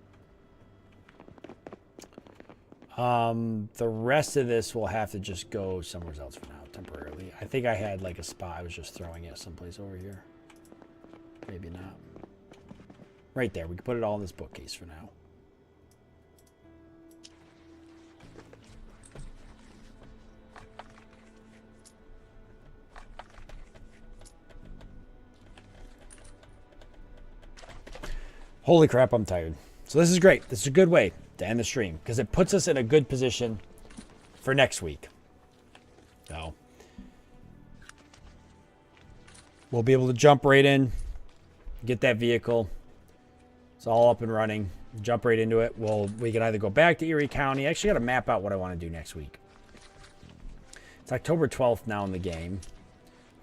The rest of this will have to just go somewhere else for now, temporarily. I think I had like a spot I was just throwing it someplace over here. Maybe not. Right there. We can put it all in this bookcase for now. Holy crap, I'm tired. So this is great. This is a good way to end the stream because it puts us in a good position for next week. So we'll be able to jump right in, get that vehicle. It's all up and running. Jump right into it. We can either go back to Erie County. I actually got to map out what I want to do next week. It's October 12th now in the game.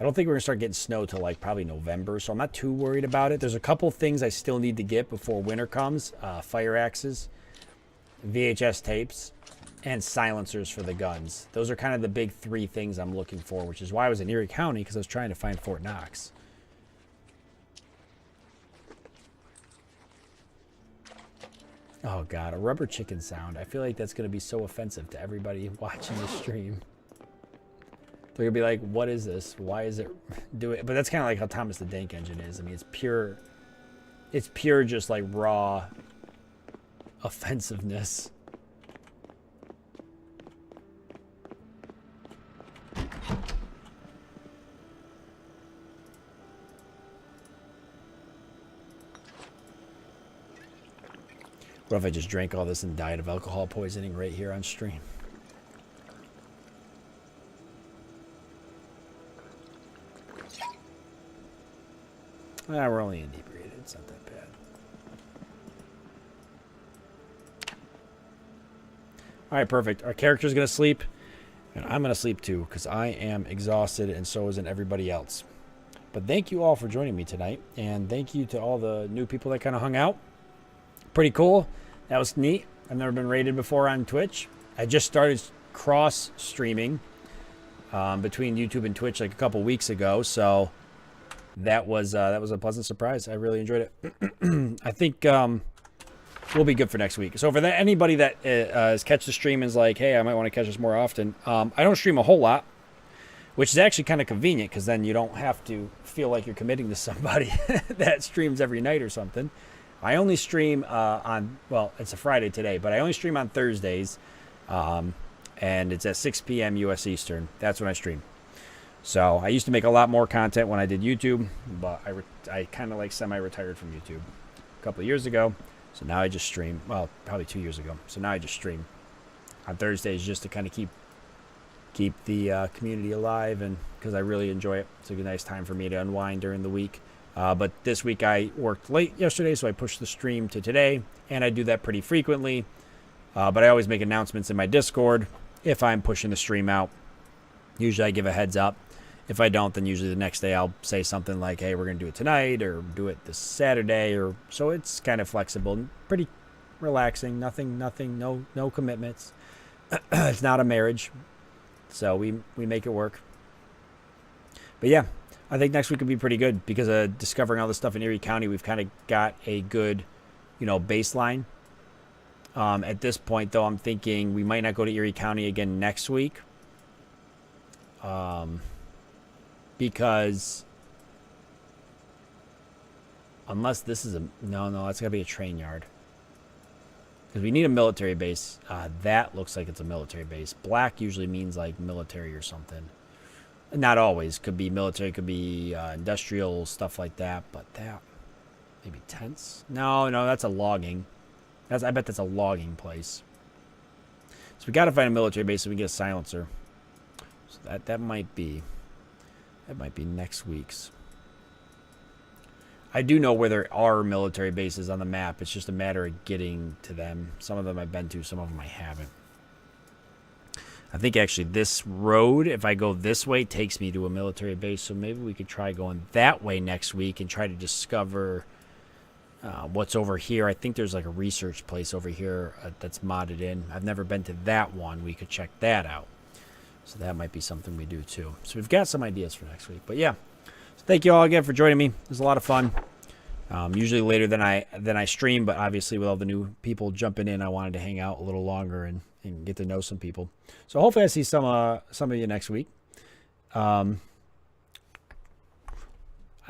I don't think we're going to start getting snow till like probably November, so I'm not too worried about it. There's a couple things I still need to get before winter comes. Fire axes, VHS tapes, and silencers for the guns. Those are kind of the big three things I'm looking for, which is why I was in Erie County, because I was trying to find Fort Knox. Oh God, a rubber chicken sound. I feel like that's going to be so offensive to everybody watching the stream. They're going to be like, what is this? Why is it do it? But that's kind of like how Thomas the Tank Engine is. I mean, it's pure just like raw offensiveness. What if I just drank all this and died of alcohol poisoning right here on stream? Ah, we're only inebriated. It's not that bad. All right, perfect. Our character's going to sleep, and I'm going to sleep too because I am exhausted, and so isn't everybody else. But thank you all for joining me tonight, and thank you to all the new people that kind of hung out. Pretty cool. That was neat. I've never been rated before on Twitch. I just started cross-streaming between YouTube and Twitch like a couple weeks ago, so that was a pleasant surprise. I really enjoyed it. I think we'll be good for next week. So for anybody that has catch the stream and is like, hey, I might want to catch this more often, I don't stream a whole lot, which is actually kind of convenient because then you don't have to feel like you're committing to somebody that streams every night or something. I only stream well, it's a Friday today, but I only stream on Thursdays, and it's at 6 p.m. U.S. Eastern. That's when I stream. So I used to make a lot more content when I did YouTube, but I kind of like semi-retired from YouTube a couple of years ago. So now I just stream, well, probably 2 years ago. So now I just stream on Thursdays just to kind of keep the community alive, and because I really enjoy it. It's a nice time for me to unwind during the week. But this week I worked late yesterday, so I pushed the stream to today, and I do that pretty frequently. But I always make announcements in my Discord if I'm pushing the stream out. Usually I give a heads up. If I don't, then usually the next day I'll say something like, hey, we're going to do it tonight or do it this Saturday. Or so it's kind of flexible and pretty relaxing. Nothing, no commitments. It's not a marriage. So we make it work. But yeah, I think next week would be pretty good because discovering all this stuff in Erie County, we've kind of got a good, baseline. At this point, though, I'm thinking we might not go to Erie County again next week. Because unless this is no, that's got to be a train yard. Because we need a military base. That looks like it's a military base. Black usually means like military or something. Not always. Could be military, could be industrial, stuff like that. But that, maybe tents? No, that's a logging. I bet that's a logging place. So we got to find a military base so we can get a silencer. So that might be next week's. I do know where there are military bases on the map. It's just a matter of getting to them. Some of them I've been to, some of them I haven't. I think actually this road, if I go this way, takes me to a military base. So maybe we could try going that way next week and try to discover what's over here. I think there's like a research place over here that's modded in. I've never been to that one. We could check that out. So that might be something we do too. So we've got some ideas for next week. But yeah, so thank you all again for joining me. It was a lot of fun. Usually later than I stream, but obviously with all the new people jumping in, I wanted to hang out a little longer and get to know some people. So hopefully I see some of you next week. I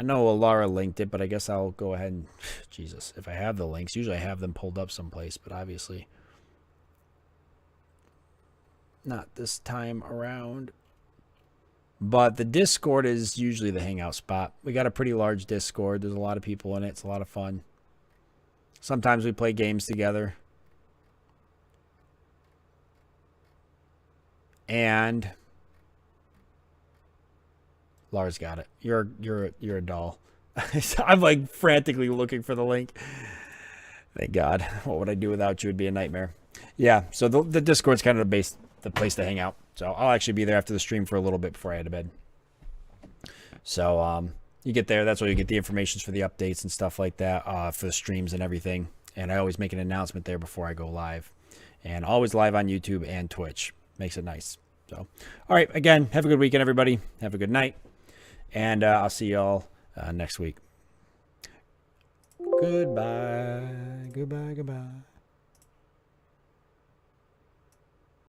know Alara linked it, but I guess I'll go ahead and Jesus, if I have the links, usually I have them pulled up someplace, but obviously not this time around. But the Discord is usually the hangout spot. We got a pretty large Discord. There's a lot of people in it. It's a lot of fun. Sometimes we play games together. And Lars got it. You're a doll. I'm like frantically looking for the link. Thank God. What would I do without you? It'd be a nightmare. Yeah, so the Discord's kind of the place to hang out. So I'll actually be there after the stream for a little bit before I head to bed. So you get there. That's where you get the informations for the updates and stuff like that for the streams and everything. And I always make an announcement there before I go live. And always live on YouTube and Twitch. Makes it nice. So, all right. Again, have a good weekend, everybody. Have a good night. And I'll see y'all next week. Goodbye. Goodbye. Goodbye.